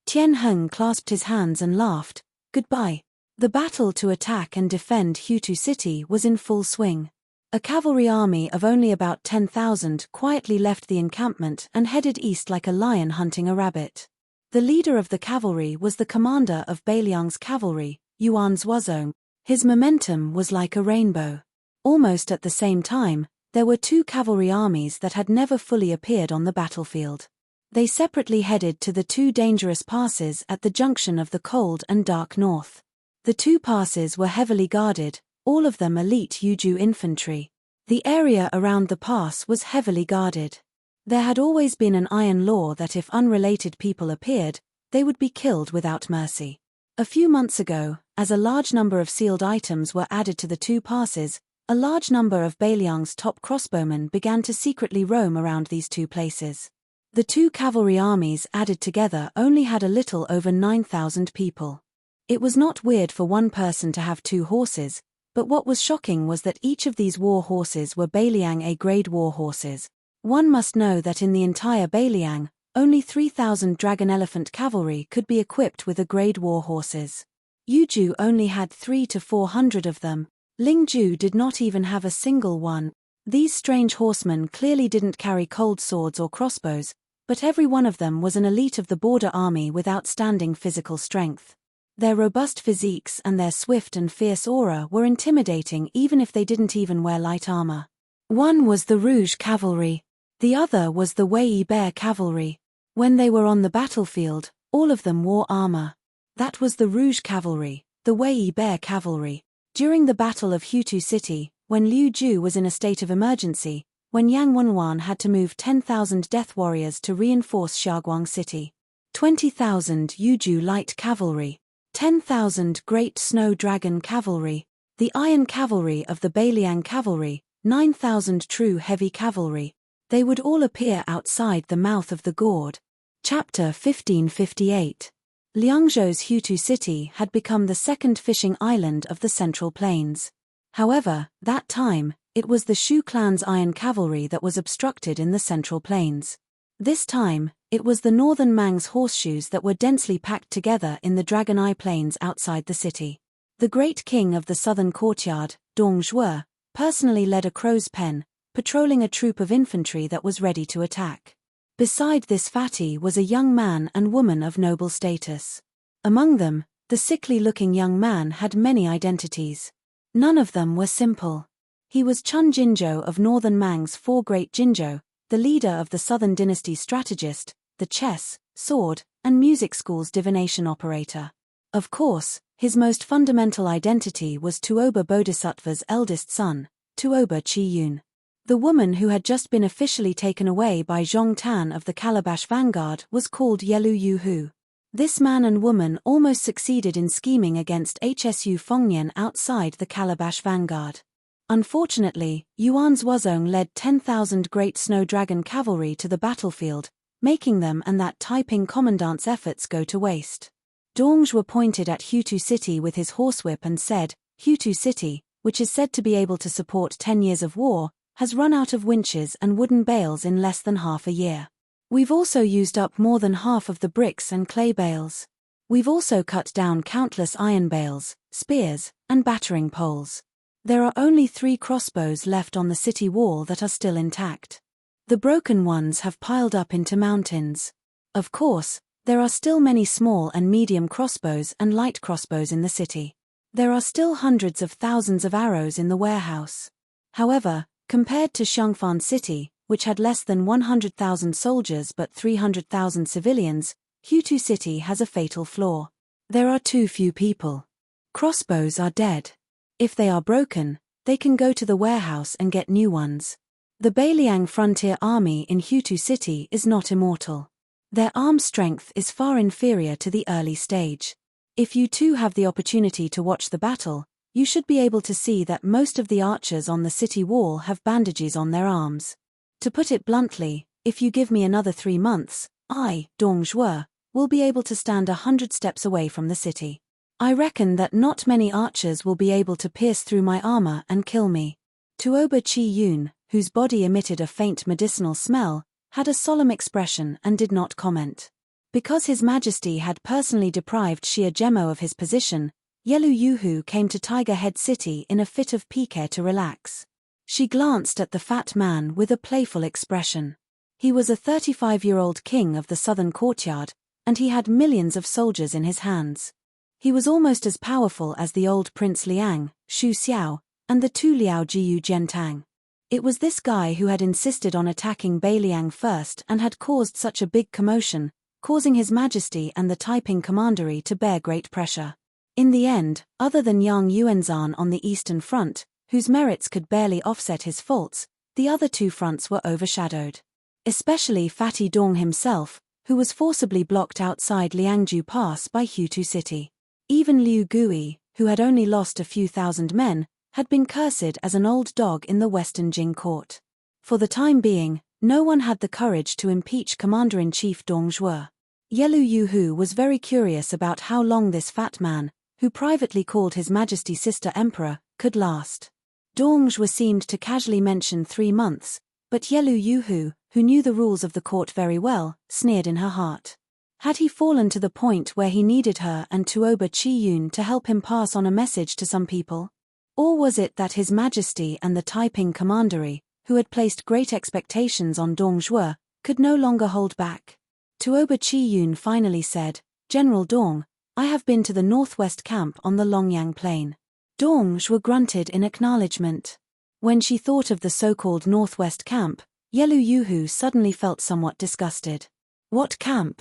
A: Tian Heng clasped his hands and laughed, "Goodbye." The battle to attack and defend Hutu City was in full swing. A cavalry army of only about 10,000 quietly left the encampment and headed east like a lion hunting a rabbit. The leader of the cavalry was the commander of Beiliang's cavalry, Yuan Zhuozong. His momentum was like a rainbow. Almost at the same time, there were 2 cavalry armies that had never fully appeared on the battlefield. They separately headed to the 2 dangerous passes at the junction of the cold and dark north. The 2 passes were heavily guarded, all of them elite Yuju infantry. The area around the pass was heavily guarded. There had always been an iron law that if unrelated people appeared, they would be killed without mercy. A few months ago, as a large number of sealed items were added to the 2 passes, a large number of Beiliang's top crossbowmen began to secretly roam around these 2 places. The 2 cavalry armies added together only had a little over 9,000 people. It was not weird for one person to have 2 horses, but what was shocking was that each of these war horses were Beiliang A-grade war horses. One must know that in the entire Beiliang, only 3,000 dragon elephant cavalry could be equipped with A-grade war horses. Yuju only had 300 to 400 of them. Lingju did not even have a single one. These strange horsemen clearly didn't carry cold swords or crossbows, but every one of them was an elite of the border army with outstanding physical strength. Their robust physiques and their swift and fierce aura were intimidating even if they didn't even wear light armor. One was the Rouge Cavalry. The other was the Wei Bear cavalry. When they were on the battlefield, all of them wore armor. That was the Rouge cavalry, the Wei Bear cavalry. During the Battle of Hutu City, when Liu Ju was in a state of emergency, when Yang Wenwan had to move 10,000 death warriors to reinforce Xiaoguang City, 20,000 Yuju light cavalry, 10,000 Great Snow Dragon cavalry, the Iron cavalry of the Beiliang cavalry, 9,000 true heavy cavalry. They would all appear outside the mouth of the gourd. Chapter 1558. Liangzhou's Hutu City had become the second fishing island of the Central Plains. However, that time, it was the Shu clan's iron cavalry that was obstructed in the Central Plains. This time, it was the northern Mang's horseshoes that were densely packed together in the Dragon Eye Plains outside the city. The great king of the southern courtyard, Dong Zhuo, personally led a crow's pen, patrolling a troop of infantry that was ready to attack. Beside this fatty was a young man and woman of noble status. Among them, the sickly-looking young man had many identities. None of them were simple. He was Chun Jinzhou of Northern Mang's four great Jinzhou, the leader of the Southern Dynasty's strategist, the chess, sword, and music school's divination operator. Of course, his most fundamental identity was Tuoba Bodhisattva's eldest son, Tuoba Chi-yun. The woman who had just been officially taken away by Zhong Tan of the Calabash Vanguard was called Yelu Yuhu. This man and woman almost succeeded in scheming against HSU Fengnian outside the Calabash Vanguard. Unfortunately, Yuan Zhuozong led 10,000 Great Snow Dragon cavalry to the battlefield, making them and that Taiping commandant's efforts go to waste. Dong Zhuo pointed at Hutu City with his horsewhip and said, Hutu City, which is said to be able to support 10 years of war, has run out of winches and wooden bales in less than half a year. We've also used up more than half of the bricks and clay bales. We've also cut down countless iron bales, spears, and battering poles. There are only 3 crossbows left on the city wall that are still intact. The broken ones have piled up into mountains. Of course, there are still many small and medium crossbows and light crossbows in the city. There are still hundreds of thousands of arrows in the warehouse. However, compared to Xiangfan City, which had less than 100,000 soldiers but 300,000 civilians, Hutu City has a fatal flaw. There are too few people. Crossbows are dead. If they are broken, they can go to the warehouse and get new ones. The Beiliang Frontier Army in Hutu City is not immortal. Their arm strength is far inferior to the early stage. If you too have the opportunity to watch the battle, you should be able to see that most of the archers on the city wall have bandages on their arms. To put it bluntly, if you give me another 3 months, I, Dong Zhuo, will be able to stand 100 steps away from the city. I reckon that not many archers will be able to pierce through my armor and kill me. Tuoba Chi-yun, whose body emitted a faint medicinal smell, had a solemn expression and did not comment. Because His Majesty had personally deprived Xia Zhemo of his position, Yelu Yuhu came to Tiger Head City in a fit of pique to relax. She glanced at the fat man with a playful expression. He was a 35-year-old king of the southern courtyard, and he had millions of soldiers in his hands. He was almost as powerful as the old Prince Liang, Xu Xiao, and the 2 Liao Jiyu Jiantang. It was this guy who had insisted on attacking Beiliang first and had caused such a big commotion, causing His Majesty and the Taiping Commandery to bear great pressure. In the end, other than Yang Yuanzhan on the Eastern Front, whose merits could barely offset his faults, the other 2 fronts were overshadowed. Especially Fatty Dong himself, who was forcibly blocked outside Liangju Pass by Hutu City. Even Liu Gui, who had only lost a few thousand men, had been cursed as an old dog in the Western Jing court. For the time being, no one had the courage to impeach Commander-in-Chief Dong Zhuo. Yelu Yuhu was very curious about how long this fat man, who privately called His Majesty Sister Emperor, could last. Dong Zhuo seemed to casually mention 3 months, but Yelu Yuhu, who knew the rules of the court very well, sneered in her heart. Had he fallen to the point where he needed her and Tuoba Chi-yun to help him pass on a message to some people? Or was it that His Majesty and the Taiping Commandery, who had placed great expectations on Dong Zhuo, could no longer hold back? Tuoba Chi-yun finally said, General Dong, I have been to the northwest camp on the Longyang Plain. Dong Zhuo grunted in acknowledgement. When she thought of the so-called northwest camp, Yelu Yuhu suddenly felt somewhat disgusted. What camp?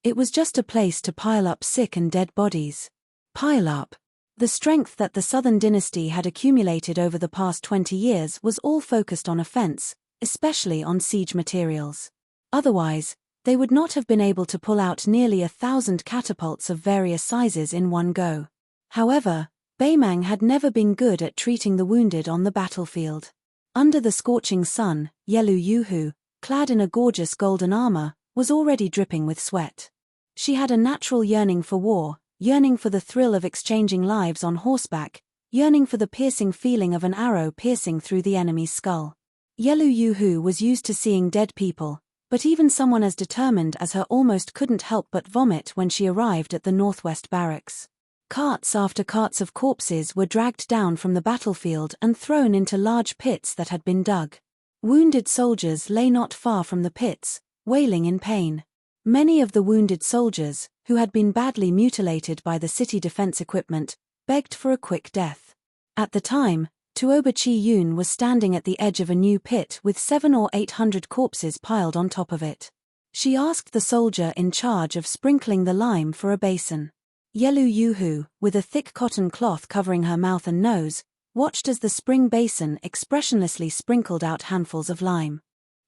A: It was just a place to pile up sick and dead bodies. Pile up. The strength that the Southern dynasty had accumulated over the past 20 years was all focused on offense, especially on siege materials. Otherwise, they would not have been able to pull out nearly 1,000 catapults of various sizes in one go. However, Beimang had never been good at treating the wounded on the battlefield. Under the scorching sun, Yelu Yuhu, clad in a gorgeous golden armor, was already dripping with sweat. She had a natural yearning for war, yearning for the thrill of exchanging lives on horseback, yearning for the piercing feeling of an arrow piercing through the enemy's skull. Yelu Yuhu was used to seeing dead people, but even someone as determined as her almost couldn't help but vomit when she arrived at the Northwest Barracks. Carts after carts of corpses were dragged down from the battlefield and thrown into large pits that had been dug. Wounded soldiers lay not far from the pits, wailing in pain. Many of the wounded soldiers, who had been badly mutilated by the city defense equipment, begged for a quick death. At the time, Tuoba Chi Yun was standing at the edge of a new pit with 700 or 800 corpses piled on top of it. She asked the soldier in charge of sprinkling the lime for a basin. Yelu Yuhu, with a thick cotton cloth covering her mouth and nose, watched as the spring basin expressionlessly sprinkled out handfuls of lime.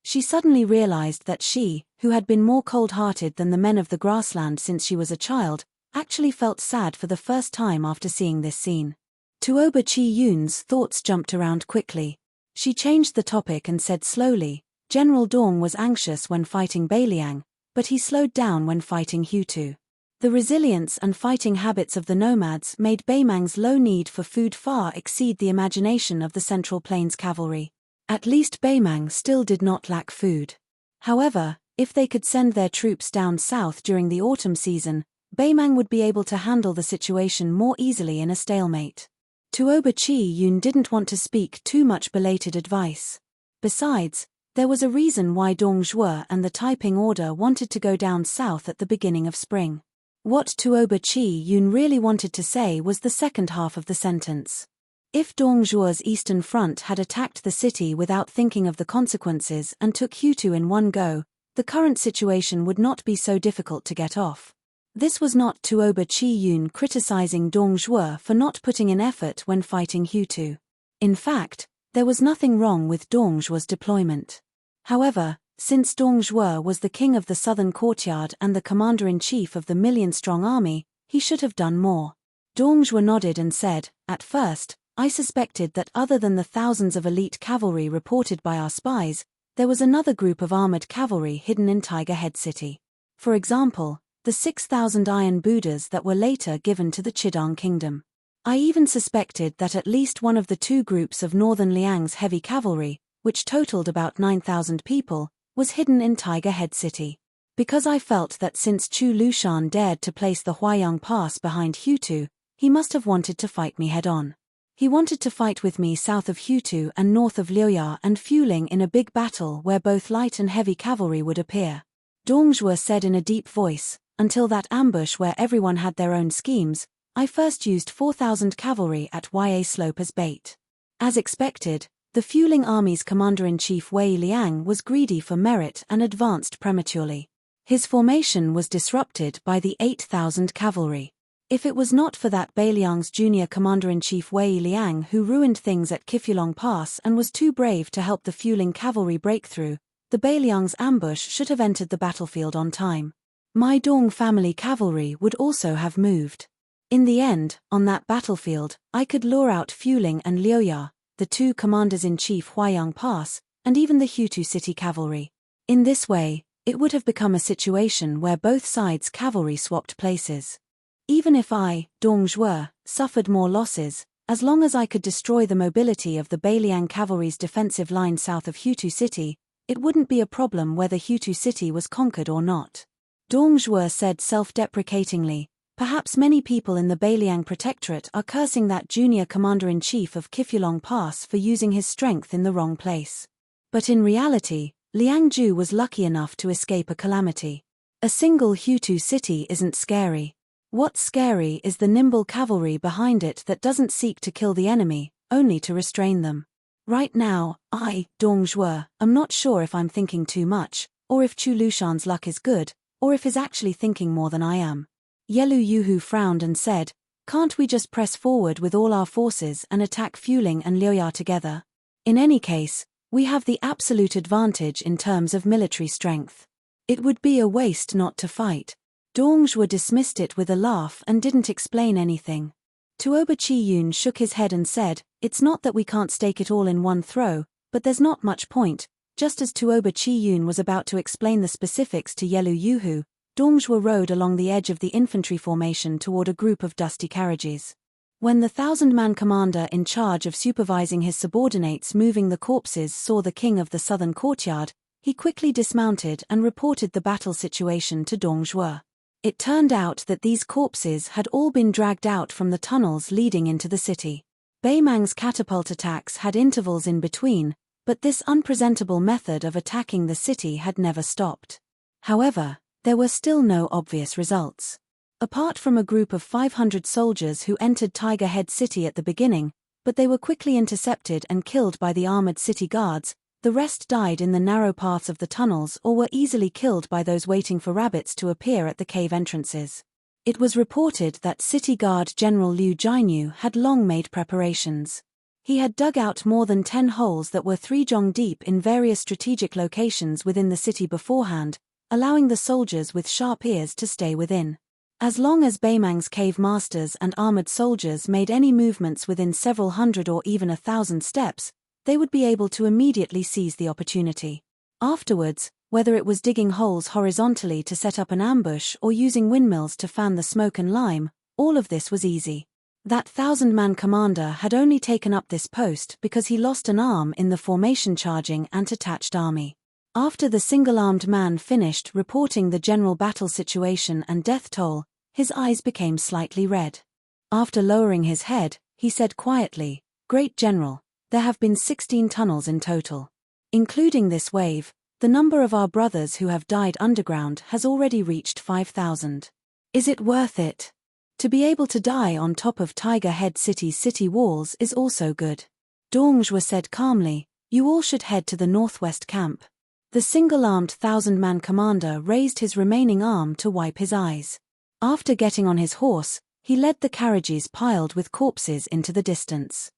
A: She suddenly realized that she, who had been more cold-hearted than the men of the grassland since she was a child, actually felt sad for the first time after seeing this scene. Tuoba Chi Yun's thoughts jumped around quickly. She changed the topic and said slowly, General Dong was anxious when fighting Beiliang, but he slowed down when fighting Hutu. The resilience and fighting habits of the nomads made Beimang's low need for food far exceed the imagination of the Central Plains cavalry. At least Beimang still did not lack food. However, if they could send their troops down south during the autumn season, Beimang would be able to handle the situation more easily in a stalemate. Tuoba Chi Yun didn't want to speak too much belated advice. Besides, there was a reason why Dong Zhuo and the Taiping Order wanted to go down south at the beginning of spring. What Tuoba Chi Yun really wanted to say was the second half of the sentence. If Dong Zhuo's Eastern Front had attacked the city without thinking of the consequences and took Hutu in one go, the current situation would not be so difficult to get off. This was not Tuoba Chi Yun criticizing Dong Zhuo for not putting in effort when fighting Hutu. In fact, there was nothing wrong with Dong Zhuo's deployment. However, since Dong Zhuo was the king of the southern courtyard and the commander-in-chief of the million-strong army, he should have done more. Dong Zhuo nodded and said, "At first, I suspected that other than the thousands of elite cavalry reported by our spies, there was another group of armored cavalry hidden in Tiger Head City. For example, the 6,000 iron Buddhas that were later given to the Chidang Kingdom. I even suspected that at least one of the two groups of northern Liang's heavy cavalry, which totaled about 9,000 people, was hidden in Tiger Head City. Because I felt that since Chu Lushan dared to place the Huayang Pass behind Hutu, he must have wanted to fight me head-on. He wanted to fight with me south of Hutu and north of Liuya and Fuling in a big battle where both light and heavy cavalry would appear." Dong Zhuo said in a deep voice, "Until that ambush where everyone had their own schemes, I first used 4,000 cavalry at Ya Slope as bait. As expected, the Fuling army's commander-in-chief Wei Liang was greedy for merit and advanced prematurely. His formation was disrupted by the 8,000 cavalry. If it was not for that Beiliang's junior commander-in-chief Wei Liang who ruined things at Kifulong Pass and was too brave to help the Fuling cavalry break through, the Beiliang's ambush should have entered the battlefield on time. My Dong family cavalry would also have moved. In the end, on that battlefield, I could lure out Fuling and Liuya, the two commanders-in-chief Huayang Pass, and even the Hutu city cavalry. In this way, it would have become a situation where both sides' cavalry swapped places. Even if I, Dong Zhuo, suffered more losses, as long as I could destroy the mobility of the Beiliang cavalry's defensive line south of Hutu city, it wouldn't be a problem whether Hutu city was conquered or not." Dong Zhuo said self-deprecatingly, "Perhaps many people in the Beiliang Protectorate are cursing that junior commander-in-chief of Kifulong Pass for using his strength in the wrong place. But in reality, Liang Ju was lucky enough to escape a calamity. A single Hutu city isn't scary. What's scary is the nimble cavalry behind it that doesn't seek to kill the enemy, only to restrain them. Right now, I, Dong Zhuo, am not sure if I'm thinking too much, or if Chu Lushan's luck is good, or if he's actually thinking more than I am. Yelu Yuhu frowned and said, can't we just press forward with all our forces and attack Fuling and Liuya together? In any case, we have the absolute advantage in terms of military strength. It would be a waste not to fight. Dong Zhuo dismissed it with a laugh and didn't explain anything. Tuoba Chi-yun shook his head and said, it's not that we can't stake it all in one throw, but there's not much point. Just as Tuoba Chi-yun was about to explain the specifics to Yelu Yuhu, Dong Zhuo rode along the edge of the infantry formation toward a group of dusty carriages. When the 1,000-man commander in charge of supervising his subordinates moving the corpses saw the king of the southern courtyard, he quickly dismounted and reported the battle situation to Dong Zhuo. It turned out that these corpses had all been dragged out from the tunnels leading into the city. Beimang's catapult attacks had intervals in between, but this unpresentable method of attacking the city had never stopped. However, there were still no obvious results. Apart from a group of 500 soldiers who entered Tiger Head City at the beginning, but they were quickly intercepted and killed by the armored city guards, the rest died in the narrow paths of the tunnels or were easily killed by those waiting for rabbits to appear at the cave entrances. It was reported that City Guard General Liu Jianyu had long made preparations. He had dug out more than 10 holes that were 3 zhong deep in various strategic locations within the city beforehand, allowing the soldiers with sharp ears to stay within. As long as Beimang's cave masters and armored soldiers made any movements within several hundred or even 1,000 steps, they would be able to immediately seize the opportunity. Afterwards, whether it was digging holes horizontally to set up an ambush or using windmills to fan the smoke and lime, all of this was easy. That 1,000-man commander had only taken up this post because he lost an arm in the formation charging ant-attached army. After the single-armed man finished reporting the general battle situation and death toll, his eyes became slightly red. After lowering his head, he said quietly, "Great General, there have been 16 tunnels in total. Including this wave, the number of our brothers who have died underground has already reached 5,000. Is it worth it? To be able to die on top of Tiger Head City's city walls is also good." Dong Zhuo said calmly, "You all should head to the northwest camp." The single-armed 1,000-man commander raised his remaining arm to wipe his eyes. After getting on his horse, he led the carriages piled with corpses into the distance.